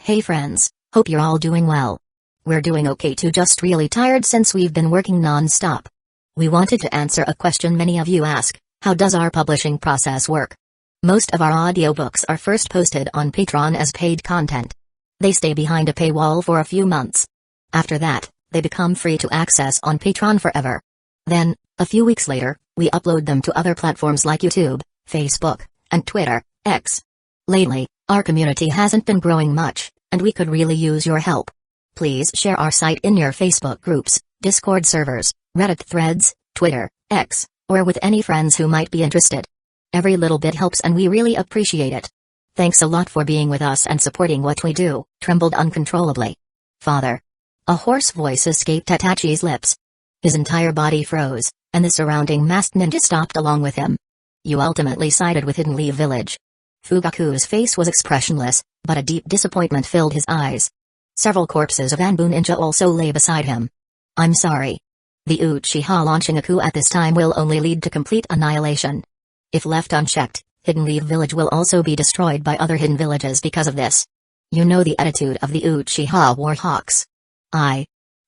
Hey friends, hope you're all doing well. We're doing okay too, just really tired since we've been working non-stop. We wanted to answer a question many of you ask: how does our publishing process work? Most of our audiobooks are first posted on Patreon as paid content. They stay behind a paywall for a few months. After that, they become free to access on Patreon forever. Then, a few weeks later, we upload them to other platforms like YouTube, Facebook, and Twitter, X. Lately, our community hasn't been growing much, and we could really use your help. Please share our site in your Facebook groups, Discord servers, Reddit threads, Twitter, X, or with any friends who might be interested. Every little bit helps and we really appreciate it. Thanks a lot for being with us and supporting what we do. Trembled uncontrollably. Father. A hoarse voice escaped Itachi's lips. His entire body froze, and the surrounding masked ninja stopped along with him. You ultimately sided with Hidden Leaf Village. Fugaku's face was expressionless, but a deep disappointment filled his eyes. Several corpses of Anbu ninja also lay beside him. I'm sorry. The Uchiha launching a coup at this time will only lead to complete annihilation. If left unchecked, Hidden Leaf Village will also be destroyed by other hidden villages because of this. You know the attitude of the Uchiha Warhawks.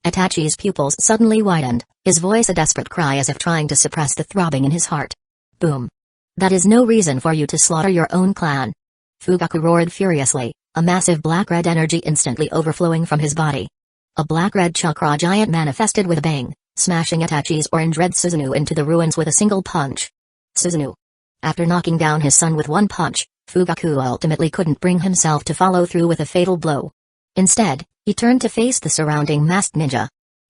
Itachi's pupils suddenly widened, his voice a desperate cry as if trying to suppress the throbbing in his heart. Boom. That is no reason for you to slaughter your own clan. Fugaku roared furiously, a massive black-red energy instantly overflowing from his body. A black-red chakra giant manifested with a bang, smashing Itachi's orange-red Susanoo into the ruins with a single punch. Susanoo. After knocking down his son with one punch, Fugaku ultimately couldn't bring himself to follow through with a fatal blow. Instead, he turned to face the surrounding masked ninja.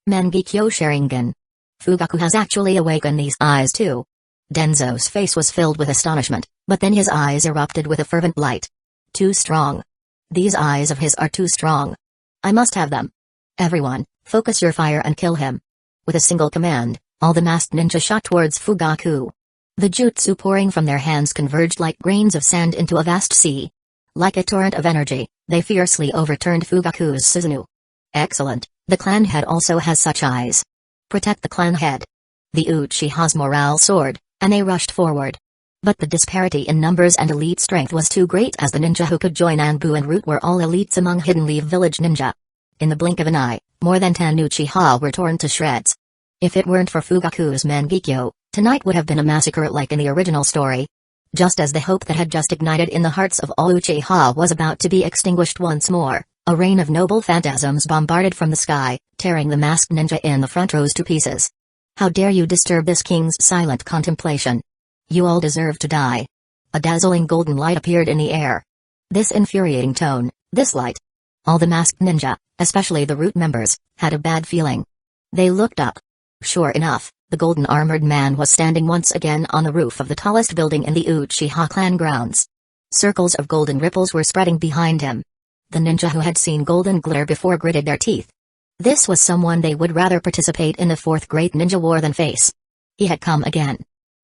Mangekyō Sharingan. Fugaku has actually awakened these eyes too. Danzō's face was filled with astonishment, but then his eyes erupted with a fervent light. Too strong. These eyes of his are too strong. I must have them. Everyone, focus your fire and kill him. With a single command, all the masked ninja shot towards Fugaku. The jutsu pouring from their hands converged like grains of sand into a vast sea. Like a torrent of energy, they fiercely overturned Fugaku's Susanoo. Excellent, the clan head also has such eyes. Protect the clan head. The Uchiha's morale soared, and they rushed forward. But the disparity in numbers and elite strength was too great, as the ninja who could join Anbu and Harut were all elites among Hidden Leaf Village ninja. In the blink of an eye, more than 10 Uchiha were torn to shreds. If it weren't for Fugaku's Mangekyō, tonight would have been a massacre like in the original story. Just as the hope that had just ignited in the hearts of all Uchiha was about to be extinguished once more, a rain of noble phantasms bombarded from the sky, tearing the masked ninja in the front rows to pieces. How dare you disturb this king's silent contemplation? You all deserve to die. A dazzling golden light appeared in the air. This infuriating tone, this light. All the masked ninja, especially the Harut members, had a bad feeling. They looked up. Sure enough, the golden armored man was standing once again on the roof of the tallest building in the Uchiha clan grounds. Circles of golden ripples were spreading behind him. The ninja who had seen golden glitter before gritted their teeth. This was someone they would rather participate in the fourth great ninja war than face. He had come again.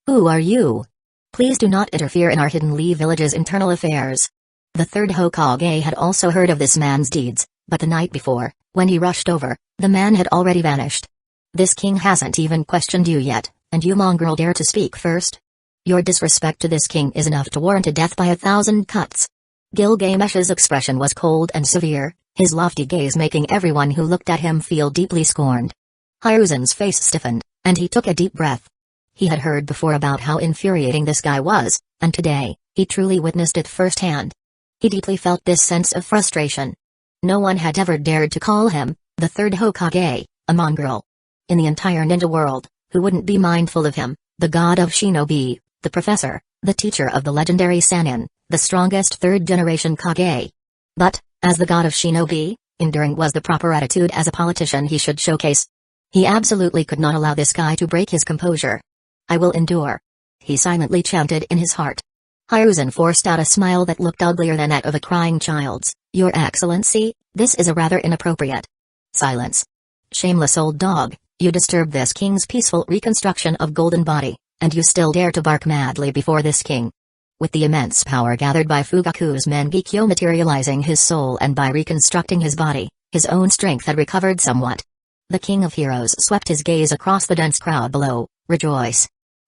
Who are you? Please do not interfere in our Hidden Leaf Village's internal affairs. The third Hokage had also heard of this man's deeds, but the night before, when he rushed over, the man had already vanished. This king hasn't even questioned you yet, and you mongrel dare to speak first? Your disrespect to this king is enough to warrant a death by 1,000 cuts. Gilgamesh's expression was cold and severe, his lofty gaze making everyone who looked at him feel deeply scorned. Hiruzen's face stiffened, and he took a deep breath. He had heard before about how infuriating this guy was, and today, he truly witnessed it firsthand. He deeply felt this sense of frustration. No one had ever dared to call him, the third Hokage, a mongrel. In the entire ninja world, who wouldn't be mindful of him, the god of shinobi, the professor, the teacher of the legendary Sannin, the strongest third-generation Kage. But, as the god of shinobi, enduring was the proper attitude as a politician he should showcase. He absolutely could not allow this guy to break his composure. I will endure. He silently chanted in his heart. Hiruzen forced out a smile that looked uglier than that of a crying child's. Your Excellency, this is a rather inappropriate. Silence. Shameless old dog. You disturbed this king's peaceful reconstruction of golden body, and you still dare to bark madly before this king. With the immense power gathered by Fugaku's Mangekyō materializing his soul and by reconstructing his body, his own strength had recovered somewhat. The King of Heroes swept his gaze across the dense crowd below. Rejoice.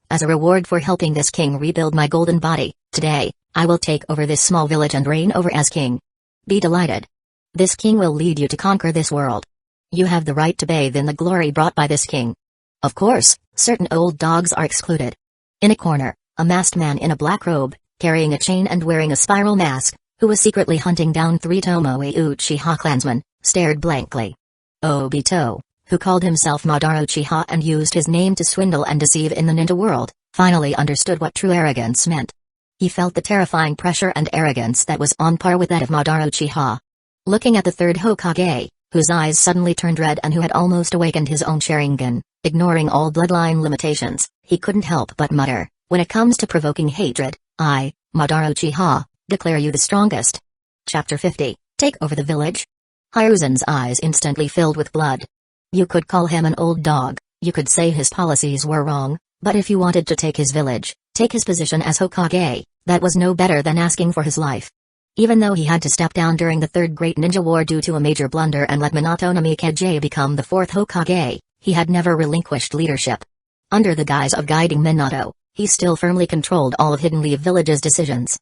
As a reward for helping this king rebuild my golden body, today, I will take over this small village and reign over as king. Be delighted. This king will lead you to conquer this world. You have the right to bathe in the glory brought by this king. Of course, certain old dogs are excluded. In a corner, a masked man in a black robe, carrying a chain and wearing a spiral mask, who was secretly hunting down 3 Tomoe Uchiha clansmen, stared blankly. Obito, who called himself Madara Uchiha and used his name to swindle and deceive in the ninja world, finally understood what true arrogance meant. He felt the terrifying pressure and arrogance that was on par with that of Madara Uchiha. Looking at the third Hokage, whose eyes suddenly turned red and who had almost awakened his own Sharingan, ignoring all bloodline limitations, he couldn't help but mutter, when it comes to provoking hatred, I, Madara Uchiha, declare you the strongest. Chapter 50, Take over the village? Hiruzen's eyes instantly filled with blood. You could call him an old dog, you could say his policies were wrong, but if you wanted to take his village, take his position as Hokage, that was no better than asking for his life. Even though he had to step down during the Third Great Ninja War due to a major blunder and let Minato Namikaze become the 4th Hokage, he had never relinquished leadership. Under the guise of guiding Minato, he still firmly controlled all of Hidden Leaf Village's decisions.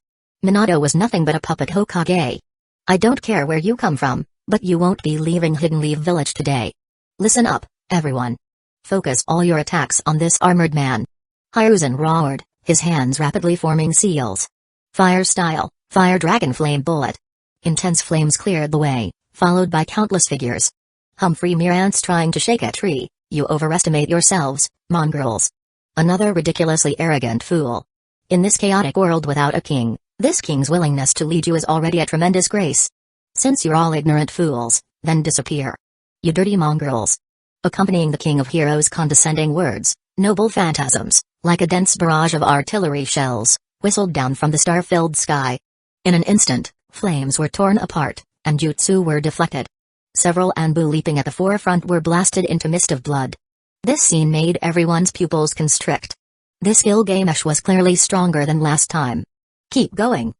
Minato was nothing but a puppet Hokage. I don't care where you come from, but you won't be leaving Hidden Leaf Village today. Listen up, everyone. Focus all your attacks on this armored man. Hiruzen roared, his hands rapidly forming seals. Fire style, fire dragon flame bullet. Intense flames cleared the way, followed by countless figures. Humphrey Mirance trying to shake a tree, you overestimate yourselves, mongrels. Another ridiculously arrogant fool. In this chaotic world without a king, this king's willingness to lead you is already a tremendous grace. Since you're all ignorant fools, then disappear. You dirty mongrels. Accompanying the King of Heroes' condescending words, noble phantasms, like a dense barrage of artillery shells, whistled down from the star-filled sky. In an instant, flames were torn apart, and jutsu were deflected. Several Anbu leaping at the forefront were blasted into mist of blood. This scene made everyone's pupils constrict. This Gilgamesh was clearly stronger than last time. Keep going,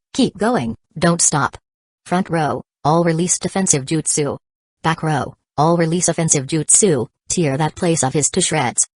don't stop. Front row, all release defensive jutsu. Back row, all release offensive jutsu, tear that place of his to shreds.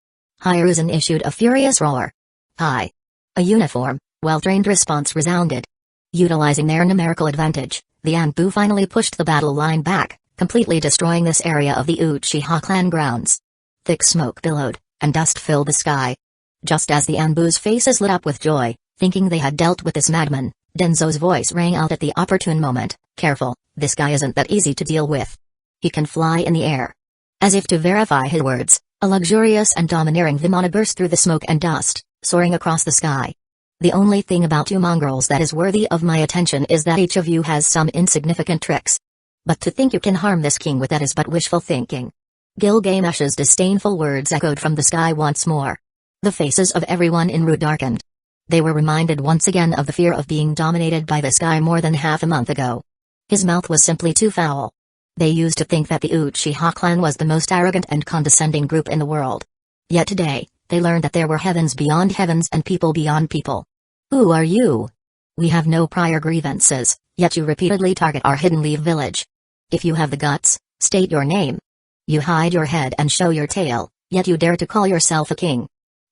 Hiruzen issued a furious roar. Hi. A uniform, well-trained response resounded. Utilizing their numerical advantage, the Anbu finally pushed the battle line back, completely destroying this area of the Uchiha clan grounds. Thick smoke billowed, and dust filled the sky. Just as the Anbu's faces lit up with joy, thinking they had dealt with this madman, Danzo's voice rang out at the opportune moment, careful, this guy isn't that easy to deal with. He can fly in the air. As if to verify his words, a luxurious and domineering Vimana burst through the smoke and dust, soaring across the sky. The only thing about you mongrels that is worthy of my attention is that each of you has some insignificant tricks. But to think you can harm this king with that is but wishful thinking. Gilgamesh's disdainful words echoed from the sky once more. The faces of everyone en route darkened. They were reminded once again of the fear of being dominated by this guy more than half a month ago. His mouth was simply too foul. They used to think that the Uchiha clan was the most arrogant and condescending group in the world. Yet today, they learned that there were heavens beyond heavens and people beyond people. Who are you? We have no prior grievances, yet you repeatedly target our Hidden Leaf Village. If you have the guts, state your name. You hide your head and show your tail, yet you dare to call yourself a king.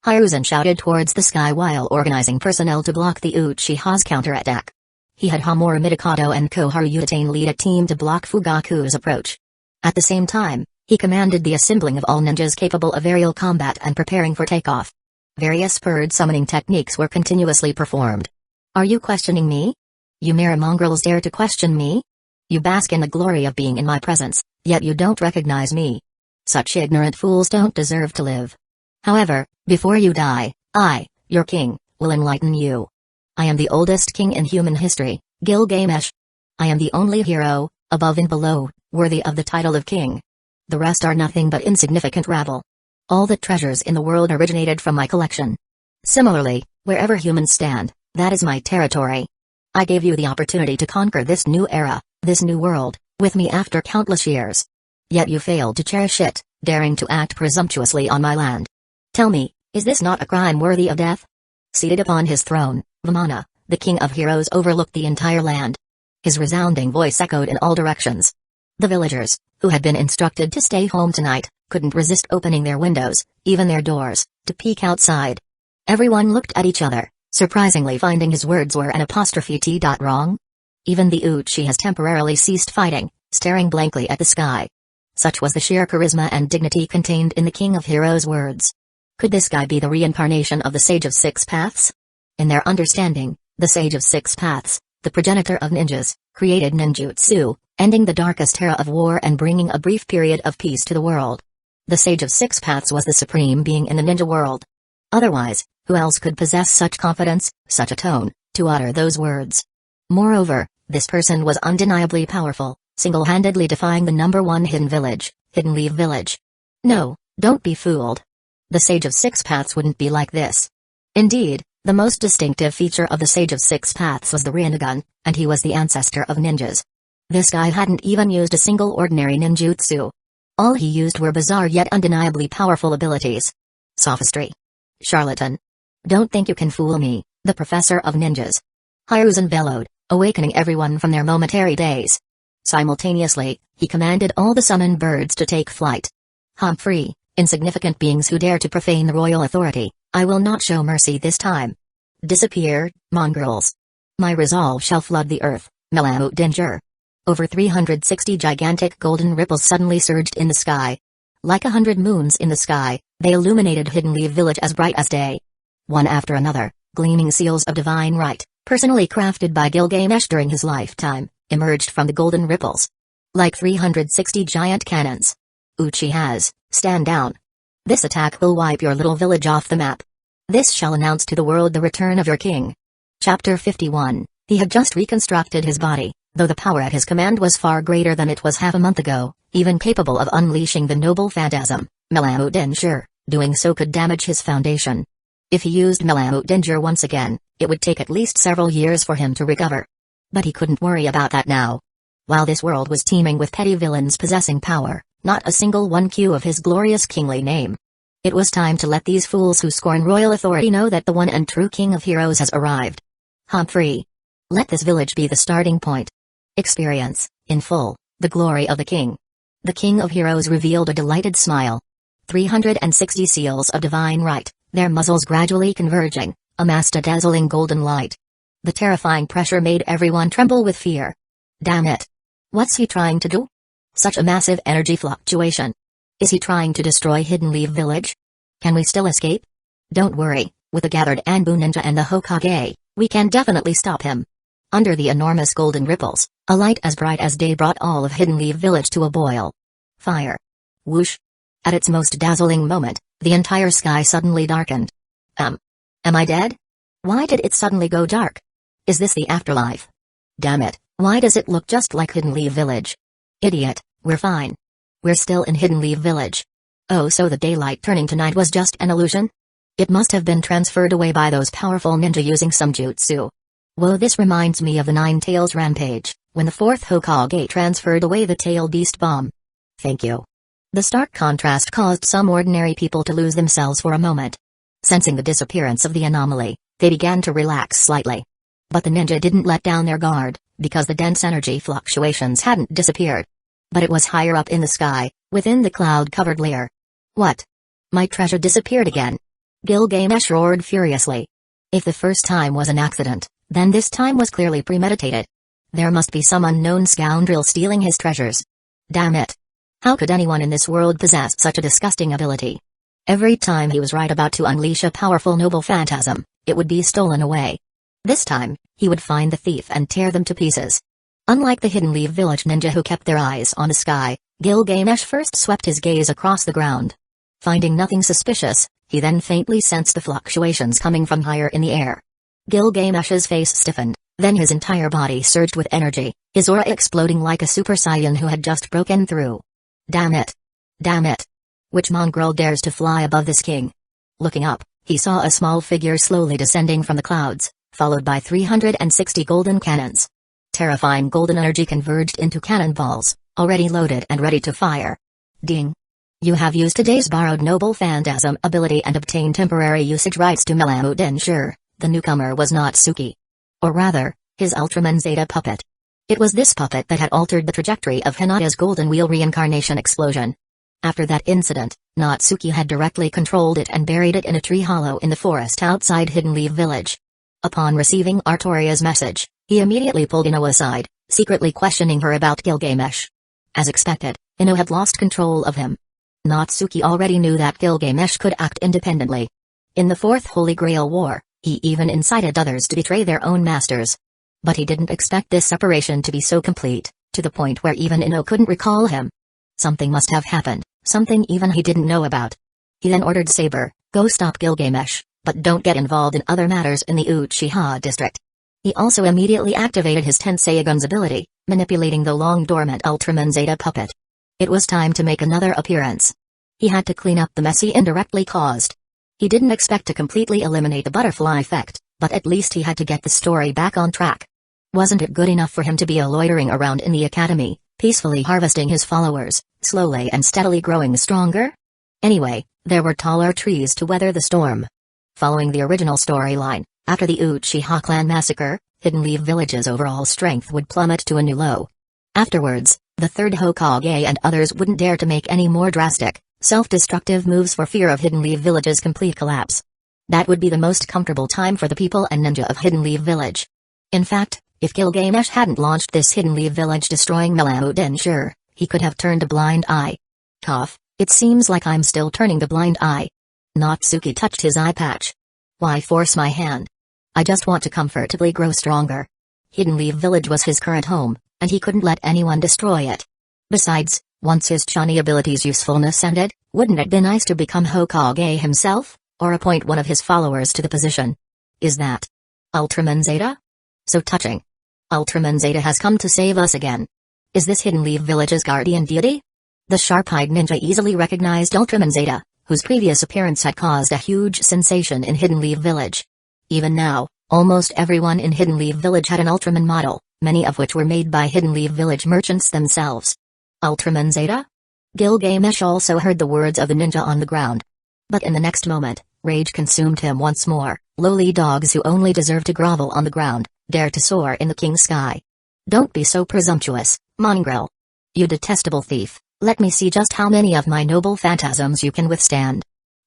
Hiruzen shouted towards the sky while organizing personnel to block the Uchiha's counterattack. He had Hamura Midokado and Koharu Utatane lead a team to block Fugaku's approach. At the same time, he commanded the assembling of all ninjas capable of aerial combat and preparing for takeoff. Various bird summoning techniques were continuously performed. Are you questioning me? You mere mongrels dare to question me? You bask in the glory of being in my presence, yet you don't recognize me. Such ignorant fools don't deserve to live. However, before you die, I, your king, will enlighten you. I am the oldest king in human history, Gilgamesh. I am the only hero, above and below, worthy of the title of king. The rest are nothing but insignificant rabble. All the treasures in the world originated from my collection. Similarly, wherever humans stand, that is my territory. I gave you the opportunity to conquer this new era, this new world, with me after countless years. Yet you failed to cherish it, daring to act presumptuously on my land. Tell me, is this not a crime worthy of death? Seated upon his throne, Vimana, the king of heroes, overlooked the entire land. His resounding voice echoed in all directions. The villagers, who had been instructed to stay home tonight, couldn't resist opening their windows, even their doors, to peek outside. Everyone looked at each other, surprisingly finding his words were an apostrophe T. wrong. Even the Uchihas temporarily ceased fighting, staring blankly at the sky. Such was the sheer charisma and dignity contained in the King of Heroes' words. Could this guy be the reincarnation of the Sage of Six Paths? In their understanding, the Sage of Six Paths, the progenitor of ninjas, created ninjutsu, ending the darkest era of war and bringing a brief period of peace to the world. The Sage of Six Paths was the supreme being in the ninja world. Otherwise, who else could possess such confidence, such a tone, to utter those words? Moreover, this person was undeniably powerful, single-handedly defying the #1 hidden village, Hidden Leaf Village. No, don't be fooled. The Sage of Six Paths wouldn't be like this. Indeed, the most distinctive feature of the Sage of Six Paths was the Rinnegan, and he was the ancestor of ninjas. This guy hadn't even used a single ordinary ninjutsu. All he used were bizarre yet undeniably powerful abilities. Sophistry. Charlatan. Don't think you can fool me, the professor of ninjas. Hiruzen bellowed, awakening everyone from their momentary daze. Simultaneously, he commanded all the summoned birds to take flight. Humphrey, insignificant beings who dare to profane the royal authority, I will not show mercy this time. Disappear, mongrels. My resolve shall flood the earth, Malamute Danger. Over 360 gigantic golden ripples suddenly surged in the sky. Like 100 moons in the sky, they illuminated Hidden Leaf Village as bright as day. One after another, gleaming seals of divine right, personally crafted by Gilgamesh during his lifetime, emerged from the golden ripples. Like 360 giant cannons. Uchihas, stand down. This attack will wipe your little village off the map. This shall announce to the world the return of your king. Chapter 51. He had just reconstructed his body, though the power at his command was far greater than it was half a month ago, even capable of unleashing the noble phantasm, Malamute Danger. Doing so could damage his foundation. If he used Malamute Danger once again, it would take at least several years for him to recover. But he couldn't worry about that now. While this world was teeming with petty villains possessing power, not a single one cue of his glorious kingly name. It was time to let these fools who scorn royal authority know that the one and true King of Heroes has arrived. Humphrey. Let this village be the starting point. Experience, in full, the glory of the King. The King of Heroes revealed a delighted smile. 360 seals of divine right, their muzzles gradually converging, amassed a dazzling golden light. The terrifying pressure made everyone tremble with fear. Damn it. What's he trying to do? Such a massive energy fluctuation. Is he trying to destroy Hidden Leaf Village? Can we still escape? Don't worry, with the gathered Anbu Ninja and the Hokage, we can definitely stop him. Under the enormous golden ripples, a light as bright as day brought all of Hidden Leaf Village to a boil. Fire. Whoosh. At its most dazzling moment, the entire sky suddenly darkened. Am I dead? Why did it suddenly go dark? Is this the afterlife? Damn it, why does it look just like Hidden Leaf Village? Idiot, we're fine. We're still in Hidden Leaf Village. Oh, so the daylight turning to night was just an illusion? It must have been transferred away by those powerful ninja using some jutsu. Whoa, this reminds me of the Nine Tails Rampage, when the 4th Hokage transferred away the Tail Beast Bomb. Thank you. The stark contrast caused some ordinary people to lose themselves for a moment. Sensing the disappearance of the anomaly, they began to relax slightly. But the ninja didn't let down their guard, because the dense energy fluctuations hadn't disappeared. But it was higher up in the sky, within the cloud-covered layer. What? My treasure disappeared again. Gilgamesh roared furiously. If the first time was an accident, then this time was clearly premeditated. There must be some unknown scoundrel stealing his treasures. Damn it. How could anyone in this world possess such a disgusting ability? Every time he was right about to unleash a powerful noble phantasm, it would be stolen away. This time, he would find the thief and tear them to pieces. Unlike the Hidden Leaf Village ninja who kept their eyes on the sky, Gilgamesh first swept his gaze across the ground. Finding nothing suspicious, he then faintly sensed the fluctuations coming from higher in the air. Gilgamesh's face stiffened, then his entire body surged with energy, his aura exploding like a Super Saiyan who had just broken through. Damn it! Damn it! Which mongrel dares to fly above this king? Looking up, he saw a small figure slowly descending from the clouds, followed by 360 golden cannons. Terrifying golden energy converged into cannonballs, already loaded and ready to fire. Ding! You have used today's borrowed noble phantasm ability and obtained temporary usage rights to Malamute Danger. The newcomer was not Natsuki. Or rather, his Ultraman Zeta puppet. It was this puppet that had altered the trajectory of Hinata's Golden Wheel reincarnation explosion. After that incident, Natsuki had directly controlled it and buried it in a tree hollow in the forest outside Hidden Leaf Village. Upon receiving Artoria's message, he immediately pulled Ino aside, secretly questioning her about Gilgamesh. As expected, Ino had lost control of him. Natsuki already knew that Gilgamesh could act independently. In the Fourth Holy Grail War, he even incited others to betray their own masters. But he didn't expect this separation to be so complete, to the point where even Ino couldn't recall him. Something must have happened, something even he didn't know about. He then ordered Saber, "Go stop Gilgamesh, but don't get involved in other matters in the Uchiha district." He also immediately activated his Tenseigan's ability, manipulating the long-dormant Ultraman Zeta puppet. It was time to make another appearance. He had to clean up the mess he indirectly caused. He didn't expect to completely eliminate the butterfly effect, but at least he had to get the story back on track. Wasn't it good enough for him to be loitering around in the academy, peacefully harvesting his followers, slowly and steadily growing stronger? Anyway, there were taller trees to weather the storm. Following the original storyline, after the Uchiha clan massacre, Hidden Leaf Village's overall strength would plummet to a new low. Afterwards, the third Hokage and others wouldn't dare to make any more drastic, self-destructive moves for fear of Hidden Leaf Village's complete collapse. That would be the most comfortable time for the people and ninja of Hidden Leaf Village. In fact, if Gilgamesh hadn't launched this Hidden Leaf Village destroying Malamudin, sure, he could have turned a blind eye. Cough, it seems like I'm still turning the blind eye. Natsuki touched his eye patch. Why force my hand? I just want to comfortably grow stronger. Hidden Leaf Village was his current home, and he couldn't let anyone destroy it. Besides, once his Chani ability's usefulness ended, wouldn't it be nice to become Hokage himself, or appoint one of his followers to the position? Is that Ultraman Zeta? So touching. Ultraman Zeta has come to save us again. Is this Hidden Leaf Village's guardian deity? The sharp-eyed ninja easily recognized Ultraman Zeta, whose previous appearance had caused a huge sensation in Hidden Leaf Village. Even now, almost everyone in Hidden Leaf Village had an Ultraman model, many of which were made by Hidden Leaf Village merchants themselves. Ultraman Zeta? Gilgamesh also heard the words of the ninja on the ground. But in the next moment, rage consumed him once more. Lowly dogs who only deserve to grovel on the ground, dare to soar in the king's sky. Don't be so presumptuous, mongrel. You detestable thief, let me see just how many of my noble phantasms you can withstand.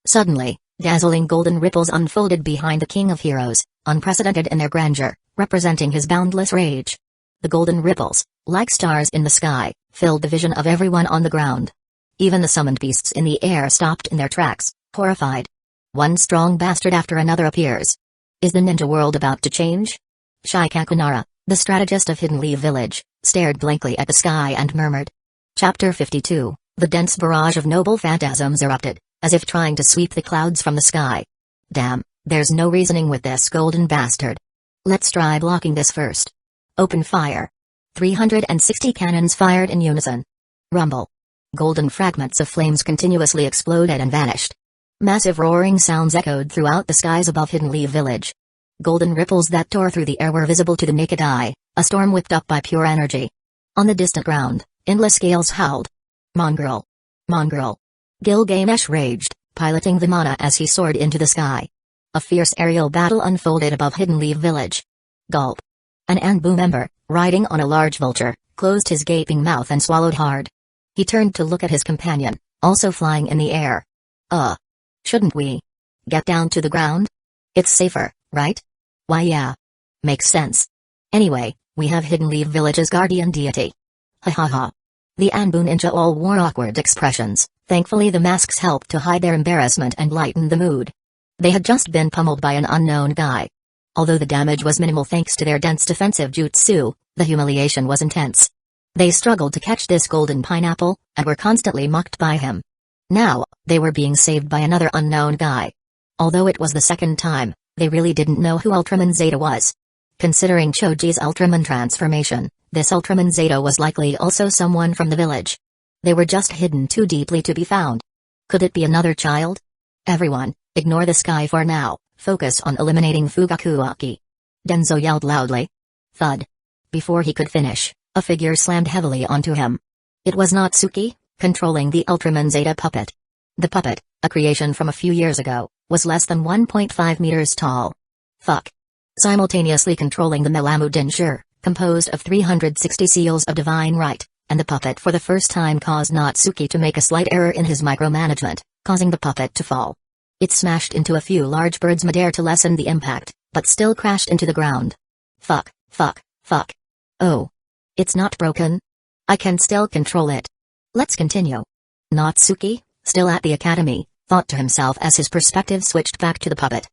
Suddenly, dazzling golden ripples unfolded behind the King of Heroes, unprecedented in their grandeur, representing his boundless rage. The golden ripples, like stars in the sky, filled the vision of everyone on the ground. Even the summoned beasts in the air stopped in their tracks, horrified. One strong bastard after another appears. Is the ninja world about to change? Shikakunara, the strategist of Hidden Leaf Village, stared blankly at the sky and murmured. Chapter 52, the dense barrage of noble phantasms erupted, as if trying to sweep the clouds from the sky. Damn, there's no reasoning with this golden bastard. Let's try blocking this first. Open fire. 360 cannons fired in unison. Rumble. Golden fragments of flames continuously exploded and vanished. Massive roaring sounds echoed throughout the skies above Hidden Leaf Village. Golden ripples that tore through the air were visible to the naked eye, a storm whipped up by pure energy. On the distant ground, endless gales howled. Mongrel! Mongrel! Gilgamesh raged, piloting the mana as he soared into the sky. A fierce aerial battle unfolded above Hidden Leaf Village. Gulp! An Anbu member, riding on a large vulture, closed his gaping mouth and swallowed hard. He turned to look at his companion, also flying in the air. Shouldn't we get down to the ground? It's safer, right? Why yeah. Makes sense. Anyway, we have Hidden Leaf Village's guardian deity. Ha ha ha. The Anbu ninja all wore awkward expressions. Thankfully the masks helped to hide their embarrassment and lighten the mood. They had just been pummeled by an unknown guy. Although the damage was minimal thanks to their dense defensive jutsu, the humiliation was intense. They struggled to catch this golden pineapple, and were constantly mocked by him. Now, they were being saved by another unknown guy. Although it was the second time, they really didn't know who Ultraman Zeta was. Considering Choji's Ultraman transformation, this Ultraman Zeta was likely also someone from the village. They were just hidden too deeply to be found. Could it be another child? Everyone, ignore the sky for now, focus on eliminating Fugakuaki. Danzo yelled loudly. Thud. Before he could finish, a figure slammed heavily onto him. It was Natsuki, controlling the Ultraman Zeta puppet. The puppet, a creation from a few years ago, was less than 1.5 meters tall. Fuck. Simultaneously controlling the Melamu Dinshur, composed of 360 seals of divine right, and the puppet for the first time caused Natsuki to make a slight error in his micromanagement, causing the puppet to fall. It smashed into a few large birds midair to lessen the impact, but still crashed into the ground. Fuck, fuck, fuck. Oh. It's not broken? I can still control it. Let's continue. Natsuki, still at the academy, thought to himself as his perspective switched back to the puppet.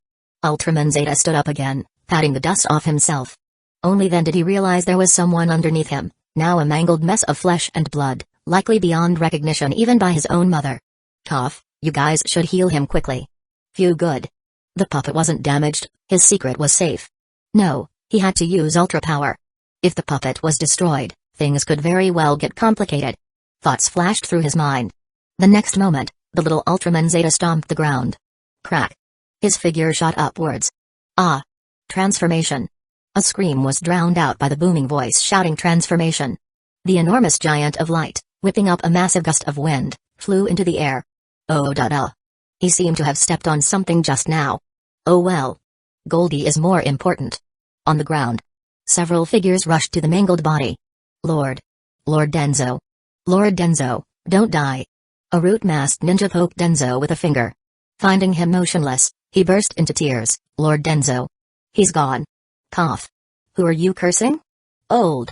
Ultraman Zeta stood up again, patting the dust off himself. Only then did he realize there was someone underneath him, now a mangled mess of flesh and blood, likely beyond recognition even by his own mother. Tough, you guys should heal him quickly. Phew, good. The puppet wasn't damaged, his secret was safe. No, he had to use ultra power. If the puppet was destroyed, things could very well get complicated. Thoughts flashed through his mind. The next moment, the little Ultraman Zeta stomped the ground. Crack. His figure shot upwards. Ah! Transformation. A scream was drowned out by the booming voice shouting transformation. The enormous giant of light, whipping up a massive gust of wind, flew into the air. Oh da-da. He seemed to have stepped on something just now. Oh well. Goldie is more important. On the ground. Several figures rushed to the mangled body. Lord Danzo. Lord Danzo, don't die. A root-masked ninja poked Danzo with a finger. Finding him motionless, he burst into tears. Lord Danzo. He's gone. Cough. Who are you cursing? Old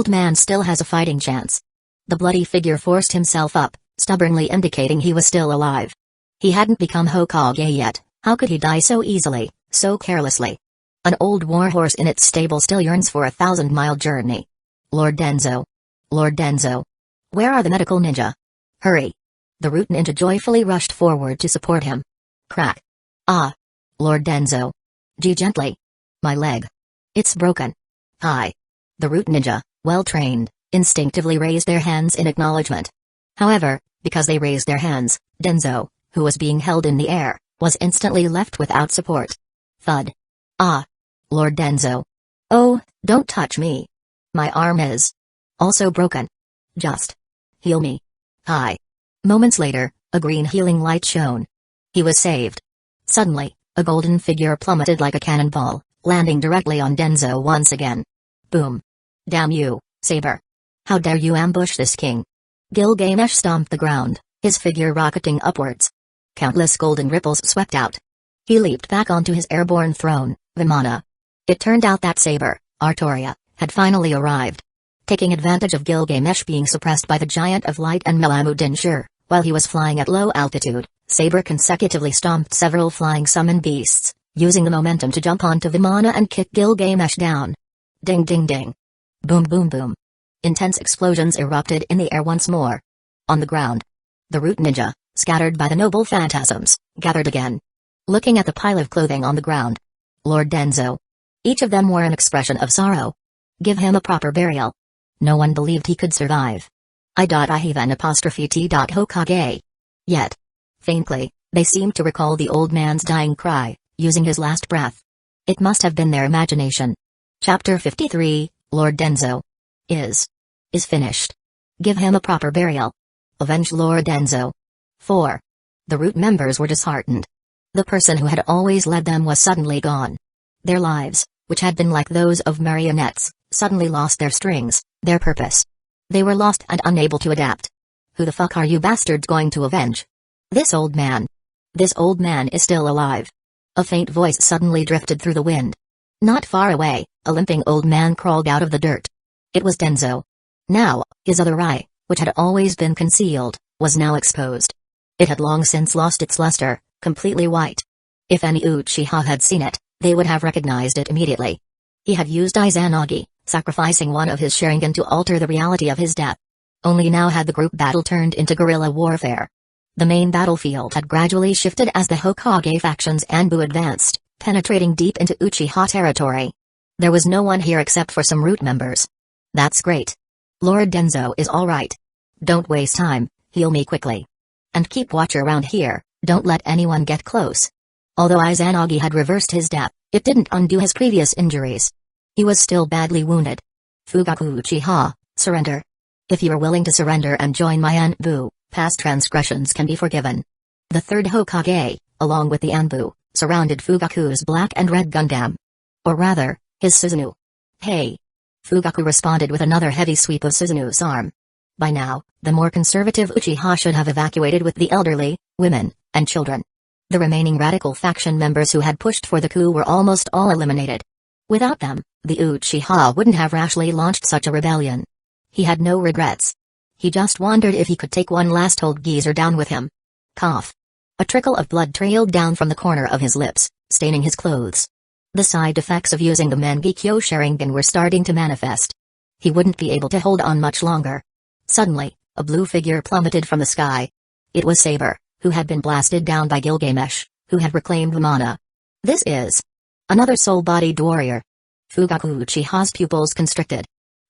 man still has a fighting chance. The bloody figure forced himself up, stubbornly indicating he was still alive. He hadn't become Hokage yet, how could he die so easily, so carelessly? An old warhorse in its stable still yearns for a 1,000-mile journey. Lord Danzo. Lord Danzo. Where are the medical ninja? Hurry. The root ninja joyfully rushed forward to support him. Crack. Ah. Lord Danzo. Gently. My leg. It's broken. Hi. The root ninja, well trained, instinctively raised their hands in acknowledgement. However, because they raised their hands, Danzo, who was being held in the air, was instantly left without support. Thud. Ah. Lord Danzo. Oh, don't touch me. My arm is also broken. Just heal me. Hi. Moments later, a green healing light shone. He was saved. Suddenly, a golden figure plummeted like a cannonball, landing directly on Danzo once again. Boom. Damn you, Saber. How dare you ambush this king? Gilgamesh stomped the ground, his figure rocketing upwards. Countless golden ripples swept out. He leaped back onto his airborne throne, Vimana. It turned out that Saber, Artoria, had finally arrived. Taking advantage of Gilgamesh being suppressed by the Giant of Light and Melamu Dinshur, while he was flying at low altitude, Saber consecutively stomped several flying summon beasts, using the momentum to jump onto Vimana and kick Gilgamesh down. Ding ding ding. Boom boom boom. Intense explosions erupted in the air once more. On the ground. The root ninja, scattered by the noble phantasms, gathered again. Looking at the pile of clothing on the ground. Lord Danzo. Each of them wore an expression of sorrow. Give him a proper burial. No one believed he could survive. I.T.Hokage. Yet. Faintly, they seemed to recall the old man's dying cry, using his last breath. It must have been their imagination. Chapter 53, Lord Danzo. Is finished. Give him a proper burial. Avenge Lord Danzo. 4. The root members were disheartened. The person who had always led them was suddenly gone. Their lives, which had been like those of marionettes, suddenly lost their strings, their purpose. They were lost and unable to adapt. Who the fuck are you bastards going to avenge? This old man. This old man is still alive. A faint voice suddenly drifted through the wind. Not far away, a limping old man crawled out of the dirt. It was Danzo. Now, his other eye, which had always been concealed, was now exposed. It had long since lost its luster, completely white. If any Uchiha had seen it, they would have recognized it immediately. He had used Izanagi, sacrificing one of his Sharingan to alter the reality of his death. Only now had the group battle turned into guerrilla warfare. The main battlefield had gradually shifted as the Hokage faction's Anbu advanced, penetrating deep into Uchiha territory. There was no one here except for some root members. That's great. Lord Danzo is alright. Don't waste time, heal me quickly. And keep watch around here, don't let anyone get close. Although Izanagi had reversed his death, it didn't undo his previous injuries. He was still badly wounded. Fugaku Uchiha, surrender. If you are willing to surrender and join my Anbu, past transgressions can be forgiven. The third Hokage, along with the Anbu, surrounded Fugaku's black and red Gundam. Or rather, his Susanoo. Hey! Fugaku responded with another heavy sweep of Susanoo's arm. By now, the more conservative Uchiha should have evacuated with the elderly, women, and children. The remaining radical faction members who had pushed for the coup were almost all eliminated. Without them, the Uchiha wouldn't have rashly launched such a rebellion. He had no regrets. He just wondered if he could take one last old geezer down with him. Cough. A trickle of blood trailed down from the corner of his lips, staining his clothes. The side effects of using the Mangekyō Sharingan were starting to manifest. He wouldn't be able to hold on much longer. Suddenly, a blue figure plummeted from the sky. It was Saber, who had been blasted down by Gilgamesh, who had reclaimed mana. This is another soul-bodied warrior. Fugaku Uchiha's pupils constricted.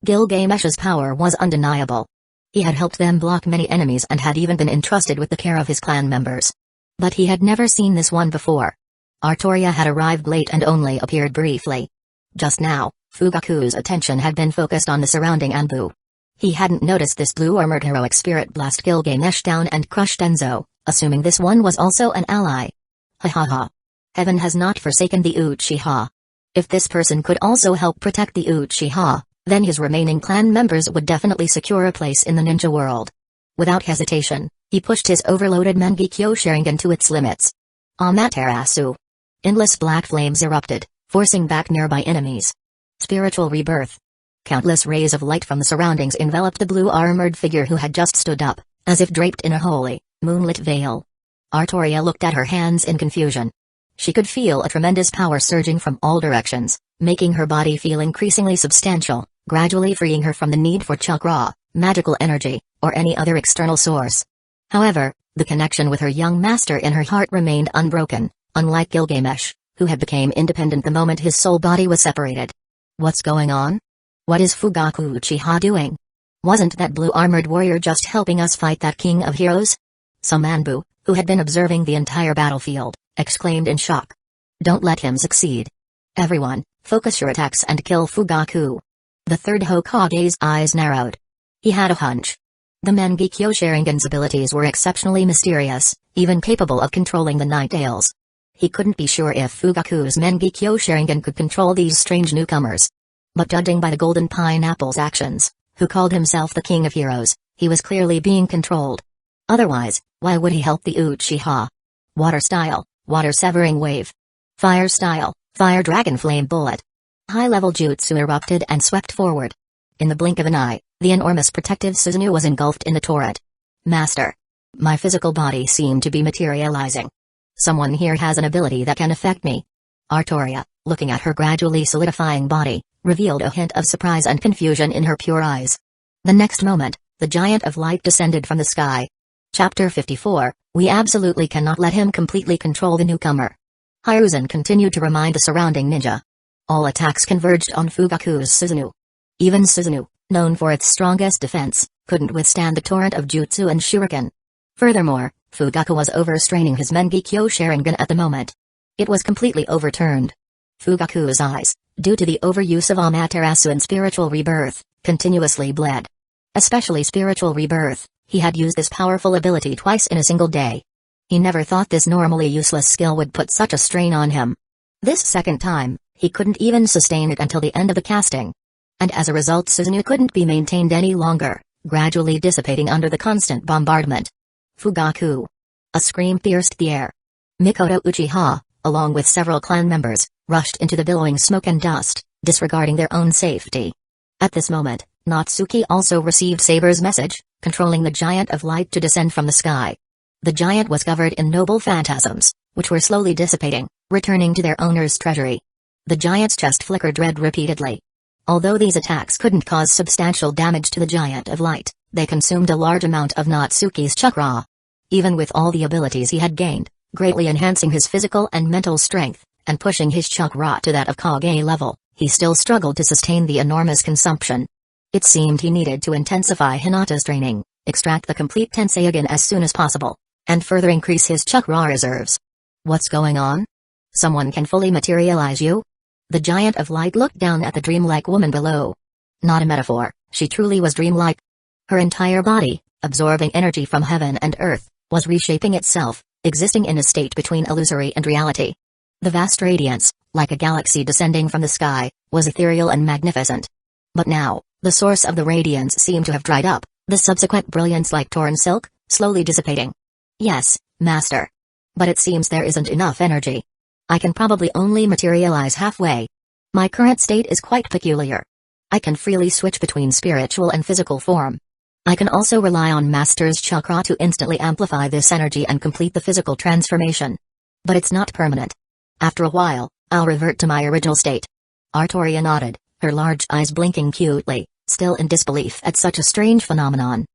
Gilgamesh's power was undeniable. He had helped them block many enemies and had even been entrusted with the care of his clan members. But he had never seen this one before. Artoria had arrived late and only appeared briefly. Just now, Fugaku's attention had been focused on the surrounding Anbu. He hadn't noticed this blue-armored heroic spirit blast Gilgamesh down and crush Danzō, assuming this one was also an ally. Ha ha ha. Heaven has not forsaken the Uchiha. If this person could also help protect the Uchiha, then his remaining clan members would definitely secure a place in the ninja world. Without hesitation, he pushed his overloaded Mangekyō Sharingan to its limits. Amaterasu. Endless black flames erupted, forcing back nearby enemies. Spiritual rebirth. Countless rays of light from the surroundings enveloped the blue-armored figure who had just stood up, as if draped in a holy, moonlit veil. Artoria looked at her hands in confusion. She could feel a tremendous power surging from all directions, making her body feel increasingly substantial, gradually freeing her from the need for chakra, magical energy, or any other external source. However, the connection with her young master in her heart remained unbroken, unlike Gilgamesh, who had become independent the moment his soul body was separated. What's going on? What is Fugaku Uchiha doing? Wasn't that blue-armored warrior just helping us fight that king of heroes? Some Anbu, who had been observing the entire battlefield, exclaimed in shock. Don't let him succeed. Everyone, focus your attacks and kill Fugaku. The third Hokage's eyes narrowed. He had a hunch. The Mangekyō Sharingan's abilities were exceptionally mysterious, even capable of controlling the Night Ales. He couldn't be sure if Fugaku's Mangekyō Sharingan could control these strange newcomers. But judging by the Golden Pineapple's actions, who called himself the King of Heroes, he was clearly being controlled. Otherwise, why would he help the Uchiha? Water style, water severing wave. Fire style, fire dragon flame bullet. High-level jutsu erupted and swept forward. In the blink of an eye, the enormous protective Susanoo was engulfed in the torrent. Master. My physical body seemed to be materializing. Someone here has an ability that can affect me. Artoria, looking at her gradually solidifying body, revealed a hint of surprise and confusion in her pure eyes. The next moment, the giant of light descended from the sky. Chapter 54, we absolutely cannot let him completely control the newcomer. Aizen continued to remind the surrounding ninja. All attacks converged on Fugaku's Susanoo. Even Susanoo, known for its strongest defense, couldn't withstand the torrent of jutsu and shuriken. Furthermore, Fugaku was overstraining his Mangekyō Sharingan at the moment. It was completely overturned. Fugaku's eyes, due to the overuse of Amaterasu and spiritual rebirth, continuously bled. Especially spiritual rebirth, he had used this powerful ability twice in a single day. He never thought this normally useless skill would put such a strain on him. This second time, he couldn't even sustain it until the end of the casting. And as a result Susanoo couldn't be maintained any longer, gradually dissipating under the constant bombardment. Fugaku. A scream pierced the air. Mikoto Uchiha, along with several clan members, rushed into the billowing smoke and dust, disregarding their own safety. At this moment, Natsuki also received Saber's message, controlling the giant of light to descend from the sky. The giant was covered in noble phantasms, which were slowly dissipating, returning to their owner's treasury. The giant's chest flickered red repeatedly. Although these attacks couldn't cause substantial damage to the giant of light, they consumed a large amount of Natsuki's chakra. Even with all the abilities he had gained, greatly enhancing his physical and mental strength, and pushing his chakra to that of Kage level, he still struggled to sustain the enormous consumption. It seemed he needed to intensify Hinata's training, extract the complete Tenseigan as soon as possible, and further increase his chakra reserves. What's going on? Someone can fully materialize you? The giant of light looked down at the dreamlike woman below. Not a metaphor, she truly was dreamlike. Her entire body, absorbing energy from heaven and earth, was reshaping itself, existing in a state between illusory and reality. The vast radiance, like a galaxy descending from the sky, was ethereal and magnificent. But now, the source of the radiance seemed to have dried up, the subsequent brilliance like torn silk, slowly dissipating. Yes, Master. But it seems there isn't enough energy. I can probably only materialize halfway. My current state is quite peculiar. I can freely switch between spiritual and physical form. I can also rely on Master's chakra to instantly amplify this energy and complete the physical transformation. But it's not permanent. After a while, I'll revert to my original state. Artoria nodded, her large eyes blinking cutely, still in disbelief at such a strange phenomenon.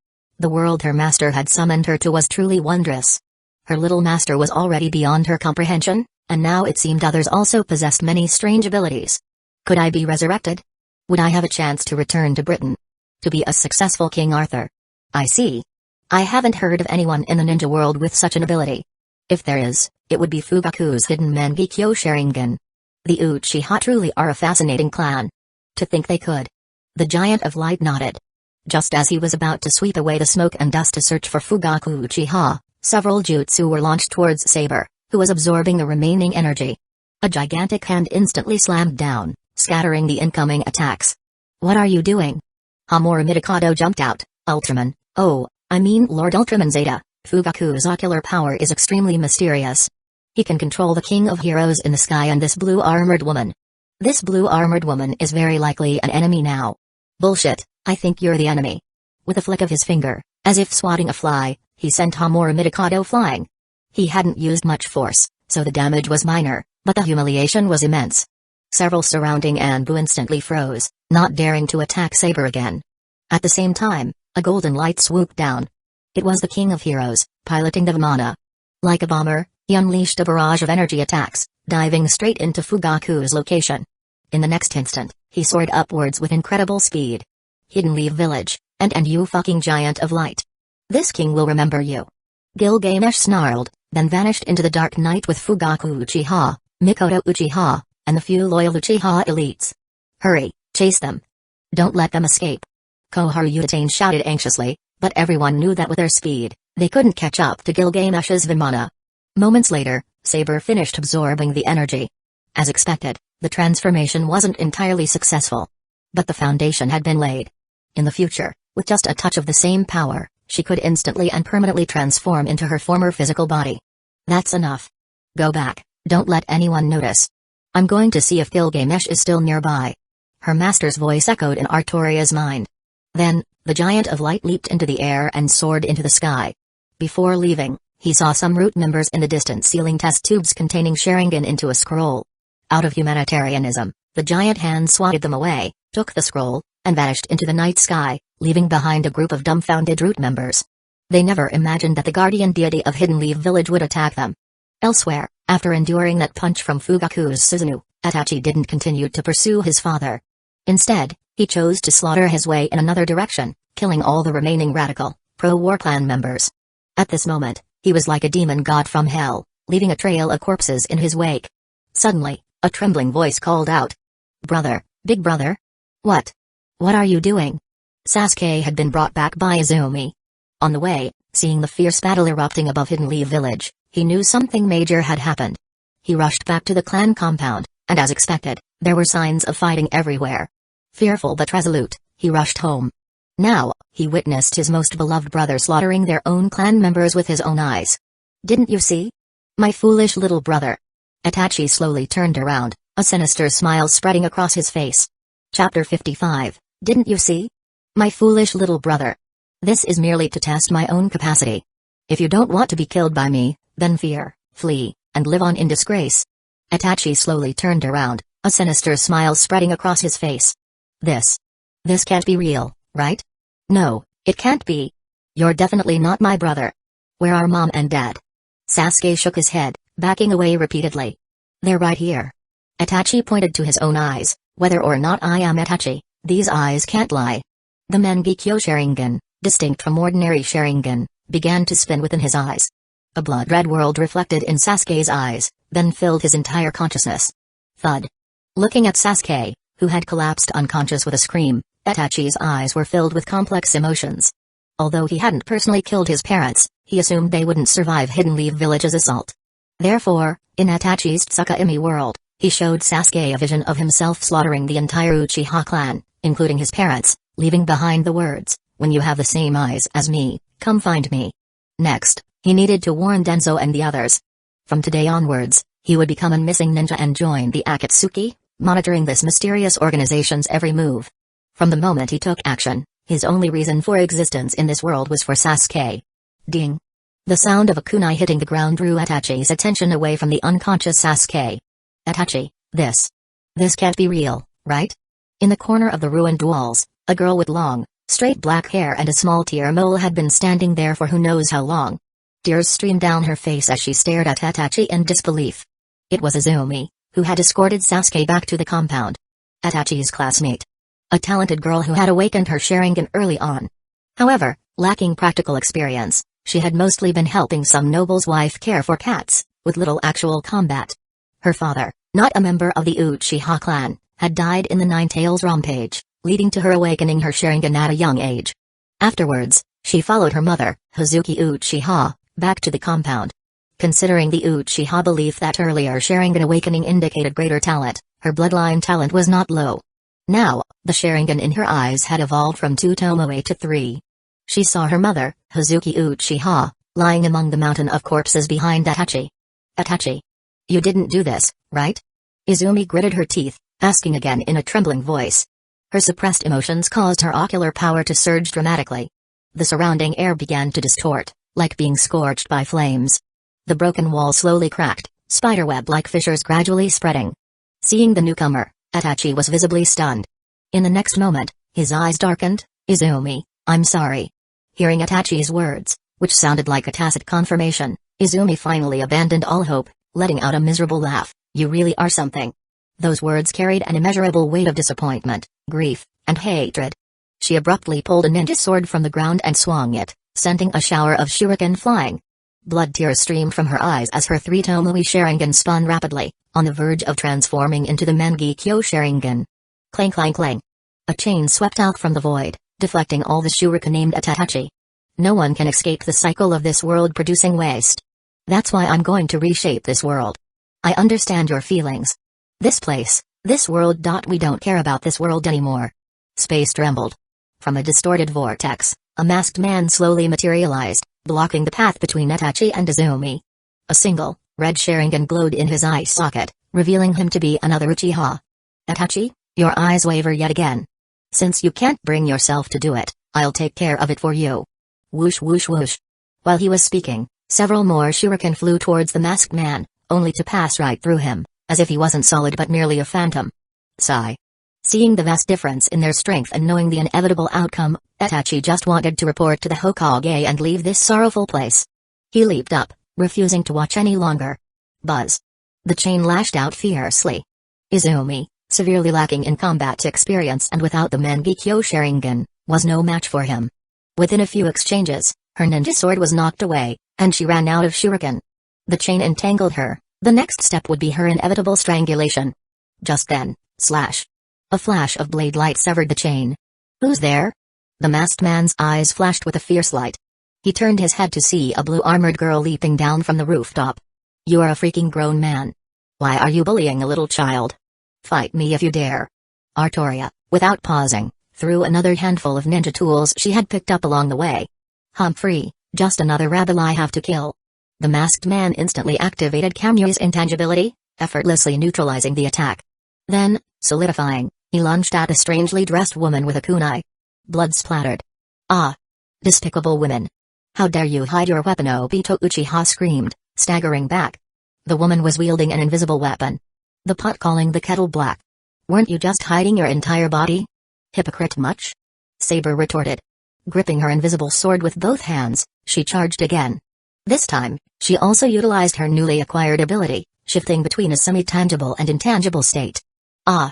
The world her master had summoned her to was truly wondrous. Her little master was already beyond her comprehension, and now it seemed others also possessed many strange abilities. Could I be resurrected? Would I have a chance to return to Britain? To be a successful King Arthur? I see. I haven't heard of anyone in the ninja world with such an ability. If there is, it would be Fugaku's hidden Mangekyō Sharingan. The Uchiha truly are a fascinating clan. To think they could. The Giant of Light nodded. Just as he was about to sweep away the smoke and dust to search for Fugaku Uchiha, several jutsu were launched towards Saber, who was absorbing the remaining energy. A gigantic hand instantly slammed down, scattering the incoming attacks. What are you doing? Hamura Mikado jumped out. Ultraman, oh, I mean Lord Ultraman Zeta. Fugaku's ocular power is extremely mysterious. He can control the King of Heroes in the sky and this blue-armored woman. This blue-armored woman is very likely an enemy now. Bullshit, I think you're the enemy. With a flick of his finger, as if swatting a fly, he sent Hamura Mikado flying. He hadn't used much force, so the damage was minor, but the humiliation was immense. Several surrounding Anbu instantly froze, not daring to attack Saber again. At the same time, a golden light swooped down. It was the King of Heroes, piloting the Vimana. Like a bomber, he unleashed a barrage of energy attacks, diving straight into Fugaku's location. In the next instant, he soared upwards with incredible speed. Hidden Leaf Village, and you fucking Giant of Light. This king will remember you. Gilgamesh snarled, then vanished into the dark night with Fugaku Uchiha, Mikoto Uchiha, and the few loyal Uchiha elites. Hurry, chase them. Don't let them escape. Koharu Uchitain shouted anxiously, but everyone knew that with their speed, they couldn't catch up to Gilgamesh's Vimana. Moments later, Saber finished absorbing the energy. As expected, the transformation wasn't entirely successful. But the foundation had been laid. In the future, with just a touch of the same power, she could instantly and permanently transform into her former physical body. That's enough. Go back, don't let anyone notice. I'm going to see if Gilgamesh is still nearby. Her master's voice echoed in Artoria's mind. Then, the Giant of Light leaped into the air and soared into the sky. Before leaving, he saw some root members in the distance sealing test tubes containing Sharingan into a scroll. Out of humanitarianism, the giant hand swatted them away, took the scroll, and vanished into the night sky, leaving behind a group of dumbfounded root members. They never imagined that the guardian deity of Hidden Leaf Village would attack them. Elsewhere, after enduring that punch from Fugaku's Susanoo, Itachi didn't continue to pursue his father. Instead, he chose to slaughter his way in another direction, killing all the remaining radical, pro-war clan members. At this moment, he was like a demon god from hell, leaving a trail of corpses in his wake. Suddenly, a trembling voice called out. Brother, big brother? What? What are you doing? Sasuke had been brought back by Izumi. On the way, seeing the fierce battle erupting above Hidden Leaf Village, he knew something major had happened. He rushed back to the clan compound, and as expected, there were signs of fighting everywhere. Fearful but resolute, he rushed home. Now, he witnessed his most beloved brother slaughtering their own clan members with his own eyes. Didn't you see? My foolish little brother. Itachi slowly turned around, a sinister smile spreading across his face. Chapter 55, Didn't you see? My foolish little brother. This is merely to test my own capacity. If you don't want to be killed by me, then fear, flee, and live on in disgrace. Itachi slowly turned around, a sinister smile spreading across his face. This can't be real, right? No, it can't be. You're definitely not my brother. Where are Mom and Dad? Sasuke shook his head, backing away repeatedly. They're right here. Itachi pointed to his own eyes. Whether or not I am Itachi, these eyes can't lie. The Mangekyō Sharingan, distinct from ordinary Sharingan, began to spin within his eyes. A blood-red world reflected in Sasuke's eyes, then filled his entire consciousness. Thud. Looking at Sasuke, who had collapsed unconscious with a scream, Itachi's eyes were filled with complex emotions. Although he hadn't personally killed his parents, he assumed they wouldn't survive Hidden Leaf Village's assault. Therefore, in Itachi's Tsukuyomi world, he showed Sasuke a vision of himself slaughtering the entire Uchiha clan, including his parents, leaving behind the words, "When you have the same eyes as me, come find me." Next, he needed to warn Danzo and the others. From today onwards, he would become a missing ninja and join the Akatsuki, monitoring this mysterious organization's every move. From the moment he took action, his only reason for existence in this world was for Sasuke. Ding. The sound of a kunai hitting the ground drew Itachi's attention away from the unconscious Sasuke. Itachi, this can't be real, right? In the corner of the ruined walls, a girl with long, straight black hair and a small tear mole had been standing there for who knows how long. Tears streamed down her face as she stared at Itachi in disbelief. It was Izumi, who had escorted Sasuke back to the compound. Itachi's classmate. A talented girl who had awakened her Sharingan early on. However, lacking practical experience, she had mostly been helping some noble's wife care for cats, with little actual combat. Her father, not a member of the Uchiha clan, had died in the Nine Tails rampage, leading to her awakening her Sharingan at a young age. Afterwards, she followed her mother, Hazuki Uchiha, back to the compound. Considering the Uchiha belief that earlier Sharingan awakening indicated greater talent, her bloodline talent was not low. Now, the Sharingan in her eyes had evolved from 2 tomoe to 3. She saw her mother, Hazuki Uchiha, lying among the mountain of corpses behind Itachi. Itachi. You didn't do this, right? Izumi gritted her teeth, asking again in a trembling voice. Her suppressed emotions caused her ocular power to surge dramatically. The surrounding air began to distort, like being scorched by flames. The broken wall slowly cracked, spiderweb-like fissures gradually spreading. Seeing the newcomer, Itachi was visibly stunned. In the next moment, his eyes darkened. Izumi, I'm sorry. Hearing Itachi's words, which sounded like a tacit confirmation, Izumi finally abandoned all hope, letting out a miserable laugh. You really are something. Those words carried an immeasurable weight of disappointment, grief, and hatred. She abruptly pulled a ninja sword from the ground and swung it, sending a shower of shuriken flying. Blood tears streamed from her eyes as her 3 tomoe Sharingan spun rapidly, on the verge of transforming into the Mangekyō Sharingan. Clang clang clang. A chain swept out from the void, deflecting all the shuriken aimed at Itachi. No one can escape the cycle of this world producing waste. That's why I'm going to reshape this world. I understand your feelings. This place, this world. We don't care about this world anymore. Space trembled. From a distorted vortex, a masked man slowly materialized, blocking the path between Itachi and Izumi. A single, red Sharingan glowed in his eye socket, revealing him to be another Uchiha. Itachi, your eyes waver yet again. Since you can't bring yourself to do it, I'll take care of it for you. Whoosh whoosh whoosh. While he was speaking, several more shuriken flew towards the masked man, only to pass right through him, as if he wasn't solid but merely a phantom. Sigh. Seeing the vast difference in their strength and knowing the inevitable outcome, Itachi just wanted to report to the Hokage and leave this sorrowful place. He leaped up, refusing to watch any longer. Buzz. The chain lashed out fiercely. Izumi, severely lacking in combat experience and without the Mangekyō Sharingan, was no match for him. Within a few exchanges, her ninja sword was knocked away, and she ran out of shuriken. The chain entangled her. The next step would be her inevitable strangulation. Just then, slash. A flash of blade light severed the chain. Who's there? The masked man's eyes flashed with a fierce light. He turned his head to see a blue-armored girl leaping down from the rooftop. You are a freaking grown man. Why are you bullying a little child? Fight me if you dare. Artoria, without pausing, threw another handful of ninja tools she had picked up along the way. Humphrey, just another rabble I have to kill. The masked man instantly activated Kamyu's intangibility, effortlessly neutralizing the attack. Then, solidifying, he lunged at a strangely dressed woman with a kunai. Blood splattered. Ah! Despicable women! How dare you hide your weapon? Obito Uchiha screamed, staggering back. The woman was wielding an invisible weapon. The pot calling the kettle black. Weren't you just hiding your entire body? Hypocrite much? Saber retorted. Gripping her invisible sword with both hands, she charged again. This time, she also utilized her newly acquired ability, shifting between a semi-tangible and intangible state. Ah!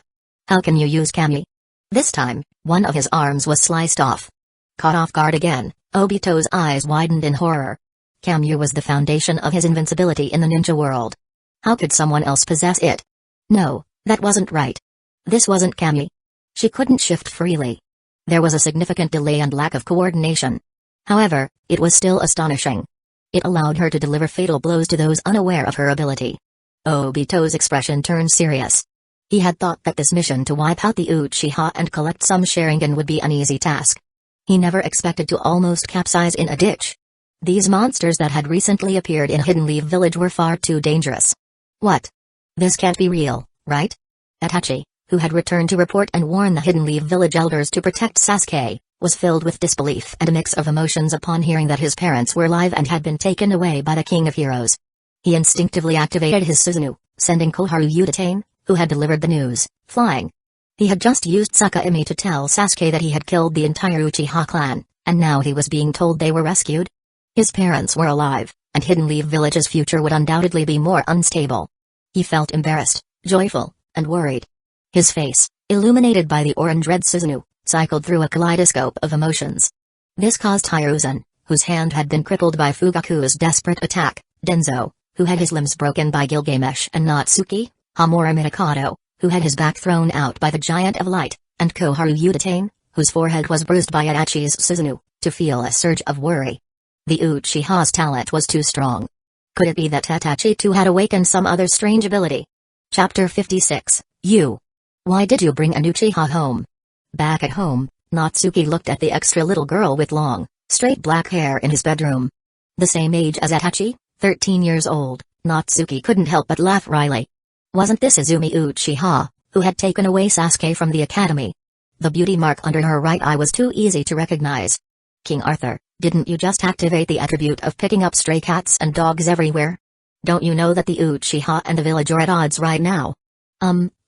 How can you use Kami? This time, one of his arms was sliced off. Caught off guard again, Obito's eyes widened in horror. Kamyu was the foundation of his invincibility in the ninja world. How could someone else possess it? No, that wasn't right. This wasn't Kami. She couldn't shift freely. There was a significant delay and lack of coordination. However, it was still astonishing. It allowed her to deliver fatal blows to those unaware of her ability. Obito's expression turned serious. He had thought that this mission to wipe out the Uchiha and collect some Sharingan would be an easy task. He never expected to almost capsize in a ditch. These monsters that had recently appeared in Hidden Leaf Village were far too dangerous. What? This can't be real, right? Itachi, who had returned to report and warn the Hidden Leaf village elders to protect Sasuke, was filled with disbelief and a mix of emotions upon hearing that his parents were alive and had been taken away by the King of Heroes. He instinctively activated his Susanoo, sending Koharu Udatane, who had delivered the news, flying. He had just used Tsukuyomi to tell Sasuke that he had killed the entire Uchiha clan, and now he was being told they were rescued. His parents were alive, and Hidden Leaf Village's future would undoubtedly be more unstable. He felt embarrassed, joyful, and worried. His face, illuminated by the orange-red Susanoo, cycled through a kaleidoscope of emotions. This caused Hiruzen, whose hand had been crippled by Fugaku's desperate attack, Danzō, who had his limbs broken by Gilgamesh and Natsuki, Hamura Minakato, who had his back thrown out by the Giant of Light, and Koharu Udatane, whose forehead was bruised by Adachi's Susanoo, to feel a surge of worry. The Uchiha's talent was too strong. Could it be that Itachi too had awakened some other strange ability? Chapter 56, You. Why did you bring an Uchiha home? Back at home, Natsuki looked at the extra little girl with long, straight black hair in his bedroom. The same age as Itachi, 13 years old, Natsuki couldn't help but laugh wryly. Wasn't this Izumi Uchiha, who had taken away Sasuke from the academy? The beauty mark under her right eye was too easy to recognize. King Arthur, didn't you just activate the attribute of picking up stray cats and dogs everywhere? Don't you know that the Uchiha and the village are at odds right now?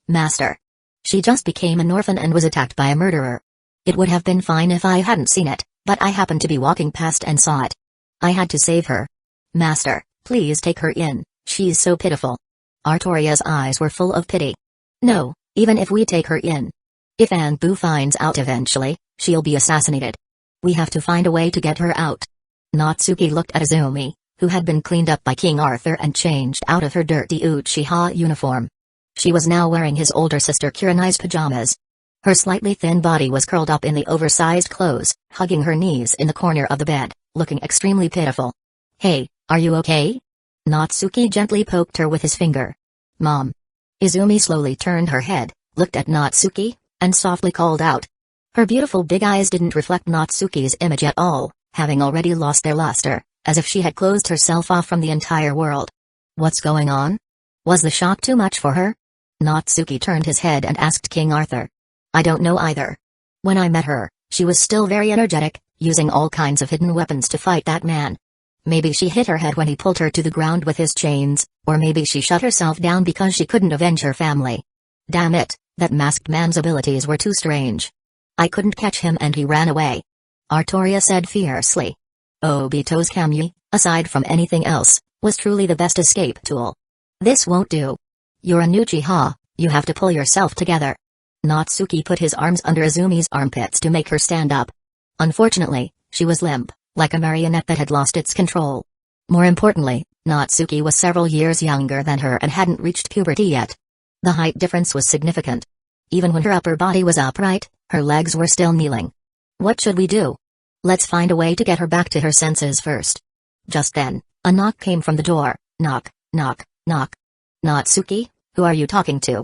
Master. She just became an orphan and was attacked by a murderer. It would have been fine if I hadn't seen it, but I happened to be walking past and saw it. I had to save her. Master, please take her in, she's so pitiful. Artoria's eyes were full of pity. No, even if we take her in. If Anbu finds out eventually, she'll be assassinated. We have to find a way to get her out. Natsuki looked at Izumi, who had been cleaned up by King Arthur and changed out of her dirty Uchiha uniform. She was now wearing his older sister Kurenai's pajamas. Her slightly thin body was curled up in the oversized clothes, hugging her knees in the corner of the bed, looking extremely pitiful. Hey, are you okay? Natsuki gently poked her with his finger. Mom. Izumi slowly turned her head, looked at Natsuki, and softly called out. Her beautiful big eyes didn't reflect Natsuki's image at all, having already lost their luster, as if she had closed herself off from the entire world. What's going on? Was the shock too much for her? Natsuki turned his head and asked King Arthur. I don't know either. When I met her, she was still very energetic, using all kinds of hidden weapons to fight that man. Maybe she hit her head when he pulled her to the ground with his chains, or maybe she shut herself down because she couldn't avenge her family. Damn it, that masked man's abilities were too strange. I couldn't catch him and he ran away. Artoria said fiercely. Obito's Kamui, aside from anything else, was truly the best escape tool. This won't do. You're an Uchiha, you have to pull yourself together. Natsuki put his arms under Izumi's armpits to make her stand up. Unfortunately, she was limp, like a marionette that had lost its control. More importantly, Natsuki was several years younger than her and hadn't reached puberty yet. The height difference was significant. Even when her upper body was upright, her legs were still kneeling. What should we do? Let's find a way to get her back to her senses first. Just then, a knock came from the door. Knock, knock, knock. Natsuki, who are you talking to?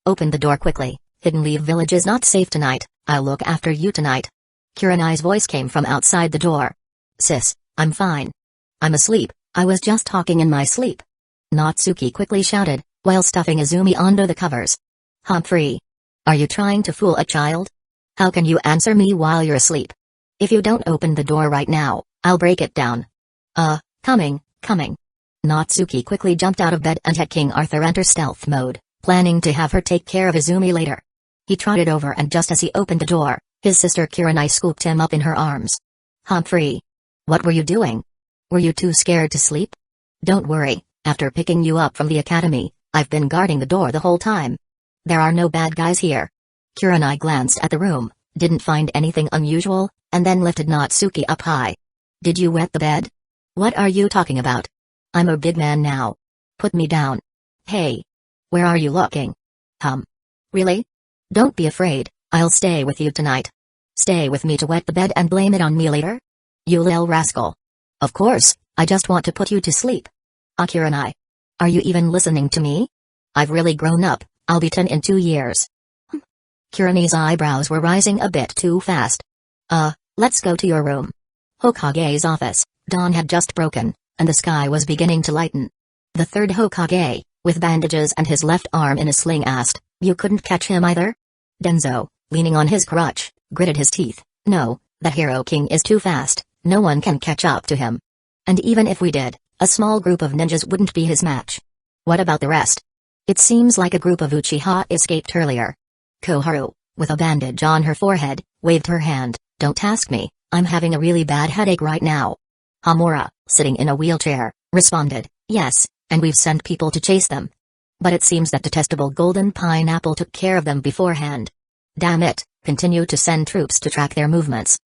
Open the door quickly. Hidden Leaf Village is not safe tonight. I'll look after you tonight. Kurenai's voice came from outside the door. Sis, I'm fine. I'm asleep, I was just talking in my sleep. Natsuki quickly shouted, while stuffing Izumi under the covers. Humphrey. Are you trying to fool a child? How can you answer me while you're asleep? If you don't open the door right now, I'll break it down. Coming. Natsuki quickly jumped out of bed and had King Arthur enter stealth mode, planning to have her take care of Izumi later. He trotted over and just as he opened the door, his sister Kurenai scooped him up in her arms. Humphrey. What were you doing? Were you too scared to sleep? Don't worry, after picking you up from the academy, I've been guarding the door the whole time. There are no bad guys here. Kurenai glanced at the room, didn't find anything unusual, and then lifted Natsuki up high. Did you wet the bed? What are you talking about? I'm a big man now. Put me down. Hey. Where are you looking? Really? Don't be afraid, I'll stay with you tonight. Stay with me to wet the bed and blame it on me later? You little rascal. Of course, I just want to put you to sleep. Kurenai. Are you even listening to me? I've really grown up, I'll be 10 in 2 years. Kurenai's eyebrows were rising a bit too fast. Let's go to your room. Hokage's office. Dawn had just broken, and the sky was beginning to lighten. The third Hokage, with bandages and his left arm in a sling asked, You couldn't catch him either? Danzo, leaning on his crutch, gritted his teeth. No, the Hero King is too fast, no one can catch up to him. And even if we did, a small group of ninjas wouldn't be his match. What about the rest? It seems like a group of Uchiha escaped earlier. Koharu, with a bandage on her forehead, waved her hand. Don't ask me, I'm having a really bad headache right now. Hamura, sitting in a wheelchair, responded, yes, and we've sent people to chase them. But it seems that detestable Golden Pineapple took care of them beforehand. Damn it, continue to send troops to track their movements.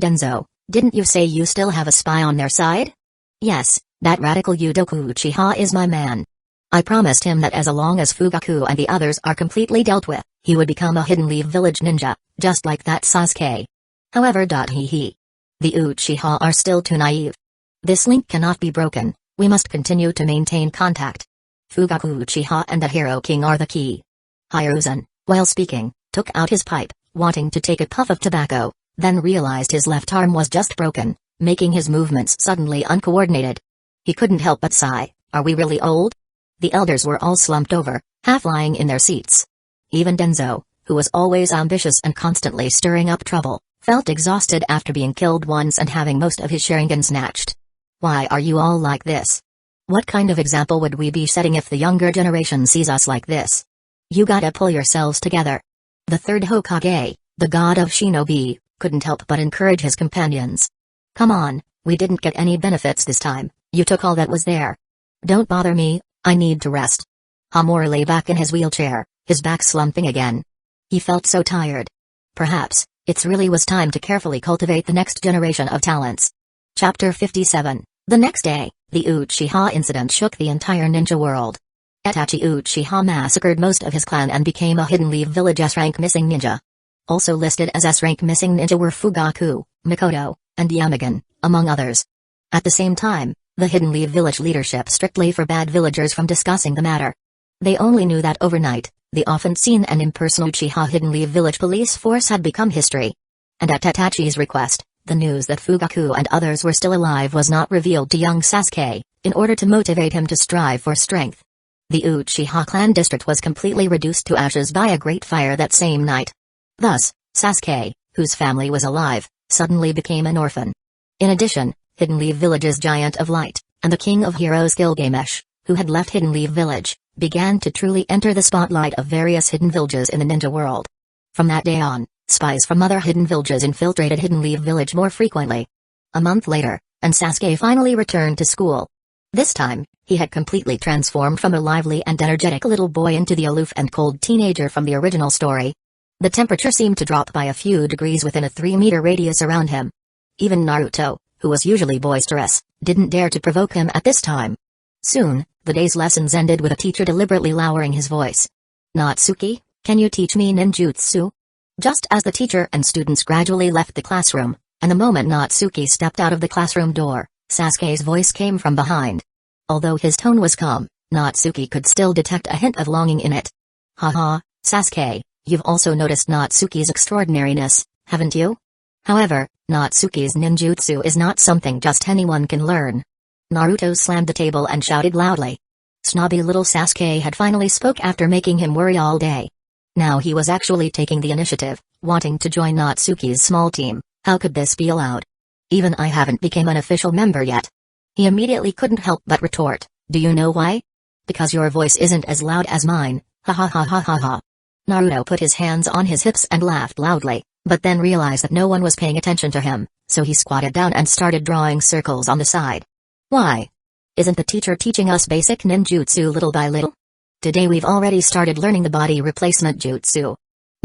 Danzo, didn't you say you still have a spy on their side? Yes, that radical Udoku Uchiha is my man. I promised him that as long as Fugaku and the others are completely dealt with, he would become a Hidden Leaf Village ninja, just like that Sasuke. However, the Uchiha are still too naive. This link cannot be broken, we must continue to maintain contact. Fugaku Uchiha and the Hero King are the key. Hiruzen, while speaking, took out his pipe, wanting to take a puff of tobacco, then realized his left arm was just broken, making his movements suddenly uncoordinated. He couldn't help but sigh, are we really old? The elders were all slumped over, half lying in their seats. Even Danzo, who was always ambitious and constantly stirring up trouble, felt exhausted after being killed once and having most of his Sharingan snatched. Why are you all like this? What kind of example would we be setting if the younger generation sees us like this? You gotta pull yourselves together. The third Hokage, the god of shinobi, couldn't help but encourage his companions. Come on, we didn't get any benefits this time, you took all that was there. Don't bother me, I need to rest. Hamura lay back in his wheelchair, his back slumping again. He felt so tired. Perhaps, it really was time to carefully cultivate the next generation of talents. Chapter 57. The next day, the Uchiha incident shook the entire ninja world. Itachi Uchiha massacred most of his clan and became a Hidden Leaf Village S-rank missing ninja. Also listed as S-rank missing ninja were Fugaku, Mikoto, and Yamagan, among others. At the same time, the Hidden Leaf Village leadership strictly forbade villagers from discussing the matter. They only knew that overnight, the often seen and impersonal Uchiha Hidden Leaf Village police force had become history. And at Itachi's request, the news that Fugaku and others were still alive was not revealed to young Sasuke, in order to motivate him to strive for strength. The Uchiha clan district was completely reduced to ashes by a great fire that same night. Thus, Sasuke, whose family was alive, suddenly became an orphan. In addition, Hidden Leaf Village's Giant of Light, and the King of Heroes Gilgamesh, who had left Hidden Leaf Village, began to truly enter the spotlight of various hidden villages in the ninja world. From that day on, spies from other hidden villages infiltrated Hidden Leaf Village more frequently. A month later, and Sasuke finally returned to school. This time, he had completely transformed from a lively and energetic little boy into the aloof and cold teenager from the original story. The temperature seemed to drop by a few degrees within a 3-meter radius around him. Even Naruto, who was usually boisterous, didn't dare to provoke him at this time. Soon, the day's lessons ended with a teacher deliberately lowering his voice. Natsuki, can you teach me ninjutsu? Just as the teacher and students gradually left the classroom, and the moment Natsuki stepped out of the classroom door, Sasuke's voice came from behind. Although his tone was calm, Natsuki could still detect a hint of longing in it. Haha, Sasuke, you've also noticed Natsuki's extraordinariness, haven't you? However, Natsuki's ninjutsu is not something just anyone can learn. Naruto slammed the table and shouted loudly. Snobby little Sasuke had finally spoke after making him worry all day. Now he was actually taking the initiative, wanting to join Natsuki's small team. How could this be allowed? Even I haven't become an official member yet. He immediately couldn't help but retort, do you know why? Because your voice isn't as loud as mine, ha ha ha ha ha ha. Naruto put his hands on his hips and laughed loudly, but then realized that no one was paying attention to him, so he squatted down and started drawing circles on the side. Why? Isn't the teacher teaching us basic ninjutsu little by little? Today we've already started learning the body replacement jutsu.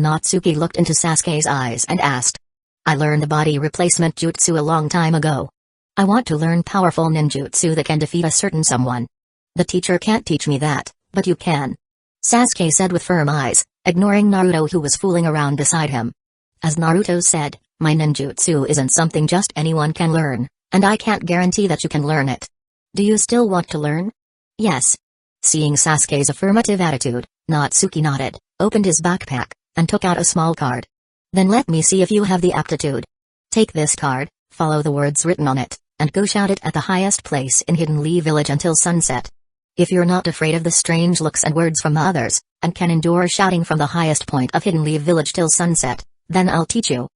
Natsuki looked into Sasuke's eyes and asked. I learned the body replacement jutsu a long time ago. I want to learn powerful ninjutsu that can defeat a certain someone. The teacher can't teach me that, but you can. Sasuke said with firm eyes, ignoring Naruto who was fooling around beside him. As Naruto said, my ninjutsu isn't something just anyone can learn, and I can't guarantee that you can learn it. Do you still want to learn? Yes. Seeing Sasuke's affirmative attitude, Natsuki nodded, opened his backpack, and took out a small card. Then let me see if you have the aptitude. Take this card, follow the words written on it, and go shout it at the highest place in Hidden Leaf Village until sunset. If you're not afraid of the strange looks and words from others, and can endure shouting from the highest point of Hidden Leaf Village till sunset, then I'll teach you.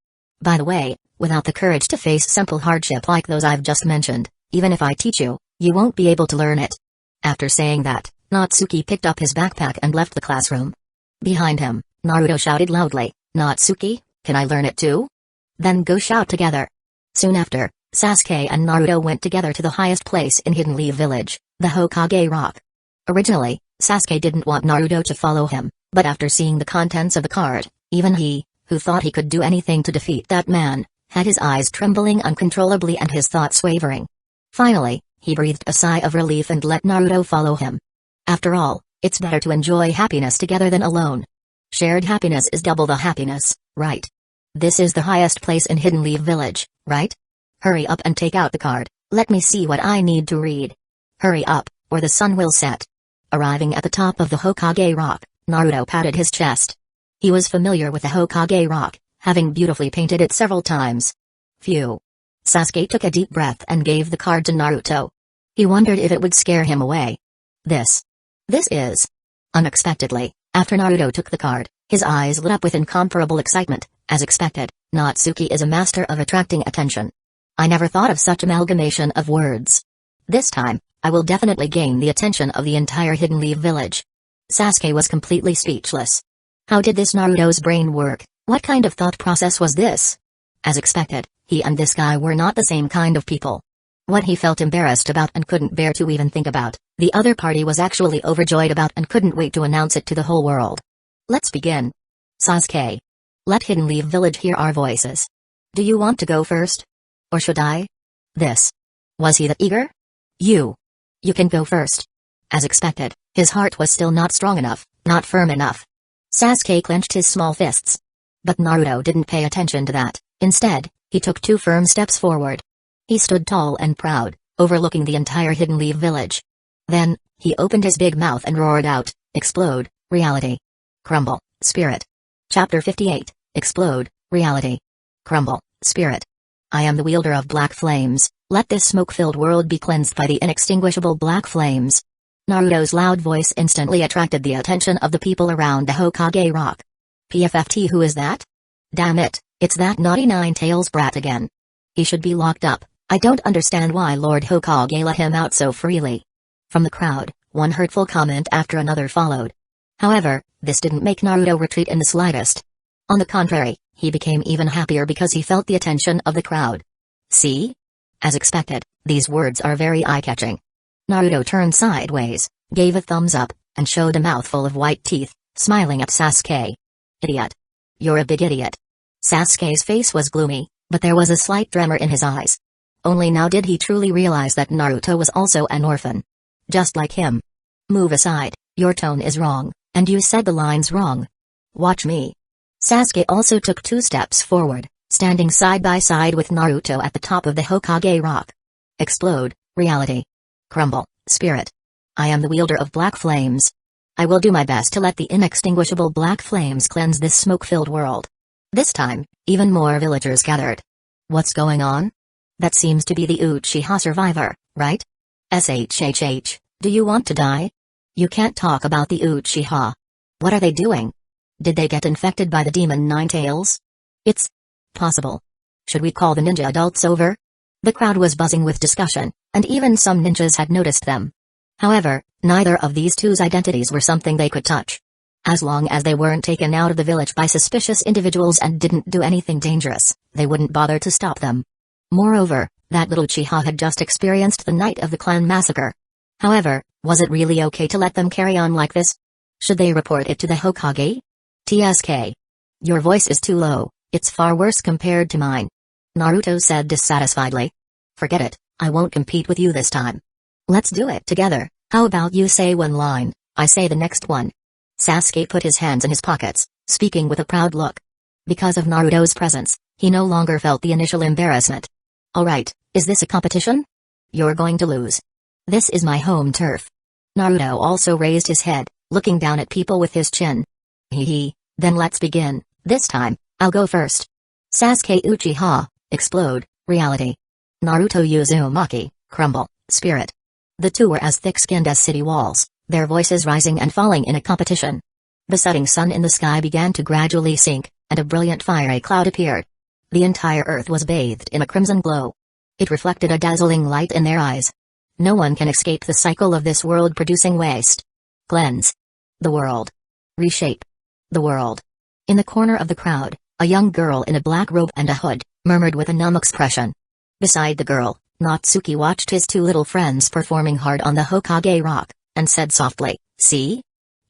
By the way, without the courage to face simple hardship like those I've just mentioned, even if I teach you, you won't be able to learn it. After saying that, Natsuki picked up his backpack and left the classroom. Behind him, Naruto shouted loudly, "Natsuki, can I learn it too?" Then go shout together. Soon after, Sasuke and Naruto went together to the highest place in Hidden Leaf Village, the Hokage Rock. Originally, Sasuke didn't want Naruto to follow him, but after seeing the contents of the card, even he, who thought he could do anything to defeat that man, had his eyes trembling uncontrollably and his thoughts wavering. Finally, he breathed a sigh of relief and let Naruto follow him. After all, it's better to enjoy happiness together than alone. Shared happiness is double the happiness, right? This is the highest place in Hidden Leaf Village, right? Hurry up and take out the card, let me see what I need to read. Hurry up, or the sun will set. Arriving at the top of the Hokage Rock, Naruto patted his chest. He was familiar with the Hokage Rock, having beautifully painted it several times. Phew. Sasuke took a deep breath and gave the card to Naruto. He wondered if it would scare him away. This is. Unexpectedly, after Naruto took the card, his eyes lit up with incomparable excitement. As expected, Natsuki is a master of attracting attention. I never thought of such amalgamation of words. This time, I will definitely gain the attention of the entire Hidden Leaf Village. Sasuke was completely speechless. How did this Naruto's brain work? What kind of thought process was this? As expected, he and this guy were not the same kind of people. What he felt embarrassed about and couldn't bear to even think about, the other party was actually overjoyed about and couldn't wait to announce it to the whole world. Let's begin. Sasuke. Let Hidden Leaf Village hear our voices. Do you want to go first? Or should I? Was he that eager? You can go first. As expected, his heart was still not strong enough, not firm enough. Sasuke clenched his small fists. But Naruto didn't pay attention to that. Instead, he took 2 firm steps forward. He stood tall and proud, overlooking the entire Hidden Leaf Village. Then, he opened his big mouth and roared out, "Explode, reality. Crumble, spirit." Chapter 58, Explode, Reality. Crumble, Spirit. I am the wielder of black flames, let this smoke-filled world be cleansed by the inextinguishable black flames. Naruto's loud voice instantly attracted the attention of the people around the Hokage Rock. PFFT, who is that? Damn it, it's that naughty Nine-Tails brat again. He should be locked up. I don't understand why Lord Hokage let him out so freely. From the crowd, one hurtful comment after another followed. However, this didn't make Naruto retreat in the slightest. On the contrary, he became even happier because he felt the attention of the crowd. See? As expected, these words are very eye-catching. Naruto turned sideways, gave a thumbs up, and showed a mouthful of white teeth, smiling at Sasuke. Idiot. You're a big idiot. Sasuke's face was gloomy, but there was a slight tremor in his eyes. Only now did he truly realize that Naruto was also an orphan. Just like him. Move aside, your tone is wrong, and you said the lines wrong. Watch me. Sasuke also took 2 steps forward, standing side by side with Naruto at the top of the Hokage Rock. Explode, reality. Crumble, spirit. I am the wielder of black flames. I will do my best to let the inextinguishable black flames cleanse this smoke-filled world. This time, even more villagers gathered. What's going on? That seems to be the Uchiha survivor, right? SHHH, do you want to die? You can't talk about the Uchiha. What are they doing? Did they get infected by the demon Nine-Tails? It's possible. Should we call the ninja adults over? The crowd was buzzing with discussion, and even some ninjas had noticed them. However, neither of these two's identities were something they could touch. As long as they weren't taken out of the village by suspicious individuals and didn't do anything dangerous, they wouldn't bother to stop them. Moreover, that little Uchiha had just experienced the night of the clan massacre. However, was it really okay to let them carry on like this? Should they report it to the Hokage? TSK. Your voice is too low, it's far worse compared to mine. Naruto said dissatisfiedly. Forget it, I won't compete with you this time. Let's do it together. How about you say one line, I say the next one. Sasuke put his hands in his pockets, speaking with a proud look. Because of Naruto's presence, he no longer felt the initial embarrassment. Alright, is this a competition? You're going to lose. This is my home turf. Naruto also raised his head, looking down at people with his chin. Hee, then let's begin. This time, I'll go first. Sasuke Uchiha, explode, reality. Naruto Uzumaki, crumble, spirit. The two were as thick-skinned as city walls, their voices rising and falling in a competition. The setting sun in the sky began to gradually sink, and a brilliant fiery cloud appeared. The entire earth was bathed in a crimson glow. It reflected a dazzling light in their eyes. No one can escape the cycle of this world producing waste. Cleanse the world. Reshape the world. In the corner of the crowd, a young girl in a black robe and a hood murmured with a numb expression. Beside the girl, Natsuki watched his two little friends performing hard on the Hokage rock, and said softly, "See?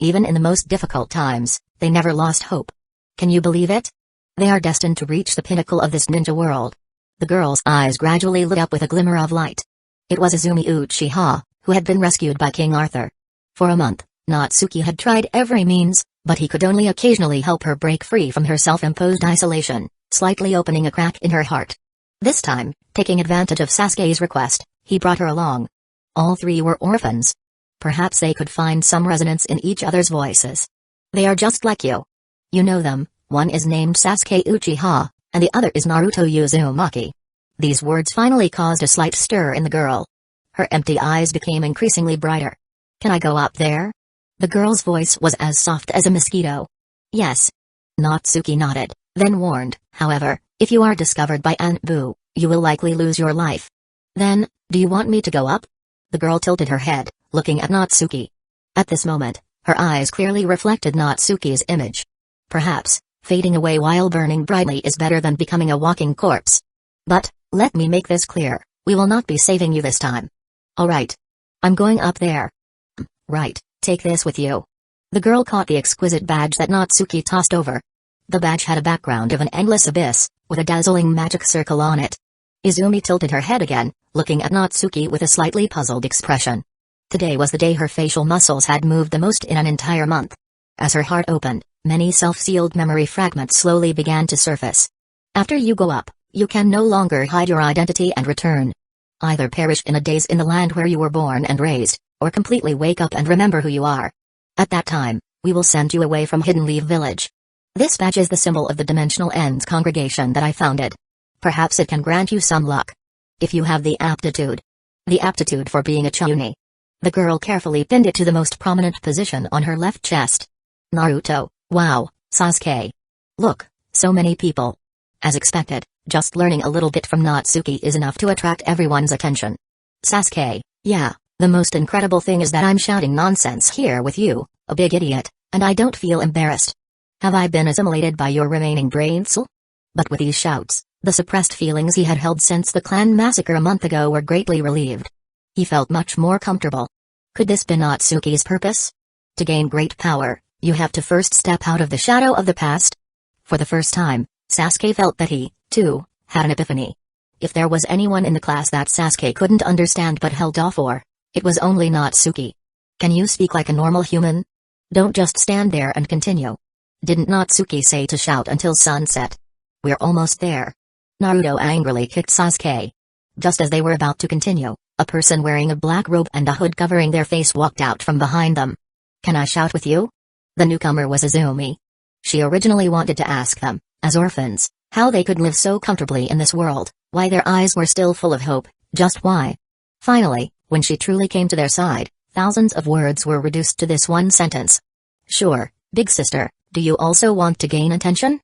Even in the most difficult times, they never lost hope. Can you believe it? They are destined to reach the pinnacle of this ninja world." The girl's eyes gradually lit up with a glimmer of light. It was Izumi Uchiha, who had been rescued by King Arthur. For a month, Natsuki had tried every means, but he could only occasionally help her break free from her self-imposed isolation, slightly opening a crack in her heart. This time, taking advantage of Sasuke's request, he brought her along. All three were orphans. Perhaps they could find some resonance in each other's voices. "They are just like you. You know them, one is named Sasuke Uchiha, and the other is Naruto Uzumaki." These words finally caused a slight stir in the girl. Her empty eyes became increasingly brighter. "Can I go up there?" The girl's voice was as soft as a mosquito. "Yes." Natsuki nodded, then warned, "However, if you are discovered by Anbu, you will likely lose your life." "Then, do you want me to go up?" The girl tilted her head, looking at Natsuki. At this moment, her eyes clearly reflected Natsuki's image. Perhaps, fading away while burning brightly is better than becoming a walking corpse. "But, let me make this clear, we will not be saving you this time." "All right. I'm going up there." "Right, take this with you." The girl caught the exquisite badge that Natsuki tossed over. The badge had a background of an endless abyss, with a dazzling magic circle on it. Izumi tilted her head again, looking at Natsuki with a slightly puzzled expression. Today was the day her facial muscles had moved the most in an entire month. As her heart opened, many self-sealed memory fragments slowly began to surface. After you go up, you can no longer hide your identity and return. Either perish in a daze in the land where you were born and raised, or completely wake up and remember who you are. At that time, we will send you away from Hidden Leaf Village. This badge is the symbol of the Dimensional Ends congregation that I founded. Perhaps it can grant you some luck. If you have the aptitude. The aptitude for being a Chunin. The girl carefully pinned it to the most prominent position on her left chest. Naruto, wow, Sasuke. Look, so many people. As expected, just learning a little bit from Natsuki is enough to attract everyone's attention. Sasuke, yeah, the most incredible thing is that I'm shouting nonsense here with you, a big idiot, and I don't feel embarrassed. Have I been assimilated by your remaining brain cell? But with these shouts, the suppressed feelings he had held since the clan massacre a month ago were greatly relieved. He felt much more comfortable. Could this be Natsuki's purpose? To gain great power, you have to first step out of the shadow of the past. For the first time, Sasuke felt that he, too, had an epiphany. If there was anyone in the class that Sasuke couldn't understand but held off for, it was only Natsuki. Can you speak like a normal human? Don't just stand there and continue. Didn't Natsuki say to shout until sunset? We're almost there. Naruto angrily kicked Sasuke. Just as they were about to continue, a person wearing a black robe and a hood covering their face walked out from behind them. Can I shout with you? The newcomer was Izumi. She originally wanted to ask them, as orphans, how they could live so comfortably in this world, why their eyes were still full of hope, just why. Finally, when she truly came to their side, thousands of words were reduced to this one sentence. Sure, big sister, do you also want to gain attention?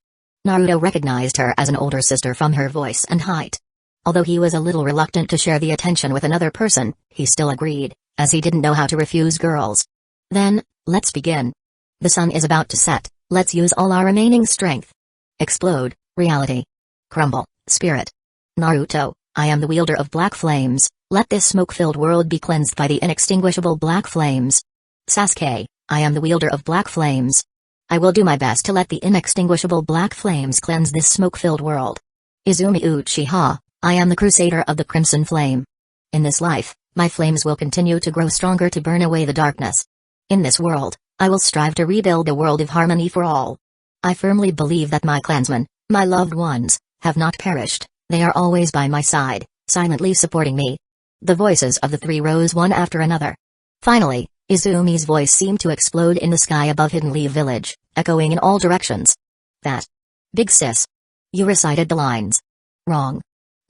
Naruto recognized her as an older sister from her voice and height. Although he was a little reluctant to share the attention with another person, he still agreed, as he didn't know how to refuse girls. Then, let's begin. The sun is about to set, let's use all our remaining strength. Explode, reality. Crumble, spirit. Naruto, I am the wielder of black flames, let this smoke-filled world be cleansed by the inextinguishable black flames. Sasuke, I am the wielder of black flames. I will do my best to let the inextinguishable black flames cleanse this smoke-filled world. Izumi Uchiha, I am the crusader of the crimson flame. In this life, my flames will continue to grow stronger to burn away the darkness. In this world, I will strive to rebuild a world of harmony for all. I firmly believe that my clansmen, my loved ones, have not perished, they are always by my side, silently supporting me. The voices of the three rose one after another. Finally, Izumi's voice seemed to explode in the sky above Hidden Leaf Village, echoing in all directions. That. Big sis. You recited the lines. Wrong.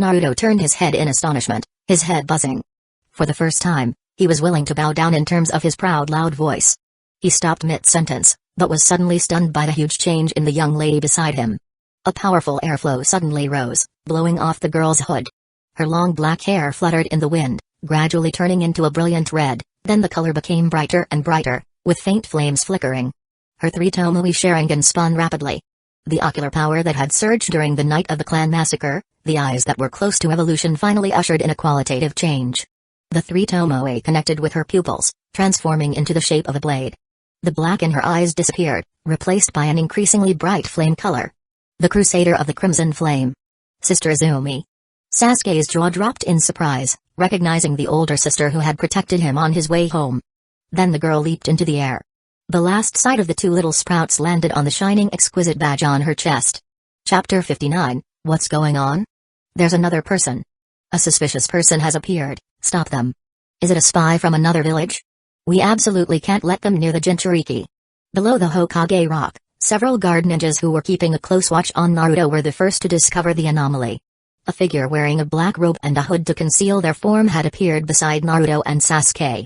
Naruto turned his head in astonishment, his head buzzing. For the first time, he was willing to bow down in terms of his proud loud voice. He stopped mid-sentence, but was suddenly stunned by the huge change in the young lady beside him. A powerful airflow suddenly rose, blowing off the girl's hood. Her long black hair fluttered in the wind, gradually turning into a brilliant red, then the color became brighter and brighter, with faint flames flickering. Her three-tomoe Sharingan spun rapidly. The ocular power that had surged during the night of the clan massacre, the eyes that were close to evolution finally ushered in a qualitative change. The three-tomoe connected with her pupils, transforming into the shape of a blade. The black in her eyes disappeared, replaced by an increasingly bright flame color. The Crusader of the Crimson Flame. Sister Izumi. Sasuke's jaw dropped in surprise, recognizing the older sister who had protected him on his way home. Then the girl leaped into the air. The last sight of the two little sprouts landed on the shining exquisite badge on her chest. Chapter 59, What's going on? There's another person. A suspicious person has appeared, stop them. Is it a spy from another village? We absolutely can't let them near the Jinchuriki. Below the Hokage rock, several guard ninjas who were keeping a close watch on Naruto were the first to discover the anomaly. A figure wearing a black robe and a hood to conceal their form had appeared beside Naruto and Sasuke.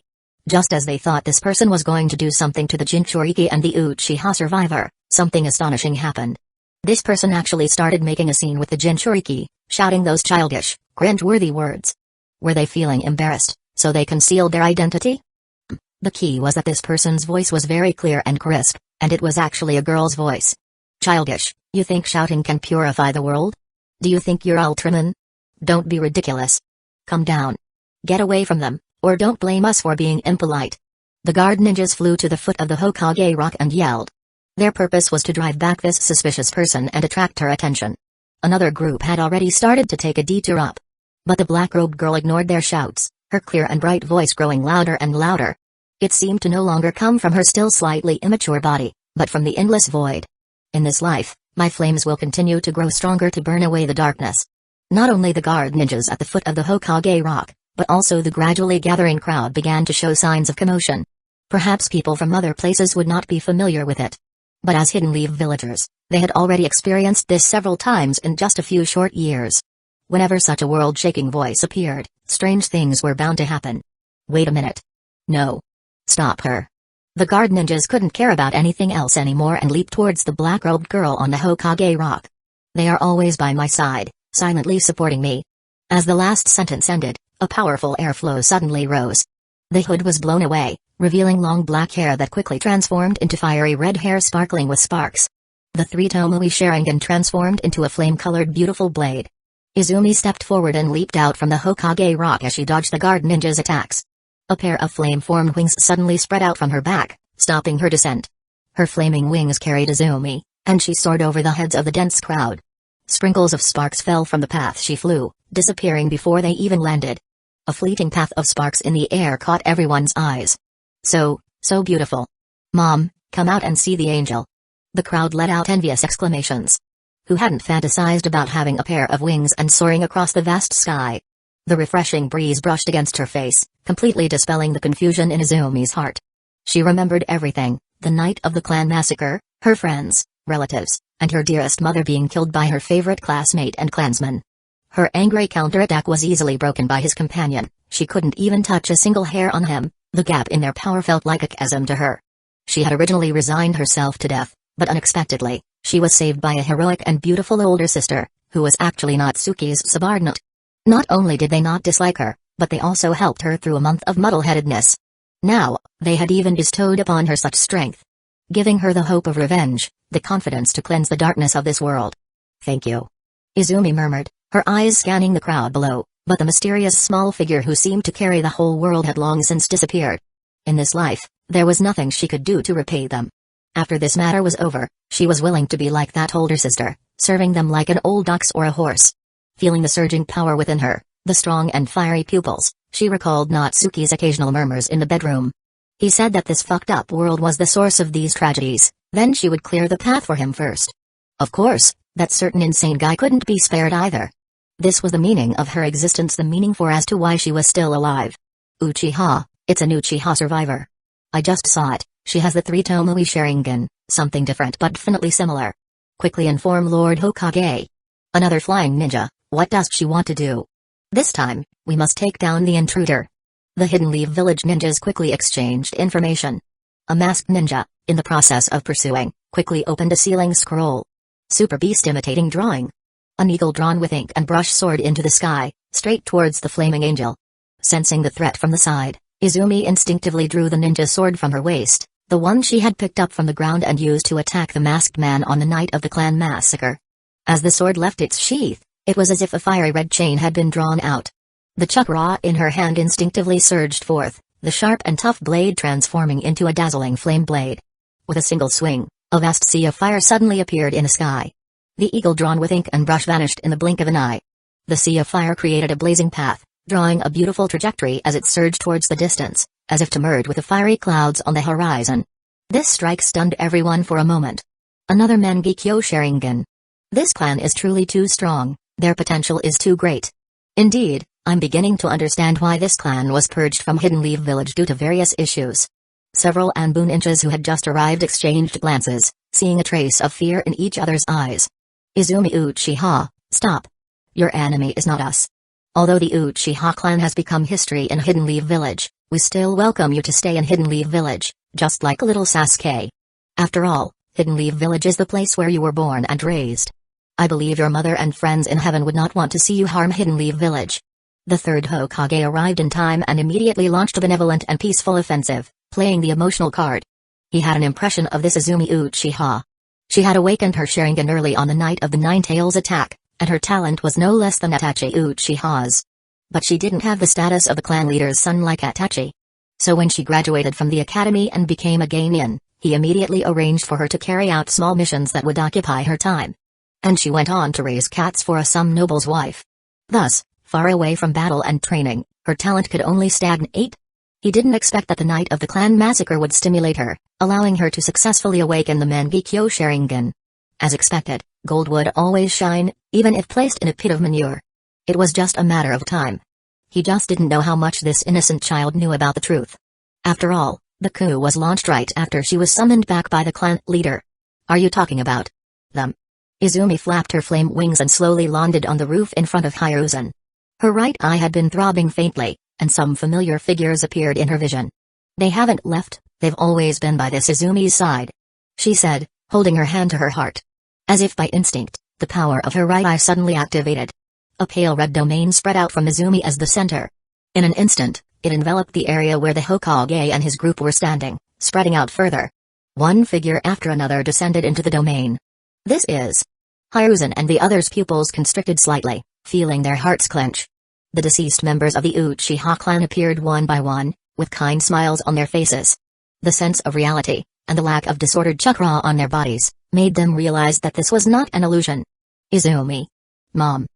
Just as they thought this person was going to do something to the Jinchuriki and the Uchiha survivor, something astonishing happened. This person actually started making a scene with the Jinchuriki, shouting those childish, cringe-worthy words. Were they feeling embarrassed, so they concealed their identity? The key was that this person's voice was very clear and crisp, and it was actually a girl's voice. Childish, you think shouting can purify the world? Do you think you're Ultraman? Don't be ridiculous. Come down. Get away from them, or don't blame us for being impolite. The guard ninjas flew to the foot of the Hokage rock and yelled. Their purpose was to drive back this suspicious person and attract her attention. Another group had already started to take a detour up. But the black-robed girl ignored their shouts, her clear and bright voice growing louder and louder. It seemed to no longer come from her still slightly immature body, but from the endless void. In this life, my flames will continue to grow stronger to burn away the darkness. Not only the guard ninjas at the foot of the Hokage rock, but also the gradually gathering crowd began to show signs of commotion. Perhaps people from other places would not be familiar with it. But as Hidden Leaf villagers, they had already experienced this several times in just a few short years. Whenever such a world-shaking voice appeared, strange things were bound to happen. Wait a minute. No. Stop her. The guard ninjas couldn't care about anything else anymore and leaped towards the black-robed girl on the Hokage rock. They are always by my side, silently supporting me. As the last sentence ended, a powerful airflow suddenly rose. The hood was blown away, revealing long black hair that quickly transformed into fiery red hair sparkling with sparks. The three-tomoe Sharingan transformed into a flame-colored beautiful blade. Izumi stepped forward and leaped out from the Hokage rock as she dodged the guard ninjas' attacks. A pair of flame-formed wings suddenly spread out from her back, stopping her descent. Her flaming wings carried Izumi, and she soared over the heads of the dense crowd. Sprinkles of sparks fell from the path she flew, disappearing before they even landed. A fleeting path of sparks in the air caught everyone's eyes. So beautiful. Mom, come out and see the angel. The crowd let out envious exclamations. Who hadn't fantasized about having a pair of wings and soaring across the vast sky? The refreshing breeze brushed against her face, completely dispelling the confusion in Izumi's heart. She remembered everything, the night of the clan massacre, her friends, relatives, and her dearest mother being killed by her favorite classmate and clansman. Her angry counterattack was easily broken by his companion. She couldn't even touch a single hair on him. The gap in their power felt like a chasm to her. She had originally resigned herself to death, but unexpectedly, she was saved by a heroic and beautiful older sister, who was actually Natsuki's subordinate. Not only did they not dislike her, but they also helped her through a month of muddle-headedness. Now, they had even bestowed upon her such strength, giving her the hope of revenge, the confidence to cleanse the darkness of this world. Thank you. Izumi murmured, her eyes scanning the crowd below, but the mysterious small figure who seemed to carry the whole world had long since disappeared. In this life, there was nothing she could do to repay them. After this matter was over, she was willing to be like that older sister, serving them like an old ox or a horse. Feeling the surging power within her, the strong and fiery pupils, she recalled Natsuki's occasional murmurs in the bedroom. He said that this fucked up world was the source of these tragedies, then she would clear the path for him first. Of course, that certain insane guy couldn't be spared either. This was the meaning of her existence, the meaning for as to why she was still alive. Uchiha, it's an Uchiha survivor. I just saw it, she has the three-tomoe Sharingan, something different but definitely similar. Quickly inform Lord Hokage. Another flying ninja, what does she want to do? This time, we must take down the intruder. The Hidden Leaf village ninjas quickly exchanged information. A masked ninja, in the process of pursuing, quickly opened a ceiling scroll. Super Beast imitating drawing. An eagle drawn with ink and brush soared into the sky, straight towards the flaming angel. Sensing the threat from the side, Izumi instinctively drew the ninja sword from her waist, the one she had picked up from the ground and used to attack the masked man on the night of the clan massacre. As the sword left its sheath, it was as if a fiery red chain had been drawn out. The chakra in her hand instinctively surged forth, the sharp and tough blade transforming into a dazzling flame blade. With a single swing, a vast sea of fire suddenly appeared in the sky. The eagle drawn with ink and brush vanished in the blink of an eye. The sea of fire created a blazing path, drawing a beautiful trajectory as it surged towards the distance, as if to merge with the fiery clouds on the horizon. This strike stunned everyone for a moment. Another Mangekyō Sharingan. This clan is truly too strong, their potential is too great. Indeed, I'm beginning to understand why this clan was purged from Hidden Leaf Village due to various issues. Several Anbu ninjas who had just arrived exchanged glances, seeing a trace of fear in each other's eyes. Izumi Uchiha, stop. Your enemy is not us. Although the Uchiha clan has become history in Hidden Leaf Village, we still welcome you to stay in Hidden Leaf Village, just like little Sasuke. After all, Hidden Leaf Village is the place where you were born and raised. I believe your mother and friends in heaven would not want to see you harm Hidden Leaf Village. The third Hokage arrived in time and immediately launched a benevolent and peaceful offensive, playing the emotional card. He had an impression of this Izumi Uchiha. She had awakened her Sharingan early on the night of the Nine-Tails attack, and her talent was no less than Itachi Uchiha's. But she didn't have the status of the clan leader's son like Itachi. So when she graduated from the academy and became a genin, he immediately arranged for her to carry out small missions that would occupy her time. And she went on to raise cats for some noble's wife. Thus, far away from battle and training, her talent could only stagnate. He didn't expect that the night of the clan massacre would stimulate her, allowing her to successfully awaken the Mangekyō Sharingan. As expected, gold would always shine, even if placed in a pit of manure. It was just a matter of time. He just didn't know how much this innocent child knew about the truth. After all, the coup was launched right after she was summoned back by the clan leader. Are you talking about them? Izumi flapped her flame wings and slowly landed on the roof in front of Hyuga. Her right eye had been throbbing faintly, and some familiar figures appeared in her vision. They haven't left, they've always been by this Izumi's side, she said, holding her hand to her heart. As if by instinct, the power of her right eye suddenly activated. A pale red domain spread out from Izumi as the center. In an instant, it enveloped the area where the Hokage and his group were standing, spreading out further. One figure after another descended into the domain. This is Hyuga, and the others' pupils constricted slightly, feeling their hearts clench. The deceased members of the Uchiha clan appeared one by one, with kind smiles on their faces. The sense of reality, and the lack of disordered chakra on their bodies, made them realize that this was not an illusion. Izumi. Mom.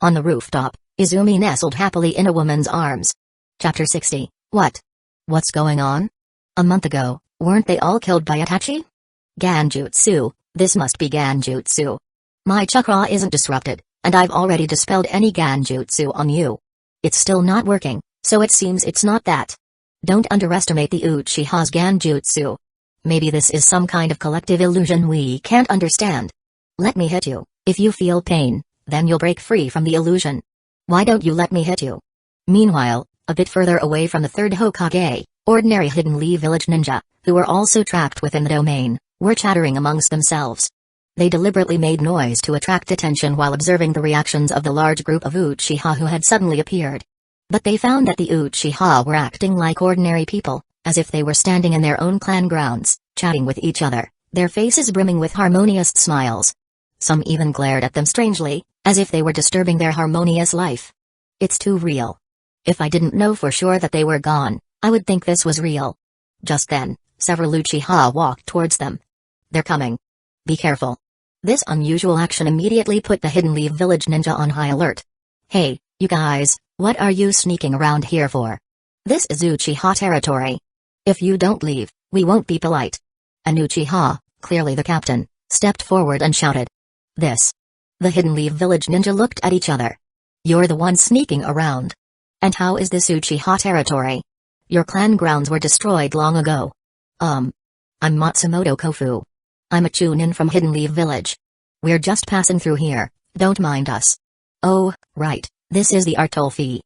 On the rooftop, Izumi nestled happily in a woman's arms. Chapter 60. What? What's going on? A month ago, weren't they all killed by Itachi? Ganjutsu, this must be Ganjutsu. My chakra isn't disrupted, and I've already dispelled any Ganjutsu on you. It's still not working, so it seems it's not that. Don't underestimate the Uchiha's Ganjutsu. Maybe this is some kind of collective illusion we can't understand. Let me hit you. If you feel pain, then you'll break free from the illusion. Why don't you let me hit you? Meanwhile, a bit further away from the third Hokage, ordinary Hidden Leaf Village ninja, who were also trapped within the domain, were chattering amongst themselves. They deliberately made noise to attract attention while observing the reactions of the large group of Uchiha who had suddenly appeared. But they found that the Uchiha were acting like ordinary people, as if they were standing in their own clan grounds, chatting with each other, their faces brimming with harmonious smiles. Some even glared at them strangely, as if they were disturbing their harmonious life. It's too real. If I didn't know for sure that they were gone, I would think this was real. Just then, several Uchiha walked towards them. They're coming. Be careful. This unusual action immediately put the Hidden Leaf Village ninja on high alert. Hey, you guys, what are you sneaking around here for? This is Uchiha territory. If you don't leave, we won't be polite. An Uchiha, clearly the captain, stepped forward and shouted. This. The Hidden Leaf Village ninja looked at each other. You're the one sneaking around. And how is this Uchiha territory? Your clan grounds were destroyed long ago. I'm Matsumoto Kofu. I'm a chunin from Hidden Leaf Village. We're just passing through here, don't mind us. Oh, right, this is the Artolfi.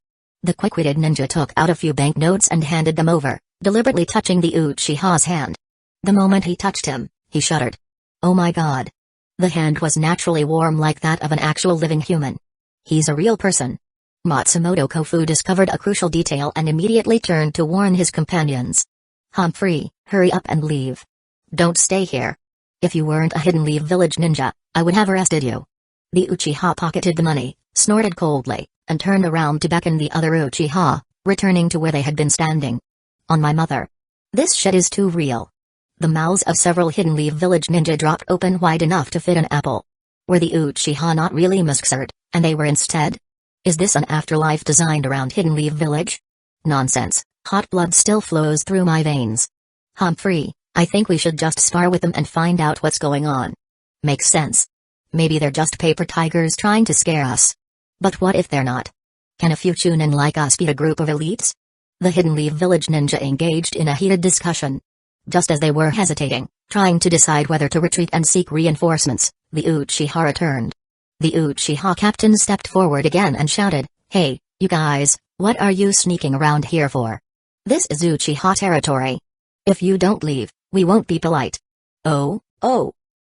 The quick-witted ninja took out a few banknotes and handed them over, deliberately touching the Uchiha's hand. The moment he touched him, he shuddered. Oh my god. The hand was naturally warm like that of an actual living human. He's a real person. Matsumoto Kofu discovered a crucial detail and immediately turned to warn his companions. Humphrey, hurry up and leave. Don't stay here. If you weren't a Hidden Leaf Village ninja, I would have arrested you. The Uchiha pocketed the money, snorted coldly, and turned around to beckon the other Uchiha, returning to where they had been standing. On my mother. This shit is too real. The mouths of several Hidden Leaf Village ninja dropped open wide enough to fit an apple. Were the Uchiha not really massacred, and they were instead? Is this an afterlife designed around Hidden Leaf Village? Nonsense, hot blood still flows through my veins. Humphrey, I think we should just spar with them and find out what's going on. Makes sense. Maybe they're just paper tigers trying to scare us. But what if they're not? Can a few chunin like us be a group of elites? The Hidden Leaf Village ninja engaged in a heated discussion. Just as they were hesitating, trying to decide whether to retreat and seek reinforcements, the Uchiha returned. The Uchiha captain stepped forward again and shouted, "Hey, you guys, what are you sneaking around here for? This is Uchiha territory. If you don't leave, we won't be polite." Oh.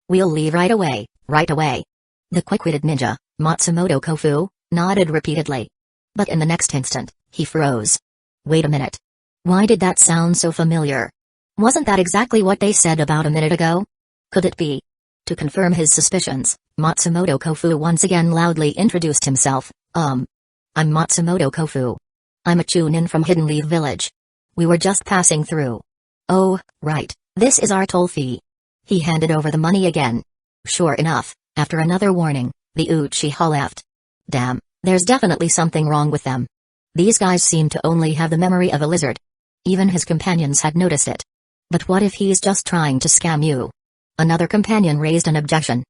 We'll leave right away, right away." The quick-witted ninja, Matsumoto Kofu, nodded repeatedly. But in the next instant, he froze. Wait a minute. Why did that sound so familiar? Wasn't that exactly what they said about a minute ago? Could it be? To confirm his suspicions, Matsumoto Kofu once again loudly introduced himself. I'm Matsumoto Kofu. I'm a chunin from Hidden Leaf Village. We were just passing through. Oh, right, this is our toll fee. He handed over the money again. Sure enough, after another warning, the Uchiha left. Damn, there's definitely something wrong with them. These guys seem to only have the memory of a lizard. Even his companions had noticed it. But what if he's just trying to scam you? Another companion raised an objection.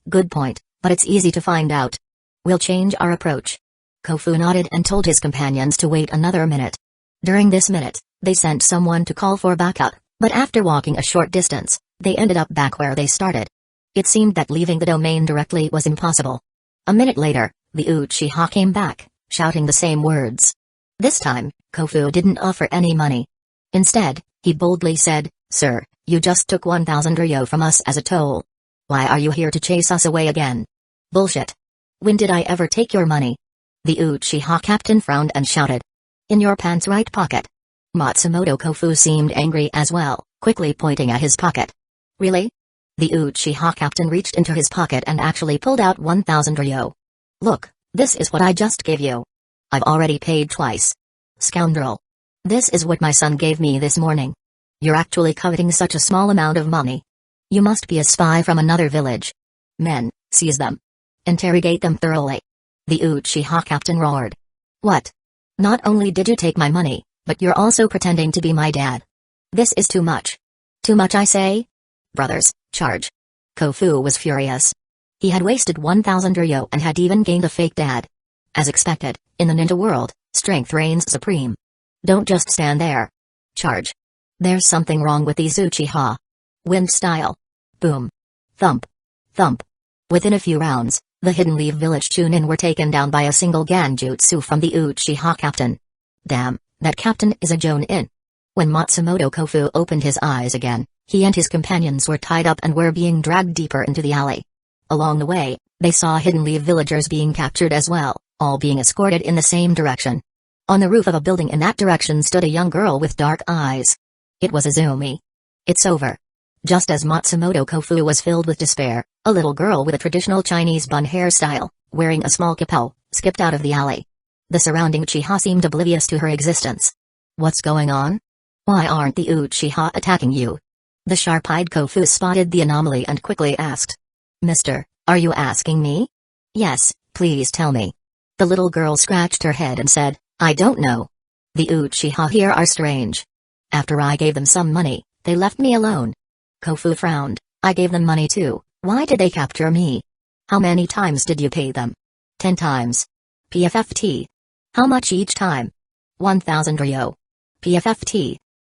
Good point, but it's easy to find out. We'll change our approach. Kofu nodded and told his companions to wait another minute. During this minute, they sent someone to call for backup, but after walking a short distance, they ended up back where they started. It seemed that leaving the domain directly was impossible. A minute later, the Uchiha came back, shouting the same words. This time, Kofu didn't offer any money. Instead, he boldly said, "Sir, you just took 1,000 ryo from us as a toll. Why are you here to chase us away again?" Bullshit. When did I ever take your money? The Uchiha captain frowned and shouted. In your pants right pocket. Matsumoto Kofu seemed angry as well, quickly pointing at his pocket. Really? The Uchiha captain reached into his pocket and actually pulled out 1,000 ryo. Look, this is what I just gave you. I've already paid twice. Scoundrel. This is what my son gave me this morning. You're actually coveting such a small amount of money. You must be a spy from another village. Men, seize them. Interrogate them thoroughly. The Uchiha captain roared. What? Not only did you take my money, but you're also pretending to be my dad. This is too much. Too much, I say? Brothers, charge. Kofu was furious. He had wasted 1,000 ryo and had even gained a fake dad. As expected, in the ninja world, strength reigns supreme. Don't just stand there. Charge. There's something wrong with these Uchiha. Wind style. Boom. Thump. Thump. Within a few rounds, the Hidden Leaf Village chunin were taken down by a single ganjutsu from the Uchiha captain. Damn, that captain is a jonin. When Matsumoto Kofu opened his eyes again, he and his companions were tied up and were being dragged deeper into the alley. Along the way, they saw Hidden Leaf villagers being captured as well, all being escorted in the same direction. On the roof of a building in that direction stood a young girl with dark eyes. It was Izumi. It's over. Just as Matsumoto Kofu was filled with despair, a little girl with a traditional Chinese bun hairstyle, wearing a small kapel, skipped out of the alley. The surrounding Uchiha seemed oblivious to her existence. What's going on? Why aren't the Uchiha attacking you? The sharp-eyed Kofu spotted the anomaly and quickly asked. Mister, are you asking me? Yes, please tell me. The little girl scratched her head and said, I don't know. The Uchiha here are strange. After I gave them some money, they left me alone. Kofu frowned. I gave them money too, why did they capture me? How many times did you pay them? 10 times. PFFT. How much each time? 1,000 ryo. PFFT.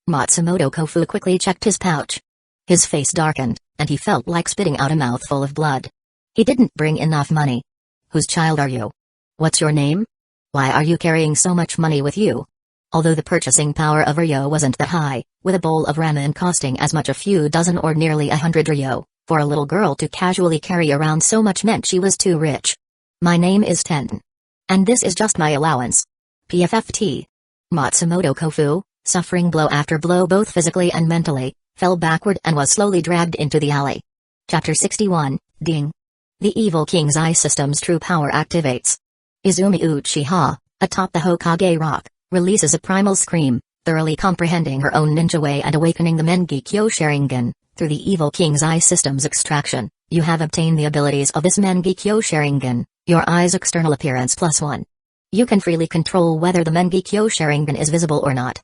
Matsumoto Kofu quickly checked his pouch. His face darkened, and he felt like spitting out a mouthful of blood. He didn't bring enough money. Whose child are you? What's your name? Why are you carrying so much money with you? Although the purchasing power of ryo wasn't that high, with a bowl of ramen costing as much a few dozen or nearly 100 ryo, for a little girl to casually carry around so much meant she was too rich. My name is Ten. And this is just my allowance. PFFT. Matsumoto Kofu, suffering blow after blow both physically and mentally, fell backward and was slowly dragged into the alley. Chapter 61, Ding. The Evil King's Eye System's true power activates. Izumi Uchiha, atop the Hokage rock, releases a primal scream, thoroughly comprehending her own ninja way and awakening the Mangekyō Sharingan. Through the Evil King's Eye System's extraction, you have obtained the abilities of this Mangekyō Sharingan, your eye's external appearance +1. You can freely control whether the Mangekyō Sharingan is visible or not.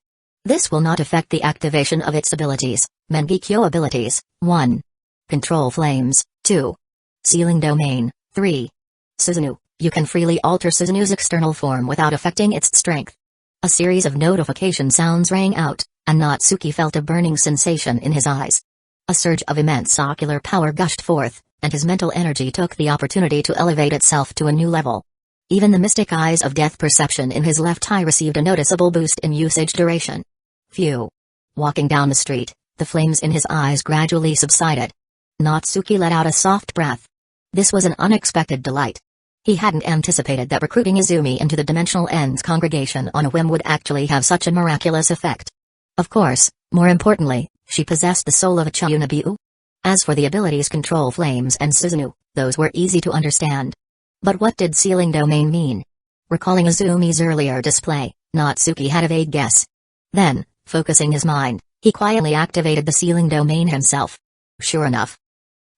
This will not affect the activation of its abilities. Mangekyō abilities, 1. Control flames, 2. Sealing domain, 3. Susanoo, you can freely alter Susanoo's external form without affecting its strength. A series of notification sounds rang out, and Natsuki felt a burning sensation in his eyes. A surge of immense ocular power gushed forth, and his mental energy took the opportunity to elevate itself to a new level. Even the mystic eyes of death perception in his left eye received a noticeable boost in usage duration. Phew. Walking down the street, the flames in his eyes gradually subsided. Natsuki let out a soft breath. This was an unexpected delight. He hadn't anticipated that recruiting Izumi into the Dimensional Ends congregation on a whim would actually have such a miraculous effect. Of course, more importantly, she possessed the soul of a Chiunabu. As for the abilities Control Flames and Susanoo, those were easy to understand. But what did Sealing Domain mean? Recalling Izumi's earlier display, Natsuki had a vague guess. Then, focusing his mind, he quietly activated the Sealing Domain himself. Sure enough.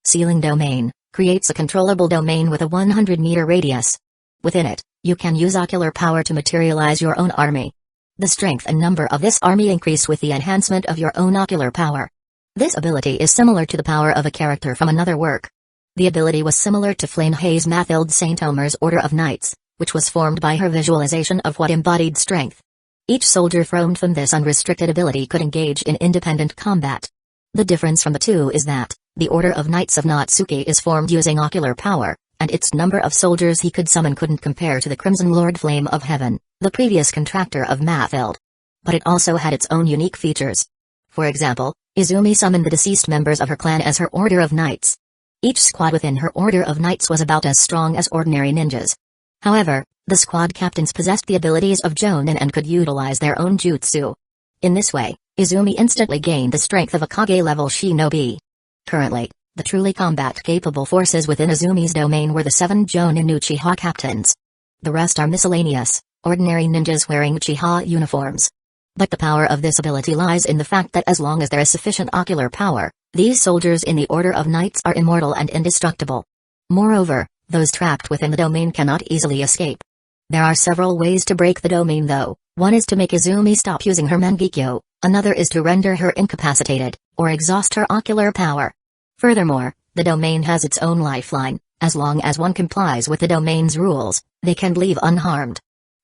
Sealing Domain creates a controllable domain with a 100-meter radius. Within it, you can use ocular power to materialize your own army. The strength and number of this army increase with the enhancement of your own ocular power. This ability is similar to the power of a character from another work. The ability was similar to Flame Haze Mathild St. Omer's Order of Knights, which was formed by her visualization of what embodied strength. Each soldier formed from this unrestricted ability could engage in independent combat. The difference from the two is that, the Order of Knights of Natsuki is formed using ocular power, and its number of soldiers he could summon couldn't compare to the Crimson Lord Flame of Heaven, the previous contractor of Mathild. But it also had its own unique features. For example, Izumi summoned the deceased members of her clan as her Order of Knights. Each squad within her Order of Knights was about as strong as ordinary ninjas. However, the squad captains possessed the abilities of Jonin and could utilize their own jutsu. In this way, Izumi instantly gained the strength of a Kage-level shinobi. Currently, the truly combat-capable forces within Izumi's domain were the 7 Jonin Uchiha captains. The rest are miscellaneous, ordinary ninjas wearing Uchiha uniforms. But the power of this ability lies in the fact that as long as there is sufficient ocular power, these soldiers in the Order of Knights are immortal and indestructible. Moreover, those trapped within the domain cannot easily escape. There are several ways to break the domain though. One is to make Izumi stop using her Mangekyō, another is to render her incapacitated, or exhaust her ocular power. Furthermore, the domain has its own lifeline. As long as one complies with the domain's rules, they can leave unharmed.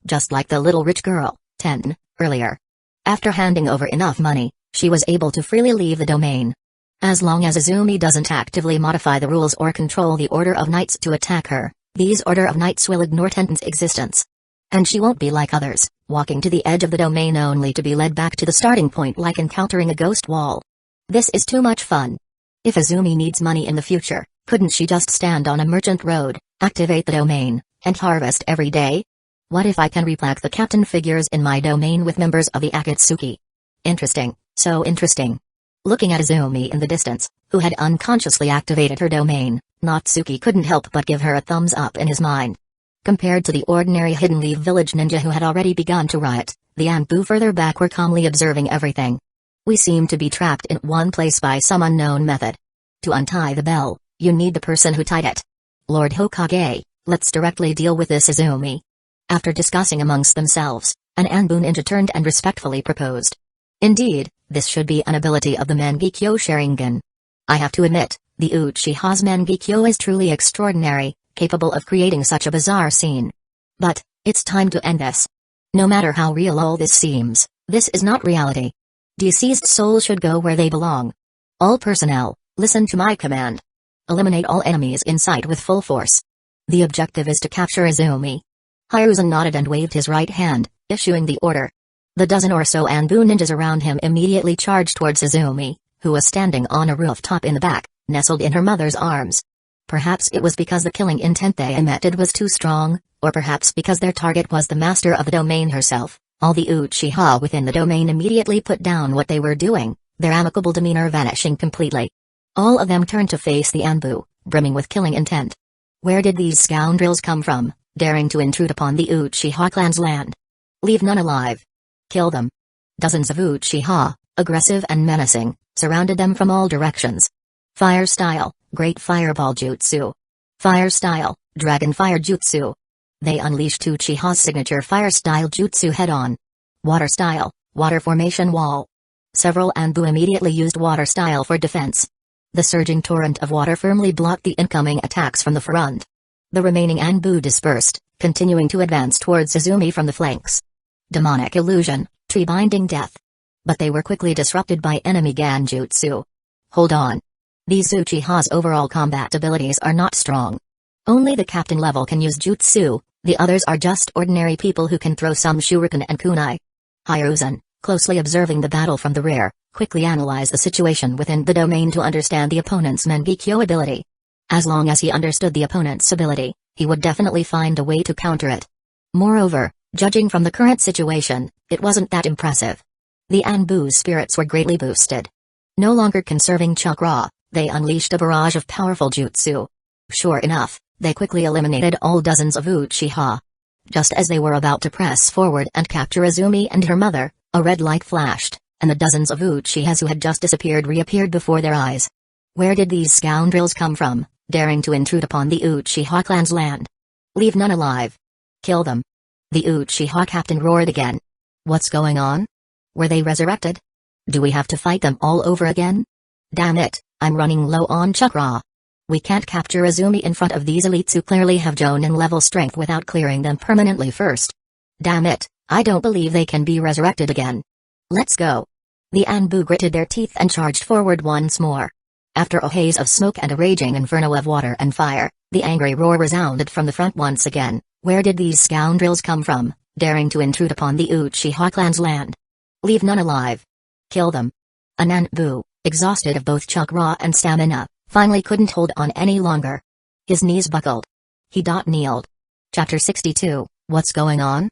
Just like the little rich girl, Ten, earlier. After handing over enough money, she was able to freely leave the domain. As long as Izumi doesn't actively modify the rules or control the Order of Knights to attack her, these Order of Knights will ignore Ten's existence. And she won't be like others, walking to the edge of the domain only to be led back to the starting point like encountering a ghost wall. This is too much fun. If Izumi needs money in the future, couldn't she just stand on a merchant road, activate the domain, and harvest every day? What if I can replace the captain figures in my domain with members of the Akatsuki? Interesting, so interesting. Looking at Izumi in the distance, who had unconsciously activated her domain, Natsuki couldn't help but give her a thumbs up in his mind. Compared to the ordinary Hidden Leaf village ninja who had already begun to riot, the Anbu further back were calmly observing everything. We seem to be trapped in one place by some unknown method. To untie the bell, you need the person who tied it. Lord Hokage, let's directly deal with this Izumi. After discussing amongst themselves, an Anbu ninja turned and respectfully proposed. Indeed, this should be an ability of the Mangekyō Sharingan. I have to admit, the Uchiha's Mangekyō is truly extraordinary, capable of creating such a bizarre scene. But, it's time to end this. No matter how real all this seems, this is not reality. Deceased souls should go where they belong. All personnel, listen to my command. Eliminate all enemies in sight with full force. The objective is to capture Izumi. Hiruzen nodded and waved his right hand, issuing the order. The dozen or so Anbu ninjas around him immediately charged towards Izumi, who was standing on a rooftop in the back, nestled in her mother's arms. Perhaps it was because the killing intent they emitted was too strong, or perhaps because their target was the master of the domain herself. All the Uchiha within the domain immediately put down what they were doing, their amicable demeanor vanishing completely. All of them turned to face the Anbu, brimming with killing intent. Where did these scoundrels come from, daring to intrude upon the Uchiha clan's land? Leave none alive. Kill them. Dozens of Uchiha, aggressive and menacing, surrounded them from all directions. Fire style, Great Fireball Jutsu. Fire style, Dragon Fire Jutsu. They unleashed Uchiha's signature fire style jutsu head-on. Water style, Water Formation Wall. Several Anbu immediately used water style for defense. The surging torrent of water firmly blocked the incoming attacks from the front. The remaining Anbu dispersed, continuing to advance towards Izumi from the flanks. Demonic illusion, tree-binding death. But they were quickly disrupted by enemy Ganjutsu. Hold on. These Uchiha's overall combat abilities are not strong. Only the captain level can use jutsu, the others are just ordinary people who can throw some shuriken and kunai. Hiruzen, closely observing the battle from the rear, quickly analyzed the situation within the domain to understand the opponent's Mangekyō ability. As long as he understood the opponent's ability, he would definitely find a way to counter it. Moreover, judging from the current situation, it wasn't that impressive. The Anbu's spirits were greatly boosted. No longer conserving chakra, they unleashed a barrage of powerful jutsu. Sure enough, they quickly eliminated all dozens of Uchiha. Just as they were about to press forward and capture Izumi and her mother, a red light flashed, and the dozens of Uchihas who had just disappeared reappeared before their eyes. Where did these scoundrels come from, daring to intrude upon the Uchiha clan's land? Leave none alive. Kill them. The Uchiha captain roared again. What's going on? Were they resurrected? Do we have to fight them all over again? Damn it, I'm running low on chakra. We can't capture Izumi in front of these elites who clearly have Jonin level strength without clearing them permanently first. Damn it, I don't believe they can be resurrected again. Let's go. The Anbu gritted their teeth and charged forward once more. After a haze of smoke and a raging inferno of water and fire, the angry roar resounded from the front once again. Where did these scoundrels come from, daring to intrude upon the Uchiha clan's land? Leave none alive. Kill them. An Anbu, exhausted of both chakra and stamina, finally couldn't hold on any longer. His knees buckled. He kneeled. Chapter 62, What's going on?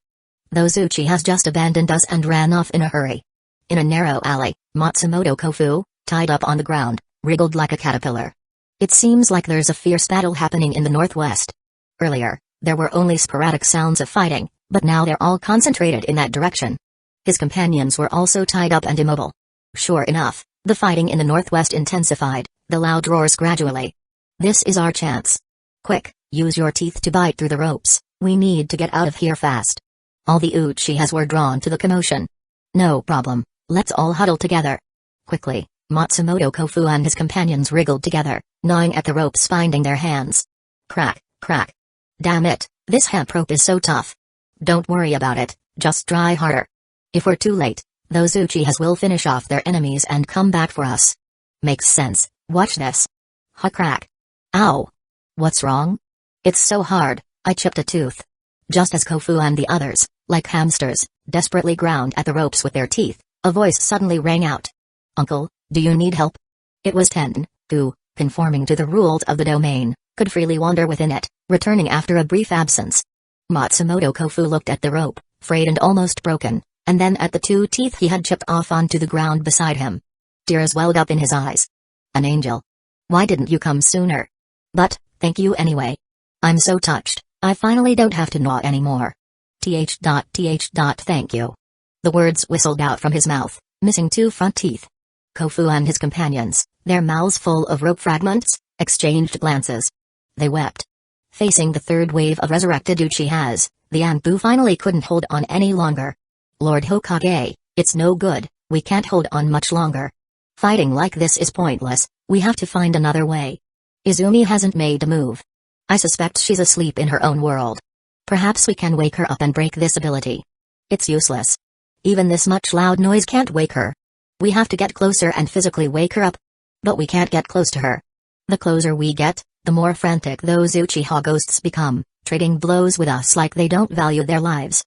Those Uchihas just abandoned us and ran off in a hurry. In a narrow alley, Matsumoto Kofu, tied up on the ground, wriggled like a caterpillar. It seems like there's a fierce battle happening in the northwest. Earlier, there were only sporadic sounds of fighting, but now they're all concentrated in that direction. His companions were also tied up and immobile. Sure enough, the fighting in the northwest intensified, the loud roars gradually. This is our chance. Quick, use your teeth to bite through the ropes, we need to get out of here fast. All the Uchihas were drawn to the commotion. No problem, let's all huddle together. Quickly, Matsumoto Kofu and his companions wriggled together, gnawing at the ropes binding their hands. Crack, crack. Damn it, this hemp rope is so tough. Don't worry about it, just try harder. If we're too late, those Uchihas will finish off their enemies and come back for us. Makes sense, watch this. Ha crack. Ow. What's wrong? It's so hard, I chipped a tooth. Just as Kofu and the others, like hamsters, desperately ground at the ropes with their teeth, a voice suddenly rang out. Uncle, do you need help? It was Ten, who, conforming to the rules of the domain, could freely wander within it, returning after a brief absence. Matsumoto Kofu looked at the rope, frayed and almost broken, and then at the 2 teeth he had chipped off onto the ground beside him. Tears welled up in his eyes. An angel. Why didn't you come sooner? But, thank you anyway. I'm so touched, I finally don't have to gnaw anymore. Thank you. The words whistled out from his mouth, missing 2 front teeth. Kofu and his companions, their mouths full of rope fragments, exchanged glances. They wept. Facing the 3rd wave of resurrected Uchihas, the Anbu finally couldn't hold on any longer. Lord Hokage, it's no good, we can't hold on much longer. Fighting like this is pointless, we have to find another way. Izumi hasn't made a move. I suspect she's asleep in her own world. Perhaps we can wake her up and break this ability. It's useless. Even this much loud noise can't wake her. We have to get closer and physically wake her up. But we can't get close to her. The closer we get, the more frantic those Uchiha ghosts become, trading blows with us like they don't value their lives.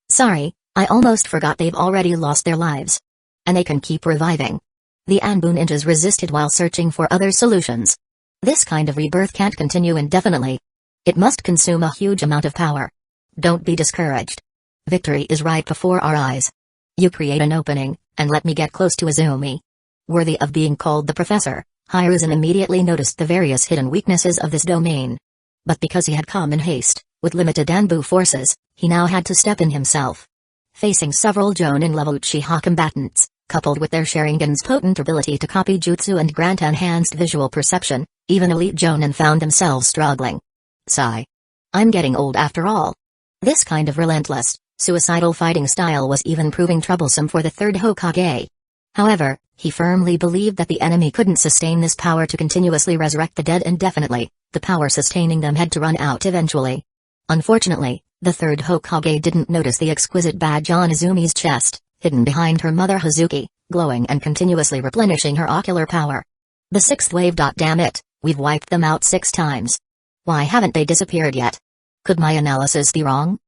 Sorry, I almost forgot they've already lost their lives. And they can keep reviving. The Anbu ninjas resisted while searching for other solutions. This kind of rebirth can't continue indefinitely. It must consume a huge amount of power. Don't be discouraged. Victory is right before our eyes. You create an opening, and let me get close to Izumi. Worthy of being called the professor, Hiruzen immediately noticed the various hidden weaknesses of this domain. But because he had come in haste, with limited Anbu forces, he now had to step in himself. Facing several Jonin-level Uchiha combatants, coupled with their Sharingan's potent ability to copy jutsu and grant enhanced visual perception, even elite Jonin found themselves struggling. Sigh. I'm getting old after all. This kind of relentless, suicidal fighting style was even proving troublesome for the third Hokage. However, he firmly believed that the enemy couldn't sustain this power to continuously resurrect the dead indefinitely. The power sustaining them had to run out eventually. Unfortunately, the third Hokage didn't notice the exquisite badge on Izumi's chest, hidden behind her mother Hazuki, glowing and continuously replenishing her ocular power. The sixth wave. Damn it, we've wiped them out 6 times. Why haven't they disappeared yet? Could my analysis be wrong?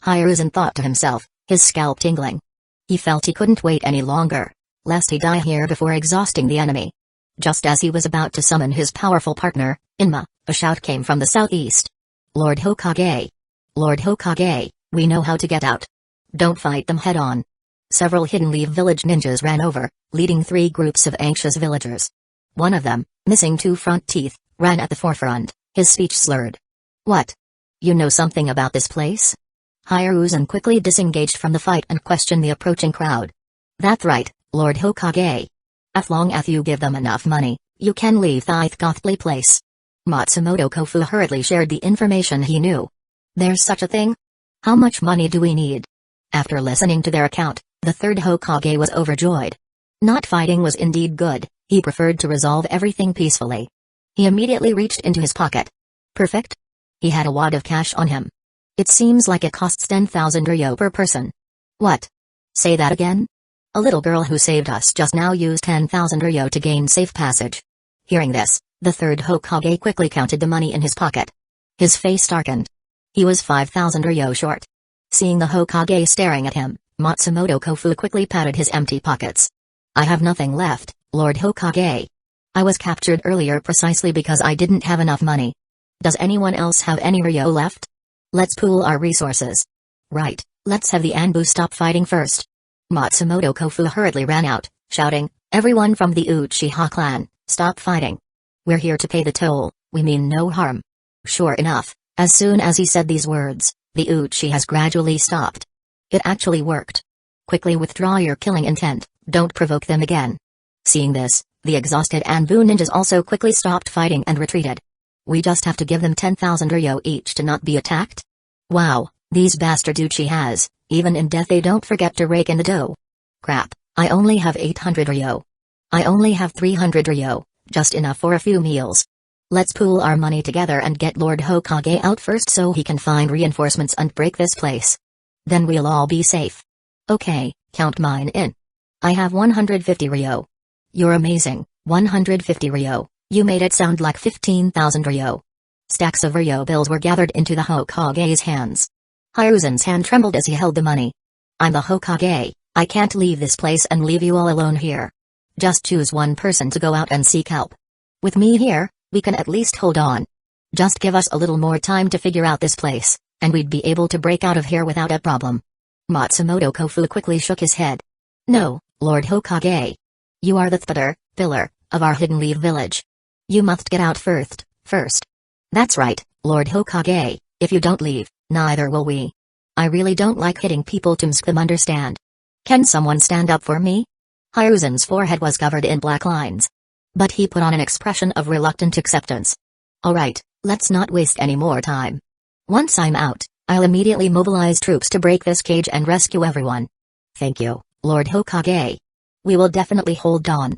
Hiruzen thought to himself, his scalp tingling. He felt he couldn't wait any longer, lest he die here before exhausting the enemy. Just as he was about to summon his powerful partner, Inma, a shout came from the southeast. Lord Hokage! Lord Hokage, we know how to get out. Don't fight them head-on. Several Hidden Leaf Village ninjas ran over, leading 3 groups of anxious villagers. One of them, missing 2 front teeth, ran at the forefront, his speech slurred. What? You know something about this place? Hiruzen quickly disengaged from the fight and questioned the approaching crowd. That's right, Lord Hokage. As long as you give them enough money, you can leave the ghastly place. Matsumoto Kofu hurriedly shared the information he knew. There's such a thing? How much money do we need? After listening to their account, the third Hokage was overjoyed. Not fighting was indeed good, he preferred to resolve everything peacefully. He immediately reached into his pocket. Perfect? He had a wad of cash on him. It seems like it costs 10,000 ryo per person. What? Say that again? A little girl who saved us just now used 10,000 ryo to gain safe passage. Hearing this, the third Hokage quickly counted the money in his pocket. His face darkened. He was 5,000 ryo short. Seeing the Hokage staring at him, Matsumoto Kofu quickly patted his empty pockets. I have nothing left, Lord Hokage. I was captured earlier precisely because I didn't have enough money. Does anyone else have any ryo left? Let's pool our resources. Right, let's have the Anbu stop fighting first. Matsumoto Kofu hurriedly ran out, shouting, everyone from the Uchiha clan, stop fighting. We're here to pay the toll, we mean no harm. Sure enough, as soon as he said these words, the Uchihas gradually stopped. It actually worked. Quickly withdraw your killing intent, don't provoke them again. Seeing this, the exhausted Anbu ninjas also quickly stopped fighting and retreated. We just have to give them 10,000 ryo each to not be attacked? Wow, these bastard Uchihas, even in death they don't forget to rake in the dough. Crap, I only have 800 ryo. I only have 300 ryo, just enough for a few meals. Let's pool our money together and get Lord Hokage out first so he can find reinforcements and break this place. Then we'll all be safe. Okay, count mine in. I have 150 ryo. You're amazing, 150 ryo. You made it sound like 15,000 ryo. Stacks of ryo bills were gathered into the Hokage's hands. Hiruzen's hand trembled as he held the money. I'm the Hokage, I can't leave this place and leave you all alone here. Just choose one person to go out and seek help. With me here, we can at least hold on. Just give us a little more time to figure out this place, and we'd be able to break out of here without a problem. Matsumoto Kofu quickly shook his head. No, Lord Hokage. You are the pillar of our Hidden Leaf Village. You must get out first. That's right, Lord Hokage, if you don't leave, neither will we. I really don't like hitting people to make them understand. Can someone stand up for me? Hiruzen's forehead was covered in black lines. But he put on an expression of reluctant acceptance. Alright, let's not waste any more time. Once I'm out, I'll immediately mobilize troops to break this cage and rescue everyone. Thank you, Lord Hokage. We will definitely hold on.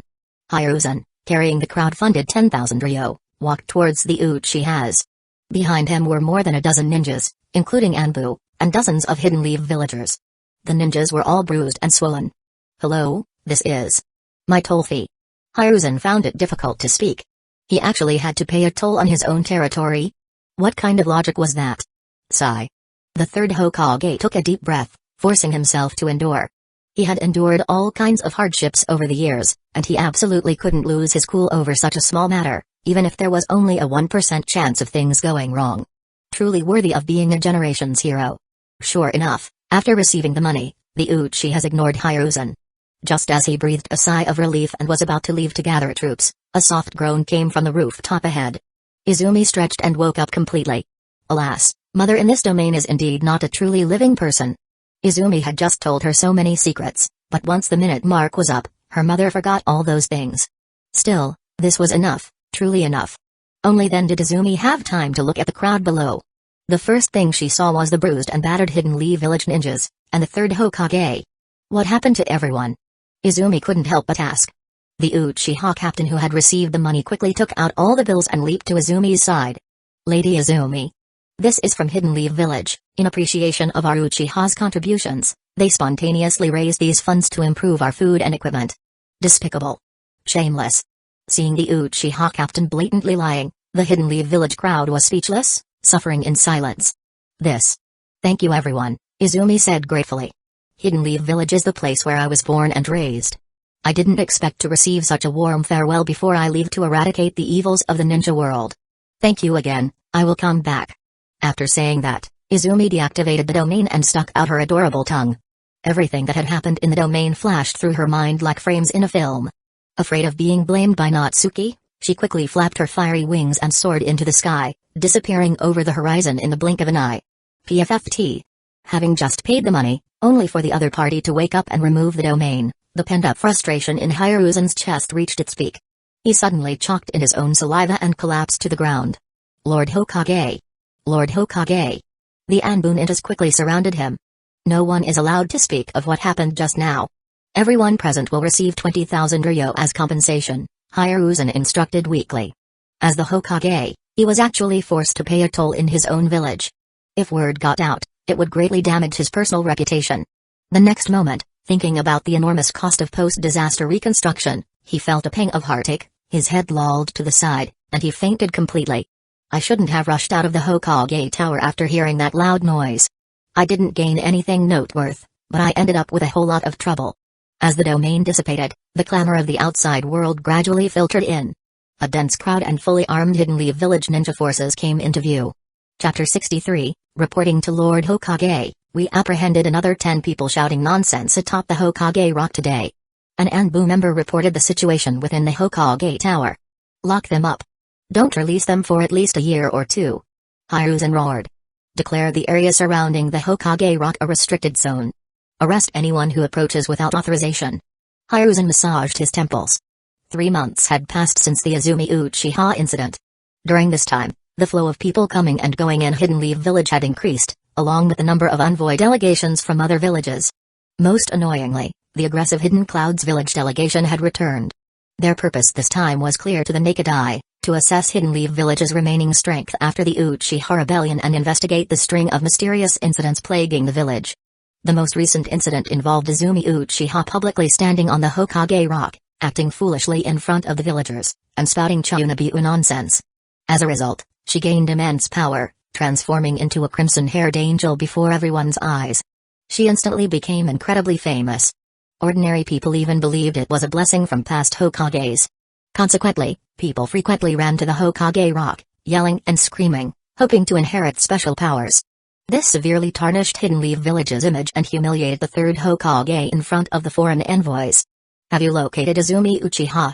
Hiruzen, carrying the crowd-funded 10,000 ryo, walked towards the Uchihas. Behind him were more than a dozen ninjas, including Anbu, and dozens of Hidden Leaf villagers. The ninjas were all bruised and swollen. Hello, this is my toll fee. Hiruzen found it difficult to speak. He actually had to pay a toll on his own territory? What kind of logic was that? Sigh. The third Hokage took a deep breath, forcing himself to endure. He had endured all kinds of hardships over the years, and he absolutely couldn't lose his cool over such a small matter, even if there was only a 1% chance of things going wrong. Truly worthy of being a generation's hero. Sure enough, after receiving the money, the Uchi has ignored Hiruzen. Just as he breathed a sigh of relief and was about to leave to gather troops, a soft groan came from the rooftop ahead. Izumi stretched and woke up completely. Alas, Mother in this domain is indeed not a truly living person. Izumi had just told her so many secrets, but once the minute mark was up, her mother forgot all those things. Still, this was enough, truly enough. Only then did Izumi have time to look at the crowd below. The first thing she saw was the bruised and battered Hidden Leaf Village ninjas, and the third Hokage. What happened to everyone? Izumi couldn't help but ask. The Uchiha captain who had received the money quickly took out all the bills and leaped to Izumi's side. Lady Izumi. This is from Hidden Leaf Village. In appreciation of our Uchiha's contributions, they spontaneously raised these funds to improve our food and equipment. Despicable. Shameless. Seeing the Uchiha captain blatantly lying, the Hidden Leaf Village crowd was speechless, suffering in silence. This. Thank you everyone, Izumi said gratefully. Hidden Leaf Village is the place where I was born and raised. I didn't expect to receive such a warm farewell before I leave to eradicate the evils of the ninja world. Thank you again, I will come back. After saying that, Izumi deactivated the domain and stuck out her adorable tongue. Everything that had happened in the domain flashed through her mind like frames in a film. Afraid of being blamed by Natsuki, she quickly flapped her fiery wings and soared into the sky, disappearing over the horizon in the blink of an eye. PFFT. Having just paid the money, only for the other party to wake up and remove the domain, the pent-up frustration in Hiruzen's chest reached its peak. He suddenly choked in his own saliva and collapsed to the ground. Lord Hokage! Lord Hokage! The Anbu ninjas quickly surrounded him. No one is allowed to speak of what happened just now. Everyone present will receive 20,000 ryo as compensation, Hiruzen instructed weakly. As the Hokage, he was actually forced to pay a toll in his own village. If word got out, it would greatly damage his personal reputation. The next moment, thinking about the enormous cost of post-disaster reconstruction, he felt a pang of heartache, his head lolled to the side, and he fainted completely. I shouldn't have rushed out of the Hokage tower after hearing that loud noise. I didn't gain anything noteworthy, but I ended up with a whole lot of trouble. As the domain dissipated, the clamor of the outside world gradually filtered in. A dense crowd and fully armed Hidden Leaf Village ninja forces came into view. Chapter 63, reporting to Lord Hokage, we apprehended another 10 people shouting nonsense atop the Hokage rock today. An Anbu member reported the situation within the Hokage tower. Lock them up. Don't release them for at least a year or two. Hiruzen roared. Declare the area surrounding the Hokage rock a restricted zone. Arrest anyone who approaches without authorization. Hiruzen massaged his temples. 3 months had passed since the Izumi Uchiha incident. During this time, the flow of people coming and going in Hidden Leaf Village had increased, along with the number of envoy delegations from other villages. Most annoyingly, the aggressive Hidden Clouds Village delegation had returned. Their purpose this time was clear to the naked eye, to assess Hidden Leaf Village's remaining strength after the Uchiha rebellion and investigate the string of mysterious incidents plaguing the village. The most recent incident involved Izumi Uchiha publicly standing on the Hokage rock, acting foolishly in front of the villagers, and spouting Chaunabiu nonsense. As a result, she gained immense power, transforming into a crimson-haired angel before everyone's eyes. She instantly became incredibly famous. Ordinary people even believed it was a blessing from past Hokages. Consequently, people frequently ran to the Hokage rock, yelling and screaming, hoping to inherit special powers. This severely tarnished Hidden Leaf Village's image and humiliated the third Hokage in front of the foreign envoys. Have you located Izumi Uchiha?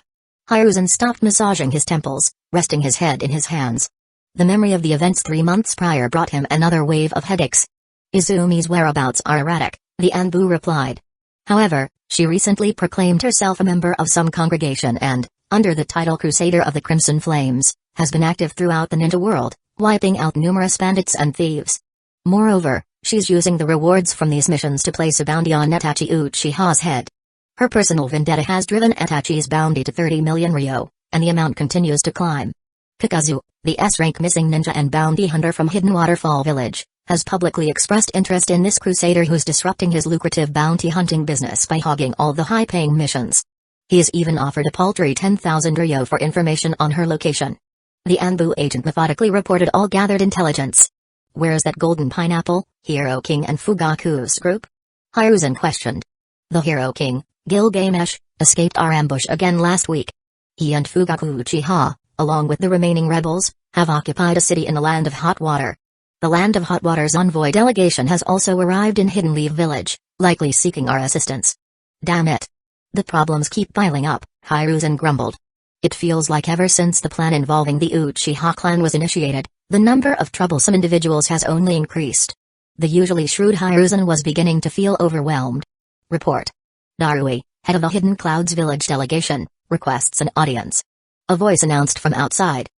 Hiruzen stopped massaging his temples, resting his head in his hands. The memory of the events 3 months prior brought him another wave of headaches. Izumi's whereabouts are erratic, the Anbu replied. However, she recently proclaimed herself a member of some congregation and, under the title Crusader of the Crimson Flames, has been active throughout the ninja world, wiping out numerous bandits and thieves. Moreover, she's using the rewards from these missions to place a bounty on Itachi Uchiha's head. Her personal vendetta has driven Itachi's bounty to 30 million ryo, and the amount continues to climb. Kakazu, the S-rank missing ninja and bounty hunter from Hidden Waterfall Village, has publicly expressed interest in this crusader who's disrupting his lucrative bounty hunting business by hogging all the high-paying missions. He has even offered a paltry 10,000 ryo for information on her location. The Anbu agent methodically reported all gathered intelligence. Where's that golden pineapple, Hero King and Fugaku's group? Hiruzen questioned. The Hero King, Gilgamesh, escaped our ambush again last week. He and Fugaku Uchiha, along with the remaining rebels, have occupied a city in the Land of Hot Water. The Land of Hot Water's envoy delegation has also arrived in Hidden Leaf Village, likely seeking our assistance. Damn it. The problems keep piling up, Hiruzen grumbled. It feels like ever since the plan involving the Uchiha clan was initiated, the number of troublesome individuals has only increased. The usually shrewd Hiruzen was beginning to feel overwhelmed. Report. Darui, head of the Hidden Clouds Village delegation, requests an audience. A voice announced from outside.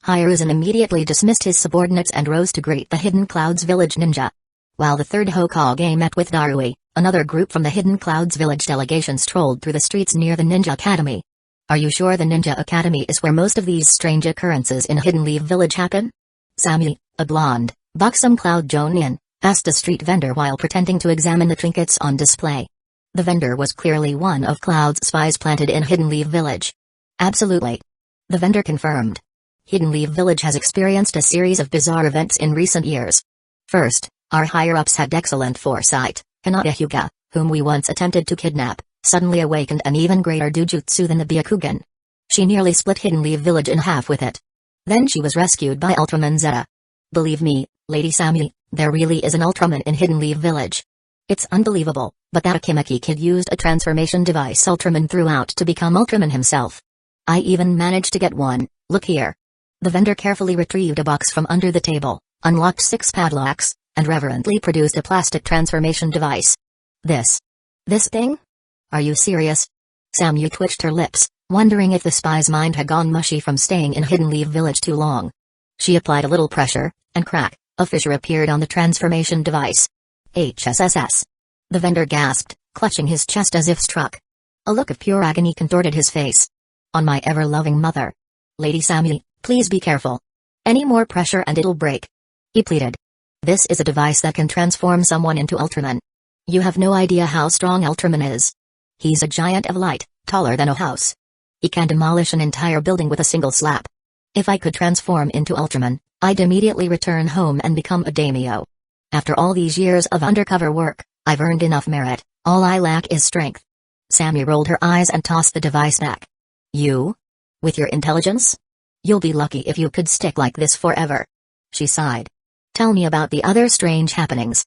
Hiruzen immediately dismissed his subordinates and rose to greet the Hidden Clouds Village ninja. While the third Hokage met with Darui, another group from the Hidden Clouds Village delegation strolled through the streets near the Ninja Academy. Are you sure the Ninja Academy is where most of these strange occurrences in Hidden Leaf Village happen? Sammy, a blonde, buxom Cloud Jonin, asked a street vendor while pretending to examine the trinkets on display. The vendor was clearly one of Cloud's spies planted in Hidden Leaf Village. Absolutely. The vendor confirmed. Hidden Leaf Village has experienced a series of bizarre events in recent years. First, our higher-ups had excellent foresight. Hinata Hyuga, whom we once attempted to kidnap, suddenly awakened an even greater Dujutsu than the Byakugan. She nearly split Hidden Leaf Village in half with it. Then she was rescued by Ultraman Zeta. Believe me, Lady Sammy, there really is an Ultraman in Hidden Leaf Village. It's unbelievable, but that Akimaki kid used a transformation device Ultraman threw out to become Ultraman himself. I even managed to get one, look here. The vendor carefully retrieved a box from under the table, unlocked 6 padlocks, and reverently produced a plastic transformation device. This thing? Are you serious? Samyu twitched her lips, wondering if the spy's mind had gone mushy from staying in Hidden Leaf Village too long. She applied a little pressure, and crack, a fissure appeared on the transformation device. HSSS. The vendor gasped, clutching his chest as if struck. A look of pure agony contorted his face. On my ever-loving mother. Lady Sammy, please be careful. Any more pressure and it'll break. He pleaded. This is a device that can transform someone into Ultraman. You have no idea how strong Ultraman is. He's a giant of light, taller than a house. He can demolish an entire building with a single slap. If I could transform into Ultraman, I'd immediately return home and become a daimyo. After all these years of undercover work, I've earned enough merit, all I lack is strength. Sammy rolled her eyes and tossed the device back. You? With your intelligence? You'll be lucky if you could stick like this forever. She sighed. Tell me about the other strange happenings.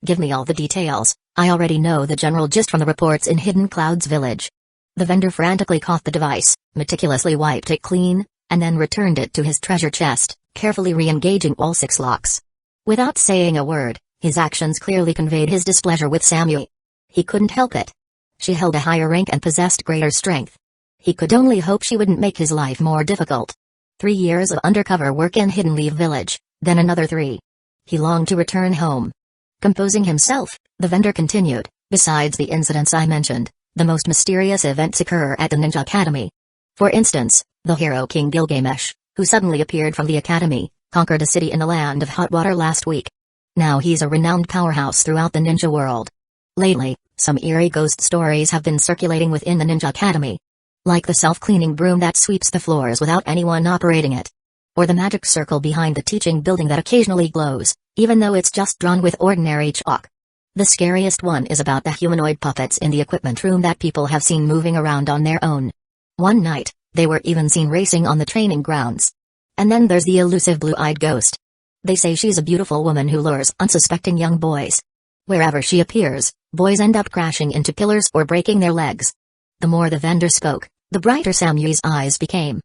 Give me all the details, I already know the general gist from the reports in Hidden Clouds Village. The vendor frantically caught the device, meticulously wiped it clean, and then returned it to his treasure chest, carefully re-engaging all 6 locks. Without saying a word, his actions clearly conveyed his displeasure with Samui. He couldn't help it. She held a higher rank and possessed greater strength. He could only hope she wouldn't make his life more difficult. 3 years of undercover work in Hidden Leaf Village, then another 3. He longed to return home. Composing himself, the vendor continued, besides the incidents I mentioned, the most mysterious events occur at the Ninja Academy. For instance, the Hero King Gilgamesh, who suddenly appeared from the academy, conquered a city in the Land of Hot Water last week. Now he's a renowned powerhouse throughout the ninja world. Lately, some eerie ghost stories have been circulating within the Ninja Academy. Like the self-cleaning broom that sweeps the floors without anyone operating it. Or the magic circle behind the teaching building that occasionally glows, even though it's just drawn with ordinary chalk. The scariest one is about the humanoid puppets in the equipment room that people have seen moving around on their own. One night, they were even seen racing on the training grounds. And then there's the elusive blue-eyed ghost. They say she's a beautiful woman who lures unsuspecting young boys. Wherever she appears, boys end up crashing into pillars or breaking their legs. The more the vendor spoke, the brighter Samui's eyes became.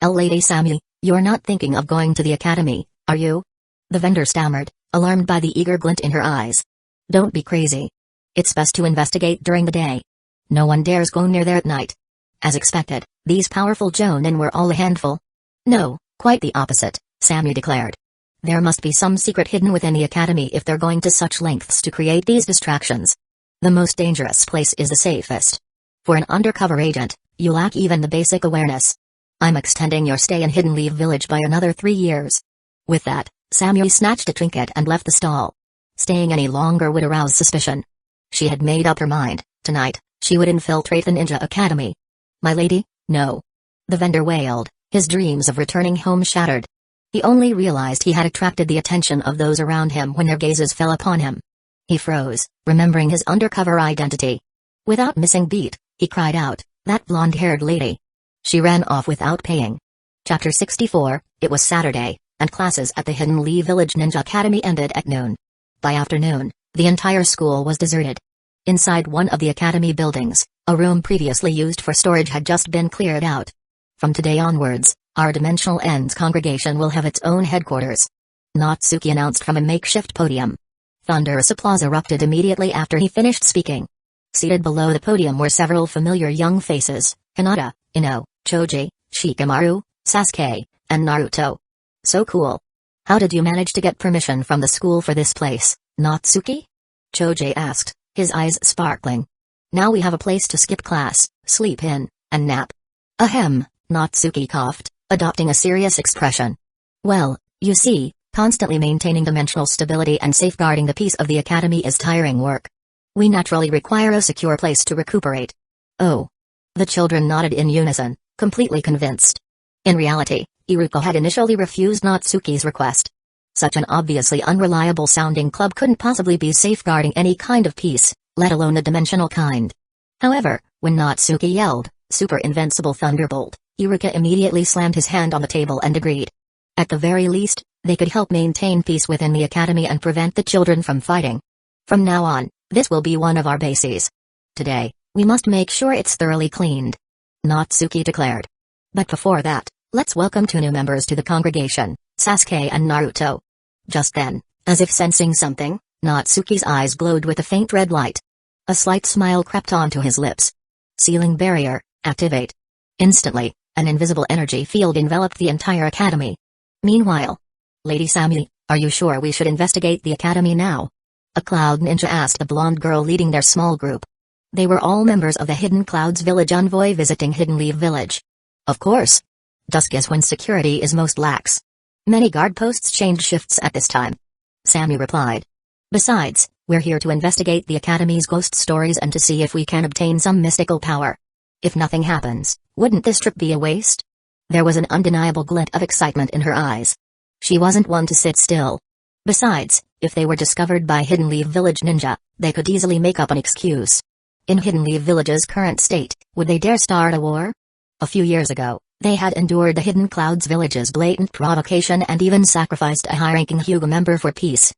Lady Samui, you're not thinking of going to the academy, are you? The vendor stammered, alarmed by the eager glint in her eyes. Don't be crazy. It's best to investigate during the day. No one dares go near there at night. As expected, these powerful Jonin were all a handful. No, quite the opposite, Samui declared. There must be some secret hidden within the academy if they're going to such lengths to create these distractions. The most dangerous place is the safest. For an undercover agent, you lack even the basic awareness. I'm extending your stay in Hidden Leaf Village by another 3 years. With that, Samui snatched a trinket and left the stall. Staying any longer would arouse suspicion. She had made up her mind, tonight, she would infiltrate the Ninja Academy. My lady, no. The vendor wailed, his dreams of returning home shattered. He only realized he had attracted the attention of those around him when their gazes fell upon him. He froze, remembering his undercover identity. Without missing beat, he cried out, "That blonde-haired lady!" She ran off without paying. Chapter 64, It was Saturday, and classes at the Hidden Leaf Village Ninja Academy ended at noon. By afternoon, the entire school was deserted. Inside one of the academy buildings, a room previously used for storage had just been cleared out. From today onwards, our Dimensional Ends congregation will have its own headquarters, Natsuki announced from a makeshift podium. Thunderous applause erupted immediately after he finished speaking. Seated below the podium were several familiar young faces: Hinata, Ino, Choji, Shikamaru, Sasuke, and Naruto. So cool. How did you manage to get permission from the school for this place, Natsuki? Choji asked, his eyes sparkling. Now we have a place to skip class, sleep in, and nap. Ahem, Natsuki coughed, adopting a serious expression. Well, you see, constantly maintaining dimensional stability and safeguarding the peace of the academy is tiring work. We naturally require a secure place to recuperate. Oh. The children nodded in unison, completely convinced. In reality, Iruko had initially refused Natsuki's request. Such an obviously unreliable-sounding club couldn't possibly be safeguarding any kind of peace, let alone a dimensional kind. However, when Natsuki yelled, "Super Invincible Thunderbolt," Iruka immediately slammed his hand on the table and agreed. At the very least, they could help maintain peace within the academy and prevent the children from fighting. From now on, this will be one of our bases. Today, we must make sure it's thoroughly cleaned, Natsuki declared. But before that, let's welcome 2 new members to the congregation, Sasuke and Naruto. Just then, as if sensing something, Natsuki's eyes glowed with a faint red light. A slight smile crept onto his lips. Sealing barrier, activate. Instantly, an invisible energy field enveloped the entire academy. Meanwhile, Lady Sammy, are you sure we should investigate the academy now? A cloud ninja asked the blonde girl leading their small group. They were all members of the Hidden Clouds Village envoy visiting Hidden Leaf Village. Of course. Dusk is when security is most lax. Many guard posts change shifts at this time, Sammy replied. Besides, we're here to investigate the academy's ghost stories and to see if we can obtain some mystical power. If nothing happens, wouldn't this trip be a waste? There was an undeniable glint of excitement in her eyes. She wasn't one to sit still. Besides, if they were discovered by Hidden Leaf Village ninja, they could easily make up an excuse. In Hidden Leaf Village's current state, would they dare start a war? A few years ago, they had endured the Hidden Clouds Village's blatant provocation and even sacrificed a high-ranking Hyuga member for peace.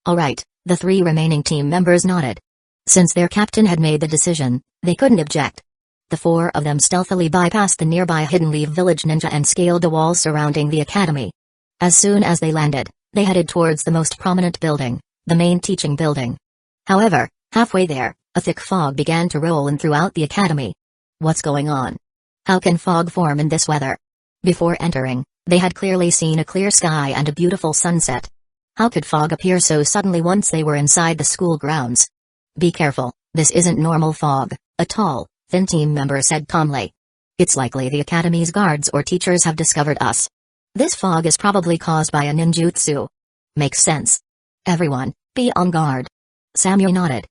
Alright, the 3 remaining team members nodded. Since their captain had made the decision, they couldn't object. The 4 of them stealthily bypassed the nearby Hidden Leaf Village ninja and scaled a wall surrounding the academy. As soon as they landed, they headed towards the most prominent building, the main teaching building. However, halfway there, a thick fog began to roll in throughout the academy. What's going on? How can fog form in this weather? Before entering, they had clearly seen a clear sky and a beautiful sunset. How could fog appear so suddenly once they were inside the school grounds? Be careful, this isn't normal fog, a tall, thin team member said calmly. It's likely the academy's guards or teachers have discovered us. This fog is probably caused by a ninjutsu. Makes sense. Everyone, be on guard. Samuel nodded.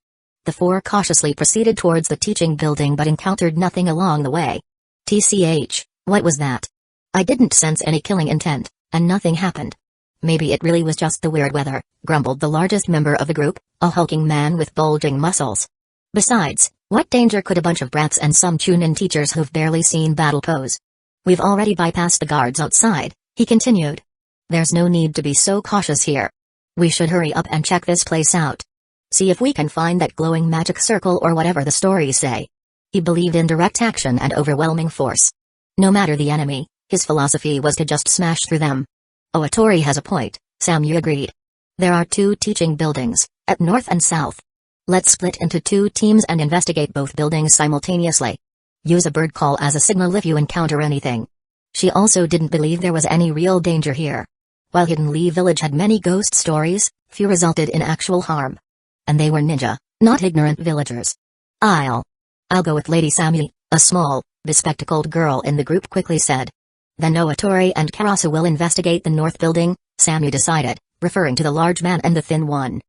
The 4 cautiously proceeded towards the teaching building but encountered nothing along the way. TCH, what was that? I didn't sense any killing intent, and nothing happened. Maybe it really was just the weird weather, grumbled the largest member of the group, a hulking man with bulging muscles. Besides, what danger could a bunch of brats and some Chunin teachers who've barely seen battle pose? We've already bypassed the guards outside, he continued. There's no need to be so cautious here. We should hurry up and check this place out. See if we can find that glowing magic circle or whatever the stories say. He believed in direct action and overwhelming force. No matter the enemy, his philosophy was to just smash through them. Oatori has a point, Samu agreed. There are 2 teaching buildings, at north and south. Let's split into 2 teams and investigate both buildings simultaneously. Use a bird call as a signal if you encounter anything. She also didn't believe there was any real danger here. While Hidden Leaf Village had many ghost stories, few resulted in actual harm. And they were ninja, not ignorant villagers. I'll go with Lady Sammy, a small, bespectacled girl in the group quickly said. Then Oatori and Karasu will investigate the north building, Sammy decided, referring to the large man and the thin one.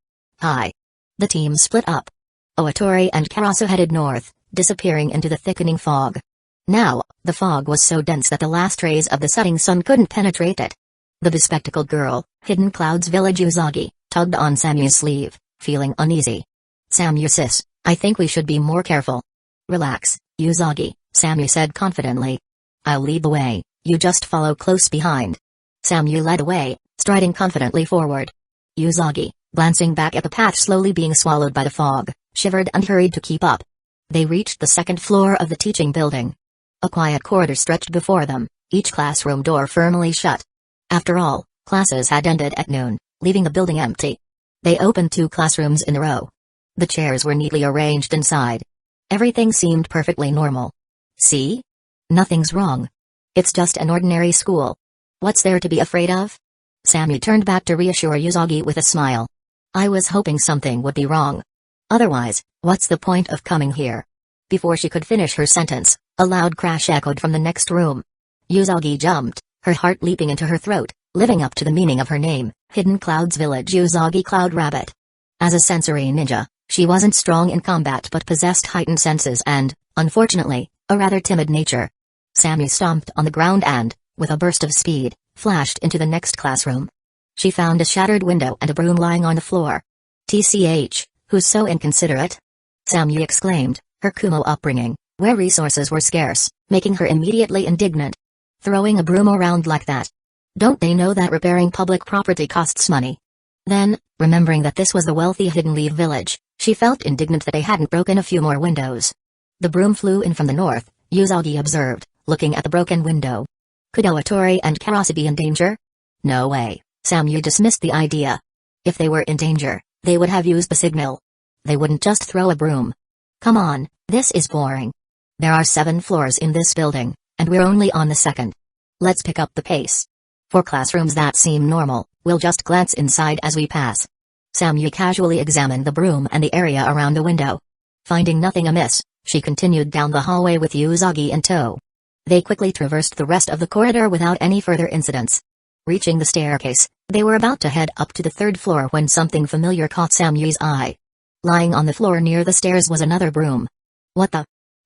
Hi. The team split up. Oatori and Karasu headed north, disappearing into the thickening fog. Now, the fog was so dense that the last rays of the setting sun couldn't penetrate it. The bespectacled girl, Hidden Clouds Village Uzagi, tugged on Sammy's sleeve, feeling uneasy. Samu sis, I think we should be more careful. Relax, Usagi, Samu said confidently. I'll lead the way, you just follow close behind. Samu led the way, striding confidently forward. Usagi, glancing back at the path slowly being swallowed by the fog, shivered and hurried to keep up. They reached the second floor of the teaching building. A quiet corridor stretched before them, each classroom door firmly shut. After all, classes had ended at noon, leaving the building empty. They opened 2 classrooms in a row. The chairs were neatly arranged inside. Everything seemed perfectly normal. See? Nothing's wrong. It's just an ordinary school. What's there to be afraid of? Samu turned back to reassure Usagi with a smile. I was hoping something would be wrong. Otherwise, what's the point of coming here? Before she could finish her sentence, a loud crash echoed from the next room. Usagi jumped, her heart leaping into her throat, living up to the meaning of her name, Hidden Cloud's Village Usagi Cloud Rabbit. As a sensory ninja, she wasn't strong in combat but possessed heightened senses and, unfortunately, a rather timid nature. Samu stomped on the ground and, with a burst of speed, flashed into the next classroom. She found a shattered window and a broom lying on the floor. TCH, who's so inconsiderate? Samu exclaimed, her Kumo upbringing, where resources were scarce, making her immediately indignant. Throwing a broom around like that. Don't they know that repairing public property costs money? Then, remembering that this was the wealthy Hidden Leaf village, she felt indignant that they hadn't broken a few more windows. The broom flew in from the north, Usagi observed, looking at the broken window. Could Oitori and Karase be in danger? No way, Samu dismissed the idea. If they were in danger, they would have used the signal. They wouldn't just throw a broom. Come on, this is boring. There are 7 floors in this building, and we're only on the 2nd. Let's pick up the pace. For classrooms that seem normal, we'll just glance inside as we pass. Samu casually examined the broom and the area around the window. Finding nothing amiss, she continued down the hallway with Usagi in tow. They quickly traversed the rest of the corridor without any further incidents. Reaching the staircase, they were about to head up to the 3rd floor when something familiar caught Samu's eye. Lying on the floor near the stairs was another broom. What the?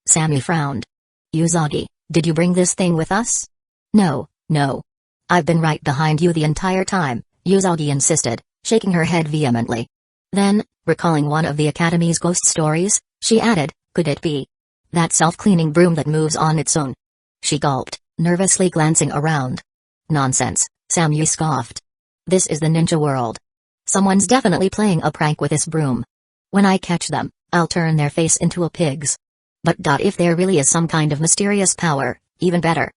Samu frowned. Usagi, did you bring this thing with us? No. I've been right behind you the entire time, Usagi insisted, shaking her head vehemently. Then, recalling one of the Academy's ghost stories, she added, could it be that self-cleaning broom that moves on its own? She gulped, nervously glancing around. Nonsense, Samu scoffed. This is the ninja world. Someone's definitely playing a prank with this broom. When I catch them, I'll turn their face into a pig's. But if there really is some kind of mysterious power, even better.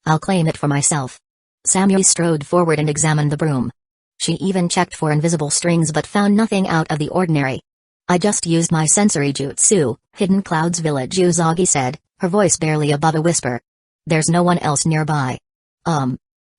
I'll claim it for myself. Samu strode forward and examined the broom. She even checked for invisible strings but found nothing out of the ordinary. I just used my sensory jutsu, Hidden Cloud's Village, Usagi said, her voice barely above a whisper. There's no one else nearby.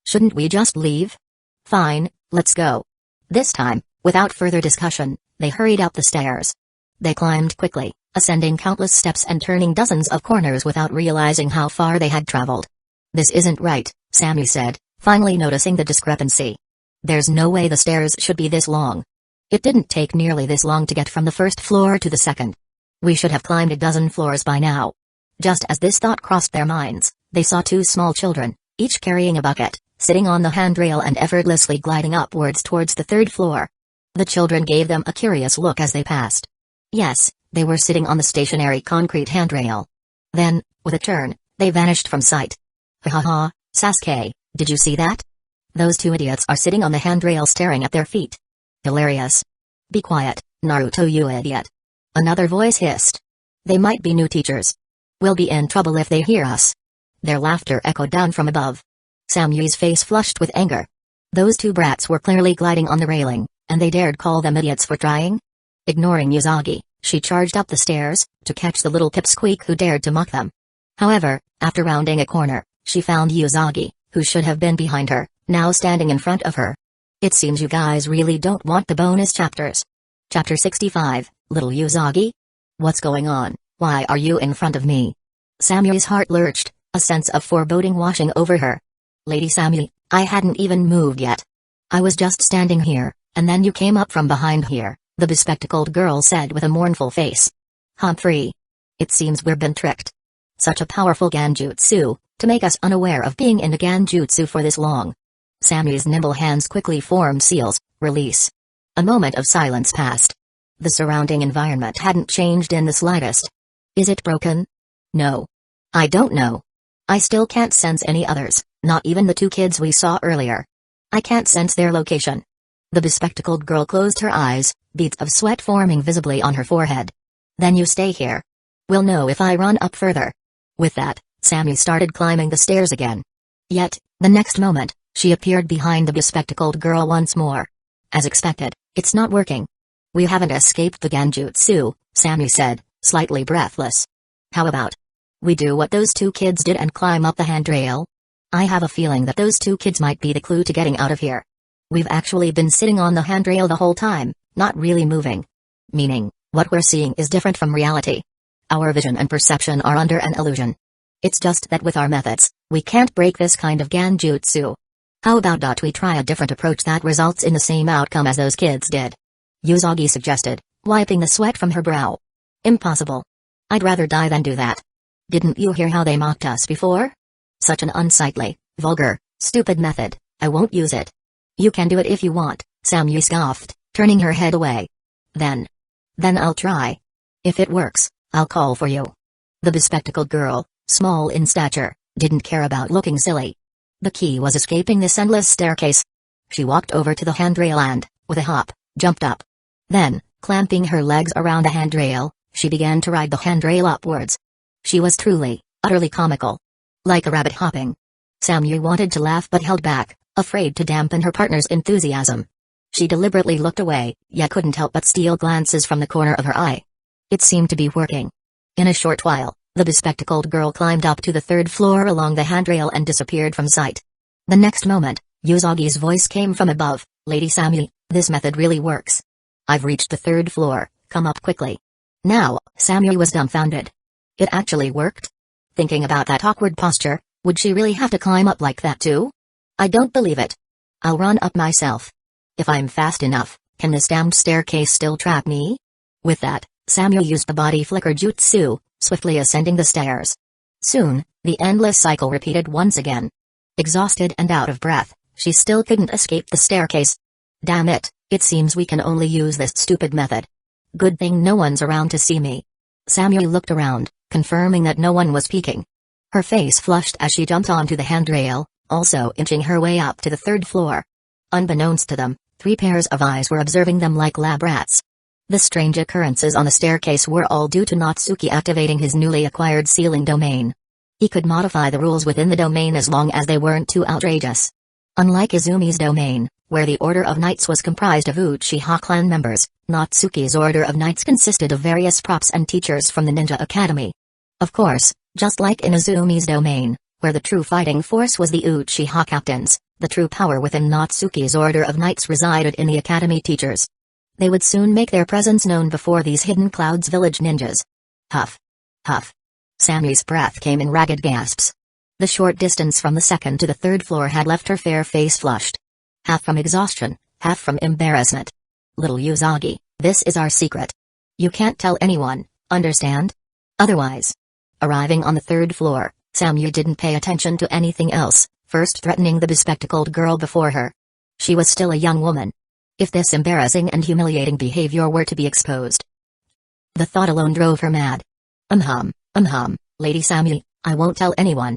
Shouldn't we just leave? Fine, let's go. This time, without further discussion, they hurried up the stairs. They climbed quickly, ascending countless steps and turning dozens of corners without realizing how far they had traveled. This isn't right, Samu said, finally noticing the discrepancy. There's no way the stairs should be this long. It didn't take nearly this long to get from the 1st floor to the 2nd. We should have climbed a dozen floors by now. Just as this thought crossed their minds, they saw 2 small children, each carrying a bucket, sitting on the handrail and effortlessly gliding upwards towards the 3rd floor. The children gave them a curious look as they passed. Yes, they were sitting on the stationary concrete handrail. Then, with a turn, they vanished from sight. Ha ha, Sasuke, did you see that? Those 2 idiots are sitting on the handrail staring at their feet. Hilarious. Be quiet, Naruto, you idiot. Another voice hissed. They might be new teachers. We'll be in trouble if they hear us. Their laughter echoed down from above. Samu's face flushed with anger. Those 2 brats were clearly gliding on the railing, and they dared call them idiots for trying? Ignoring Usagi, she charged up the stairs, to catch the little pipsqueak who dared to mock them. However, after rounding a corner, she found Usagi, who should have been behind her, now standing in front of her. It seems you guys really don't want the bonus chapters. Chapter 65, Little Usagi? What's going on? Why are you in front of me? Samu's heart lurched, a sense of foreboding washing over her. Lady Samu, I hadn't even moved yet. I was just standing here, and then you came up from behind here, the bespectacled girl said with a mournful face. Humphrey. It seems we've been tricked. Such a powerful Genjutsu, to make us unaware of being in a Genjutsu for this long. Samu's nimble hands quickly formed seals, release. A moment of silence passed. The surrounding environment hadn't changed in the slightest. Is it broken? No. I don't know. I still can't sense any others, not even the two kids we saw earlier. I can't sense their location. The bespectacled girl closed her eyes, beads of sweat forming visibly on her forehead. Then you stay here. We'll know if I run up further. With that, Sammy started climbing the stairs again. Yet, the next moment, she appeared behind the bespectacled girl once more. As expected, it's not working. We haven't escaped the Genjutsu, Sammy said, slightly breathless. How about we do what those two kids did and climb up the handrail? I have a feeling that those two kids might be the clue to getting out of here. We've actually been sitting on the handrail the whole time, not really moving. Meaning, what we're seeing is different from reality. Our vision and perception are under an illusion. It's just that with our methods, we can't break this kind of Genjutsu. How about we try a different approach that results in the same outcome as those kids did? Usagi suggested, wiping the sweat from her brow. Impossible. I'd rather die than do that. Didn't you hear how they mocked us before? Such an unsightly, vulgar, stupid method. I won't use it. You can do it if you want, Samu scoffed, turning her head away. Then I'll try. If it works, I'll call for you. The bespectacled girl, small in stature, didn't care about looking silly. The key was escaping this endless staircase. She walked over to the handrail and, with a hop, jumped up. Then, clamping her legs around the handrail, she began to ride the handrail upwards. She was truly, utterly comical. Like a rabbit hopping. Samu wanted to laugh but held back, afraid to dampen her partner's enthusiasm. She deliberately looked away, yet couldn't help but steal glances from the corner of her eye. It seemed to be working. In a short while, the bespectacled girl climbed up to the third floor along the handrail and disappeared from sight. The next moment, Usagi's voice came from above, Lady Samu, this method really works. I've reached the third floor, come up quickly. Now, Samu was dumbfounded. It actually worked? Thinking about that awkward posture, would she really have to climb up like that too? I don't believe it. I'll run up myself. If I'm fast enough, can this damned staircase still trap me? With that, Samu used the body flicker jutsu, swiftly ascending the stairs. Soon, the endless cycle repeated once again. Exhausted and out of breath, she still couldn't escape the staircase. Damn it, it seems we can only use this stupid method. Good thing no one's around to see me. Samu looked around, confirming that no one was peeking. Her face flushed as she jumped onto the handrail, also inching her way up to the third floor. Unbeknownst to them, 3 pairs of eyes were observing them like lab rats. The strange occurrences on the staircase were all due to Natsuki activating his newly acquired sealing domain. He could modify the rules within the domain as long as they weren't too outrageous. Unlike Izumi's domain, where the Order of Knights was comprised of Uchiha clan members, Natsuki's Order of Knights consisted of various props and teachers from the Ninja Academy. Of course, just like in Izumi's domain, where the true fighting force was the Uchiha captains, the true power within Natsuki's Order of Knights resided in the Academy teachers. They would soon make their presence known before these Hidden Clouds village ninjas. Huff. Huff. Sammy's breath came in ragged gasps. The short distance from the second to the third floor had left her fair face flushed. Half from exhaustion, half from embarrassment. Little Usagi, this is our secret. You can't tell anyone, understand? Otherwise. Arriving on the third floor, Samu didn't pay attention to anything else, first threatening the bespectacled girl before her. She was still a young woman. If this embarrassing and humiliating behavior were to be exposed, the thought alone drove her mad. Lady Samu, I won't tell anyone.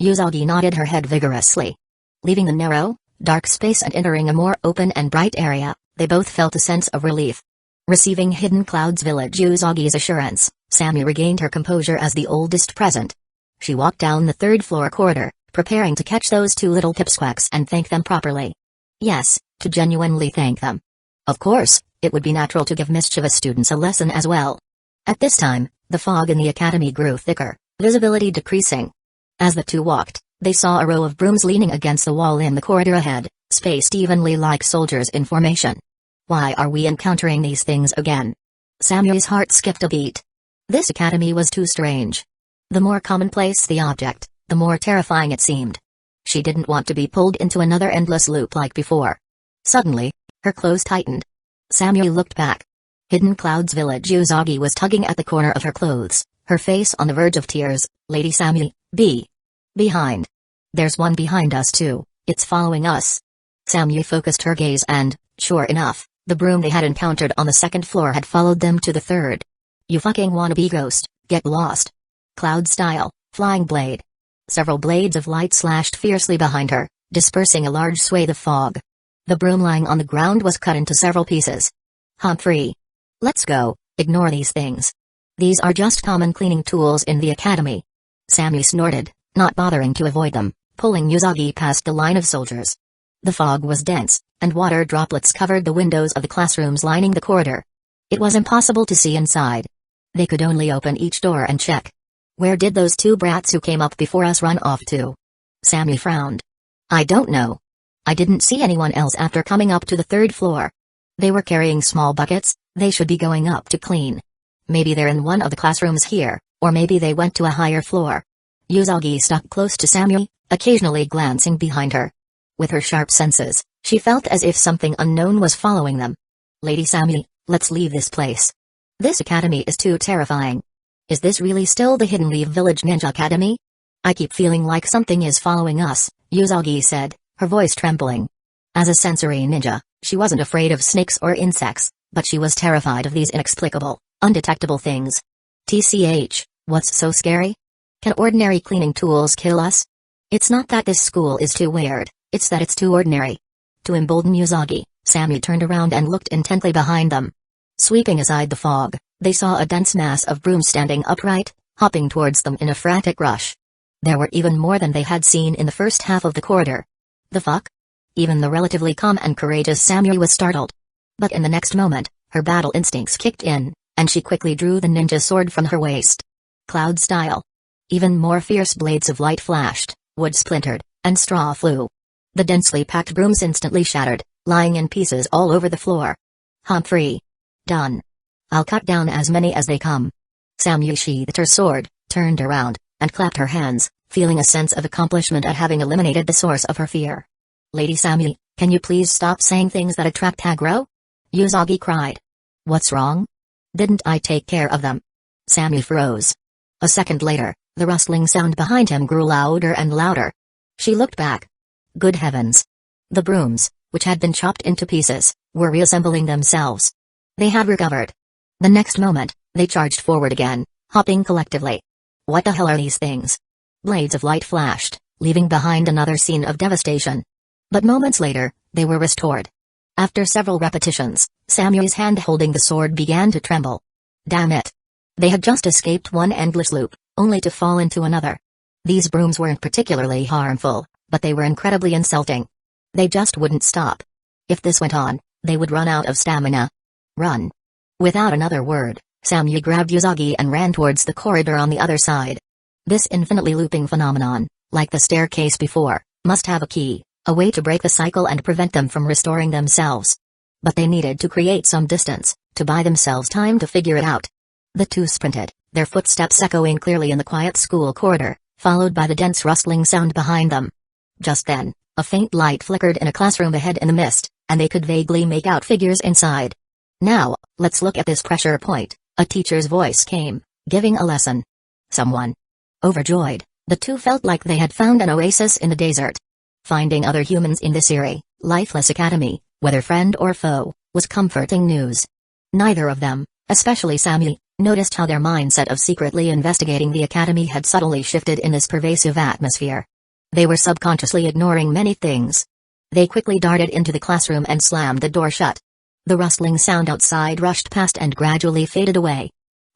Usagi nodded her head vigorously. Leaving the narrow, dark space and entering a more open and bright area, they both felt a sense of relief. Receiving Hidden Clouds Village Usagi's assurance, Samu regained her composure as the oldest present. She walked down the third floor corridor, preparing to catch those 2 little pipsqueaks and thank them properly. Yes, to genuinely thank them. Of course, it would be natural to give mischievous students a lesson as well. At this time, the fog in the academy grew thicker, visibility decreasing. As the 2 walked, they saw a row of brooms leaning against the wall in the corridor ahead, spaced evenly like soldiers in formation. Why are we encountering these things again? Samu's heart skipped a beat. This academy was too strange. The more commonplace the object, the more terrifying it seemed. She didn't want to be pulled into another endless loop like before. Suddenly, her clothes tightened. Samu looked back. Hidden Clouds Village Usagi was tugging at the corner of her clothes, her face on the verge of tears. Lady Samu, behind. There's one behind us too, it's following us. Samu focused her gaze and, sure enough, The broom they had encountered on the second floor had followed them to the third. You fucking wannabe ghost, get lost. Cloud style, flying blade. Several blades of light slashed fiercely behind her, dispersing a large swathe of fog. The broom lying on the ground was cut into several pieces. Humphrey. Let's go, ignore these things. These are just common cleaning tools in the academy. Sammy snorted, not bothering to avoid them, pulling Usagi past the line of soldiers. The fog was dense, and water droplets covered the windows of the classrooms lining the corridor. It was impossible to see inside. They could only open each door and check. Where did those two brats who came up before us run off to? Sammy frowned. I don't know. I didn't see anyone else after coming up to the third floor. They were carrying small buckets, they should be going up to clean. Maybe they're in one of the classrooms here, or maybe they went to a higher floor. Usagi stuck close to Sammy, occasionally glancing behind her. With her sharp senses, she felt as if something unknown was following them. Lady Sammy, let's leave this place. This academy is too terrifying. Is this really still the Hidden Leaf Village Ninja Academy? I keep feeling like something is following us, Usagi said, her voice trembling. As a sensory ninja, she wasn't afraid of snakes or insects, but she was terrified of these inexplicable, undetectable things. TCH, what's so scary? Can ordinary cleaning tools kill us? It's not that this school is too weird, it's that it's too ordinary. To embolden Usagi, Sammy turned around and looked intently behind them. Sweeping aside the fog, they saw a dense mass of brooms standing upright, hopping towards them in a frantic rush. There were even more than they had seen in the first half of the corridor. The fuck? Even the relatively calm and courageous Sammy was startled. But in the next moment, her battle instincts kicked in, and she quickly drew the ninja sword from her waist. Cloud style. Even more fierce blades of light flashed, wood splintered, and straw flew. The densely packed brooms instantly shattered, lying in pieces all over the floor. Humphrey. Done. I'll cut down as many as they come. Sammy sheathed her sword, turned around, and clapped her hands, feeling a sense of accomplishment at having eliminated the source of her fear. Lady Sammy, can you please stop saying things that attract aggro? Usagi cried. What's wrong? Didn't I take care of them? Sammy froze. A second later, the rustling sound behind him grew louder and louder. She looked back. Good heavens. The brooms, which had been chopped into pieces, were reassembling themselves. They had recovered. The next moment, they charged forward again, hopping collectively. What the hell are these things? Blades of light flashed, leaving behind another scene of devastation. But moments later, they were restored. After several repetitions, Sammy's hand holding the sword began to tremble. Damn it. They had just escaped one endless loop, only to fall into another. These brooms weren't particularly harmful, but they were incredibly insulting. They just wouldn't stop. If this went on, they would run out of stamina. Run. Without another word, Sammy grabbed Usagi and ran towards the corridor on the other side. This infinitely looping phenomenon, like the staircase before, must have a key, a way to break the cycle and prevent them from restoring themselves. But they needed to create some distance, to buy themselves time to figure it out. The two sprinted, their footsteps echoing clearly in the quiet school corridor, followed by the dense rustling sound behind them. Just then, a faint light flickered in a classroom ahead in the mist, and they could vaguely make out figures inside. Now, let's look at this pressure point, a teacher's voice came, giving a lesson. Someone. Overjoyed, the two felt like they had found an oasis in the desert. Finding other humans in this eerie, lifeless academy, whether friend or foe, was comforting news. Neither of them, especially Sammy, noticed how their mindset of secretly investigating the academy had subtly shifted in this pervasive atmosphere. They were subconsciously ignoring many things. They quickly darted into the classroom and slammed the door shut. The rustling sound outside rushed past and gradually faded away.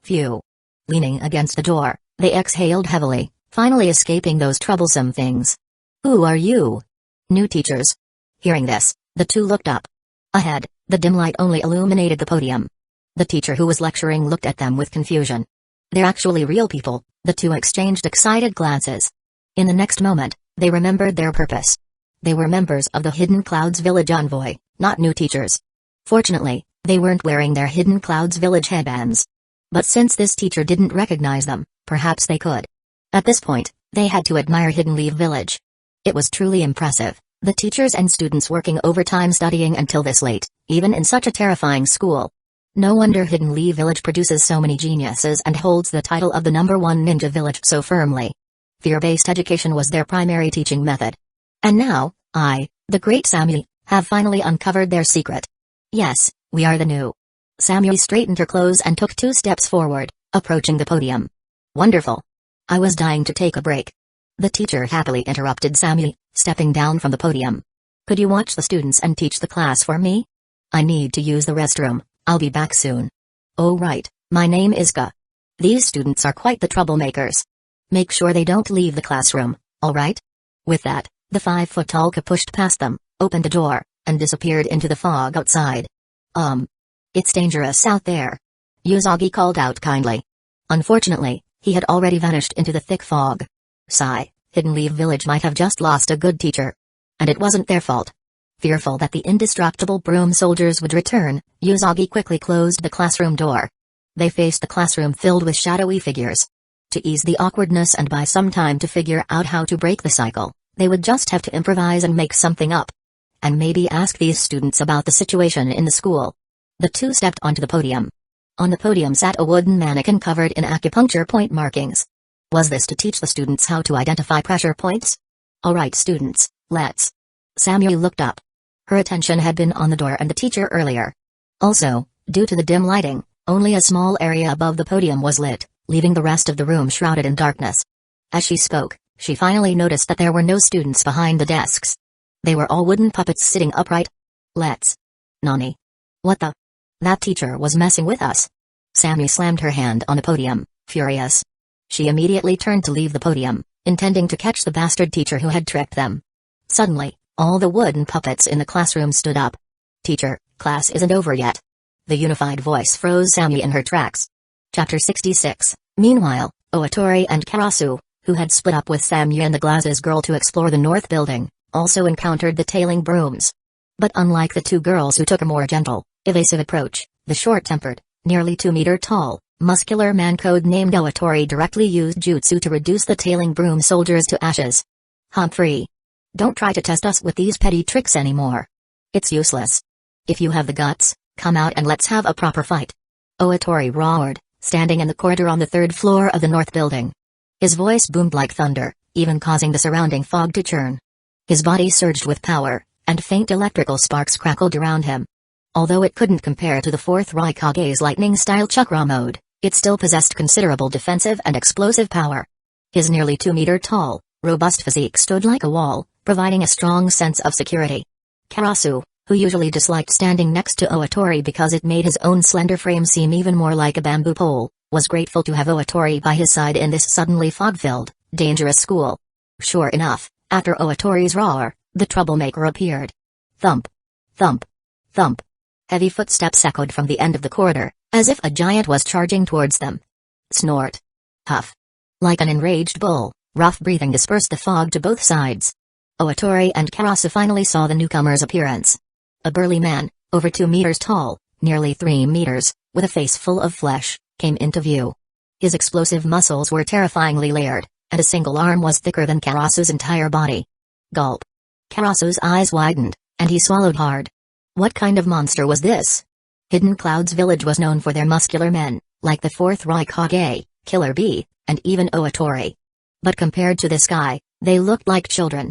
Phew. Leaning against the door, they exhaled heavily, finally escaping those troublesome things. Who are you? New teachers. Hearing this, the two looked up. Ahead, the dim light only illuminated the podium. The teacher who was lecturing looked at them with confusion. They're actually real people, the two exchanged excited glances. In the next moment, they remembered their purpose. They were members of the Hidden Clouds Village Envoy, not new teachers. Fortunately, they weren't wearing their Hidden Clouds Village headbands. But since this teacher didn't recognize them, perhaps they could. At this point, they had to admire Hidden Leaf Village. It was truly impressive, the teachers and students working overtime studying until this late, even in such a terrifying school. No wonder Hidden Leaf Village produces so many geniuses and holds the title of the #1 ninja village so firmly. Fear-based education was their primary teaching method. And now, I, the great Sammy, have finally uncovered their secret. Yes, We are the new. Samui straightened her clothes and took 2 steps forward, approaching the podium. Wonderful. I was dying to take a break. The teacher happily interrupted Samui, stepping down from the podium. Could you watch the students and teach the class for me? I need to use the restroom. I'll be back soon. Oh right, my name is Ka. These students are quite the troublemakers. Make sure they don't leave the classroom, alright? With that, the 5-foot-tall Ka pushed past them, opened a door, and disappeared into the fog outside. It's dangerous out there. Usagi called out kindly. Unfortunately, he had already vanished into the thick fog. Sigh, Hidden Leaf Village might have just lost a good teacher. And it wasn't their fault. Fearful that the indestructible broom soldiers would return, Usagi quickly closed the classroom door. They faced the classroom filled with shadowy figures. To ease the awkwardness and buy some time to figure out how to break the cycle, they would just have to improvise and make something up. And maybe ask these students about the situation in the school. The 2 stepped onto the podium. On the podium sat a wooden mannequin covered in acupuncture point markings. Was this to teach the students how to identify pressure points? Alright students, let's. Samui looked up. Her attention had been on the door and the teacher earlier. Also, due to the dim lighting, only a small area above the podium was lit, leaving the rest of the room shrouded in darkness. As she spoke, she finally noticed that there were no students behind the desks. They were all wooden puppets sitting upright. Let's. Nani? What the? That teacher was messing with us. Samui slammed her hand on the podium, furious. She immediately turned to leave the podium, intending to catch the bastard teacher who had tricked them. Suddenly, all the wooden puppets in the classroom stood up. Teacher, class isn't over yet. The unified voice froze Samui in her tracks. Chapter 66. Meanwhile, Oatori and Karasu, who had split up with Samui and the Glasses girl to explore the north building, also encountered the tailing brooms. But unlike the 2 girls who took a more gentle, evasive approach, the short-tempered, nearly 2-meter-tall, muscular man code-named Oatori directly used jutsu to reduce the tailing broom soldiers to ashes. Humphrey. Don't try to test us with these petty tricks anymore. It's useless. If you have the guts, come out and let's have a proper fight. Oatori roared, standing in the corridor on the 3rd floor of the north building. His voice boomed like thunder, even causing the surrounding fog to churn. His body surged with power, and faint electrical sparks crackled around him. Although it couldn't compare to the 4th Raikage's lightning-style chakra mode, it still possessed considerable defensive and explosive power. His nearly 2-meter-tall, robust physique stood like a wall, providing a strong sense of security. Karasu, who usually disliked standing next to Oatori because it made his own slender frame seem even more like a bamboo pole, was grateful to have Oatori by his side in this suddenly fog-filled, dangerous school. Sure enough, after Oatori's roar, the troublemaker appeared. Thump. Thump. Thump. Heavy footsteps echoed from the end of the corridor, as if a giant was charging towards them. Snort. Huff. Like an enraged bull, rough breathing dispersed the fog to both sides. Oatori and Karasu finally saw the newcomer's appearance. A burly man, over 2 meters tall, nearly 3 meters, with a face full of flesh, came into view. His explosive muscles were terrifyingly layered, and a single arm was thicker than Karasu's entire body. Gulp. Karasu's eyes widened, and he swallowed hard. What kind of monster was this? Hidden Cloud's village was known for their muscular men, like the 4th Raikage, Killer Bee, and even Oatori. But compared to this guy, they looked like children.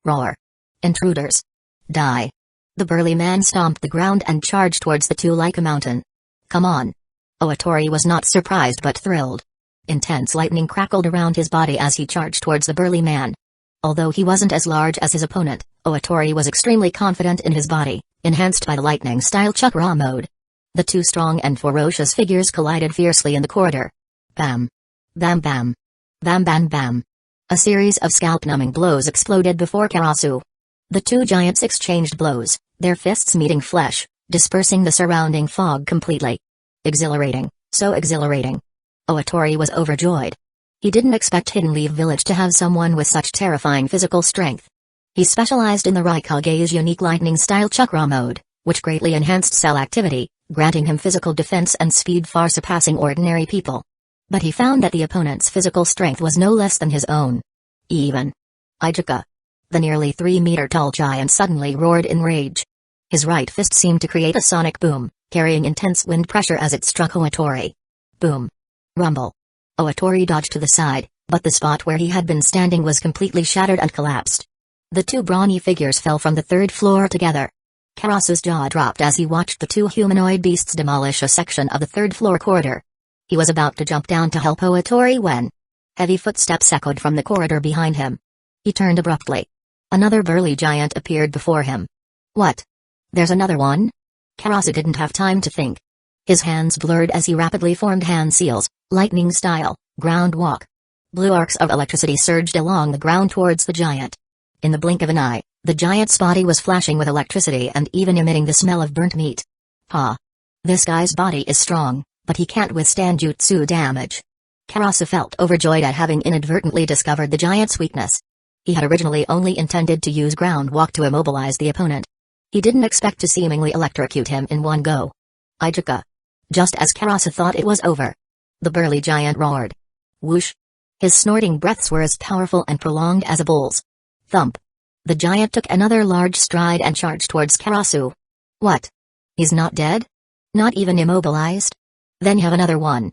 Roar. Intruders. Die. The burly man stomped the ground and charged towards the 2 like a mountain. Come on. Oatori was not surprised but thrilled. Intense lightning crackled around his body as he charged towards the burly man. Although he wasn't as large as his opponent, Oatori was extremely confident in his body, enhanced by the lightning-style chakra mode. The 2 strong and ferocious figures collided fiercely in the corridor. Bam. Bam bam. Bam bam bam. A series of scalp-numbing blows exploded before Karasu. The 2 giants exchanged blows, their fists meeting flesh, dispersing the surrounding fog completely. Exhilarating, so exhilarating. Oatori was overjoyed. He didn't expect Hidden Leaf Village to have someone with such terrifying physical strength. He specialized in the Raikage's unique lightning-style chakra mode, which greatly enhanced cell activity, granting him physical defense and speed far surpassing ordinary people. But he found that the opponent's physical strength was no less than his own. Even. Ijuka. The nearly 3-meter-tall giant suddenly roared in rage. His right fist seemed to create a sonic boom, carrying intense wind pressure as it struck Oatori. Boom. Rumble. Oatori dodged to the side, but the spot where he had been standing was completely shattered and collapsed. The 2 brawny figures fell from the 3rd floor together. Karasu's jaw dropped as he watched the two humanoid beasts demolish a section of the third-floor corridor. He was about to jump down to help Oatori when heavy footsteps echoed from the corridor behind him. He turned abruptly. Another burly giant appeared before him. What? There's another one? Karasu didn't have time to think. His hands blurred as he rapidly formed hand seals, lightning style, ground walk. Blue arcs of electricity surged along the ground towards the giant. In the blink of an eye, the giant's body was flashing with electricity and even emitting the smell of burnt meat. Ha! This guy's body is strong, but he can't withstand jutsu damage. Karasu felt overjoyed at having inadvertently discovered the giant's weakness. He had originally only intended to use ground walk to immobilize the opponent. He didn't expect to seemingly electrocute him in one go. Ijuka. Just as Karasu thought it was over, the burly giant roared. Whoosh! His snorting breaths were as powerful and prolonged as a bull's. Thump! The giant took another large stride and charged towards Karasu. What? He's not dead? Not even immobilized? Then have another one.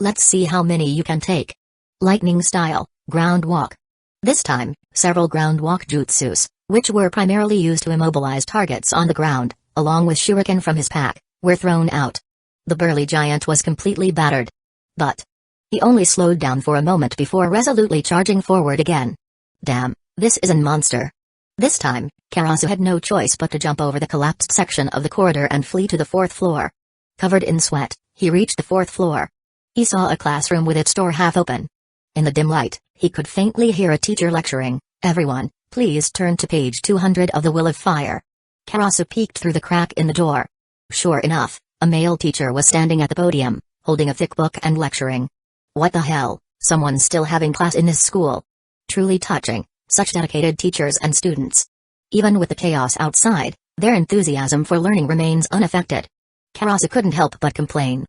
Let's see how many you can take. Lightning style, ground walk. This time, several ground walk jutsus, which were primarily used to immobilize targets on the ground, along with shuriken from his pack, were thrown out. The burly giant was completely battered. But he only slowed down for a moment before resolutely charging forward again. Damn, this is a monster. This time, Karasu had no choice but to jump over the collapsed section of the corridor and flee to the fourth floor. Covered in sweat, he reached the fourth floor. He saw a classroom with its door half open. In the dim light, he could faintly hear a teacher lecturing, "Everyone, please turn to page 200 of the Will of Fire." Karasu peeked through the crack in the door. Sure enough, a male teacher was standing at the podium, holding a thick book and lecturing. What the hell, someone's still having class in this school. Truly touching, such dedicated teachers and students. Even with the chaos outside, their enthusiasm for learning remains unaffected. Karasu couldn't help but complain.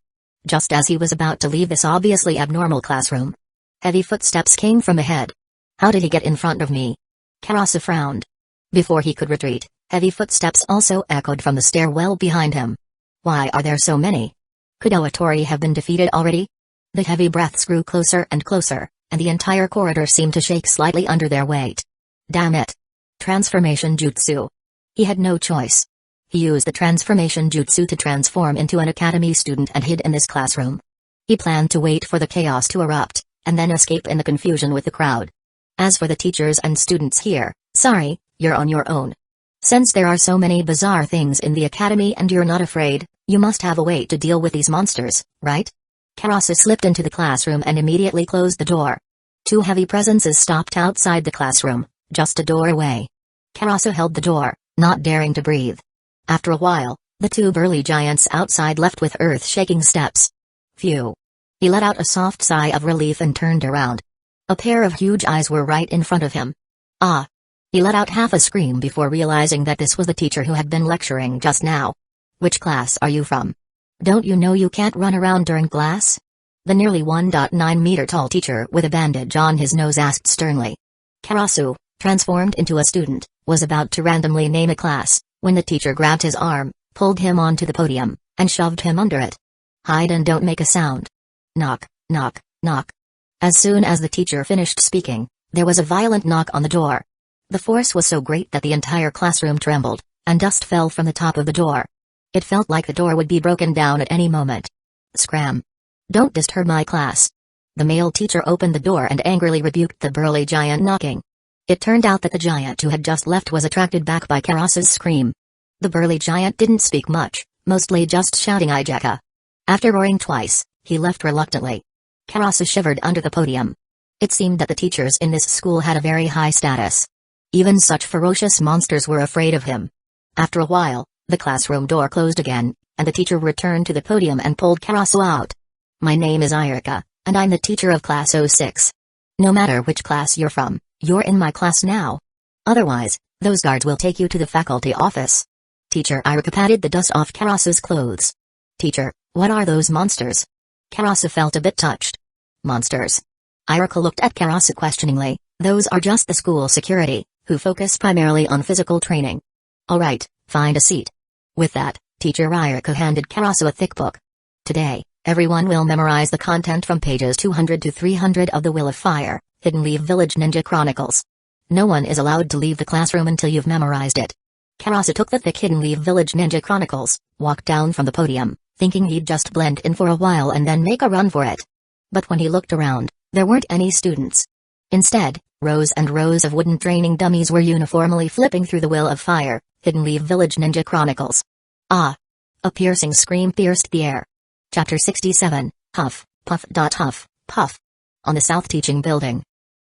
Just as he was about to leave this obviously abnormal classroom, heavy footsteps came from ahead. How did he get in front of me? Karasu frowned. Before he could retreat, heavy footsteps also echoed from the stairwell behind him. Why are there so many? Could Oatori have been defeated already? The heavy breaths grew closer and closer, and the entire corridor seemed to shake slightly under their weight. Damn it! Transformation jutsu. He had no choice. He used the transformation jutsu to transform into an academy student and hid in this classroom. He planned to wait for the chaos to erupt, and then escape in the confusion with the crowd. As for the teachers and students here, sorry, you're on your own. Since there are so many bizarre things in the academy and you're not afraid, you must have a way to deal with these monsters, right? Karasu slipped into the classroom and immediately closed the door. Two heavy presences stopped outside the classroom, just a door away. Karasu held the door, not daring to breathe. After a while, the two burly giants outside left with earth-shaking steps. Phew. He let out a soft sigh of relief and turned around. A pair of huge eyes were right in front of him. Ah! He let out half a scream before realizing that this was the teacher who had been lecturing just now. Which class are you from? Don't you know you can't run around during class? The nearly 1.9-meter tall teacher with a bandage on his nose asked sternly. Karasu, transformed into a student, was about to randomly name a class, when the teacher grabbed his arm, pulled him onto the podium, and shoved him under it. Hide and don't make a sound. Knock, knock, knock. As soon as the teacher finished speaking, there was a violent knock on the door. The force was so great that the entire classroom trembled, and dust fell from the top of the door. It felt like the door would be broken down at any moment. Scram. Don't disturb my class. The male teacher opened the door and angrily rebuked the burly giant knocking. It turned out that the giant who had just left was attracted back by Karasu's scream. The burly giant didn't speak much, mostly just shouting Ijeka. After roaring twice, he left reluctantly. Karasu shivered under the podium. It seemed that the teachers in this school had a very high status. Even such ferocious monsters were afraid of him. After a while, the classroom door closed again, and the teacher returned to the podium and pulled Karasu out. My name is Irika, and I'm the teacher of Class 06. No matter which class you're from, you're in my class now. Otherwise, those guards will take you to the faculty office. Teacher Irika patted the dust off Karasu's clothes. Teacher, what are those monsters? Karasu felt a bit touched. Monsters. Irika looked at Karasu questioningly. Those are just the school security, who focus primarily on physical training. Alright, find a seat. With that, Teacher Irika handed Karasu a thick book. Today, everyone will memorize the content from pages 200 to 300 of the Will of Fire, Hidden Leaf Village Ninja Chronicles. No one is allowed to leave the classroom until you've memorized it. Karasa took the thick Hidden Leaf Village Ninja Chronicles, walked down from the podium, thinking he'd just blend in for a while and then make a run for it. But when he looked around, there weren't any students. Instead, rows and rows of wooden training dummies were uniformly flipping through the Will of Fire, Hidden Leaf Village Ninja Chronicles. Ah! A piercing scream pierced the air. Chapter 67, Huff, Puff. Huff, Puff. On the South Teaching Building.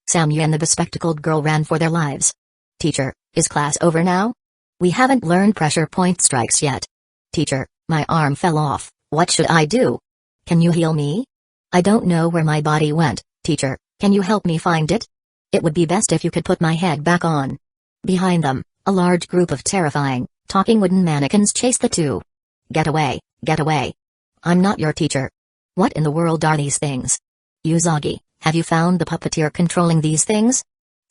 Samyu and the bespectacled girl ran for their lives. Teacher, is class over now? We haven't learned pressure point strikes yet. Teacher, my arm fell off, what should I do? Can you heal me? I don't know where my body went, teacher, can you help me find it? It would be best if you could put my head back on. Behind them, a large group of terrifying, talking wooden mannequins chased the two. Get away, get away. I'm not your teacher. What in the world are these things? Usagi, have you found the puppeteer controlling these things?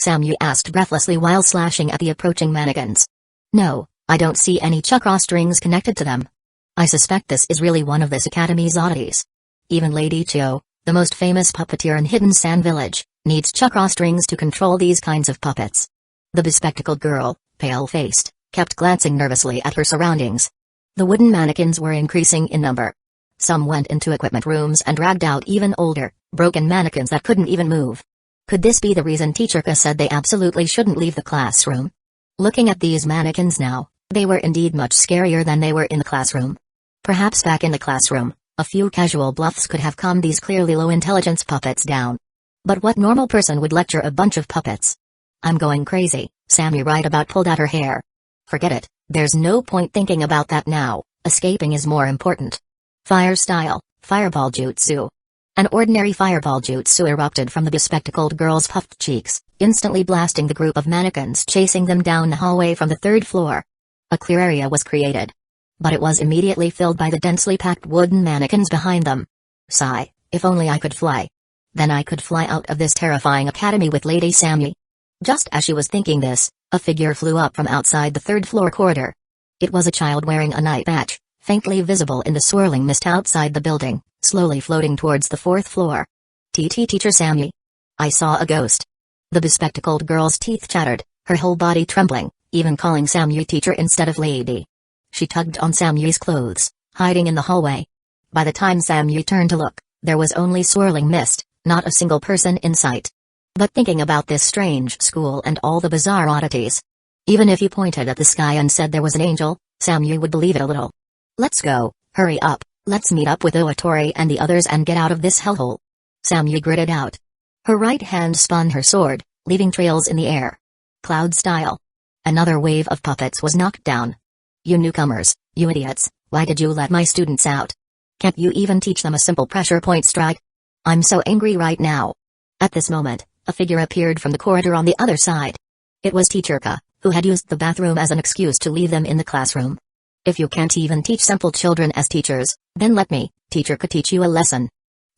Samyu asked breathlessly while slashing at the approaching mannequins. No, I don't see any chakra strings connected to them. I suspect this is really one of this academy's oddities. Even Lady Chio, the most famous puppeteer in Hidden Sand Village, needs chakra strings to control these kinds of puppets. The bespectacled girl, pale-faced, kept glancing nervously at her surroundings. The wooden mannequins were increasing in number. Some went into equipment rooms and dragged out even older, broken mannequins that couldn't even move. Could this be the reason Teacher Ka said they absolutely shouldn't leave the classroom? Looking at these mannequins now, they were indeed much scarier than they were in the classroom. Perhaps back in the classroom, a few casual bluffs could have calmed these clearly low-intelligence puppets down. But what normal person would lecture a bunch of puppets? I'm going crazy, Samyu right about pulled out her hair. Forget it, there's no point thinking about that now, escaping is more important. Fire style, fireball jutsu. An ordinary fireball jutsu erupted from the bespectacled girl's puffed cheeks, instantly blasting the group of mannequins chasing them down the hallway from the third floor. A clear area was created. But it was immediately filled by the densely packed wooden mannequins behind them. Sigh, if only I could fly. Then I could fly out of this terrifying academy with Lady Samyu. Just as she was thinking this, a figure flew up from outside the third-floor corridor. It was a child wearing a night patch, faintly visible in the swirling mist outside the building, slowly floating towards the fourth floor. Teacher Samyu. I saw a ghost. The bespectacled girl's teeth chattered, her whole body trembling, even calling Samyu teacher instead of lady. She tugged on Samyu's clothes, hiding in the hallway. By the time Samyu turned to look, there was only swirling mist, not a single person in sight. But thinking about this strange school and all the bizarre oddities. Even if you pointed at the sky and said there was an angel, Samyu would believe it a little. Let's go, hurry up, let's meet up with Oatori and the others and get out of this hellhole. Samyu gritted out. Her right hand spun her sword, leaving trails in the air. Cloud style. Another wave of puppets was knocked down. You newcomers, you idiots, why did you let my students out? Can't you even teach them a simple pressure point strike? I'm so angry right now. At this moment, a figure appeared from the corridor on the other side. It was Teacher Ka, who had used the bathroom as an excuse to leave them in the classroom. If you can't even teach simple children as teachers, then let me, Teacher Ka, teach you a lesson.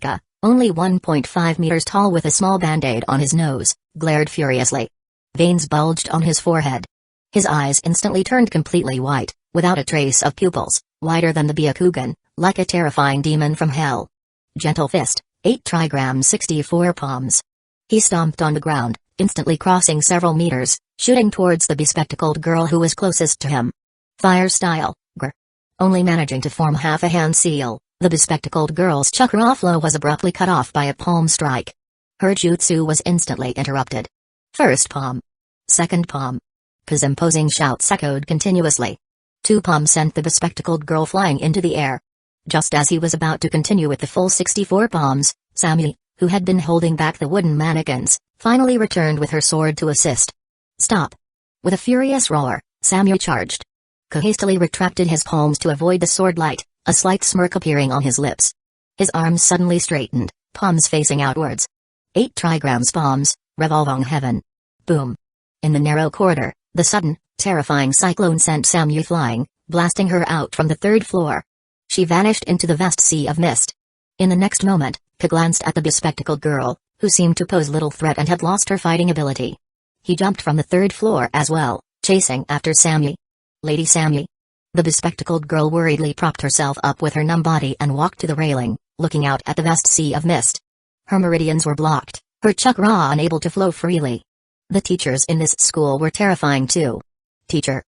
Ka, only 1.5 meters tall with a small band-aid on his nose, glared furiously. Veins bulged on his forehead. His eyes instantly turned completely white, without a trace of pupils, whiter than the Byakugan, like a terrifying demon from hell. Gentle fist, 8 trigrams 64 palms. He stomped on the ground, instantly crossing several meters, shooting towards the bespectacled girl who was closest to him. Fire style, grr. Only managing to form half a hand seal, the bespectacled girl's chakra flow was abruptly cut off by a palm strike. Her jutsu was instantly interrupted. First palm. Second palm. Ka's imposing shouts echoed continuously. 2 palms sent the bespectacled girl flying into the air. Just as he was about to continue with the full 64 palms, Samyu, who had been holding back the wooden mannequins, finally returned with her sword to assist. Stop! With a furious roar, Samyu charged. Ka hastily retracted his palms to avoid the sword light, a slight smirk appearing on his lips. His arms suddenly straightened, palms facing outwards. 8 trigrams palms, revolving heaven. Boom! In the narrow corridor, the sudden, terrifying cyclone sent Samyu flying, blasting her out from the third floor. She vanished into the vast sea of mist. In the next moment, Ka glanced at the bespectacled girl, who seemed to pose little threat and had lost her fighting ability. He jumped from the third floor as well, chasing after Samyu. Lady Samyu. The bespectacled girl worriedly propped herself up with her numb body and walked to the railing, looking out at the vast sea of mist. Her meridians were blocked, her chakra unable to flow freely. The teachers in this school were terrifying too. Teacher.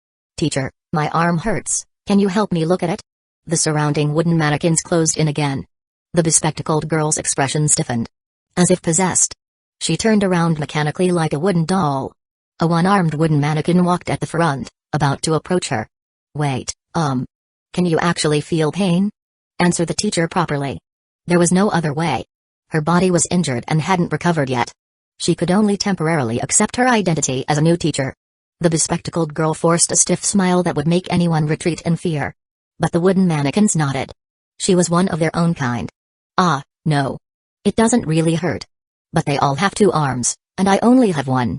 Teacher, my arm hurts, can you help me look at it? The surrounding wooden mannequins closed in again. The bespectacled girl's expression stiffened. As if possessed. She turned around mechanically like a wooden doll. A one-armed wooden mannequin walked at the front, about to approach her. Wait, can you actually feel pain? Answer the teacher properly. There was no other way. Her body was injured and hadn't recovered yet. She could only temporarily accept her identity as a new teacher. The bespectacled girl forced a stiff smile that would make anyone retreat in fear. But the wooden mannequins nodded. She was one of their own kind. Ah, no. It doesn't really hurt. But they all have 2 arms, and I only have 1.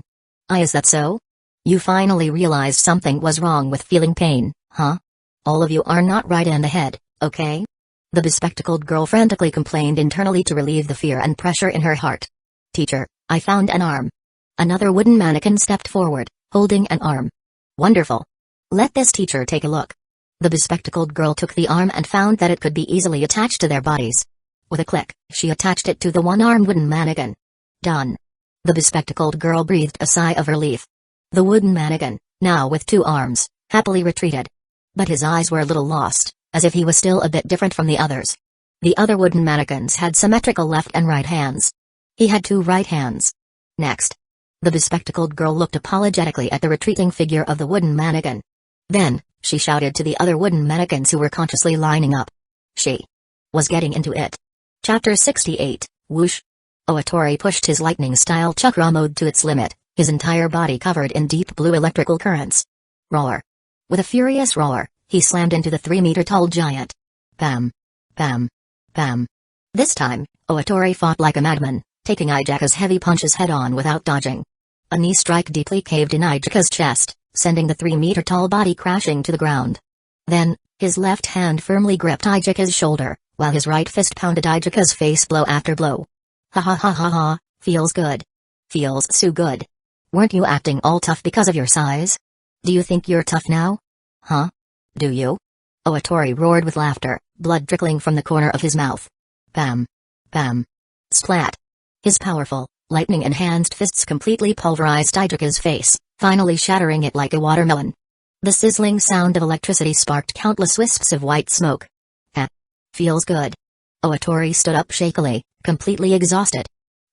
Is that so? You finally realized something was wrong with feeling pain, huh? All of you are not right in the head, okay? The bespectacled girl frantically complained internally to relieve the fear and pressure in her heart. Teacher, I found an arm. Another wooden mannequin stepped forward, holding an arm. Wonderful. Let this teacher take a look. The bespectacled girl took the arm and found that it could be easily attached to their bodies. With a click, she attached it to the one-armed wooden mannequin. Done. The bespectacled girl breathed a sigh of relief. The wooden mannequin, now with 2 arms, happily retreated. But his eyes were a little lost, as if he was still a bit different from the others. The other wooden mannequins had symmetrical left and right hands. He had 2 right hands. Next. The bespectacled girl looked apologetically at the retreating figure of the wooden mannequin. Then, she shouted to the other wooden mannequins who were consciously lining up. She was getting into it. Chapter 68, Whoosh. Oatori pushed his lightning-style chakra mode to its limit, his entire body covered in deep blue electrical currents. Roar. With a furious roar, he slammed into the 3-meter-tall giant. Bam. Bam. Bam. This time, Oatori fought like a madman, taking Ijeka's heavy punches head-on without dodging. A knee strike deeply caved in Ijeka's chest, sending the 3-meter-tall body crashing to the ground. Then, his left hand firmly gripped Ijeka's shoulder, while his right fist pounded Ijeka's face blow after blow. Ha ha ha ha ha, feels good. Feels so good. Weren't you acting all tough because of your size? Do you think you're tough now? Huh? Do you? Oatori roared with laughter, blood trickling from the corner of his mouth. Bam. Bam. Splat. His powerful, lightning-enhanced fists completely pulverized Ijeka's face, finally shattering it like a watermelon. The sizzling sound of electricity sparked countless wisps of white smoke. Feels good. Oatori stood up shakily, completely exhausted.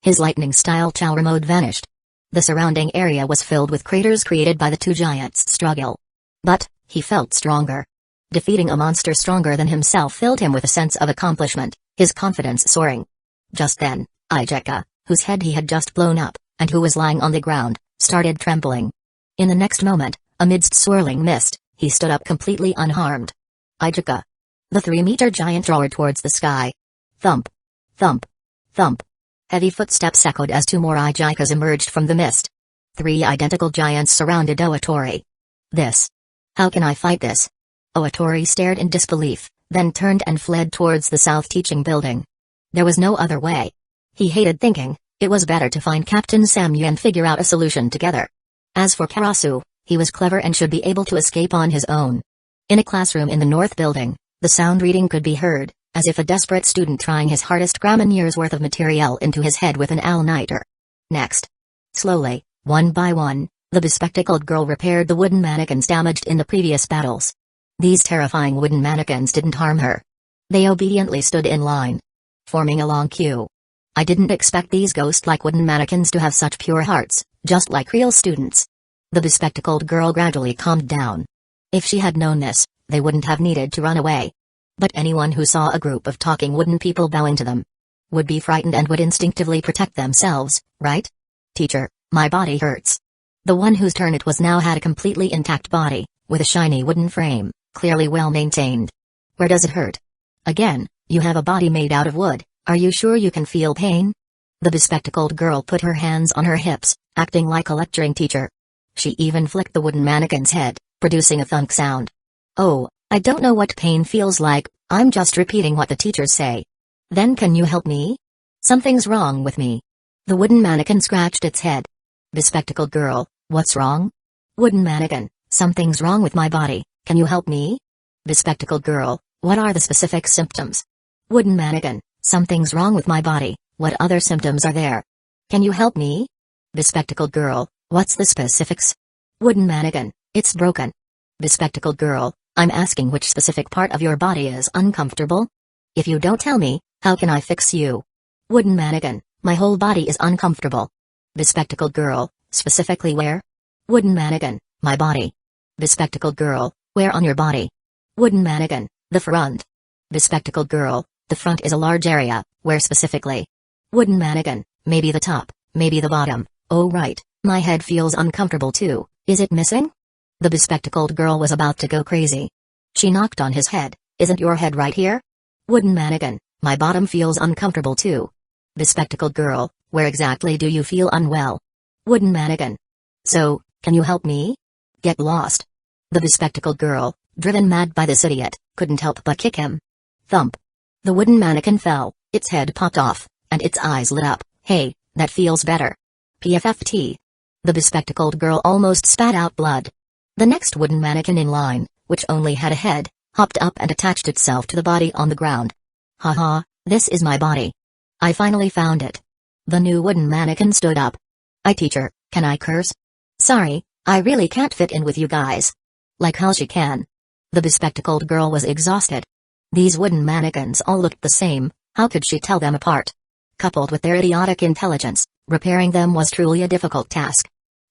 His lightning-style chakra mode vanished. The surrounding area was filled with craters created by the 2 giants' struggle. But, he felt stronger. Defeating a monster stronger than himself filled him with a sense of accomplishment, his confidence soaring. Just then, Ijeka, whose head he had just blown up, and who was lying on the ground, started trembling. In the next moment, amidst swirling mist, he stood up completely unharmed. Ijeka. The 3-meter giant roared towards the sky. Thump. Thump. Thump. Heavy footsteps echoed as 2 more Ijekas emerged from the mist. 3 identical giants surrounded Oatori. This. How can I fight this? Oatori stared in disbelief, then turned and fled towards the South Teaching Building. There was no other way. He hated thinking, it was better to find Captain Samu and figure out a solution together. As for Karasu, he was clever and should be able to escape on his own. In a classroom in the North Building, the sound reading could be heard, as if a desperate student trying his hardest cram a year's worth of material into his head with an all-nighter. Next. Slowly, one by one, the bespectacled girl repaired the wooden mannequins damaged in the previous battles. These terrifying wooden mannequins didn't harm her. They obediently stood in line, forming a long queue. I didn't expect these ghost-like wooden mannequins to have such pure hearts, just like real students. The bespectacled girl gradually calmed down. If she had known this, they wouldn't have needed to run away. But anyone who saw a group of talking wooden people bowing to them would be frightened and would instinctively protect themselves, right? Teacher, my body hurts. The one whose turn it was now had a completely intact body, with a shiny wooden frame, clearly well maintained. Where does it hurt? Again, you have a body made out of wood, are you sure you can feel pain? The bespectacled girl put her hands on her hips, acting like a lecturing teacher. She even flicked the wooden mannequin's head, producing a thunk sound. Oh, I don't know what pain feels like, I'm just repeating what the teachers say. Then can you help me? Something's wrong with me. The wooden mannequin scratched its head. Bespectacled girl, what's wrong? Wooden mannequin, something's wrong with my body, can you help me? Bespectacled girl, what are the specific symptoms? Wooden mannequin, something's wrong with my body, what other symptoms are there? Can you help me? Bespectacled girl, what's the specifics? Wooden mannequin, it's broken. Bespectacled girl, I'm asking which specific part of your body is uncomfortable? If you don't tell me, how can I fix you? Wooden mannequin, my whole body is uncomfortable. Bespectacled girl, specifically where? Wooden mannequin, my body. Bespectacled girl, where on your body? Wooden mannequin, the front. Bespectacled girl, the front is a large area, where specifically? Wooden mannequin, maybe the top, maybe the bottom. Oh right, my head feels uncomfortable too, is it missing? The bespectacled girl was about to go crazy. She knocked on his head, isn't your head right here? Wooden mannequin, my bottom feels uncomfortable too. Bespectacled girl, where exactly do you feel unwell? Wooden mannequin. So, can you help me? Get lost. The bespectacled girl, driven mad by this idiot, couldn't help but kick him. Thump. The wooden mannequin fell, its head popped off, and its eyes lit up. Hey, that feels better. PFFT. The bespectacled girl almost spat out blood. The next wooden mannequin in line, which only had a head, hopped up and attached itself to the body on the ground. Haha, this is my body. I finally found it. The new wooden mannequin stood up. Teacher, can I curse? Sorry, I really can't fit in with you guys. Like how she can. The bespectacled girl was exhausted. These wooden mannequins all looked the same, how could she tell them apart? Coupled with their idiotic intelligence, repairing them was truly a difficult task.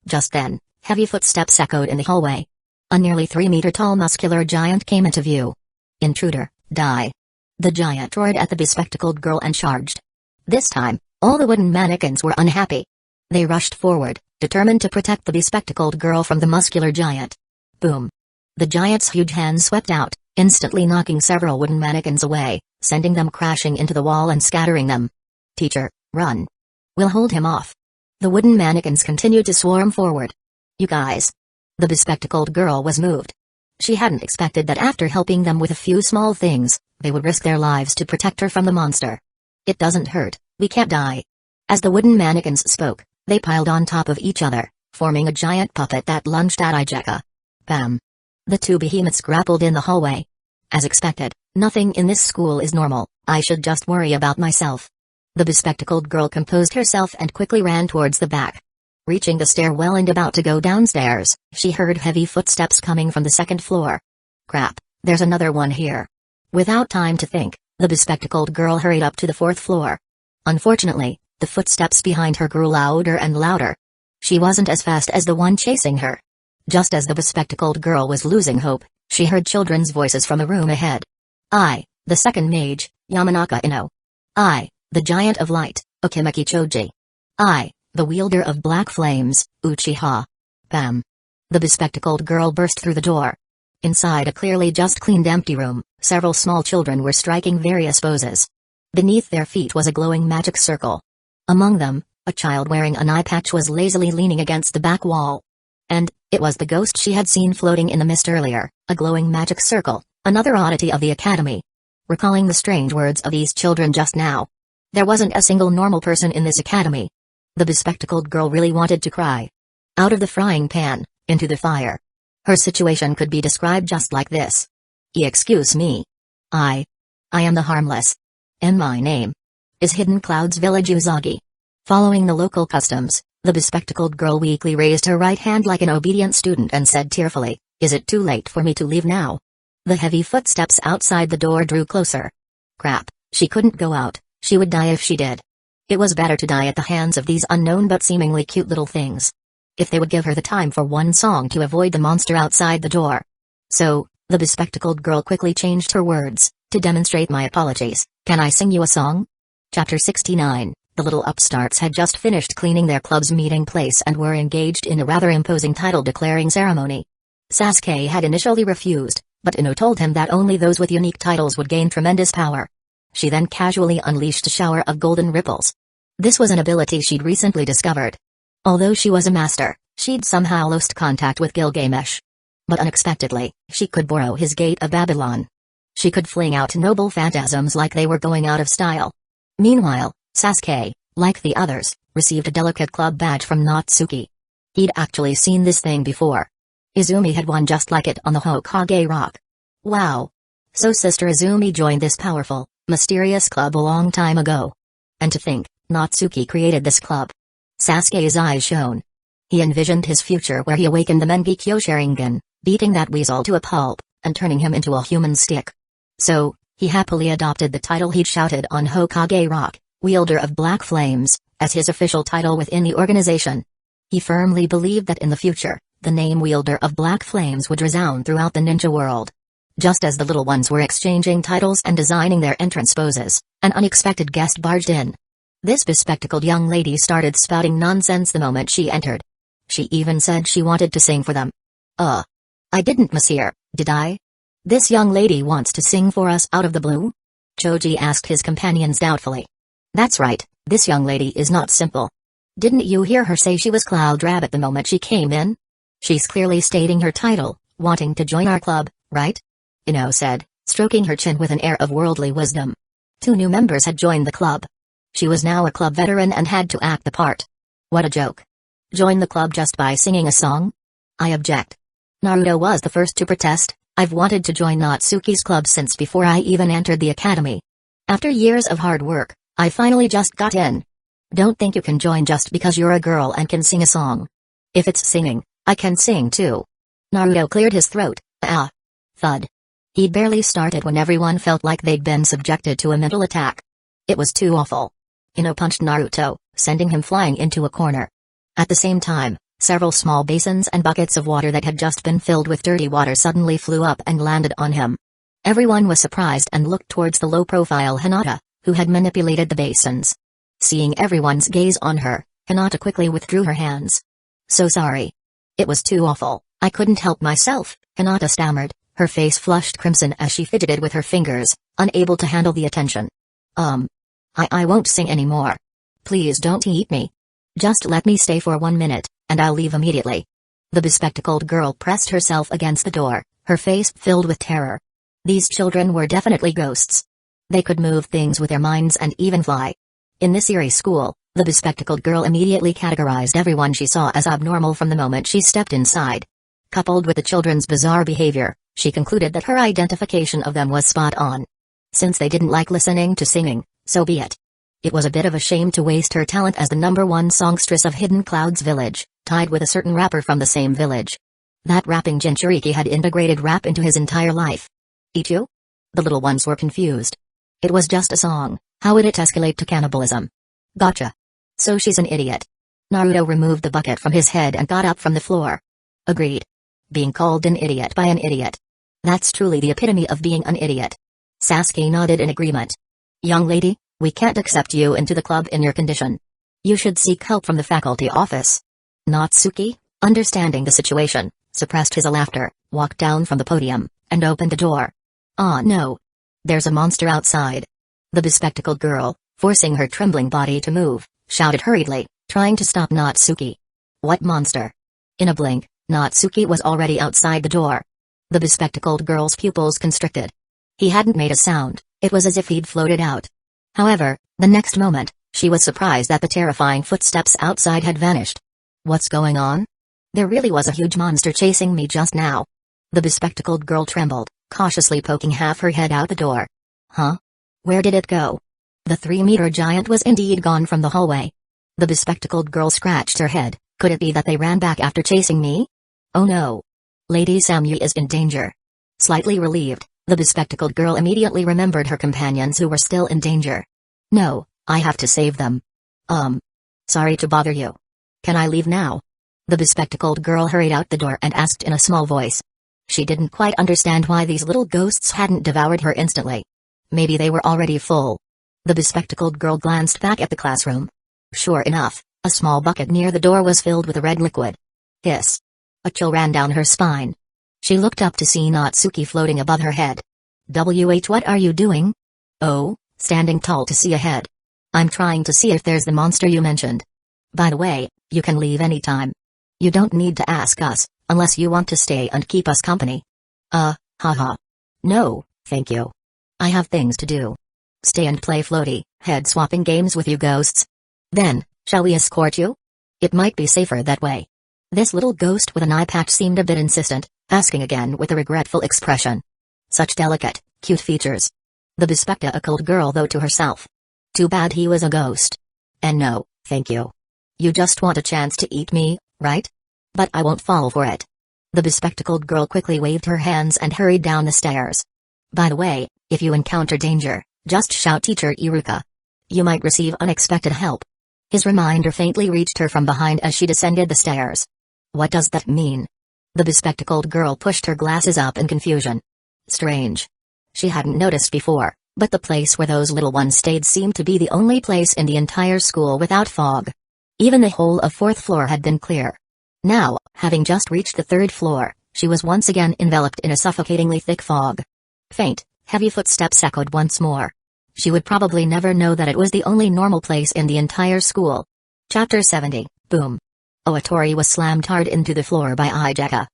Just then, heavy footsteps echoed in the hallway. A nearly 3-meter-tall muscular giant came into view. Intruder, die. The giant roared at the bespectacled girl and charged. This time, all the wooden mannequins were unhappy. They rushed forward, determined to protect the bespectacled girl from the muscular giant. Boom. The giant's huge hand swept out, instantly knocking several wooden mannequins away, sending them crashing into the wall and scattering them. Teacher, run. We'll hold him off. The wooden mannequins continued to swarm forward. You guys. The bespectacled girl was moved. She hadn't expected that after helping them with a few small things, they would risk their lives to protect her from the monster. It doesn't hurt, we can't die. As the wooden mannequins spoke, they piled on top of each other, forming a giant puppet that lunged at Hyuga. Bam. The two behemoths grappled in the hallway. As expected, nothing in this school is normal, I should just worry about myself. The bespectacled girl composed herself and quickly ran towards the back. Reaching the stairwell and about to go downstairs, she heard heavy footsteps coming from the second floor. Crap, there's another one here. Without time to think, the bespectacled girl hurried up to the fourth floor. Unfortunately, the footsteps behind her grew louder and louder. She wasn't as fast as the one chasing her. Just as the bespectacled girl was losing hope, she heard children's voices from the room ahead. I, the second mage, Yamanaka Ino. I, the giant of light, Okimeki Choji. I, the wielder of black flames, Uchiha. Bam. The bespectacled girl burst through the door. Inside a clearly just cleaned empty room, several small children were striking various poses. Beneath their feet was a glowing magic circle. Among them, a child wearing an eye patch was lazily leaning against the back wall. And, it was the ghost she had seen floating in the mist earlier, a glowing magic circle, another oddity of the academy. Recalling the strange words of these children just now. There wasn't a single normal person in this academy. The bespectacled girl really wanted to cry. Out of the frying pan, into the fire. Her situation could be described just like this. Excuse me. I am the harmless. And my name is Hidden Clouds Village Uzagi. Following the local customs, the bespectacled girl weakly raised her right hand like an obedient student and said tearfully, "Is it too late for me to leave now?" The heavy footsteps outside the door drew closer. Crap, she couldn't go out, she would die if she did. It was better to die at the hands of these unknown but seemingly cute little things. If they would give her the time for one song to avoid the monster outside the door. So, the bespectacled girl quickly changed her words, "To demonstrate my apologies, can I sing you a song?" Chapter 69. The little upstarts had just finished cleaning their club's meeting place and were engaged in a rather imposing title-declaring ceremony. Sasuke had initially refused, but Ino told him that only those with unique titles would gain tremendous power. She then casually unleashed a shower of golden ripples. This was an ability she'd recently discovered. Although she was a master, she'd somehow lost contact with Gilgamesh. But unexpectedly, she could borrow his Gate of Babylon. She could fling out noble phantasms like they were going out of style. Meanwhile, Sasuke, like the others, received a delicate club badge from Natsuki. He'd actually seen this thing before. Izumi had one just like it on the Hokage Rock. Wow! So Sister Izumi joined this powerful, mysterious club a long time ago. And to think, Natsuki created this club. Sasuke's eyes shone. He envisioned his future where he awakened the Mangekyō Sharingan, beating that weasel to a pulp, and turning him into a human stick. So, he happily adopted the title he'd shouted on Hokage Rock, Wielder of Black Flames, as his official title within the organization. He firmly believed that in the future, the name Wielder of Black Flames would resound throughout the ninja world. Just as the little ones were exchanging titles and designing their entrance poses, an unexpected guest barged in. This bespectacled young lady started spouting nonsense the moment she entered. She even said she wanted to sing for them. I didn't, monsieur, did I? This young lady wants to sing for us out of the blue? Choji asked his companions doubtfully. That's right, this young lady is not simple. Didn't you hear her say she was Cloud Rabbit the moment she came in? She's clearly stating her title, wanting to join our club, right? Ino said, stroking her chin with an air of worldly wisdom. 2 new members had joined the club. She was now a club veteran and had to act the part. What a joke. Join the club just by singing a song? I object. Naruto was the first to protest. I've wanted to join Natsuki's club since before I even entered the academy. After years of hard work, I finally just got in. Don't think you can join just because you're a girl and can sing a song. If it's singing, I can sing too. Naruto cleared his throat. Thud. He'd barely started when everyone felt like they'd been subjected to a mental attack. It was too awful. Ino punched Naruto, sending him flying into a corner. At the same time, several small basins and buckets of water that had just been filled with dirty water suddenly flew up and landed on him. Everyone was surprised and looked towards the low-profile Hinata, who had manipulated the basins. Seeing everyone's gaze on her, Hinata quickly withdrew her hands. So sorry. It was too awful, I couldn't help myself, Hinata stammered, her face flushed crimson as she fidgeted with her fingers, unable to handle the attention. I won't sing anymore. Please don't eat me. Just let me stay for 1 minute, and I'll leave immediately. The bespectacled girl pressed herself against the door, her face filled with terror. These children were definitely ghosts. They could move things with their minds and even fly. In this eerie school, the bespectacled girl immediately categorized everyone she saw as abnormal from the moment she stepped inside. Coupled with the children's bizarre behavior, she concluded that her identification of them was spot on. Since they didn't like listening to singing, so be it. It was a bit of a shame to waste her talent as the #1 songstress of Hidden Cloud's village, tied with a certain rapper from the same village. That rapping Jinchuriki had integrated rap into his entire life. Eat you? The little ones were confused. It was just a song, how would it escalate to cannibalism? Gotcha. So she's an idiot. Naruto removed the bucket from his head and got up from the floor. Agreed. Being called an idiot by an idiot. That's truly the epitome of being an idiot. Sasuke nodded in agreement. Young lady, we can't accept you into the club in your condition. You should seek help from the faculty office. Natsuki, understanding the situation, suppressed his laughter, walked down from the podium, and opened the door. Ah no. There's a monster outside. The bespectacled girl, forcing her trembling body to move, shouted hurriedly, trying to stop Natsuki. What monster? In a blink, Natsuki was already outside the door. The bespectacled girl's pupils constricted. He hadn't made a sound, it was as if he'd floated out. However, the next moment, she was surprised that the terrifying footsteps outside had vanished. What's going on? There really was a huge monster chasing me just now. The bespectacled girl trembled, cautiously poking half her head out the door. Huh? Where did it go? The 3-meter giant was indeed gone from the hallway. The bespectacled girl scratched her head. Could it be that they ran back after chasing me? Oh no. Lady Samyu is in danger. Slightly relieved, the bespectacled girl immediately remembered her companions who were still in danger. No, I have to save them. Sorry to bother you. Can I leave now? The bespectacled girl hurried out the door and asked in a small voice. She didn't quite understand why these little ghosts hadn't devoured her instantly. Maybe they were already full. The bespectacled girl glanced back at the classroom. Sure enough, a small bucket near the door was filled with a red liquid. Hiss. A chill ran down her spine. She looked up to see Natsuki floating above her head. What are you doing? Oh, standing tall to see ahead. I'm trying to see if there's the monster you mentioned. By the way, you can leave anytime. You don't need to ask us, unless you want to stay and keep us company. Haha. No, thank you. I have things to do. Stay and play floaty, head-swapping games with you ghosts. Then, shall we escort you? It might be safer that way. This little ghost with an eye patch seemed a bit insistent, asking again with a regretful expression. Such delicate, cute features. The bespectacled girl thought to herself. Too bad he was a ghost. And no, thank you. You just want a chance to eat me, right? But I won't fall for it. The bespectacled girl quickly waved her hands and hurried down the stairs. By the way, if you encounter danger, just shout Teacher Iruka. You might receive unexpected help. His reminder faintly reached her from behind as she descended the stairs. What does that mean? The bespectacled girl pushed her glasses up in confusion. Strange. She hadn't noticed before, but the place where those little ones stayed seemed to be the only place in the entire school without fog. Even the whole of 4th floor had been clear. Now, having just reached the 3rd floor, she was once again enveloped in a suffocatingly thick fog. Faint, heavy footsteps echoed once more. She would probably never know that it was the only normal place in the entire school. Chapter 70, Boom. Oatori was slammed hard into the floor by Hyuga.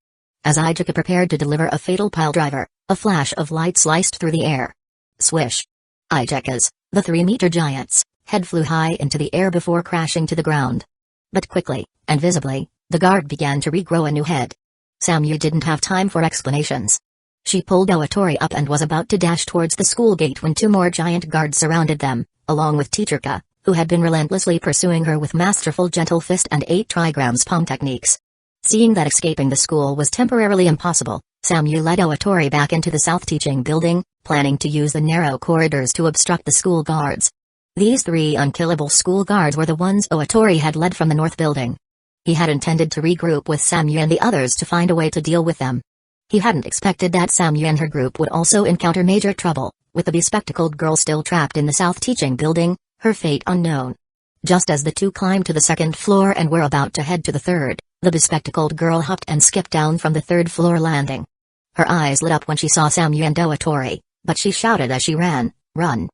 As Hyuga prepared to deliver a fatal piledriver, a flash of light sliced through the air. Swish. Hyuga's, the 3-meter giant's, head flew high into the air before crashing to the ground. But quickly, and visibly, the guard began to regrow a new head. Samyu didn't have time for explanations. She pulled Oatori up and was about to dash towards the school gate when 2 more giant guards surrounded them, along with Teacher Ka, who had been relentlessly pursuing her with masterful gentle fist and 8 trigrams palm techniques. Seeing that escaping the school was temporarily impossible, Samyu led Oatori back into the South Teaching Building, planning to use the narrow corridors to obstruct the school guards. These 3 unkillable school guards were the ones Oatori had led from the North Building. He had intended to regroup with Samyu and the others to find a way to deal with them. He hadn't expected that Samyu and her group would also encounter major trouble, with the bespectacled girl still trapped in the South Teaching Building, her fate unknown. Just as the 2 climbed to the 2nd floor and were about to head to the 3rd, the bespectacled girl hopped and skipped down from the 3rd floor landing. Her eyes lit up when she saw Samyu and Oatori, but she shouted as she ran, "Run!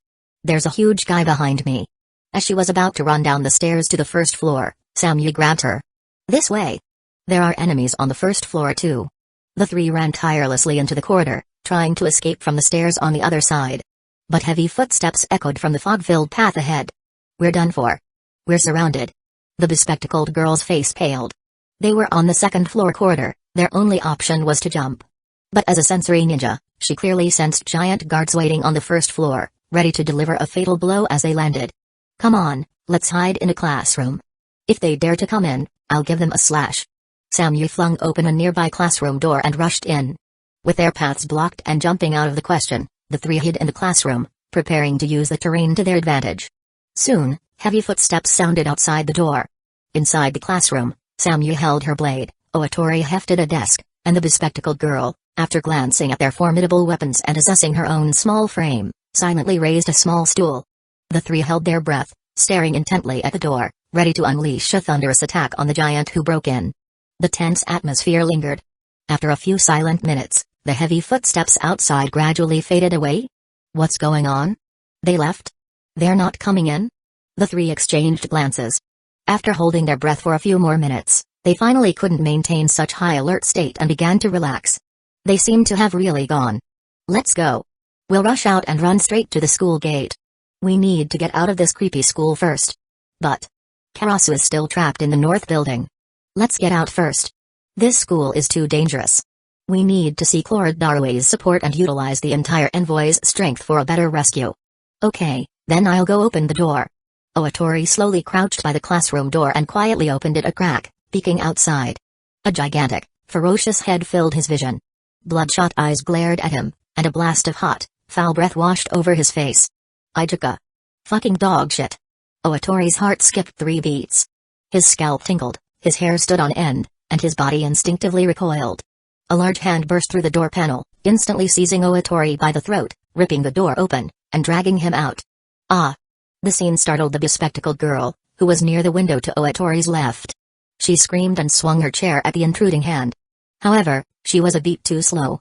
There's a huge guy behind me." As she was about to run down the stairs to the 1st floor, Samyu grabbed her. "This way! There are enemies on the 1st floor too." The 3 ran tirelessly into the corridor, trying to escape from the stairs on the other side. But heavy footsteps echoed from the fog-filled path ahead. "We're done for. We're surrounded." The bespectacled girl's face paled. They were on the 2nd floor corridor, their only option was to jump. But as a sensory ninja, she clearly sensed giant guards waiting on the 1st floor, ready to deliver a fatal blow as they landed. "Come on, let's hide in a classroom. If they dare to come in, I'll give them a slash." Samyu flung open a nearby classroom door and rushed in. With their paths blocked and jumping out of the question, the 3 hid in the classroom, preparing to use the terrain to their advantage. Soon, heavy footsteps sounded outside the door. Inside the classroom, Samyu held her blade, Oatori hefted a desk, and the bespectacled girl, after glancing at their formidable weapons and assessing her own small frame, silently raised a small stool. The 3 held their breath, staring intently at the door, ready to unleash a thunderous attack on the giant who broke in. The tense atmosphere lingered. After a few silent minutes, the heavy footsteps outside gradually faded away. "What's going on? They left? They're not coming in?" The 3 exchanged glances. After holding their breath for a few more minutes, they finally couldn't maintain such high alert state and began to relax. They seemed to have really gone. "Let's go. We'll rush out and run straight to the school gate. We need to get out of this creepy school first." "But Karasu is still trapped in the North Building. Let's get out first. This school is too dangerous. We need to seek Lord Darue's support and utilize the entire envoy's strength for a better rescue." "Okay, then I'll go open the door." Oatori slowly crouched by the classroom door and quietly opened it a crack, peeking outside. A gigantic, ferocious head filled his vision. Bloodshot eyes glared at him, and a blast of hot, foul breath washed over his face. "Hyuga. Fucking dog shit." Oatori's heart skipped 3 beats. His scalp tingled, his hair stood on end, and his body instinctively recoiled. A large hand burst through the door panel, instantly seizing Oatori by the throat, ripping the door open, and dragging him out. "Ah!" The scene startled the bespectacled girl, who was near the window to Oatori's left. She screamed and swung her chair at the intruding hand. However, she was a beat too slow.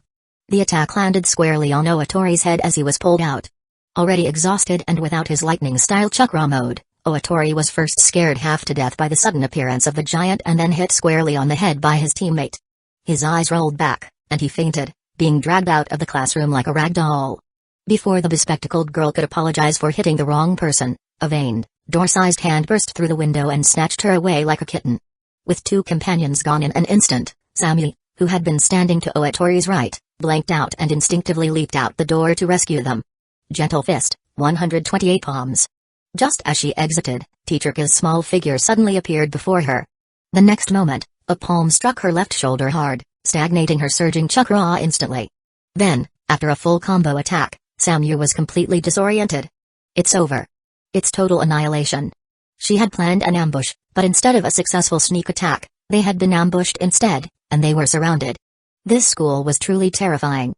The attack landed squarely on Oatori's head as he was pulled out. Already exhausted and without his lightning-style chakra mode, Oatori was first scared half to death by the sudden appearance of the giant and then hit squarely on the head by his teammate. His eyes rolled back, and he fainted, being dragged out of the classroom like a rag doll. Before the bespectacled girl could apologize for hitting the wrong person, a veined, door-sized hand burst through the window and snatched her away like a kitten. With 2 companions gone in an instant, Samyu, who had been standing to Oatori's right, blanked out and instinctively leaped out the door to rescue them. Gentle fist, 128 palms. Just as she exited, Teacher Ka's small figure suddenly appeared before her. The next moment, a palm struck her left shoulder hard, stagnating her surging chakra instantly. Then, after a full combo attack, Samyu was completely disoriented. It's over. It's total annihilation. She had planned an ambush, but instead of a successful sneak attack, they had been ambushed instead, and they were surrounded. This school was truly terrifying.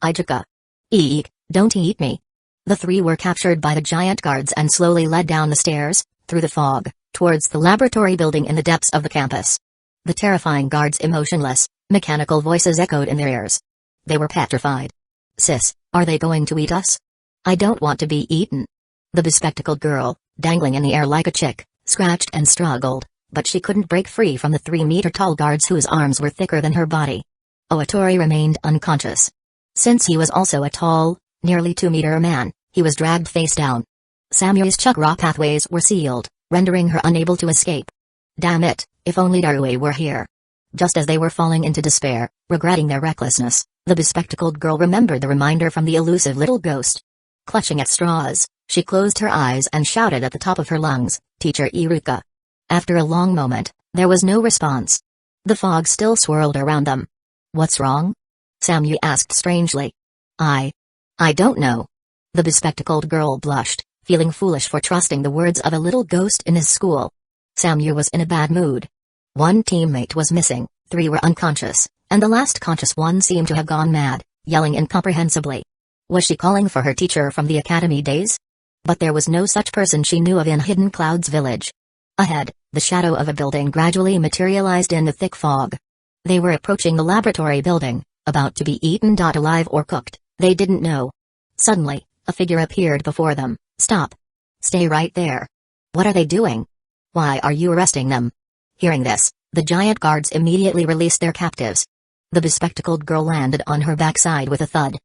Ijuka. Eek, don't eat me. The three were captured by the giant guards and slowly led down the stairs, through the fog, towards the laboratory building in the depths of the campus. The terrifying guards emotionless, mechanical voices echoed in their ears. They were petrified. Sis, are they going to eat us? I don't want to be eaten. The bespectacled girl, dangling in the air like a chick, scratched and struggled, but she couldn't break free from the 3-meter-tall guards whose arms were thicker than her body. Oatori remained unconscious. Since he was also a tall, nearly 2-meter man, he was dragged face down. Samui's chakra pathways were sealed, rendering her unable to escape. Damn it, if only Darue were here. Just as they were falling into despair, regretting their recklessness, the bespectacled girl remembered the reminder from the elusive little ghost. Clutching at straws, she closed her eyes and shouted at the top of her lungs, "Teacher Iruka." After a long moment, there was no response. The fog still swirled around them. What's wrong? Samyu asked strangely. I don't know. The bespectacled girl blushed, feeling foolish for trusting the words of a little ghost in his school. Samyu was in a bad mood. One teammate was missing, 3 were unconscious, and the last conscious one seemed to have gone mad, yelling incomprehensibly. Was she calling for her teacher from the academy days? But there was no such person she knew of in Hidden Cloud's village. Ahead, the shadow of a building gradually materialized in the thick fog. They were approaching the laboratory building, about to be eaten alive or cooked, they didn't know. Suddenly, a figure appeared before them. Stop. Stay right there. What are they doing? Why are you arresting them? Hearing this, the giant guards immediately released their captives. The bespectacled girl landed on her backside with a thud.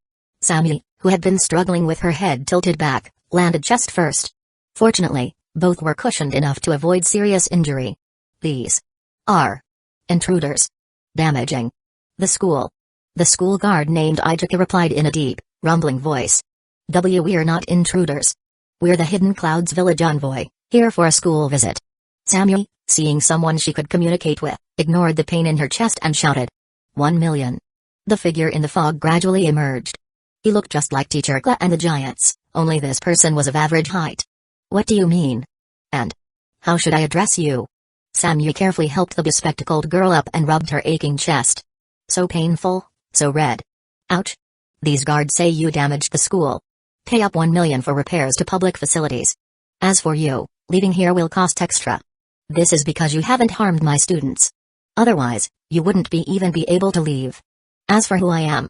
Samyu, who had been struggling with her head tilted back, landed chest first. Fortunately, both were cushioned enough to avoid serious injury. These are intruders. Damaging. The school guard named Ijuka replied in a deep, rumbling voice. We're not intruders. We're the Hidden Clouds village envoy, here for a school visit. Samyu, seeing someone she could communicate with, ignored the pain in her chest and shouted. 1 million. The figure in the fog gradually emerged. He looked just like Teacher Kla and the giants, only this person was of average height. What do you mean? And how should I address you? Samyu carefully helped the bespectacled girl up and rubbed her aching chest. So painful, so red. Ouch. These guards say you damaged the school. Pay up 1 million for repairs to public facilities. As for you, leaving here will cost extra. This is because you haven't harmed my students. Otherwise, you wouldn't even be able to leave. As for who I am,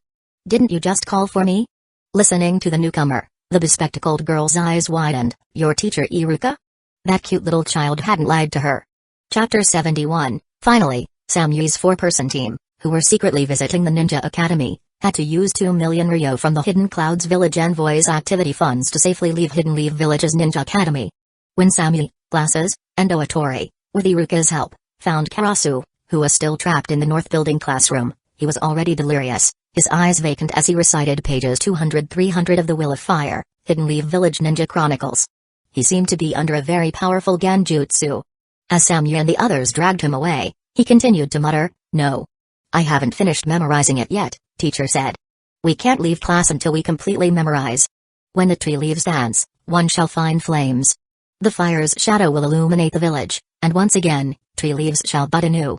didn't you just call for me? Listening to the newcomer, the bespectacled girl's eyes widened. Your teacher Iruka? That cute little child hadn't lied to her. Chapter 71. Finally, Samyu's 4-person team, who were secretly visiting the Ninja Academy, had to use 2 million ryo from the Hidden Clouds Village Envoy's activity funds to safely leave Hidden Leaf Village's Ninja Academy. When Samyu, Glasses, and Oatori, with Iruka's help, found Karasu, who was still trapped in the North Building classroom, he was already delirious, his eyes vacant as he recited pages 200-300 of The Will of Fire, Hidden Leaf Village Ninja Chronicles. He seemed to be under a very powerful Genjutsu. As Samyu and the others dragged him away, he continued to mutter, "No. I haven't finished memorizing it yet," teacher said. "We can't leave class until we completely memorize. When the tree leaves dance, one shall find flames. The fire's shadow will illuminate the village, and once again, tree leaves shall bud anew."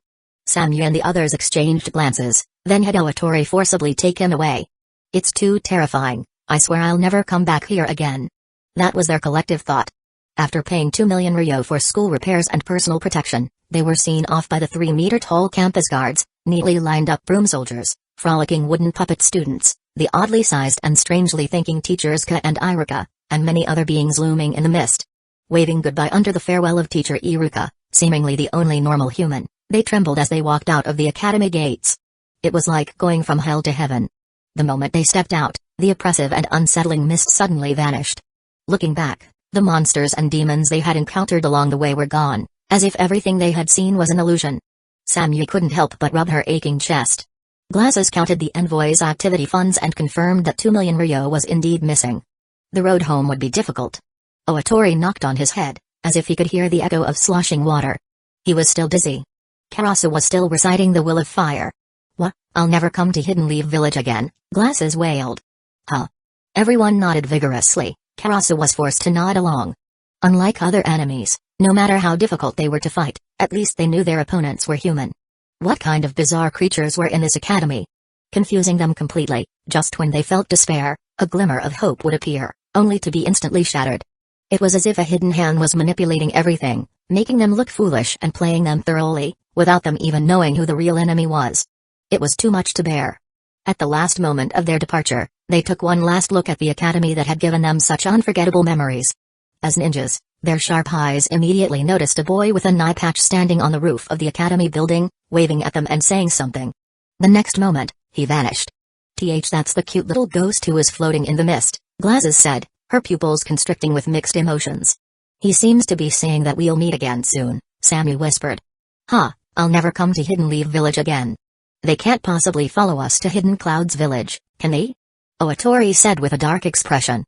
Samyu and the others exchanged glances, then had Oatori forcibly take him away. "It's too terrifying, I swear I'll never come back here again." That was their collective thought. After paying 2 million ryo for school repairs and personal protection, they were seen off by the 3-meter-tall campus guards, neatly lined up broom soldiers, frolicking wooden puppet students, the oddly sized and strangely thinking teachers Ka and Iruka, and many other beings looming in the mist. Waving goodbye under the farewell of teacher Iruka, seemingly the only normal human, they trembled as they walked out of the academy gates. It was like going from hell to heaven. The moment they stepped out, the oppressive and unsettling mist suddenly vanished. Looking back, the monsters and demons they had encountered along the way were gone, as if everything they had seen was an illusion. Samyu couldn't help but rub her aching chest. Glasses counted the envoy's activity funds and confirmed that 2 million ryo was indeed missing. The road home would be difficult. Oatori knocked on his head, as if he could hear the echo of sloshing water. He was still dizzy. Karasu was still reciting The Will of Fire. What? I'll never come to Hidden Leaf Village again, Glasses wailed. Huh? Everyone nodded vigorously. Karasu was forced to nod along. Unlike other enemies, no matter how difficult they were to fight, at least they knew their opponents were human. What kind of bizarre creatures were in this academy? Confusing them completely, just when they felt despair, a glimmer of hope would appear, only to be instantly shattered. It was as if a hidden hand was manipulating everything, making them look foolish and playing them thoroughly, without them even knowing who the real enemy was. It was too much to bear. At the last moment of their departure, they took one last look at the academy that had given them such unforgettable memories. As ninjas, their sharp eyes immediately noticed a boy with an eye patch standing on the roof of the academy building, waving at them and saying something. The next moment, he vanished. That's the cute little ghost who is floating in the mist, Glasses said, her pupils constricting with mixed emotions. He seems to be saying that we'll meet again soon, Sammy whispered. I'll never come to Hidden Leaf Village again. They can't possibly follow us to Hidden Clouds Village, can they? Oatori said with a dark expression.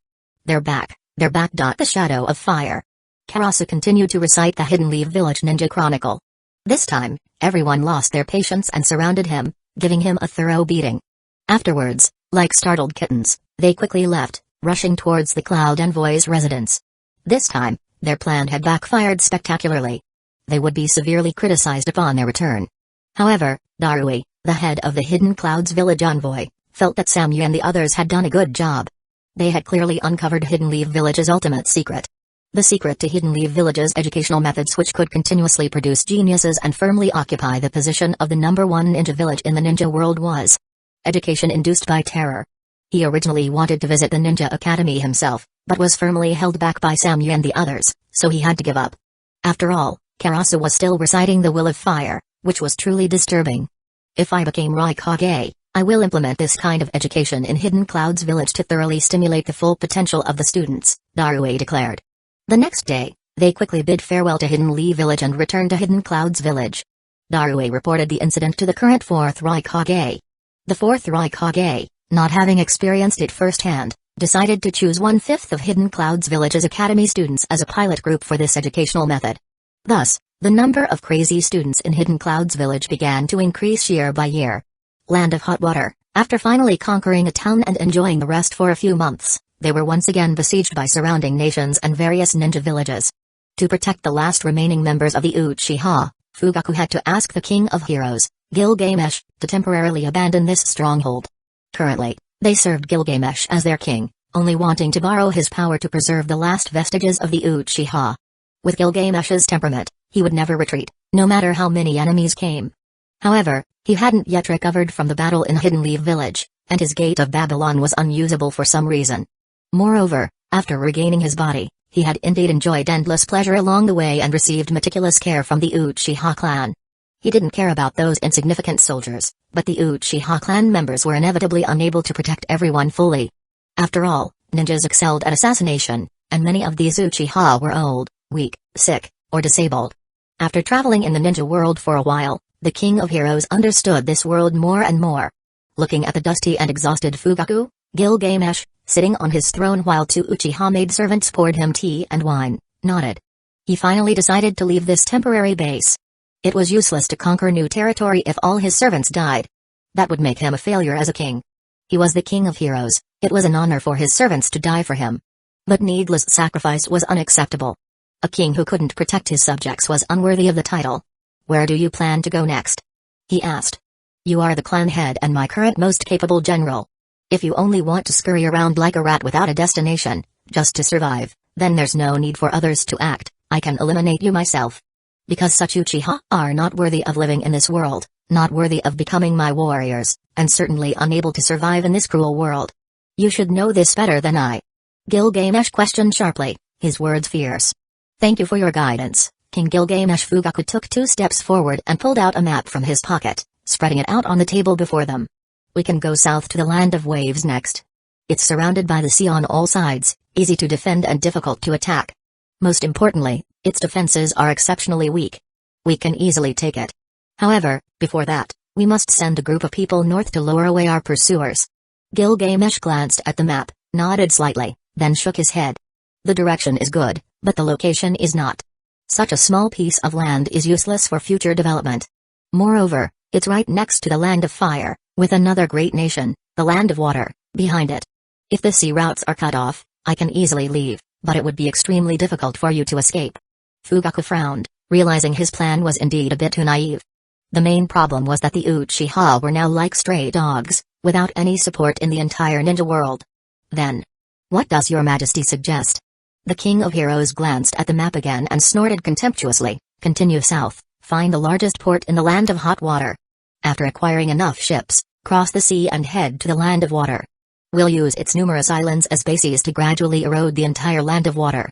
They're back. The shadow of fire. Karasu continued to recite the Hidden Leaf Village Ninja Chronicle. This time, everyone lost their patience and surrounded him, giving him a thorough beating. Afterwards, like startled kittens, they quickly left, rushing towards the Cloud Envoy's residence. This time, their plan had backfired spectacularly. They would be severely criticized upon their return. However, Darui, the head of the Hidden Clouds Village envoy, felt that Samyu and the others had done a good job. They had clearly uncovered Hidden Leaf Village's ultimate secret. The secret to Hidden Leaf Village's educational methods which could continuously produce geniuses and firmly occupy the position of the #1 ninja village in the ninja world was education induced by terror. He originally wanted to visit the Ninja Academy himself, but was firmly held back by Samyu and the others, so he had to give up. After all, Karasu was still reciting the Will of Fire, which was truly disturbing. If I became Rukongai, I will implement this kind of education in Hidden Clouds Village to thoroughly stimulate the full potential of the students, Darui declared. The next day, they quickly bid farewell to Hidden Leaf Village and returned to Hidden Clouds Village. Darui reported the incident to the current 4th Rukongai. The 4th Rukongai, not having experienced it firsthand, decided to choose 1/5 of Hidden Clouds Village's academy students as a pilot group for this educational method. Thus, the number of crazy students in Hidden Clouds Village began to increase year by year. Land of Hot Water, after finally conquering a town and enjoying the rest for a few months, they were once again besieged by surrounding nations and various ninja villages. To protect the last remaining members of the Uchiha, Fugaku had to ask the King of Heroes, Gilgamesh, to temporarily abandon this stronghold. Currently, they served Gilgamesh as their king, only wanting to borrow his power to preserve the last vestiges of the Uchiha. With Gilgamesh's temperament, he would never retreat, no matter how many enemies came. However, he hadn't yet recovered from the battle in Hidden Leaf Village, and his Gate of Babylon was unusable for some reason. Moreover, after regaining his body, he had indeed enjoyed endless pleasure along the way and received meticulous care from the Uchiha clan. He didn't care about those insignificant soldiers, but the Uchiha clan members were inevitably unable to protect everyone fully. After all, ninjas excelled at assassination, and many of these Uchiha were old, weak, sick, or disabled. After traveling in the ninja world for a while, the King of Heroes understood this world more and more. Looking at the dusty and exhausted Fugaku, Gilgamesh, sitting on his throne while 2 Uchiha maidservants poured him tea and wine, nodded. He finally decided to leave this temporary base. It was useless to conquer new territory if all his servants died. That would make him a failure as a king. He was the King of Heroes, it was an honor for his servants to die for him. But needless sacrifice was unacceptable. A king who couldn't protect his subjects was unworthy of the title. Where do you plan to go next? He asked. You are the clan head and my current most capable general. If you only want to scurry around like a rat without a destination, just to survive, then there's no need for others to act, I can eliminate you myself. Because such Uchiha are not worthy of living in this world, not worthy of becoming my warriors, and certainly unable to survive in this cruel world. You should know this better than I. Gilgamesh questioned sharply, his words fierce. Thank you for your guidance, King Gilgamesh. Fugaku took 2 steps forward and pulled out a map from his pocket, spreading it out on the table before them. We can go south to the Land of Waves next. It's surrounded by the sea on all sides, easy to defend and difficult to attack. Most importantly, its defenses are exceptionally weak. We can easily take it. However, before that, we must send a group of people north to lure away our pursuers. Gilgamesh glanced at the map, nodded slightly, then shook his head. The direction is good, but the location is not. Such a small piece of land is useless for future development. Moreover, It's right next to the Land of Fire, with another great nation, the Land of Water, behind it. If the sea routes are cut off, I can easily leave, but it would be extremely difficult for you to escape. Fugaku frowned, realizing his plan was indeed a bit too naive. The main problem was that the Uchiha were now like stray dogs, without any support in the entire ninja world. Then, what does your majesty suggest? The King of Heroes glanced at the map again and snorted contemptuously. Continue south, find the largest port in the Land of Hot Water. After acquiring enough ships, cross the sea and head to the Land of Water. We'll use its numerous islands as bases to gradually erode the entire Land of Water.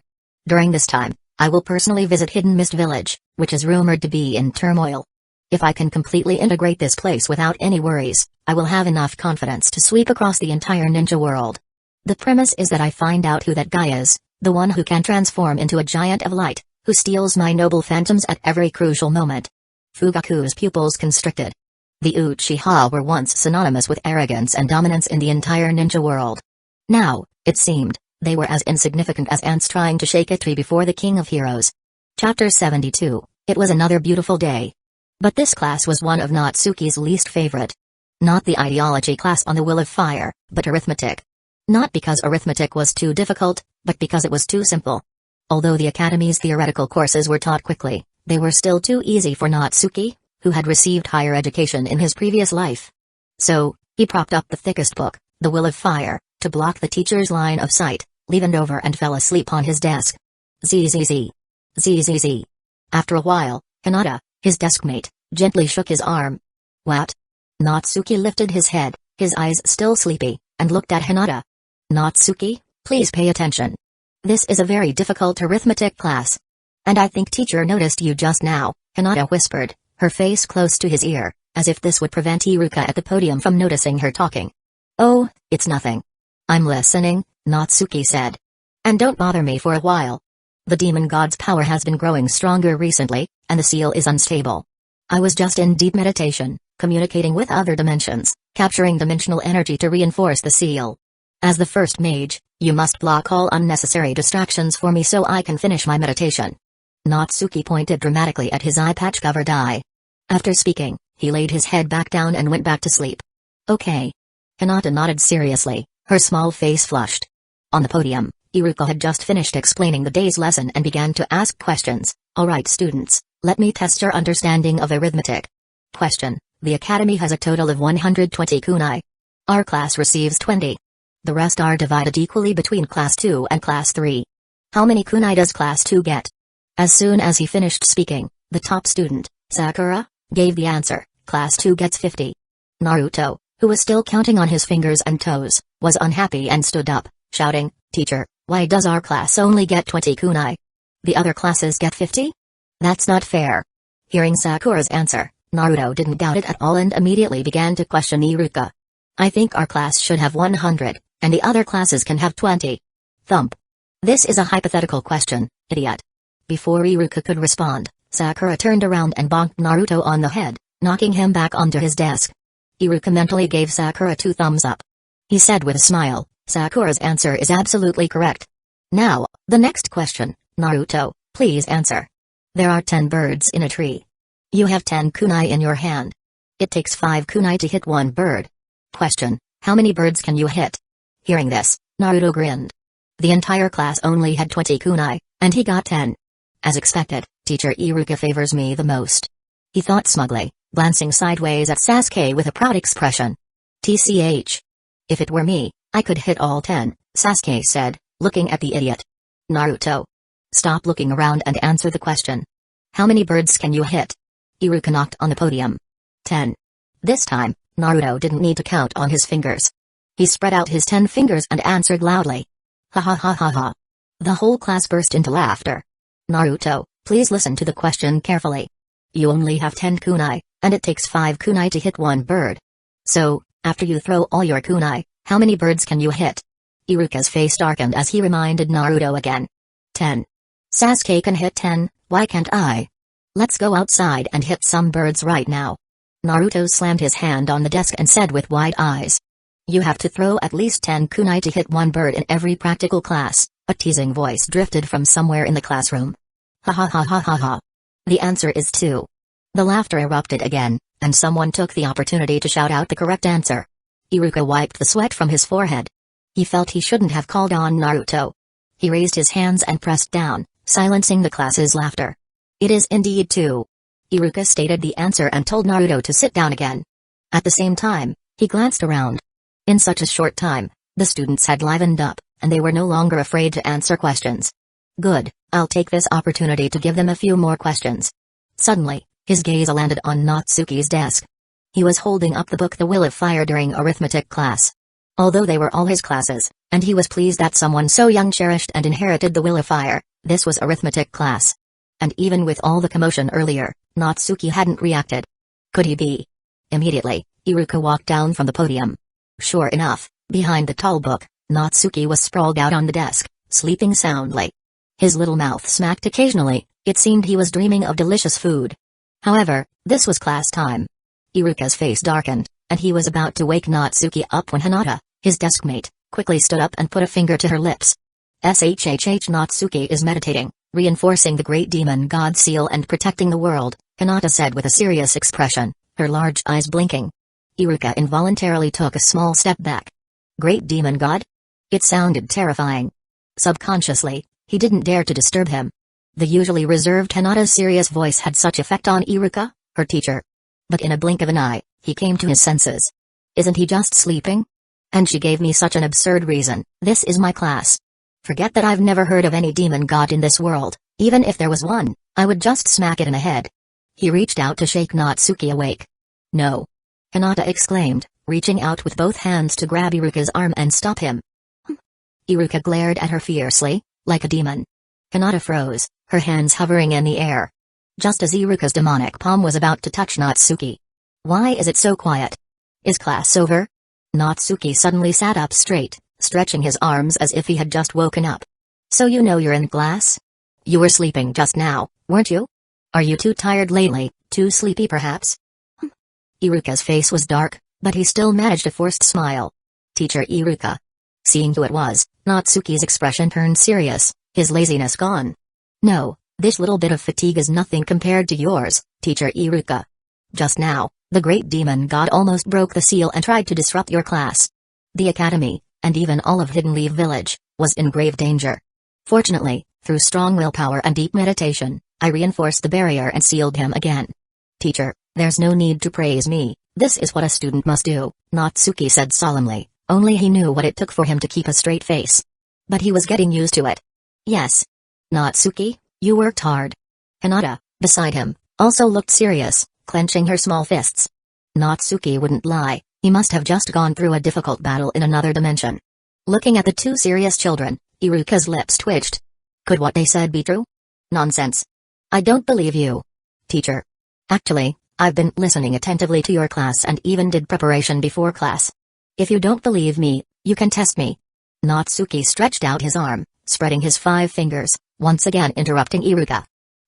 During this time, I will personally visit Hidden Mist Village, which is rumored to be in turmoil. If I can completely integrate this place without any worries, I will have enough confidence to sweep across the entire ninja world. The premise is that I find out who that guy is, the one who can transform into a giant of light, who steals my noble phantoms at every crucial moment. Fugaku's pupils constricted. The Uchiha were once synonymous with arrogance and dominance in the entire ninja world. Now, it seemed, they were as insignificant as ants trying to shake a tree before the King of Heroes. Chapter 72. It was another beautiful day. But this class was one of Natsuki's least favorite. Not the ideology class on the Will of Fire, but arithmetic. Not because arithmetic was too difficult, but because it was too simple. Although the Academy's theoretical courses were taught quickly, they were still too easy for Natsuki, who had received higher education in his previous life. So, he propped up the thickest book, The Will of Fire, to block the teacher's line of sight, leaned over and fell asleep on his desk. Zzz. Zzz. After a while, Hinata, his deskmate, gently shook his arm. What? Natsuki lifted his head, his eyes still sleepy, and looked at Hinata. Natsuki, please pay attention. This is a very difficult arithmetic class. And I think teacher noticed you just now, Hinata whispered, her face close to his ear, as if this would prevent Iruka at the podium from noticing her talking. Oh, it's nothing. I'm listening, Natsuki said. And don't bother me for a while. The demon god's power has been growing stronger recently, and the seal is unstable. I was just in deep meditation, communicating with other dimensions, capturing dimensional energy to reinforce the seal. As the first mage, you must block all unnecessary distractions for me so I can finish my meditation. Natsuki pointed dramatically at his eye patch-covered eye. After speaking, he laid his head back down and went back to sleep. Okay. Hinata nodded seriously, her small face flushed. On the podium, Iruka had just finished explaining the day's lesson and began to ask questions. Alright students, let me test your understanding of arithmetic. Question: the Academy has a total of 120 kunai. Our class receives 20. The rest are divided equally between Class 2 and Class 3. How many kunai does Class 2 get? As soon as he finished speaking, the top student, Sakura, gave the answer: Class 2 gets 50. Naruto, who was still counting on his fingers and toes, was unhappy and stood up, shouting, Teacher, why does our class only get 20 kunai? The other classes get 50? That's not fair. Hearing Sakura's answer, Naruto didn't doubt it at all and immediately began to question Iruka. I think our class should have 100, and the other classes can have 20. Thump. This is a hypothetical question, idiot. Before Iruka could respond, Sakura turned around and bonked Naruto on the head, knocking him back onto his desk. Iruka mentally gave Sakura 2 thumbs up. He said with a smile, Sakura's answer is absolutely correct. Now, the next question, Naruto, please answer. There are 10 birds in a tree. You have 10 kunai in your hand. It takes 5 kunai to hit one bird. Question: how many birds can you hit? Hearing this, Naruto grinned. The entire class only had 20 kunai, and he got 10. As expected, Teacher Iruka favors me the most. He thought smugly, glancing sideways at Sasuke with a proud expression. TCH. If it were me, I could hit all 10, Sasuke said, looking at the idiot. Naruto. Stop looking around and answer the question. How many birds can you hit? Iruka knocked on the podium. 10. This time, Naruto didn't need to count on his fingers. He spread out his 10 fingers and answered loudly. Ha ha ha ha ha. The whole class burst into laughter. Naruto, please listen to the question carefully. You only have 10 kunai, and it takes 5 kunai to hit one bird. So, after you throw all your kunai, how many birds can you hit? Iruka's face darkened as he reminded Naruto again. 10. Sasuke can hit 10, why can't I? Let's go outside and hit some birds right now. Naruto slammed his hand on the desk and said with wide eyes. You have to throw at least 10 kunai to hit one bird in every practical class, a teasing voice drifted from somewhere in the classroom. Ha ha ha ha ha ha. The answer is 2. The laughter erupted again, and someone took the opportunity to shout out the correct answer. Iruka wiped the sweat from his forehead. He felt he shouldn't have called on Naruto. He raised his hands and pressed down, silencing the class's laughter. It is indeed 2. Iruka stated the answer and told Naruto to sit down again. At the same time, he glanced around. In such a short time, the students had livened up, and they were no longer afraid to answer questions. Good, I'll take this opportunity to give them a few more questions. Suddenly, his gaze landed on Natsuki's desk. He was holding up the book The Will of Fire during arithmetic class. Although they were all his classes, and he was pleased that someone so young cherished and inherited the Will of Fire, this was arithmetic class. And even with all the commotion earlier, Natsuki hadn't reacted. Could he be? Immediately, Iruka walked down from the podium. Sure enough, behind the tall book, Natsuki was sprawled out on the desk, sleeping soundly. His little mouth smacked occasionally, it seemed he was dreaming of delicious food. However, this was class time. Iruka's face darkened, and he was about to wake Natsuki up when Hinata, his deskmate, quickly stood up and put a finger to her lips. SHHH Natsuki is meditating, reinforcing the great demon god seal and protecting the world, Hinata said with a serious expression, her large eyes blinking. Iruka involuntarily took a small step back. Great demon god? It sounded terrifying. Subconsciously, he didn't dare to disturb him. The usually reserved Hinata's serious voice had such effect on Iruka, her teacher. But in a blink of an eye, he came to his senses. Isn't he just sleeping? And she gave me such an absurd reason, this is my class. Forget that I've never heard of any demon god in this world, even if there was one, I would just smack it in the head. He reached out to shake Natsuki awake. No. Hinata exclaimed, reaching out with both hands to grab Iruka's arm and stop him. Iruka glared at her fiercely, like a demon. Hinata froze, her hands hovering in the air. Just as Iruka's demonic palm was about to touch Natsuki. Why is it so quiet? Is class over? Natsuki suddenly sat up straight, stretching his arms as if he had just woken up. So you know you're in class? You were sleeping just now, weren't you? Are you too tired lately, too sleepy perhaps? Iruka's face was dark, but he still managed a forced smile. Teacher Iruka. Seeing who it was, Natsuki's expression turned serious, his laziness gone. No, this little bit of fatigue is nothing compared to yours, Teacher Iruka. Just now, the great demon god almost broke the seal and tried to disrupt your class. The academy, and even all of Hidden Leaf Village, was in grave danger. Fortunately, through strong willpower and deep meditation, I reinforced the barrier and sealed him again. Teacher, there's no need to praise me, this is what a student must do, Natsuki said solemnly, only he knew what it took for him to keep a straight face. But he was getting used to it. Yes. Natsuki, you worked hard. Hinata, beside him, also looked serious, clenching her small fists. Natsuki wouldn't lie, he must have just gone through a difficult battle in another dimension. Looking at the two serious children, Iruka's lips twitched. Could what they said be true? Nonsense. I don't believe you. Teacher. Actually, I've been listening attentively to your class and even did preparation before class. If you don't believe me, you can test me. Natsuki stretched out his arm, spreading his 5 fingers, once again interrupting Iruka.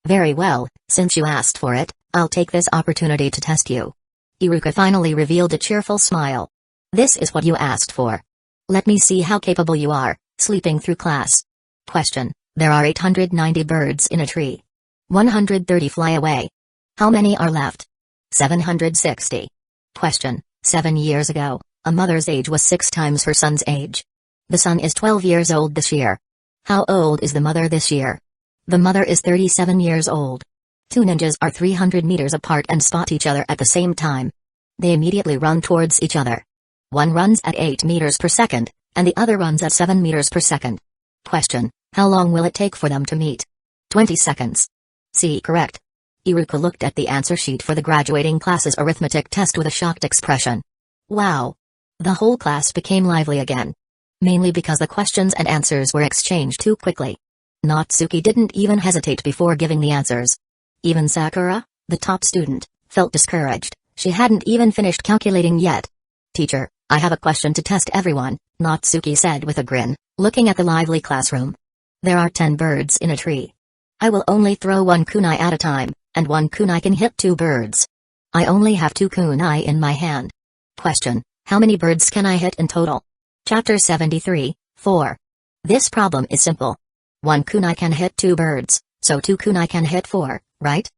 Very well, since you asked for it, I'll take this opportunity to test you. Iruka finally revealed a cheerful smile. This is what you asked for. Let me see how capable you are, sleeping through class. Question. There are 890 birds in a tree. 130 fly away. How many are left? 760. Question. 7 years ago, a mother's age was 6 times her son's age. The son is 12 years old this year. How old is the mother this year? The mother is 37 years old. 2 ninjas are 300 meters apart and spot each other at the same time. They immediately run towards each other. One runs at 8 meters per second, and the other runs at 7 meters per second. Question. How long will it take for them to meet? 20 seconds. C. Correct. Iruka looked at the answer sheet for the graduating class's arithmetic test with a shocked expression. Wow. The whole class became lively again. Mainly because the questions and answers were exchanged too quickly. Natsuki didn't even hesitate before giving the answers. Even Sakura, the top student, felt discouraged, she hadn't even finished calculating yet. Teacher, I have a question to test everyone, Natsuki said with a grin, looking at the lively classroom. There are 10 birds in a tree. I will only throw 1 kunai at a time, and 1 kunai can hit 2 birds. I only have 2 kunai in my hand. Question, how many birds can I hit in total? Chapter 73, 4. This problem is simple. 1 kunai can hit 2 birds, so 2 kunai can hit 4, right?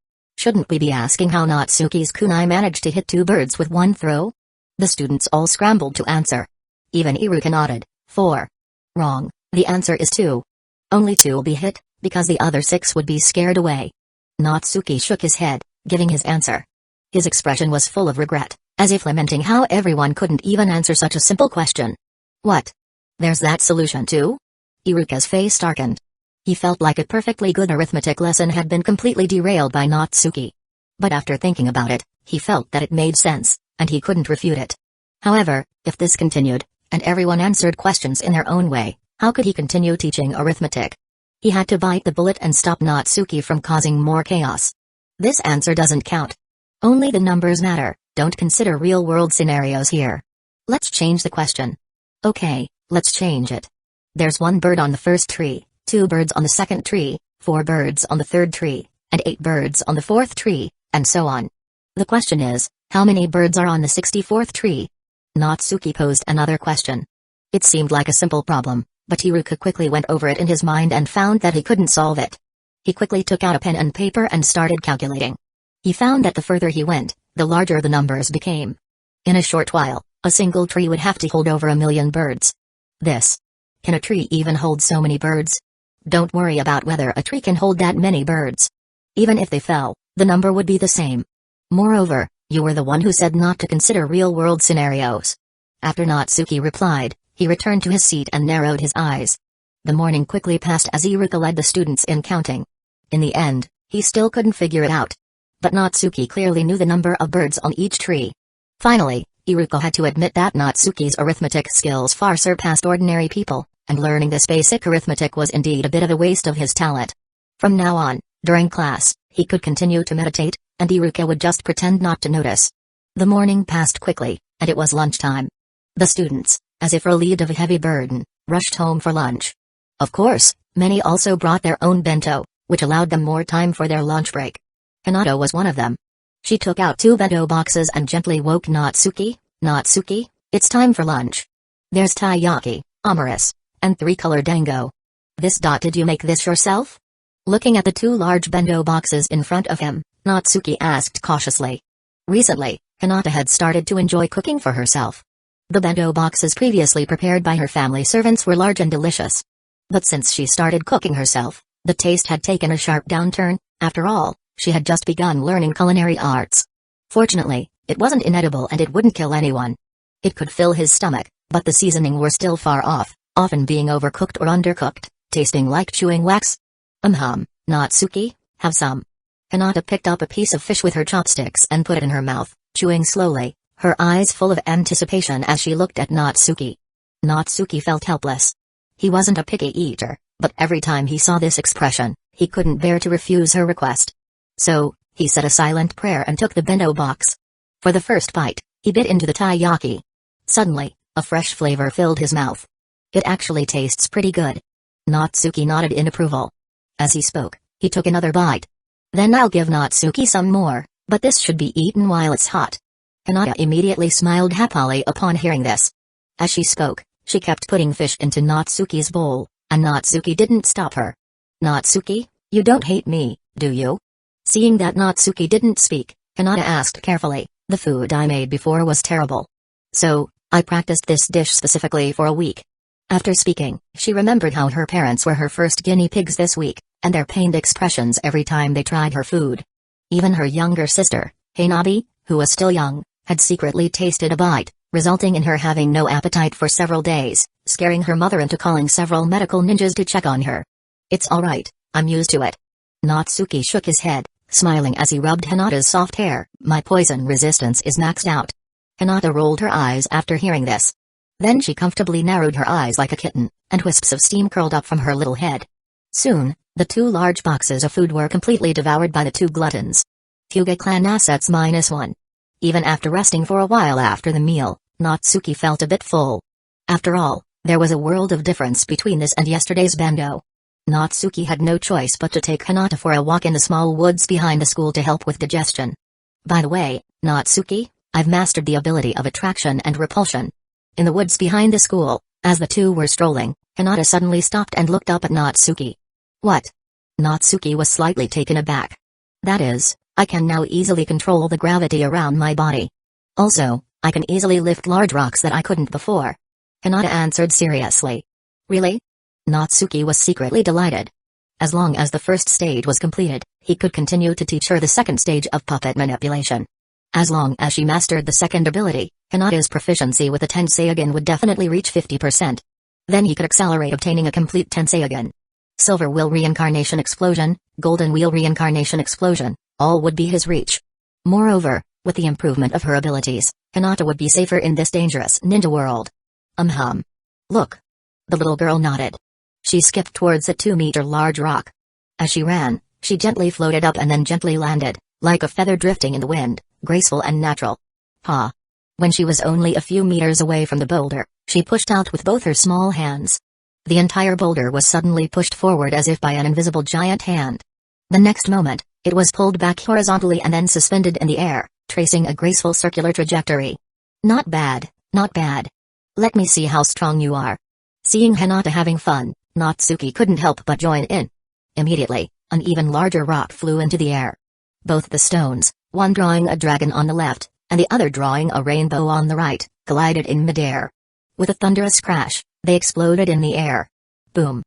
Shouldn't we be asking how Natsuki's kunai managed to hit two birds with one throw? The students all scrambled to answer. Even Iruka nodded. 4. Wrong, the answer is 2. Only 2 will be hit, because the other 6 would be scared away. Natsuki shook his head, giving his answer. His expression was full of regret, as if lamenting how everyone couldn't even answer such a simple question. What? There's that solution too? Iruka's face darkened. He felt like a perfectly good arithmetic lesson had been completely derailed by Natsuki. But after thinking about it, he felt that it made sense, and he couldn't refute it. However, if this continued, and everyone answered questions in their own way, how could he continue teaching arithmetic? He had to bite the bullet and stop Natsuki from causing more chaos. This answer doesn't count. Only the numbers matter, don't consider real-world scenarios here. Let's change the question. Okay, let's change it. There's 1 bird on the first tree, 2 birds on the second tree, 4 birds on the third tree, and 8 birds on the fourth tree, and so on. The question is, how many birds are on the 64th tree? Natsuki posed another question. It seemed like a simple problem, but Iruka quickly went over it in his mind and found that he couldn't solve it. He quickly took out a pen and paper and started calculating. He found that the further he went, the larger the numbers became. In a short while, a single tree would have to hold over 1,000,000 birds. Can a tree even hold so many birds? Don't worry about whether a tree can hold that many birds. Even if they fell, the number would be the same. Moreover, you were the one who said not to consider real-world scenarios. After Natsuki replied, he returned to his seat and narrowed his eyes. The morning quickly passed as Iruka led the students in counting. In the end, he still couldn't figure it out. But Natsuki clearly knew the number of birds on each tree. Finally, Iruka had to admit that Natsuki's arithmetic skills far surpassed ordinary people, and learning this basic arithmetic was indeed a bit of a waste of his talent. From now on, during class, he could continue to meditate, and Iruka would just pretend not to notice. The morning passed quickly, and it was lunchtime. The students, as if relieved of a heavy burden, rushed home for lunch. Of course, many also brought their own bento, which allowed them more time for their lunch break. Hinata was one of them. She took out 2 bento boxes and gently woke Natsuki. Natsuki, it's time for lunch. There's taiyaki, amaris, and 3-color dango. Did you make this yourself? Looking at the 2 large bento boxes in front of him, Natsuki asked cautiously. Recently, Hinata had started to enjoy cooking for herself. The bento boxes previously prepared by her family servants were large and delicious. But since she started cooking herself, the taste had taken a sharp downturn. After all, she had just begun learning culinary arts. Fortunately, it wasn't inedible and it wouldn't kill anyone. It could fill his stomach, but the seasoning were still far off, often being overcooked or undercooked, tasting like chewing wax. Natsuki, have some. Hinata picked up a piece of fish with her chopsticks and put it in her mouth, chewing slowly, her eyes full of anticipation as she looked at Natsuki. Natsuki felt helpless. He wasn't a picky eater, but every time he saw this expression, he couldn't bear to refuse her request. So, he said a silent prayer and took the bento box. For the first bite, he bit into the taiyaki. Suddenly, a fresh flavor filled his mouth. It actually tastes pretty good. Natsuki nodded in approval. As he spoke, he took another bite. Then I'll give Natsuki some more, but this should be eaten while it's hot. Hinata immediately smiled happily upon hearing this. As she spoke, she kept putting fish into Natsuki's bowl, and Natsuki didn't stop her. Natsuki, you don't hate me, do you? Seeing that Natsuki didn't speak, Hinata asked carefully, the food I made before was terrible. So, I practiced this dish specifically for a week. After speaking, she remembered how her parents were her first guinea pigs this week, and their pained expressions every time they tried her food. Even her younger sister, Hanabi, who was still young, had secretly tasted a bite, resulting in her having no appetite for several days, scaring her mother into calling several medical ninjas to check on her. It's alright, I'm used to it. Natsuki shook his head, smiling as he rubbed Hinata's soft hair. My poison resistance is maxed out. Hinata rolled her eyes after hearing this. Then she comfortably narrowed her eyes like a kitten, and wisps of steam curled up from her little head. Soon, the 2 large boxes of food were completely devoured by the 2 gluttons. Hyuga clan assets -1. Even after resting for a while after the meal, Natsuki felt a bit full. After all, there was a world of difference between this and yesterday's bento. Natsuki had no choice but to take Hinata for a walk in the small woods behind the school to help with digestion. By the way, Natsuki, I've mastered the ability of attraction and repulsion. In the woods behind the school, as the 2 were strolling, Hinata suddenly stopped and looked up at Natsuki. What? Natsuki was slightly taken aback. That is, I can now easily control the gravity around my body. Also, I can easily lift large rocks that I couldn't before. Hinata answered seriously. Really? Natsuki was secretly delighted. As long as the first stage was completed, he could continue to teach her the second stage of puppet manipulation. As long as she mastered the second ability, Hinata's proficiency with the Tenseigan would definitely reach 50%. Then he could accelerate obtaining a complete Tenseigan. Silver Wheel Reincarnation Explosion, Golden Wheel Reincarnation Explosion, all would be his reach. Moreover, with the improvement of her abilities, Hinata would be safer in this dangerous ninja world. Look. The little girl nodded. She skipped towards a 2-meter large rock. As she ran, she gently floated up and then gently landed, like a feather drifting in the wind, graceful and natural. Ha! When she was only a few meters away from the boulder, she pushed out with both her small hands. The entire boulder was suddenly pushed forward as if by an invisible giant hand. The next moment, it was pulled back horizontally and then suspended in the air, tracing a graceful circular trajectory. Not bad, not bad. Let me see how strong you are. Seeing Hinata having fun, Natsuki couldn't help but join in. Immediately, an even larger rock flew into the air. Both the stones, one drawing a dragon on the left, and the other drawing a rainbow on the right, collided in midair. With a thunderous crash, they exploded in the air. Boom.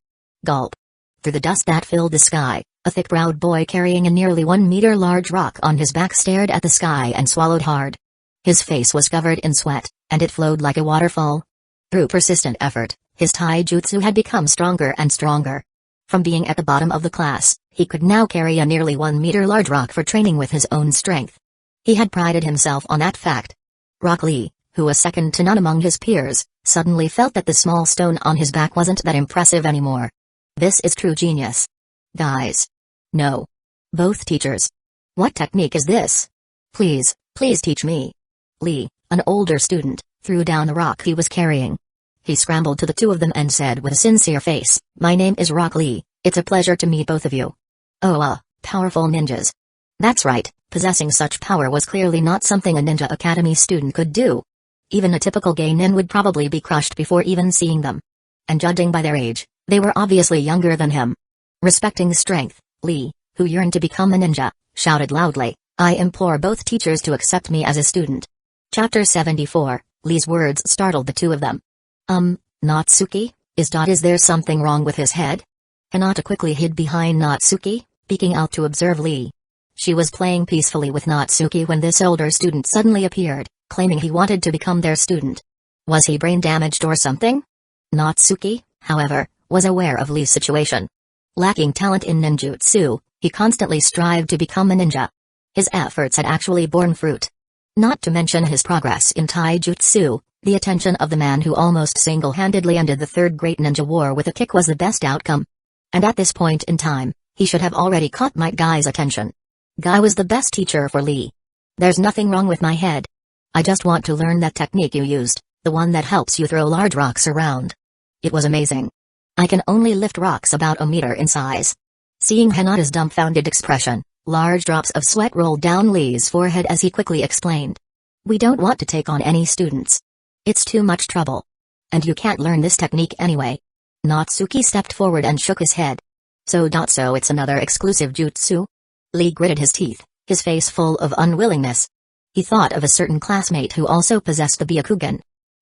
Gulp. Through the dust that filled the sky, a thick-browed boy carrying a nearly 1-meter large rock on his back stared at the sky and swallowed hard. His face was covered in sweat, and it flowed like a waterfall. Through persistent effort, his taijutsu had become stronger and stronger. From being at the bottom of the class, he could now carry a nearly 1-meter large rock for training with his own strength. He had prided himself on that fact. Rock Lee, who was second to none among his peers, suddenly felt that the small stone on his back wasn't that impressive anymore. This is true genius. Guys. No. Both teachers. What technique is this? Please teach me. Lee, an older student, threw down the rock he was carrying. He scrambled to the two of them and said with a sincere face, "My name is Rock Lee, it's a pleasure to meet both of you." Oh, powerful ninjas. That's right, possessing such power was clearly not something a ninja academy student could do. Even a typical genin would probably be crushed before even seeing them. And judging by their age, they were obviously younger than him. Respecting strength, Lee, who yearned to become a ninja, shouted loudly, "I implore both teachers to accept me as a student." Chapter 74, Lee's words startled the two of them. Natsuki, is there something wrong with his head? Hinata quickly hid behind Natsuki, peeking out to observe Lee. She was playing peacefully with Natsuki when this older student suddenly appeared, claiming he wanted to become their student. Was he brain damaged or something? Natsuki, however, was aware of Lee's situation. Lacking talent in ninjutsu, he constantly strived to become a ninja. His efforts had actually borne fruit. Not to mention his progress in taijutsu, the attention of the man who almost single-handedly ended the Third Great Ninja War with a kick was the best outcome. And at this point in time, he should have already caught Might Guy's attention. Guy was the best teacher for Lee. There's nothing wrong with my head. I just want to learn that technique you used, the one that helps you throw large rocks around. It was amazing. I can only lift rocks about a meter in size. Seeing Hinata's dumbfounded expression, large drops of sweat rolled down Lee's forehead as he quickly explained. We don't want to take on any students. It's too much trouble. And you can't learn this technique anyway. Natsuki stepped forward and shook his head. So it's another exclusive jutsu? Lee gritted his teeth, his face full of unwillingness. He thought of a certain classmate who also possessed the Byakugan.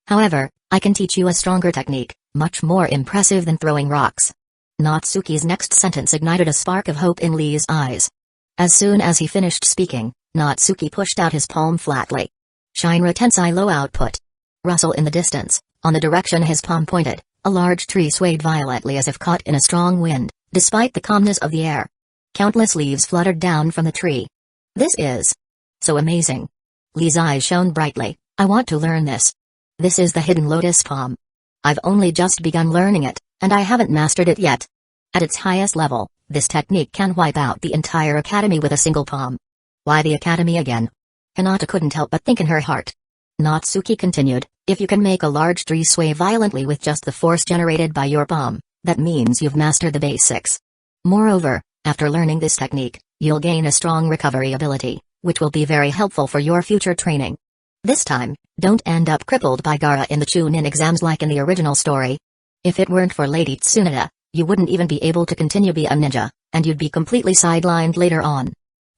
However, I can teach you a stronger technique, much more impressive than throwing rocks. Natsuki's next sentence ignited a spark of hope in Lee's eyes. As soon as he finished speaking, Natsuki pushed out his palm flatly. Shinra Tensei low output. Rustle in the distance, on the direction his palm pointed, a large tree swayed violently as if caught in a strong wind, despite the calmness of the air. Countless leaves fluttered down from the tree. This is so amazing. Lee's eyes shone brightly. I want to learn this. This is the hidden lotus palm. I've only just begun learning it, and I haven't mastered it yet. At its highest level, this technique can wipe out the entire academy with a single palm. Why the academy again? Hinata couldn't help but think in her heart. Natsuki continued, if you can make a large tree sway violently with just the force generated by your palm, that means you've mastered the basics. Moreover, after learning this technique, you'll gain a strong recovery ability, which will be very helpful for your future training. This time, don't end up crippled by Gaara in the Chunin exams like in the original story. If it weren't for Lady Tsunade, you wouldn't even be able to continue be a ninja, and you'd be completely sidelined later on.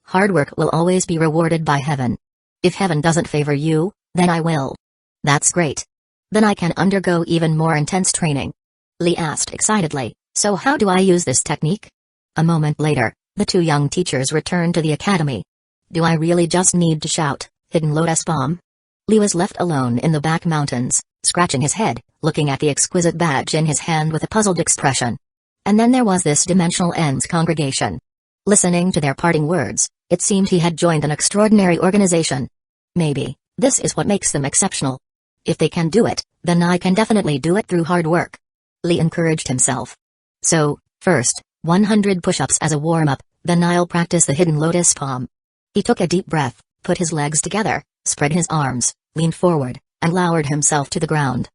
Hard work will always be rewarded by heaven. If heaven doesn't favor you, then I will. That's great. Then I can undergo even more intense training. Lee asked excitedly, so how do I use this technique? A moment later, the two young teachers returned to the academy. Do I really just need to shout, Hidden Lotus Bomb? Lee was left alone in the back mountains, scratching his head, looking at the exquisite badge in his hand with a puzzled expression. And then there was this Dimensional Ends congregation. Listening to their parting words, it seemed he had joined an extraordinary organization. Maybe, this is what makes them exceptional. If they can do it, then I can definitely do it through hard work. Lee encouraged himself. So, first, 100 push-ups as a warm-up, then I'll practice the Hidden Lotus Palm. He took a deep breath, put his legs together, spread his arms, leaned forward, and lowered himself to the ground.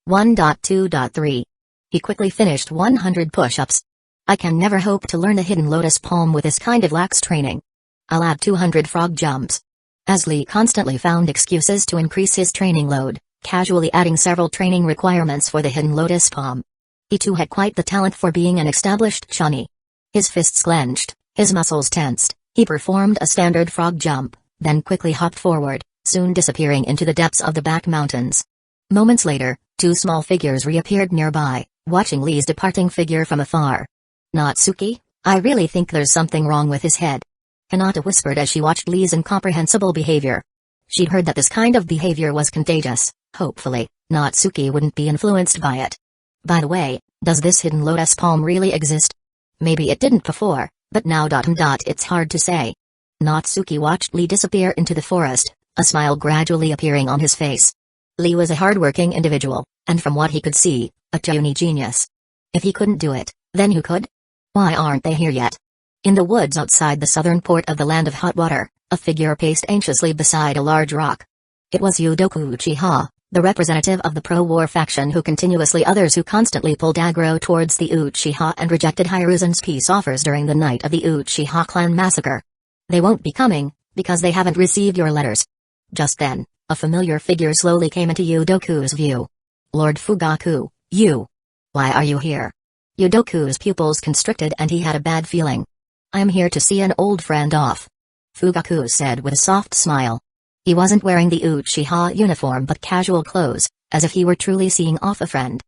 1.2.3. He quickly finished 100 push-ups. I can never hope to learn the Hidden Lotus Palm with this kind of lax training. I'll add 200 frog jumps. As Lee constantly found excuses to increase his training load, casually adding several training requirements for the Hidden Lotus Palm. He too had quite the talent for being an established shunny. His fists clenched, his muscles tensed, he performed a standard frog jump, then quickly hopped forward, soon disappearing into the depths of the back mountains. Moments later, two small figures reappeared nearby, watching Lee's departing figure from afar. Natsuki, I really think there's something wrong with his head. Hinata whispered as she watched Lee's incomprehensible behavior. She'd heard that this kind of behavior was contagious. Hopefully, Natsuki wouldn't be influenced by it. By the way, does this Hidden Lotus Palm really exist? Maybe it didn't before, but now it's hard to say. Natsuki watched Lee disappear into the forest, a smile gradually appearing on his face. Lee was a hard-working individual, and from what he could see, a puny genius. If he couldn't do it, then who could? Why aren't they here yet? In the woods outside the southern port of the Land of Hot Water, a figure paced anxiously beside a large rock. It was Yudoku Uchiha, the representative of the pro-war faction who constantly pulled aggro towards the Uchiha and rejected Hiruzen's peace offers during the night of the Uchiha clan massacre. They won't be coming, because they haven't received your letters. Just then, a familiar figure slowly came into Yudoku's view. Lord Fugaku, you. Why are you here? Yudoku's pupils constricted and he had a bad feeling. I'm here to see an old friend off. Fugaku said with a soft smile. He wasn't wearing the Uchiha uniform but casual clothes, as if he were truly seeing off a friend.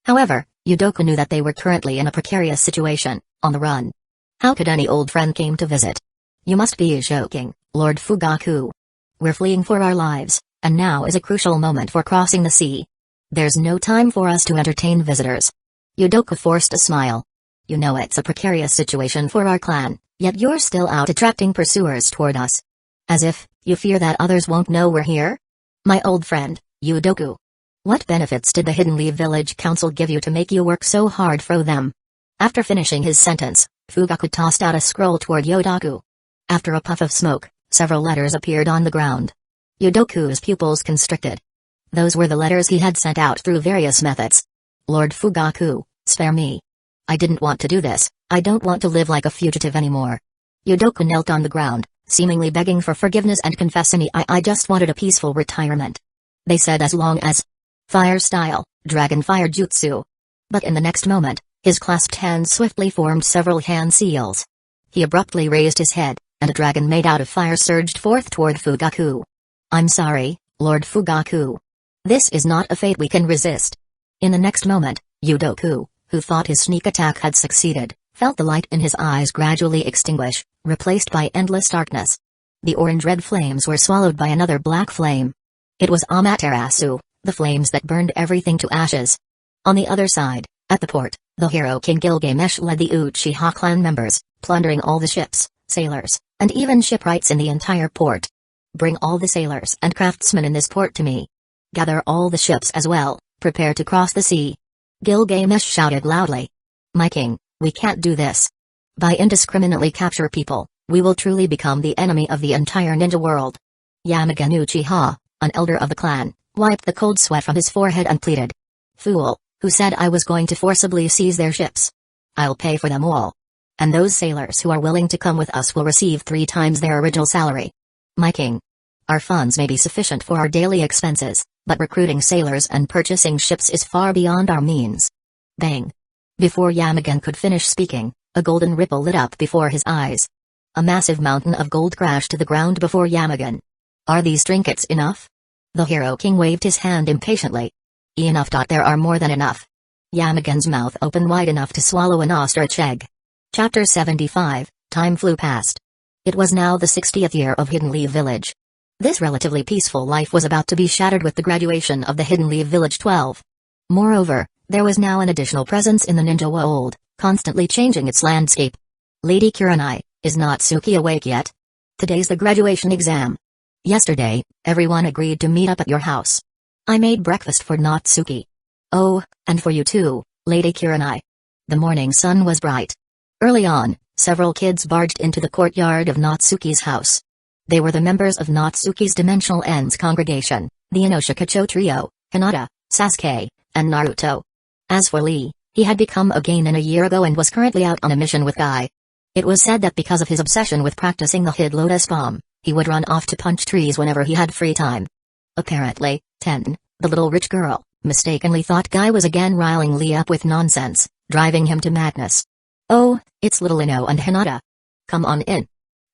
However, Yudoku knew that they were currently in a precarious situation, on the run. How could any old friend came to visit? You must be joking, Lord Fugaku. We're fleeing for our lives, and now is a crucial moment for crossing the sea. There's no time for us to entertain visitors. Yudoku forced a smile. You know it's a precarious situation for our clan, yet you're still out attracting pursuers toward us. As if, you fear that others won't know we're here? My old friend, Yudoku. What benefits did the Hidden Leaf Village Council give you to make you work so hard for them? After finishing his sentence, Fugaku tossed out a scroll toward Yudoku. After a puff of smoke, several letters appeared on the ground. Yudoku's pupils constricted. Those were the letters he had sent out through various methods. Lord Fugaku, spare me. I didn't want to do this, I don't want to live like a fugitive anymore. Yudoku knelt on the ground, seemingly begging for forgiveness and confessing I just wanted a peaceful retirement. They said as long as fire style, dragon fire jutsu. But in the next moment, his clasped hands swiftly formed several hand seals. He abruptly raised his head, and a dragon made out of fire surged forth toward Fugaku. I'm sorry, Lord Fugaku. This is not a fate we can resist. In the next moment, Yudoku, who thought his sneak attack had succeeded, felt the light in his eyes gradually extinguish, replaced by endless darkness. The orange-red flames were swallowed by another black flame. It was Amaterasu, the flames that burned everything to ashes. On the other side, at the port, the hero King Gilgamesh led the Uchiha clan members, plundering all the ships, sailors, and even shipwrights in the entire port. Bring all the sailors and craftsmen in this port to me. Gather all the ships as well, prepare to cross the sea. Gilgamesh shouted loudly. My king, we can't do this. By indiscriminately capture people, we will truly become the enemy of the entire ninja world. Yamagen Uchiha, an elder of the clan, wiped the cold sweat from his forehead and pleaded. Fool, who said I was going to forcibly seize their ships? I'll pay for them all. And those sailors who are willing to come with us will receive 3 times their original salary. My king. Our funds may be sufficient for our daily expenses, but recruiting sailors and purchasing ships is far beyond our means. Bang. Before Yamagen could finish speaking, a golden ripple lit up before his eyes. A massive mountain of gold crashed to the ground before Yamagan. Are these trinkets enough? The Hero King waved his hand impatiently. Enough. There are more than enough. Yamagan's mouth opened wide enough to swallow an ostrich egg. Chapter 75, Time flew past. It was now the 60th year of Hidden Leaf Village. This relatively peaceful life was about to be shattered with the graduation of the Hidden Leaf Village 12. Moreover, there was now an additional presence in the ninja world, constantly changing its landscape. Lady Kurenai, is Natsuki awake yet? Today's the graduation exam. Yesterday, everyone agreed to meet up at your house. I made breakfast for Natsuki. Oh, and for you too, Lady Kurenai. The morning sun was bright. Early on, several kids barged into the courtyard of Natsuki's house. They were the members of Natsuki's Dimensional Ends congregation, the Inoshikacho trio, Hinata, Sasuke, and Naruto. As for Lee, he had become a genin a year ago and was currently out on a mission with Guy. It was said that because of his obsession with practicing the Hid Lotus Bomb, he would run off to punch trees whenever he had free time. Apparently, Ten, the little rich girl, mistakenly thought Guy was again riling Lee up with nonsense, driving him to madness. Oh, it's little Ino and Hinata. Come on in.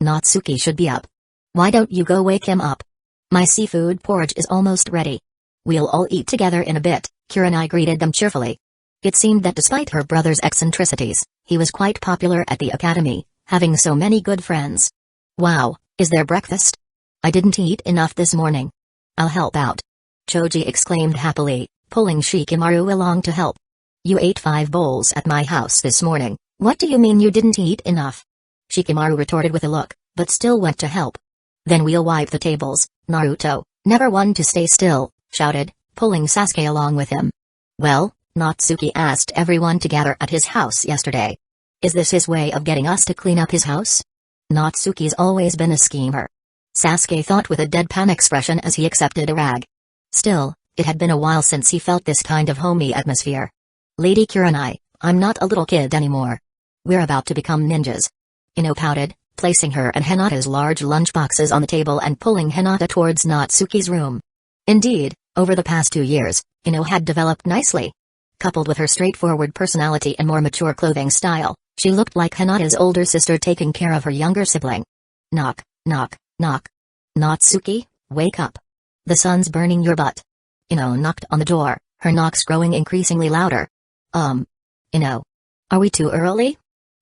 Natsuki should be up. Why don't you go wake him up? My seafood porridge is almost ready. We'll all eat together in a bit, Kurenai greeted them cheerfully. It seemed that despite her brother's eccentricities, he was quite popular at the academy, having so many good friends. Wow, is there breakfast? I didn't eat enough this morning. I'll help out. Choji exclaimed happily, pulling Shikamaru along to help. You ate 5 bowls at my house this morning. What do you mean you didn't eat enough? Shikamaru retorted with a look, but still went to help. Then we'll wipe the tables, Naruto, never one to stay still, shouted, pulling Sasuke along with him. Well, Natsuki asked everyone to gather at his house yesterday. Is this his way of getting us to clean up his house? Natsuki's always been a schemer. Sasuke thought with a deadpan expression as he accepted a rag. Still, it had been a while since he felt this kind of homey atmosphere. Lady Kurenai, I'm not a little kid anymore. We're about to become ninjas. Ino pouted, placing her and Hinata's large lunchboxes on the table and pulling Hinata towards Natsuki's room. Indeed, over the past 2 years, Ino had developed nicely. Coupled with her straightforward personality and more mature clothing style, she looked like Hinata's older sister taking care of her younger sibling. Knock, knock, knock. Natsuki, wake up. The sun's burning your butt. Ino knocked on the door, her knocks growing increasingly louder. Ino. Are we too early?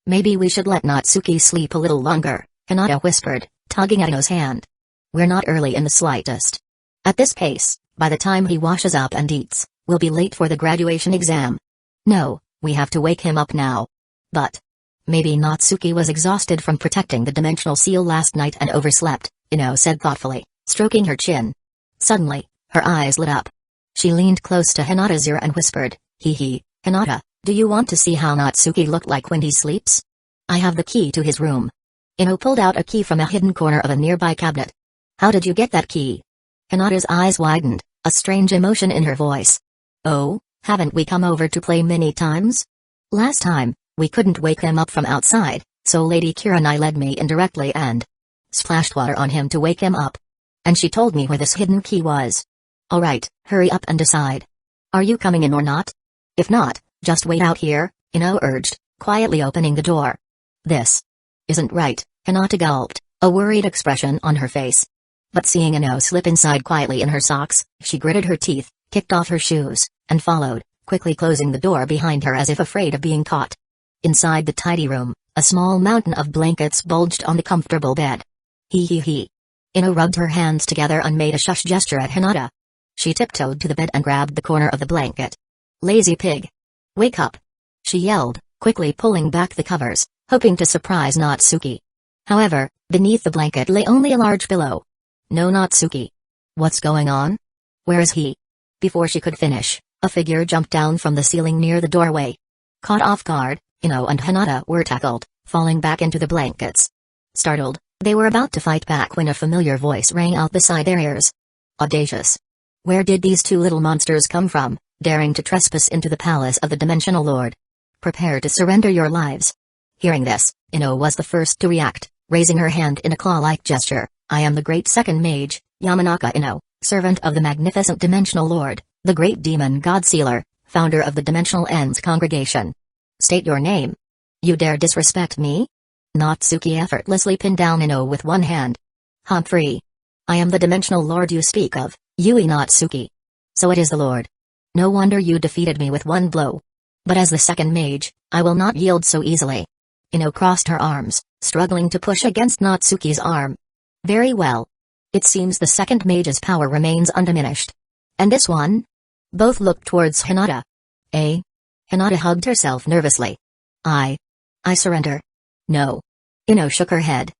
Maybe we should let Natsuki sleep a little longer, Hinata whispered, tugging at Ino's hand. We're not early in the slightest. At this pace, by the time he washes up and eats, we'll be late for the graduation exam. No, we have to wake him up now. But maybe Natsuki was exhausted from protecting the dimensional seal last night and overslept, Ino said thoughtfully, stroking her chin. Suddenly, her eyes lit up. She leaned close to Hinata's ear and whispered, hee hee, Hinata, do you want to see how Natsuki looked like when he sleeps? I have the key to his room. Ino pulled out a key from a hidden corner of a nearby cabinet. How did you get that key? Hinata's eyes widened, a strange emotion in her voice. Oh, haven't we come over to play many times? Last time, we couldn't wake him up from outside, so Lady Kurenai led me in directly and splashed water on him to wake him up. And she told me where this hidden key was. Alright, hurry up and decide. Are you coming in or not? If not, just wait out here, Ino urged, quietly opening the door. This isn't right, Hinata gulped, a worried expression on her face. But seeing Ino slip inside quietly in her socks, she gritted her teeth, kicked off her shoes, and followed, quickly closing the door behind her as if afraid of being caught. Inside the tidy room, a small mountain of blankets bulged on the comfortable bed. Hee hee hee. Ino rubbed her hands together and made a shush gesture at Hinata. She tiptoed to the bed and grabbed the corner of the blanket. Lazy pig. Wake up! She yelled, quickly pulling back the covers, hoping to surprise Natsuki. However, beneath the blanket lay only a large pillow. No Natsuki. What's going on? Where is he? Before she could finish, a figure jumped down from the ceiling near the doorway. Caught off guard, Ino and Hinata were tackled, falling back into the blankets. Startled, they were about to fight back when a familiar voice rang out beside their ears. Audacious. Where did these two little monsters come from, daring to trespass into the palace of the Dimensional Lord? Prepare to surrender your lives. Hearing this, Ino was the first to react, raising her hand in a claw-like gesture. I am the great second mage, Yamanaka Ino, servant of the magnificent Dimensional Lord, the great demon god sealer, founder of the Dimensional Ends congregation. State your name. You dare disrespect me? Natsuki effortlessly pinned down Ino with one hand. Humphrey. I am the dimensional lord you speak of, Yui Natsuki. So it is the lord. No wonder you defeated me with one blow. But as the second mage, I will not yield so easily. Ino crossed her arms, struggling to push against Natsuki's arm. Very well. It seems the second mage's power remains undiminished. And this one? Both looked towards Hinata. Eh? Hinata hugged herself nervously. I surrender. No. Ino shook her head.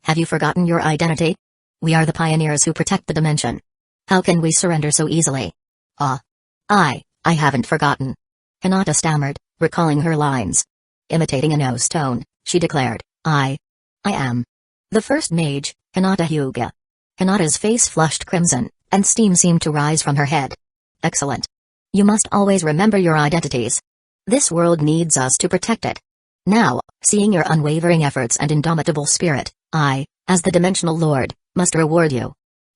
Have you forgotten your identity? We are the pioneers who protect the dimension. How can we surrender so easily? I haven't forgotten. Hinata stammered, recalling her lines. Imitating Ino's tone, she declared, I am the first mage, Hinata Hyuga. Hinata's face flushed crimson, and steam seemed to rise from her head. Excellent. You must always remember your identities. This world needs us to protect it. Now, seeing your unwavering efforts and indomitable spirit, I, as the Dimensional Lord, must reward you.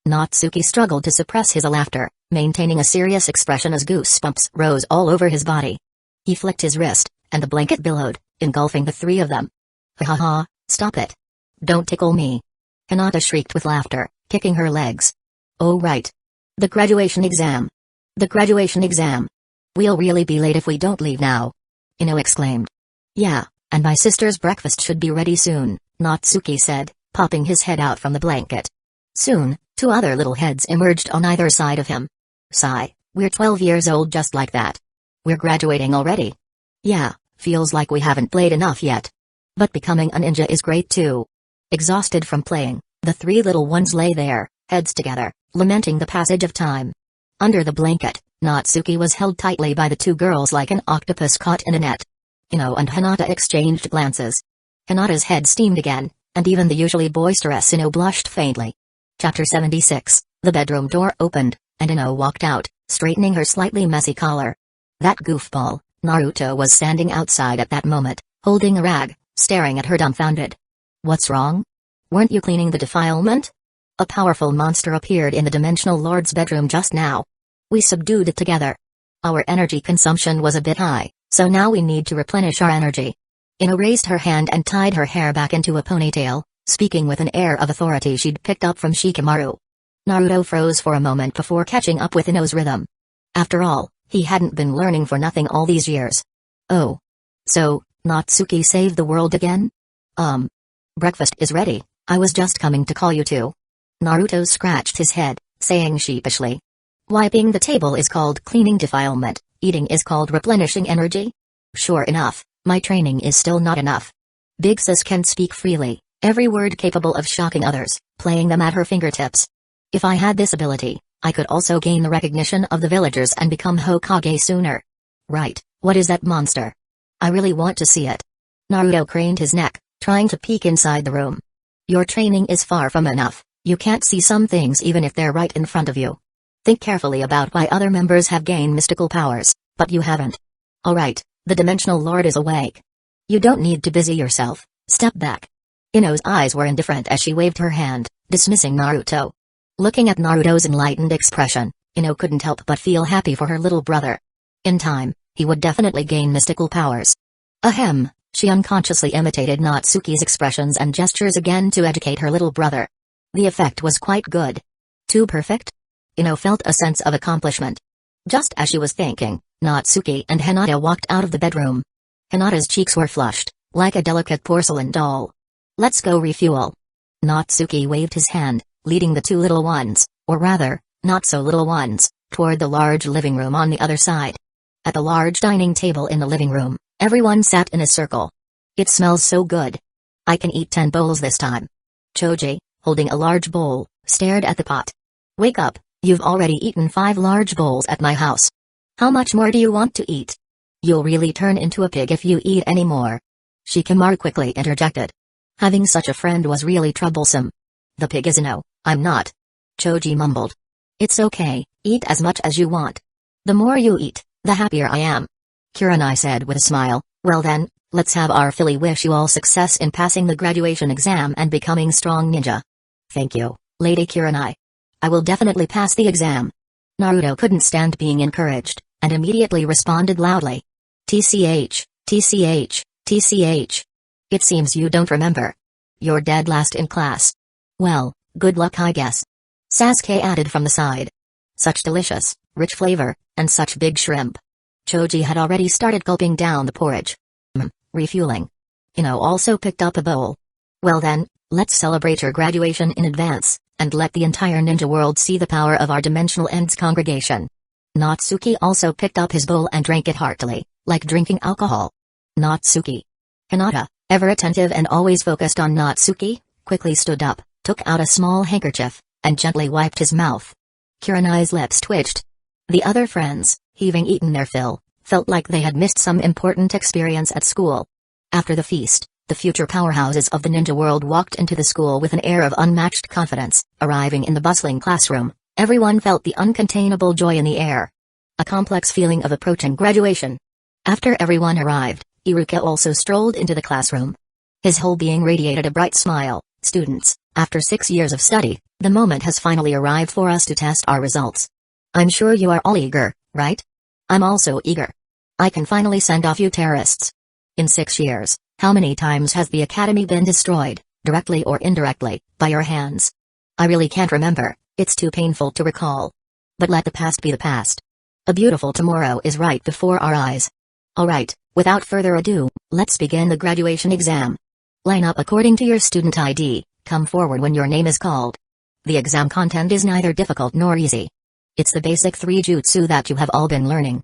Natsuki struggled to suppress his laughter, maintaining a serious expression as goosebumps rose all over his body. He flicked his wrist, and the blanket billowed, engulfing the three of them. Ha ha ha, stop it. Don't tickle me. Hinata shrieked with laughter, kicking her legs. Oh right. The graduation exam. The graduation exam. We'll really be late if we don't leave now. Ino exclaimed. Yeah, and my sister's breakfast should be ready soon, Natsuki said, popping his head out from the blanket. Soon, two other little heads emerged on either side of him. Sigh, we're 12 years old just like that. We're graduating already. Yeah, feels like we haven't played enough yet. But becoming a ninja is great too. Exhausted from playing, the three little ones lay there, heads together, lamenting the passage of time. Under the blanket, Natsuki was held tightly by the two girls like an octopus caught in a net. Ino and Hinata exchanged glances. Hinata's head steamed again, and even the usually boisterous Ino blushed faintly. Chapter 76, the bedroom door opened, and Ino walked out, straightening her slightly messy collar. That goofball, Naruto, was standing outside at that moment, holding a rag, staring at her dumbfounded. What's wrong? Weren't you cleaning the defilement? A powerful monster appeared in the Dimensional Lord's bedroom just now. We subdued it together. Our energy consumption was a bit high, so now we need to replenish our energy. Ino raised her hand and tied her hair back into a ponytail, speaking with an air of authority she'd picked up from Shikamaru. Naruto froze for a moment before catching up with Ino's rhythm. After all, he hadn't been learning for nothing all these years. Oh. So, Natsuki saved the world again? Breakfast is ready, I was just coming to call you two. Naruto scratched his head, saying sheepishly. Wiping the table is called cleaning defilement, eating is called replenishing energy? Sure enough, my training is still not enough. Big Sis can speak freely, every word capable of shocking others, playing them at her fingertips. If I had this ability, I could also gain the recognition of the villagers and become Hokage sooner. Right, what is that monster? I really want to see it. Naruto craned his neck, trying to peek inside the room. Your training is far from enough, you can't see some things even if they're right in front of you. Think carefully about why other members have gained mystical powers, but you haven't. Alright, the Dimensional Lord is awake. You don't need to busy yourself, step back. Ino's eyes were indifferent as she waved her hand, dismissing Naruto. Looking at Naruto's enlightened expression, Ino couldn't help but feel happy for her little brother. In time, he would definitely gain mystical powers. Ahem, she unconsciously imitated Natsuki's expressions and gestures again to educate her little brother. The effect was quite good. Too perfect? Ino felt a sense of accomplishment. Just as she was thinking, Natsuki and Hinata walked out of the bedroom. Hinata's cheeks were flushed, like a delicate porcelain doll. Let's go refuel. Natsuki waved his hand, leading the two little ones, or rather, not so little ones, toward the large living room on the other side. At the large dining table in the living room, everyone sat in a circle. It smells so good. I can eat 10 bowls this time. Choji, holding a large bowl, stared at the pot. Wake up, you've already eaten 5 large bowls at my house. How much more do you want to eat? You'll really turn into a pig if you eat any more. Shikamaru quickly interjected. Having such a friend was really troublesome. The pig is no, I'm not. Choji mumbled. It's okay, eat as much as you want. The more you eat, the happier I am. Kurenai said with a smile. Well then, let's have our filly wish you all success in passing the graduation exam and becoming strong ninja. Thank you, Lady Kurenai. I will definitely pass the exam. Naruto couldn't stand being encouraged, and immediately responded loudly. TCH, TCH, TCH. It seems you don't remember. You're dead last in class. Well, good luck I guess. Sasuke added from the side. Such delicious, rich flavor, and such big shrimp. Choji had already started gulping down the porridge. Refueling. Also picked up a bowl. Well then, let's celebrate your graduation in advance, and let the entire ninja world see the power of our dimensional ends congregation. Natsuki also picked up his bowl and drank it heartily, like drinking alcohol. Natsuki. Hinata, ever attentive and always focused on Natsuki, quickly stood up, took out a small handkerchief, and gently wiped his mouth. Kurenai's lips twitched. The other friends, having eaten their fill, felt like they had missed some important experience at school. After the feast, the future powerhouses of the ninja world walked into the school with an air of unmatched confidence. Arriving in the bustling classroom, everyone felt the uncontainable joy in the air. A complex feeling of approaching graduation. After everyone arrived, Iruka also strolled into the classroom. His whole being radiated a bright smile. Students, after 6 years of study, the moment has finally arrived for us to test our results. I'm sure you are all eager, right? I'm also eager. I can finally send off you terrorists. In 6 years, how many times has the academy been destroyed, directly or indirectly, by your hands? I really can't remember, it's too painful to recall. But let the past be the past. A beautiful tomorrow is right before our eyes. Alright, without further ado, let's begin the graduation exam. Line up according to your student ID, come forward when your name is called. The exam content is neither difficult nor easy. It's the basic 3 jutsu that you have all been learning.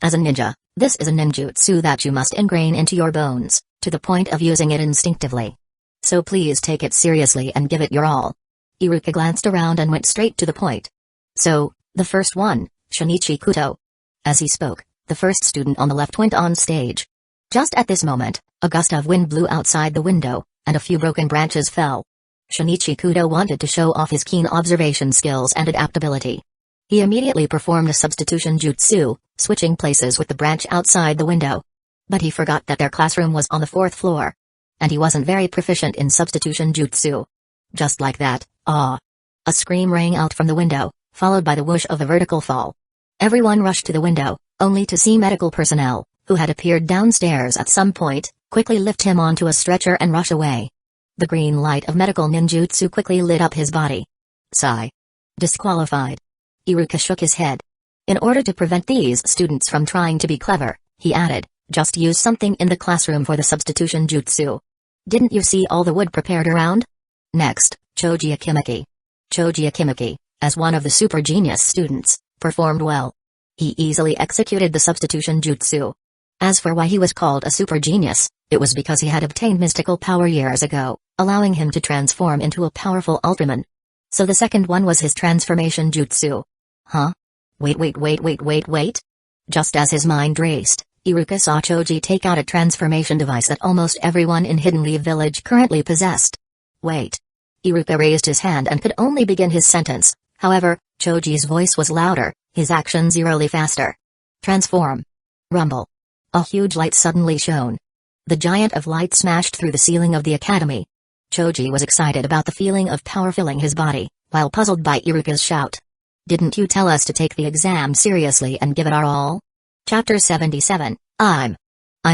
As a ninja, this is a ninjutsu that you must ingrain into your bones, to the point of using it instinctively. So please take it seriously and give it your all. Iruka glanced around and went straight to the point. So, the first one, Shinichi Kuto. As he spoke, the first student on the left went on stage. Just at this moment, a gust of wind blew outside the window, and a few broken branches fell. Shinichi Kuto wanted to show off his keen observation skills and adaptability. He immediately performed a substitution jutsu, switching places with the branch outside the window. But he forgot that their classroom was on the 4th floor. And he wasn't very proficient in substitution jutsu. Just like that, a scream rang out from the window, followed by the whoosh of a vertical fall. Everyone rushed to the window, only to see medical personnel, who had appeared downstairs at some point, quickly lift him onto a stretcher and rush away. The green light of medical ninjutsu quickly lit up his body. Sigh. Disqualified. Iruka shook his head. In order to prevent these students from trying to be clever, he added, just use something in the classroom for the substitution jutsu. Didn't you see all the wood prepared around? Next, Choji Akimaki. Choji Akimaki, as one of the super genius students, performed well. He easily executed the substitution jutsu. As for why he was called a super genius, it was because he had obtained mystical power years ago, allowing him to transform into a powerful Ultraman. So the second one was his transformation jutsu. Huh? Wait. Just as his mind raced, Iruka saw Choji take out a transformation device that almost everyone in Hidden Leaf Village currently possessed. Wait. Iruka raised his hand and could only begin his sentence. However, Choji's voice was louder, his actions eerily faster. Transform. Rumble. A huge light suddenly shone. The giant of light smashed through the ceiling of the academy. Choji was excited about the feeling of power filling his body, while puzzled by Iruka's shout. Didn't you tell us to take the exam seriously and give it our all? Chapter 77, I'm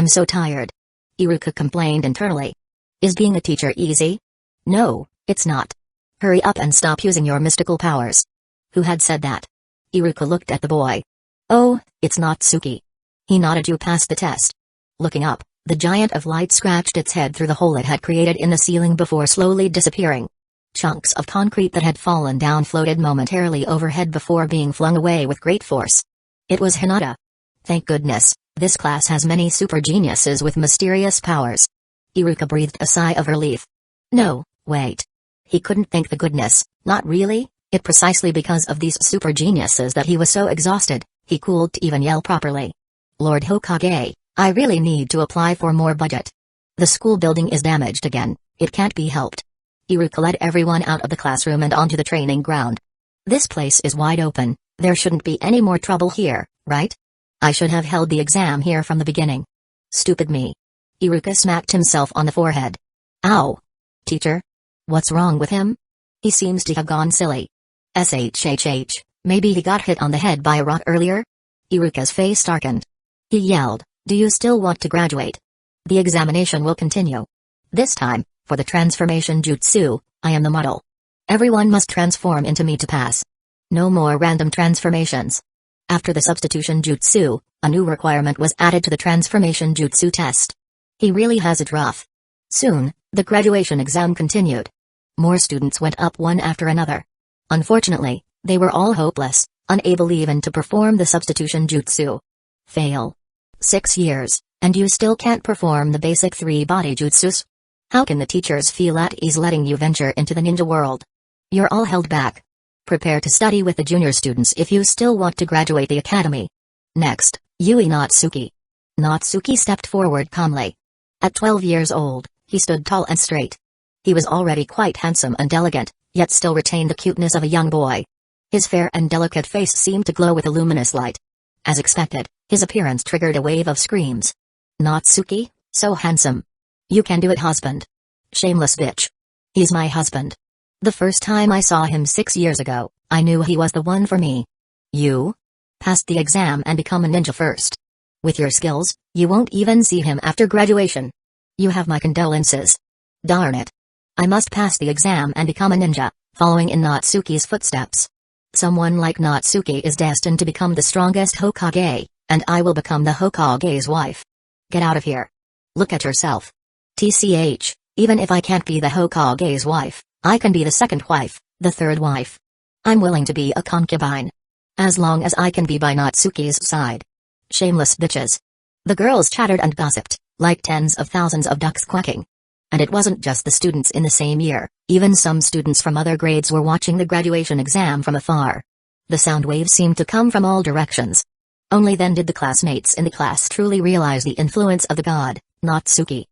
so tired. Iruka complained internally. Is being a teacher easy? No, it's not. Hurry up and stop using your mystical powers. Who had said that? Iruka looked at the boy. Oh, it's Natsuki. He nodded. You passed the test. Looking up, the giant of light scratched its head through the hole it had created in the ceiling before slowly disappearing. Chunks of concrete that had fallen down floated momentarily overhead before being flung away with great force. It was Hinata. Thank goodness, this class has many super geniuses with mysterious powers. Iruka breathed a sigh of relief. No, wait. He couldn't thank the goodness, not really, it precisely because of these super geniuses that he was so exhausted, he cooled to even yell properly. Lord Hokage, I really need to apply for more budget. The school building is damaged again, it can't be helped. Iruka led everyone out of the classroom and onto the training ground. This place is wide open, there shouldn't be any more trouble here, right? I should have held the exam here from the beginning. Stupid me. Iruka smacked himself on the forehead. Ow. Teacher? What's wrong with him? He seems to have gone silly. Maybe he got hit on the head by a rock earlier? Iruka's face darkened. He yelled, do you still want to graduate? The examination will continue. This time, for the transformation jutsu, I am the model. Everyone must transform into me to pass. No more random transformations. After the substitution jutsu, a new requirement was added to the transformation jutsu test. He really has it rough. Soon, the graduation exam continued. More students went up one after another. Unfortunately, they were all hopeless, unable even to perform the substitution jutsu. Fail. 6 years, and you still can't perform the basic 3 body jutsus? How can the teachers feel at ease letting you venture into the ninja world? You're all held back. Prepare to study with the junior students if you still want to graduate the academy. Next, Yui Natsuki. Natsuki stepped forward calmly. At 12 years old, he stood tall and straight. He was already quite handsome and elegant, yet still retained the cuteness of a young boy. His fair and delicate face seemed to glow with a luminous light. As expected, his appearance triggered a wave of screams. Natsuki, so handsome. You can do it, husband. Shameless bitch. He's my husband. The first time I saw him 6 years ago, I knew he was the one for me. You? Passed the exam and become a ninja first. With your skills, you won't even see him after graduation. You have my condolences. Darn it. I must pass the exam and become a ninja, following in Natsuki's footsteps. Someone like Natsuki is destined to become the strongest Hokage, and I will become the Hokage's wife. Get out of here. Look at yourself. TCH, even if I can't be the Hokage's wife, I can be the second wife, the third wife. I'm willing to be a concubine. As long as I can be by Natsuki's side. Shameless bitches. The girls chattered and gossiped, like tens of thousands of ducks quacking. And it wasn't just the students in the same year, even some students from other grades were watching the graduation exam from afar. The sound waves seemed to come from all directions. Only then did the classmates in the class truly realize the influence of the god, Natsuki.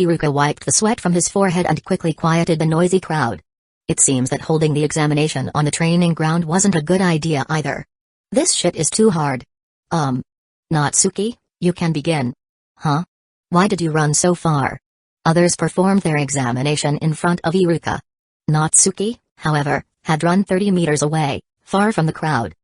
Iruka wiped the sweat from his forehead and quickly quieted the noisy crowd. It seems that holding the examination on the training ground wasn't a good idea either. This shit is too hard. Natsuki, you can begin. Huh? Why did you run so far? Others performed their examination in front of Iruka. Natsuki, however, had run 30 meters away, far from the crowd.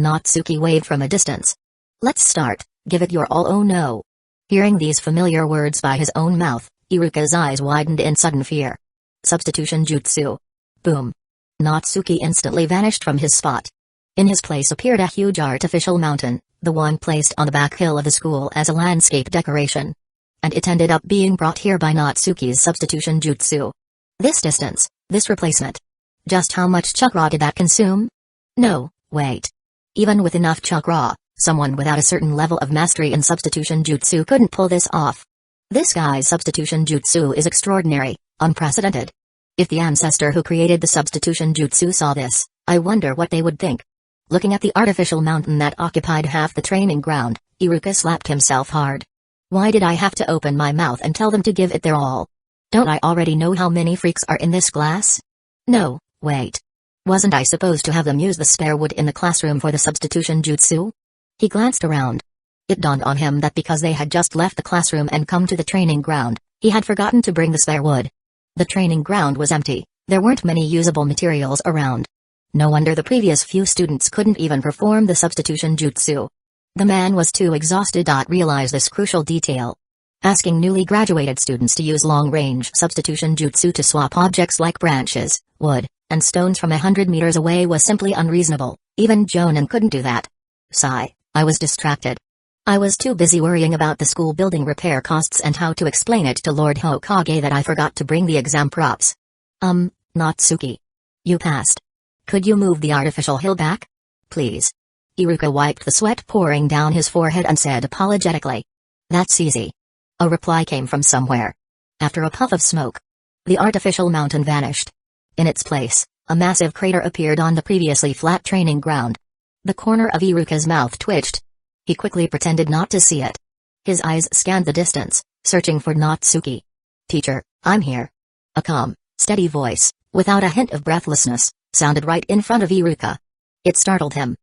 Natsuki waved from a distance. Let's start, give it your all. Oh no. Hearing these familiar words by his own mouth, Iruka's eyes widened in sudden fear. Substitution jutsu. Boom. Natsuki instantly vanished from his spot. In his place appeared a huge artificial mountain, the one placed on the back hill of the school as a landscape decoration. And it ended up being brought here by Natsuki's substitution jutsu. This distance, this replacement. Just how much chakra did that consume? No, wait. Even with enough chakra, someone without a certain level of mastery in substitution jutsu couldn't pull this off. This guy's substitution jutsu is extraordinary, unprecedented. If the ancestor who created the substitution jutsu saw this, I wonder what they would think. Looking at the artificial mountain that occupied half the training ground, Iruka slapped himself hard. Why did I have to open my mouth and tell them to give it their all? Don't I already know how many freaks are in this class? No, wait. Wasn't I supposed to have them use the spare wood in the classroom for the substitution jutsu? He glanced around. It dawned on him that because they had just left the classroom and come to the training ground, he had forgotten to bring the spare wood. The training ground was empty, there weren't many usable materials around. No wonder the previous few students couldn't even perform the substitution jutsu. The man was too exhausted to realize this crucial detail. Asking newly graduated students to use long-range substitution jutsu to swap objects like branches, wood, and stones from 100 meters away was simply unreasonable. Even Jonan couldn't do that. Sigh, I was distracted. I was too busy worrying about the school building repair costs and how to explain it to Lord Hokage that I forgot to bring the exam props. Natsuki. You passed. Could you move the artificial hill back? Please. Iruka wiped the sweat pouring down his forehead and said apologetically. That's easy. A reply came from somewhere. After a puff of smoke, the artificial mountain vanished. In its place, a massive crater appeared on the previously flat training ground. The corner of Iruka's mouth twitched. He quickly pretended not to see it. His eyes scanned the distance, searching for Natsuki. Teacher, I'm here. A calm, steady voice, without a hint of breathlessness, sounded right in front of Iruka. It startled him.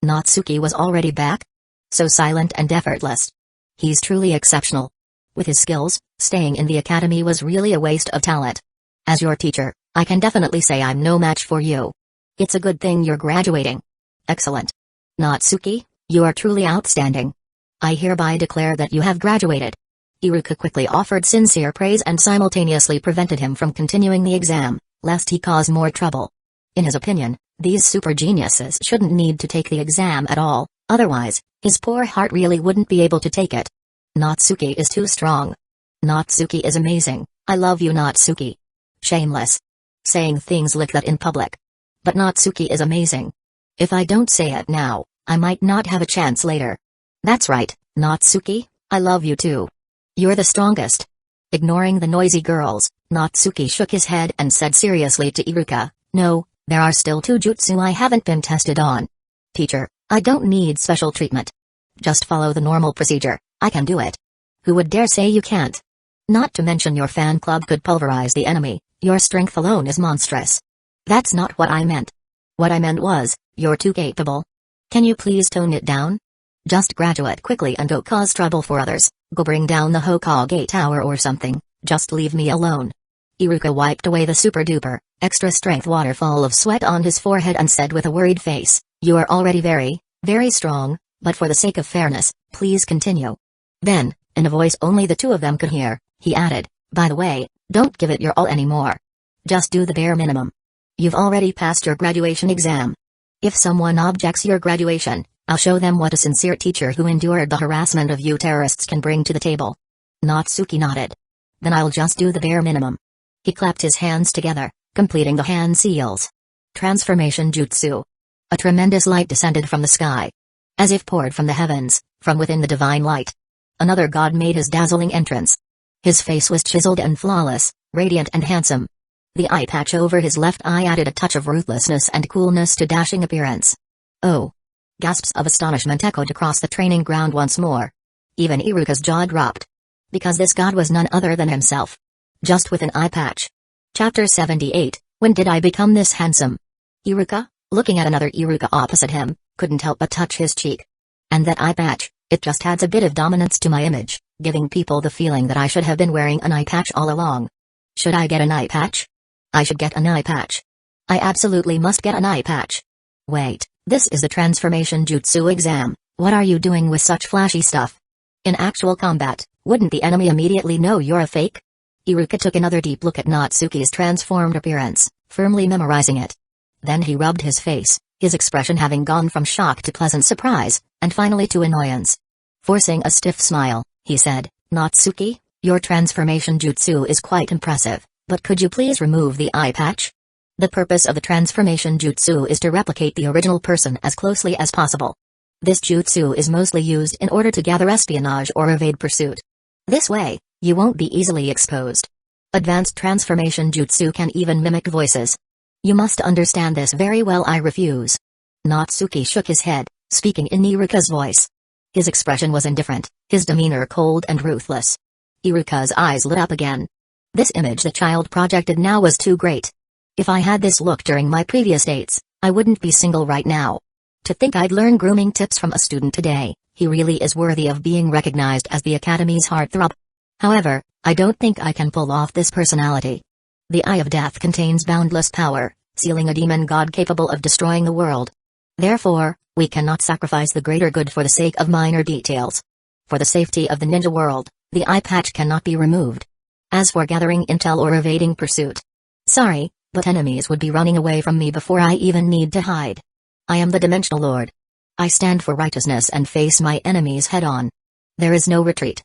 Natsuki was already back? So silent and effortless. He's truly exceptional. With his skills, staying in the academy was really a waste of talent. As your teacher, I can definitely say I'm no match for you. It's a good thing you're graduating. Excellent. Natsuki, you are truly outstanding. I hereby declare that you have graduated. Iruka quickly offered sincere praise and simultaneously prevented him from continuing the exam, lest he cause more trouble. In his opinion, these super geniuses shouldn't need to take the exam at all, otherwise, his poor heart really wouldn't be able to take it. Natsuki is too strong. Natsuki is amazing, I love you Natsuki. Shameless. Saying things like that in public. But Natsuki is amazing. If I don't say it now, I might not have a chance later. That's right, Natsuki, I love you too. You're the strongest. Ignoring the noisy girls, Natsuki shook his head and said seriously to Iruka, no, there are still 2 jutsu I haven't been tested on. Teacher, I don't need special treatment. Just follow the normal procedure, I can do it. Who would dare say you can't? Not to mention your fan club could pulverize the enemy, your strength alone is monstrous. That's not what I meant. What I meant was, you're too capable. Can you please tone it down? Just graduate quickly and go cause trouble for others, go bring down the Hokage Tower or something, just leave me alone. Iruka wiped away the super-duper, extra-strength waterfall of sweat on his forehead and said with a worried face, you are already very, very strong, but for the sake of fairness, please continue. Then, in a voice only the 2 of them could hear, he added, by the way, don't give it your all anymore. Just do the bare minimum. You've already passed your graduation exam. If someone objects your graduation, I'll show them what a sincere teacher who endured the harassment of you terrorists can bring to the table. Natsuki nodded. Then I'll just do the bare minimum. He clapped his hands together, completing the hand seals. Transformation Jutsu. A tremendous light descended from the sky. As if poured from the heavens, from within the divine light. Another god made his dazzling entrance. His face was chiseled and flawless, radiant and handsome. The eye patch over his left eye added a touch of ruthlessness and coolness to dashing appearance. Oh! Gasps of astonishment echoed across the training ground once more. Even Iruka's jaw dropped. Because this god was none other than himself. Just with an eye patch. Chapter 78, When did I become this handsome? Iruka, looking at another Iruka opposite him, couldn't help but touch his cheek. And that eye patch, it just adds a bit of dominance to my image, giving people the feeling that I should have been wearing an eye patch all along. Should I get an eye patch? I should get an eye patch. I absolutely must get an eye patch. Wait, this is the transformation jutsu exam, what are you doing with such flashy stuff? In actual combat, wouldn't the enemy immediately know you're a fake? Iruka took another deep look at Natsuki's transformed appearance, firmly memorizing it. Then he rubbed his face, his expression having gone from shock to pleasant surprise, and finally to annoyance. Forcing a stiff smile, he said, Natsuki, your transformation jutsu is quite impressive, but could you please remove the eye patch? The purpose of the transformation jutsu is to replicate the original person as closely as possible. This jutsu is mostly used in order to gather espionage or evade pursuit. This way, you won't be easily exposed. Advanced transformation jutsu can even mimic voices. You must understand this very well. I refuse. Natsuki shook his head, speaking in Iruka's voice. His expression was indifferent, his demeanor cold and ruthless. Iruka's eyes lit up again. This image the child projected now was too great. If I had this look during my previous dates, I wouldn't be single right now. To think I'd learn grooming tips from a student today, he really is worthy of being recognized as the Academy's heartthrob. However, I don't think I can pull off this personality. The Eye of Death contains boundless power, sealing a demon god capable of destroying the world. Therefore, we cannot sacrifice the greater good for the sake of minor details. For the safety of the ninja world, the eye patch cannot be removed. As for gathering intel or evading pursuit, sorry, but enemies would be running away from me before I even need to hide. I am the Dimensional Lord. I stand for righteousness and face my enemies head-on. There is no retreat.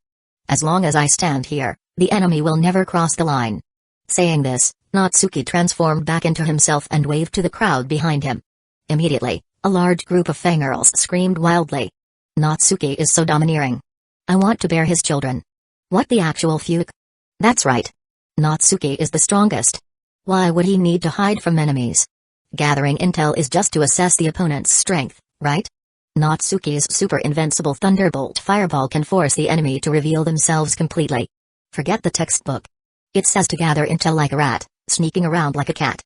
As long as I stand here, the enemy will never cross the line. Saying this, Natsuki transformed back into himself and waved to the crowd behind him. Immediately, a large group of fangirls screamed wildly. Natsuki is so domineering. I want to bear his children. What the actual fuck? That's right. Natsuki is the strongest. Why would he need to hide from enemies? Gathering intel is just to assess the opponent's strength, right? Natsuki's super invincible thunderbolt fireball can force the enemy to reveal themselves completely. Forget the textbook. It says to gather intel like a rat, sneaking around like a cat.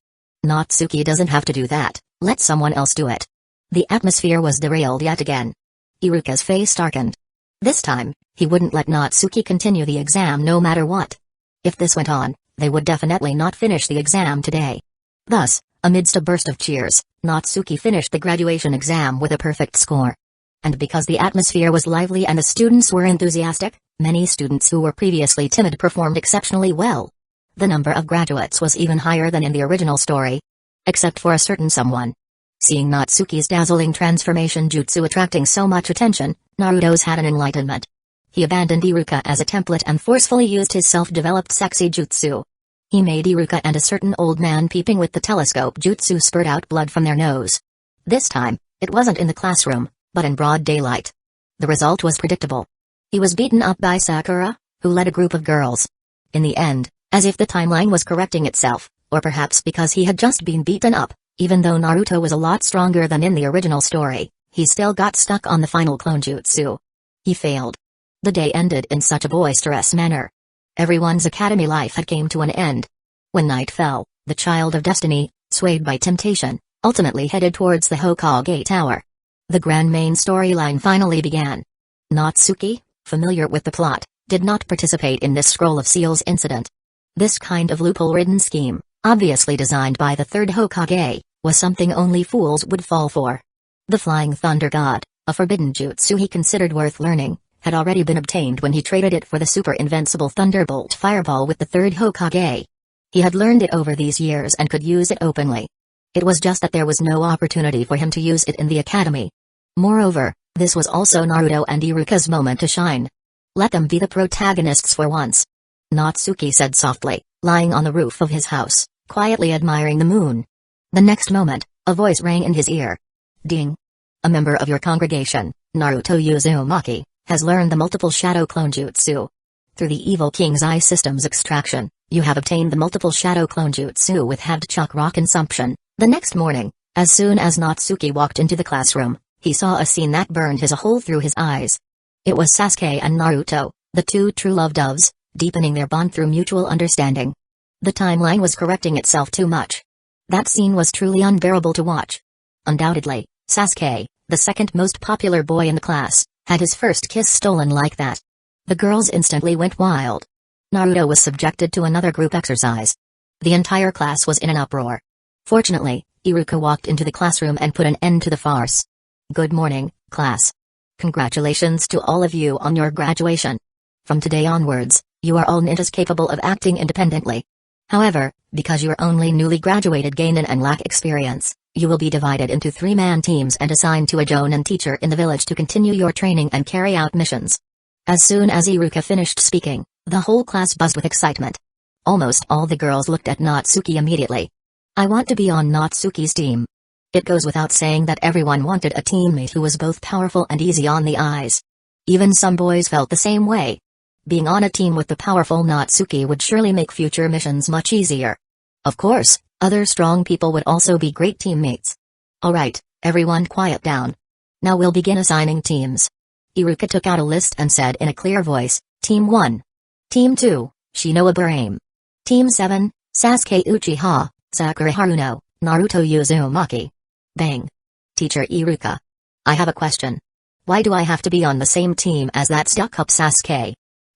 Natsuki doesn't have to do that, let someone else do it. The atmosphere was derailed yet again. Iruka's face darkened. This time, he wouldn't let Natsuki continue the exam no matter what. If this went on, they would definitely not finish the exam today. Thus, amidst a burst of cheers, Natsuki finished the graduation exam with a perfect score. And because the atmosphere was lively and the students were enthusiastic, many students who were previously timid performed exceptionally well. The number of graduates was even higher than in the original story. Except for a certain someone. Seeing Natsuki's dazzling transformation jutsu attracting so much attention, Naruto's had an enlightenment. He abandoned Iruka as a template and forcefully used his self-developed sexy jutsu. He made Iruka and a certain old man peeping with the telescope jutsu spurt out blood from their nose. This time, it wasn't in the classroom, but in broad daylight. The result was predictable. He was beaten up by Sakura, who led a group of girls. In the end, as if the timeline was correcting itself, or perhaps because he had just been beaten up, even though Naruto was a lot stronger than in the original story, he still got stuck on the final clone jutsu. He failed. The day ended in such a boisterous manner. Everyone's academy life had came to an end. When night fell, the child of destiny, swayed by temptation, ultimately headed towards the Hokage Tower. The grand main storyline finally began. Natsuki, familiar with the plot, did not participate in this Scroll of Seals incident. This kind of loophole-ridden scheme, obviously designed by the third Hokage, was something only fools would fall for. The Flying Thunder God, a forbidden jutsu he considered worth learning, had already been obtained when he traded it for the super invincible Thunderbolt Fireball with the third Hokage. He had learned it over these years and could use it openly. It was just that there was no opportunity for him to use it in the academy. Moreover, this was also Naruto and Iruka's moment to shine. Let them be the protagonists for once. Natsuki said softly, lying on the roof of his house, quietly admiring the moon. The next moment, a voice rang in his ear. Ding! A member of your congregation, Naruto Uzumaki, has learned the multiple shadow clone jutsu. Through the Evil King's Eye System's extraction, you have obtained the multiple shadow clone jutsu with halved chakra consumption. The next morning, as soon as Natsuki walked into the classroom, he saw a scene that burned his hole through his eyes. It was Sasuke and Naruto, the two true love doves, deepening their bond through mutual understanding. The timeline was correcting itself too much. That scene was truly unbearable to watch. Undoubtedly, Sasuke, the second most popular boy in the class, had his first kiss stolen like that. The girls instantly went wild. Naruto was subjected to another group exercise. The entire class was in an uproar. Fortunately, Iruka walked into the classroom and put an end to the farce. Good morning, class. Congratulations to all of you on your graduation. From today onwards, you are all ninjas capable of acting independently. However, because you are only newly graduated genin and lack experience, you will be divided into 3-man teams and assigned to a jonin teacher in the village to continue your training and carry out missions. As soon as Iruka finished speaking, the whole class buzzed with excitement. Almost all the girls looked at Natsuki immediately. I want to be on Natsuki's team. It goes without saying that everyone wanted a teammate who was both powerful and easy on the eyes. Even some boys felt the same way. Being on a team with the powerful Natsuki would surely make future missions much easier. Of course, other strong people would also be great teammates. Alright, everyone quiet down. Now we'll begin assigning teams. Iruka took out a list and said in a clear voice, Team 1. Team 2, Shinobu Raime. Team 7, Sasuke Uchiha, Sakura Haruno, Naruto Uzumaki. Bang. Teacher Iruka. I have a question. Why do I have to be on the same team as that stuck-up Sasuke?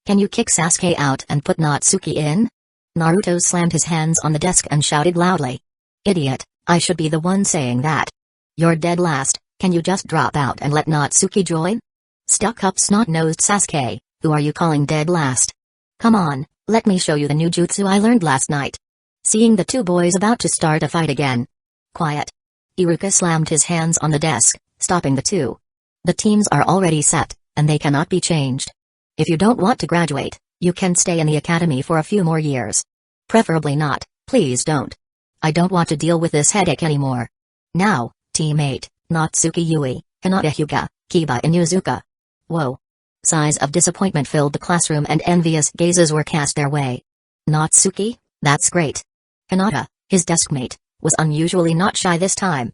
Can you kick Sasuke out and put Natsuki in? Naruto slammed his hands on the desk and shouted loudly. Idiot, I should be the one saying that. You're dead last, can you just drop out and let Natsuki join? Stuck-up snot-nosed Sasuke, who are you calling dead last? Come on, let me show you the new jutsu I learned last night. Seeing the two boys about to start a fight again. Quiet. Iruka slammed his hands on the desk, stopping the two. The teams are already set, and they cannot be changed. If you don't want to graduate, you can stay in the academy for a few more years. Preferably not, please don't. I don't want to deal with this headache anymore. Now, Team 8, Natsuki Yui, Hinata Hyuga, Kiba Inuzuka. Whoa. Sighs of disappointment filled the classroom and envious gazes were cast their way. Natsuki, that's great. Hinata, his deskmate, was unusually not shy this time.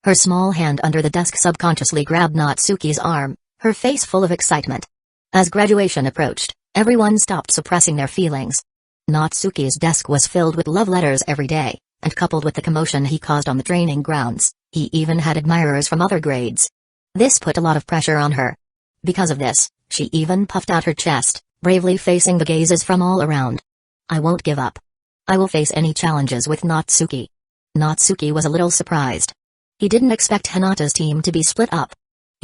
Her small hand under the desk subconsciously grabbed Natsuki's arm, her face full of excitement. As graduation approached, everyone stopped suppressing their feelings. Natsuki's desk was filled with love letters every day, and coupled with the commotion he caused on the training grounds, he even had admirers from other grades. This put a lot of pressure on her. Because of this, she even puffed out her chest, bravely facing the gazes from all around. I won't give up. I will face any challenges with Natsuki. Natsuki was a little surprised. He didn't expect Hinata's team to be split up.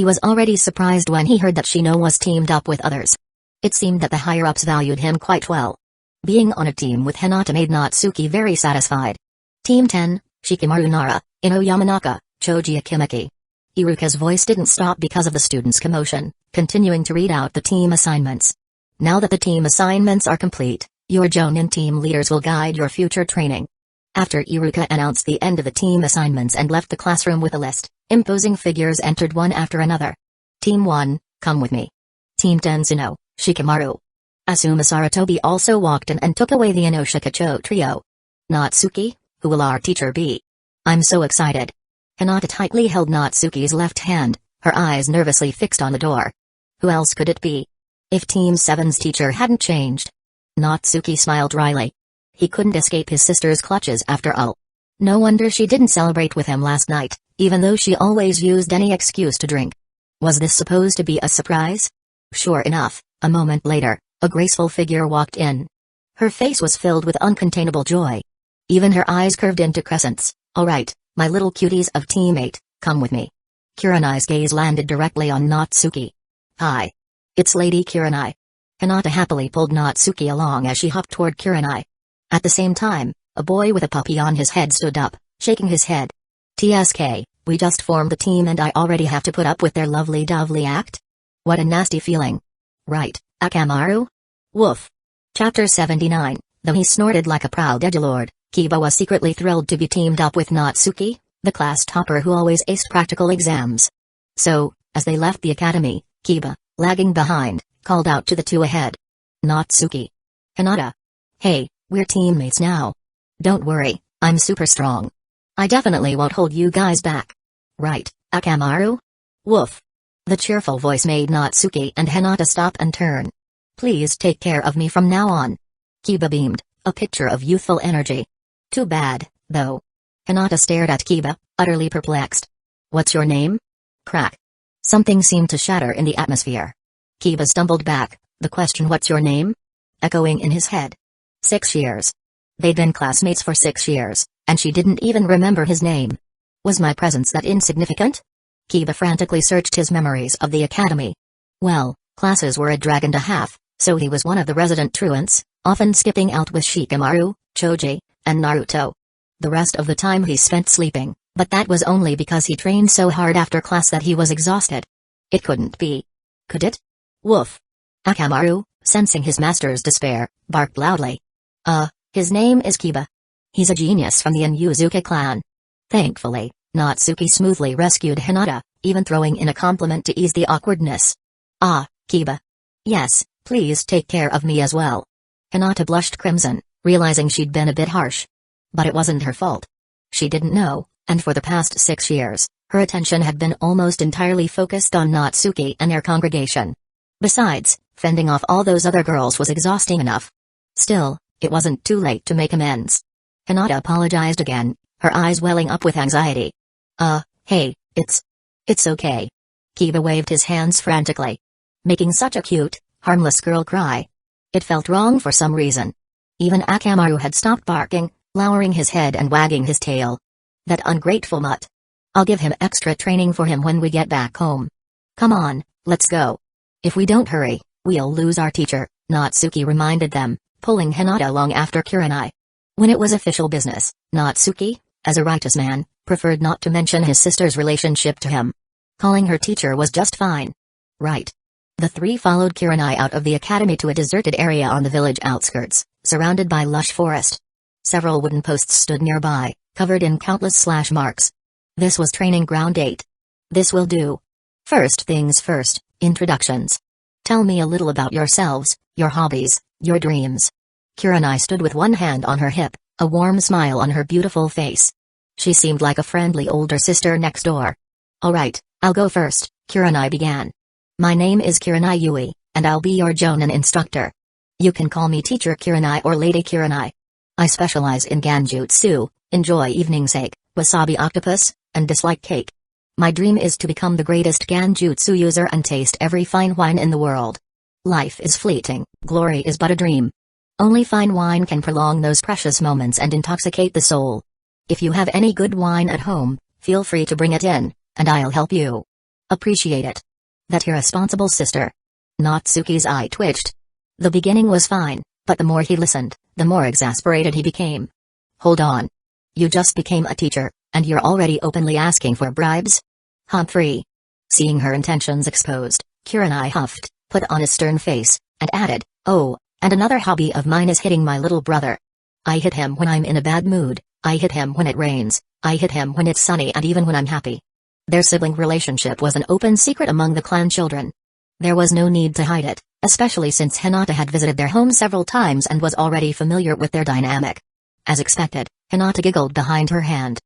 He was already surprised when he heard that Shino was teamed up with others. It seemed that the higher-ups valued him quite well. Being on a team with Hinata made Natsuki very satisfied. Team 10, Shikamaru Nara, Ino Yamanaka, Choji Akimaki. Iruka's voice didn't stop because of the students' commotion, continuing to read out the team assignments. Now that the team assignments are complete, your Jonin team leaders will guide your future training. After Iruka announced the end of the team assignments and left the classroom with a list, imposing figures entered one after another. Team 1, come with me. Team 10 Suno, Shikamaru. Asuma Saratobi also walked in and took away the Inoshikacho trio. Natsuki, who will our teacher be? I'm so excited. Hinata tightly held Natsuki's left hand, her eyes nervously fixed on the door. Who else could it be? If Team 7's teacher hadn't changed. Natsuki smiled wryly. He couldn't escape his sister's clutches after all. No wonder she didn't celebrate with him last night, even though she always used any excuse to drink. Was this supposed to be a surprise? Sure enough, a moment later, a graceful figure walked in. Her face was filled with uncontainable joy. Even her eyes curved into crescents. All right, my little cuties of Team 8, come with me. Kurenai's gaze landed directly on Natsuki. Hi. It's Lady Kurenai. Hinata happily pulled Natsuki along as she hopped toward Kurenai. At the same time, a boy with a puppy on his head stood up, shaking his head. TSK, we just formed the team and I already have to put up with their lovely-dovely act? What a nasty feeling. Right, Akamaru? Woof. Chapter 79, though he snorted like a proud edgelord, Kiba was secretly thrilled to be teamed up with Natsuki, the class topper who always aced practical exams. So, as they left the academy, Kiba, lagging behind, called out to the two ahead. Natsuki. Hinata. Hey, we're teammates now. Don't worry, I'm super strong. I definitely won't hold you guys back. Right, Akamaru? Woof. The cheerful voice made Natsuki and Hinata stop and turn. Please take care of me from now on. Kiba beamed, a picture of youthful energy. Too bad, though. Hinata stared at Kiba, utterly perplexed. What's your name? Crack. Something seemed to shatter in the atmosphere. Kiba stumbled back, the question "what's your name?" echoing in his head. 6 years. They'd been classmates for 6 years, and she didn't even remember his name. Was my presence that insignificant? Kiba frantically searched his memories of the academy. Well, classes were a drag and a half, so he was one of the resident truants, often skipping out with Shikamaru, Choji, and Naruto. The rest of the time he spent sleeping, but that was only because he trained so hard after class that he was exhausted. It couldn't be. Could it? Woof. Akamaru, sensing his master's despair, barked loudly. His name is Kiba. He's a genius from the Inuzuka clan. Thankfully, Natsuki smoothly rescued Hinata, even throwing in a compliment to ease the awkwardness. Ah, Kiba. Yes, please take care of me as well. Hinata blushed crimson, realizing she'd been a bit harsh. But it wasn't her fault. She didn't know, and for the past 6 years, her attention had been almost entirely focused on Natsuki and their congregation. Besides, fending off all those other girls was exhausting enough. Still, it wasn't too late to make amends. Hinata apologized again, her eyes welling up with anxiety. Hey, it's okay. Kiba waved his hands frantically. Making such a cute, harmless girl cry. It felt wrong for some reason. Even Akamaru had stopped barking, lowering his head and wagging his tail. That ungrateful mutt. I'll give him extra training for him when we get back home. Come on, let's go. If we don't hurry, we'll lose our teacher, Natsuki reminded them, pulling Hinata along after Kurenai. When it was official business, Natsuki, as a righteous man, preferred not to mention his sister's relationship to him. Calling her teacher was just fine. Right. The three followed Kurenai out of the academy to a deserted area on the village outskirts, surrounded by lush forest. Several wooden posts stood nearby, covered in countless slash marks. This was Training Ground 8. This will do. First things first, introductions. Tell me a little about yourselves, your hobbies, your dreams. Kurenai stood with one hand on her hip, a warm smile on her beautiful face. She seemed like a friendly older sister next door. All right, I'll go first, Kurenai began. My name is Kurenai Yui, and I'll be your Jonin instructor. You can call me Teacher Kurenai or Lady Kurenai. I specialize in Ganjutsu, enjoy evening sake, wasabi octopus, and dislike cake. My dream is to become the greatest Ganjutsu user and taste every fine wine in the world. Life is fleeting, glory is but a dream. Only fine wine can prolong those precious moments and intoxicate the soul. If you have any good wine at home, feel free to bring it in, and I'll help you. Appreciate it. That irresponsible sister. Natsuki's eye twitched. The beginning was fine, but the more he listened, the more exasperated he became. Hold on. You just became a teacher, and you're already openly asking for bribes? Humphrey. Seeing her intentions exposed, Kurenai huffed, put on a stern face, and added, oh, and another hobby of mine is hitting my little brother. I hit him when I'm in a bad mood, I hit him when it rains, I hit him when it's sunny, and even when I'm happy. Their sibling relationship was an open secret among the clan children. There was no need to hide it, especially since Hinata had visited their home several times and was already familiar with their dynamic. As expected, Hinata giggled behind her hand.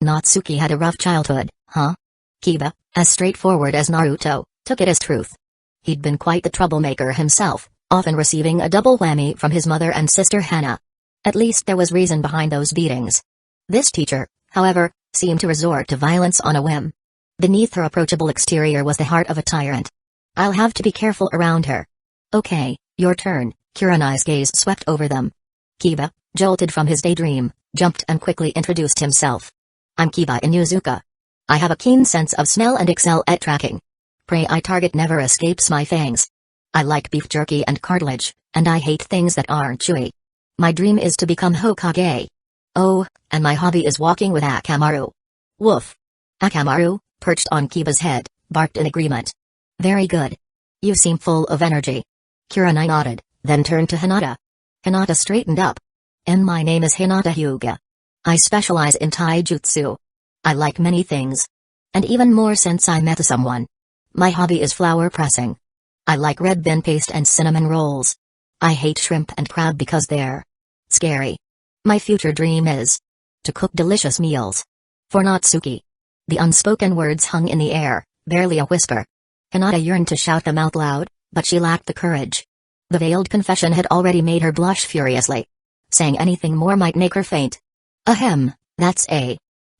Natsuki had a rough childhood, huh? Kiba, as straightforward as Naruto, took it as truth. He'd been quite the troublemaker himself, often receiving a double whammy from his mother and sister Hana. At least there was reason behind those beatings. This teacher, however, seemed to resort to violence on a whim. Beneath her approachable exterior was the heart of a tyrant. I'll have to be careful around her. Okay, your turn. Kurenai's gaze swept over them. Kiba, jolted from his daydream, jumped and quickly introduced himself. I'm Kiba Inuzuka. I have a keen sense of smell and excel at tracking. Prey I target never escapes my fangs. I like beef jerky and cartilage, and I hate things that aren't chewy. My dream is to become Hokage. Oh, and my hobby is walking with Akamaru. Woof. Akamaru, perched on Kiba's head, barked in agreement. Very good. You seem full of energy. Kurenai nodded, then turned to Hinata. Hinata straightened up. And my name is Hinata Hyuga. I specialize in taijutsu. I like many things. And even more since I met someone. My hobby is flower pressing. I like red bean paste and cinnamon rolls. I hate shrimp and crab because they're scary. My future dream is to cook delicious meals. For Natsuki. The unspoken words hung in the air, barely a whisper. Hinata yearned to shout them out loud, but she lacked the courage. The veiled confession had already made her blush furiously. Saying anything more might make her faint. Ahem, that's a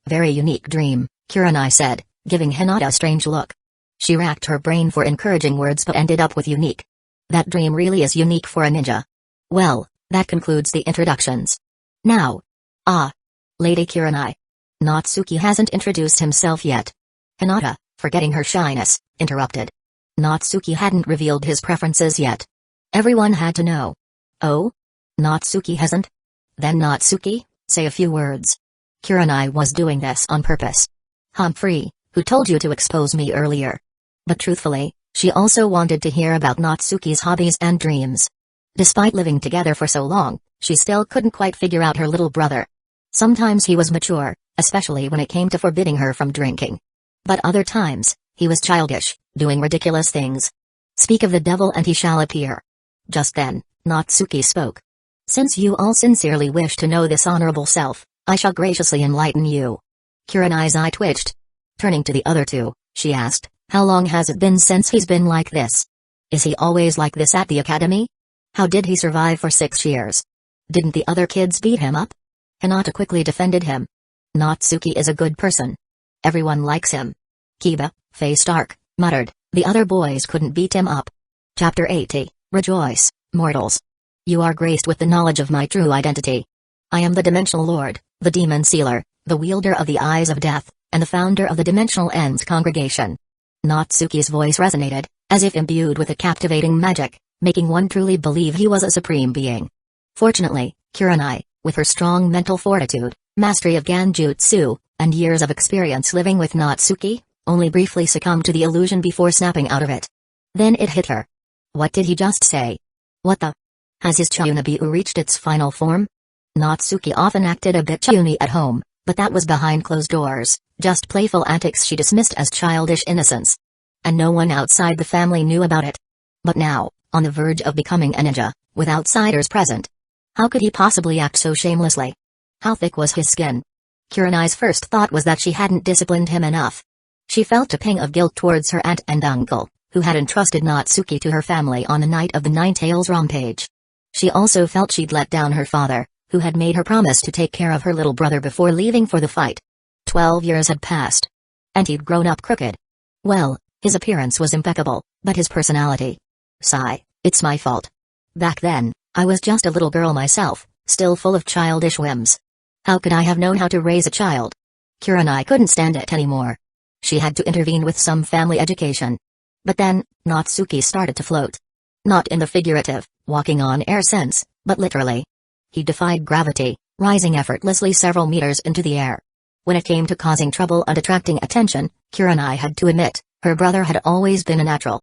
very unique dream, Kurenai said, giving Hinata a strange look. She racked her brain for encouraging words but ended up with unique. That dream really is unique for a ninja. Well, that concludes the introductions. Now. Lady Kurenai. Natsuki hasn't introduced himself yet. Hinata, forgetting her shyness, interrupted. Natsuki hadn't revealed his preferences yet. Everyone had to know. Oh? Natsuki hasn't? Then Natsuki, say a few words. Kurenai was doing this on purpose. Humphrey, who told you to expose me earlier? But truthfully, she also wanted to hear about Natsuki's hobbies and dreams. Despite living together for so long, she still couldn't quite figure out her little brother. Sometimes he was mature, especially when it came to forbidding her from drinking. But other times, he was childish, doing ridiculous things. Speak of the devil and he shall appear. Just then, Natsuki spoke. Since you all sincerely wish to know this honorable self, I shall graciously enlighten you. Kurenai's eye twitched. Turning to the other two, she asked, how long has it been since he's been like this? Is he always like this at the academy? How did he survive for 6 years? Didn't the other kids beat him up? Hinata quickly defended him. Natsuki is a good person. Everyone likes him. Kiba, face dark, muttered, the other boys couldn't beat him up. Chapter 80, Rejoice, mortals. You are graced with the knowledge of my true identity. I am the Dimensional Lord, the Demon Sealer, the wielder of the Eyes of Death, and the founder of the Dimensional Ends Congregation. Natsuki's voice resonated, as if imbued with a captivating magic, making one truly believe he was a supreme being. Fortunately, Kurenai, with her strong mental fortitude, mastery of Genjutsu, and years of experience living with Natsuki, only briefly succumbed to the illusion before snapping out of it. Then it hit her. What did he just say? What the? Has his Chunabiu reached its final form? Natsuki often acted a bit chuni at home, but that was behind closed doors, just playful antics she dismissed as childish innocence. And no one outside the family knew about it. But now, on the verge of becoming a ninja, with outsiders present. How could he possibly act so shamelessly? How thick was his skin? Kurenai's first thought was that she hadn't disciplined him enough. She felt a pang of guilt towards her aunt and uncle, who had entrusted Natsuki to her family on the night of the Nine-Tails rampage. She also felt she'd let down her father, who had made her promise to take care of her little brother before leaving for the fight. 12 years had passed. And he'd grown up crooked. Well, his appearance was impeccable, but his personality. Sigh, it's my fault. Back then, I was just a little girl myself, still full of childish whims. How could I have known how to raise a child? Kurenai couldn't stand it anymore. she had to intervene with some family education. But then, Natsuki started to float. Not in the figurative, walking on air sense, but literally. He defied gravity, rising effortlessly several meters into the air. When it came to causing trouble and attracting attention, Kurenai had to admit, her brother had always been a natural.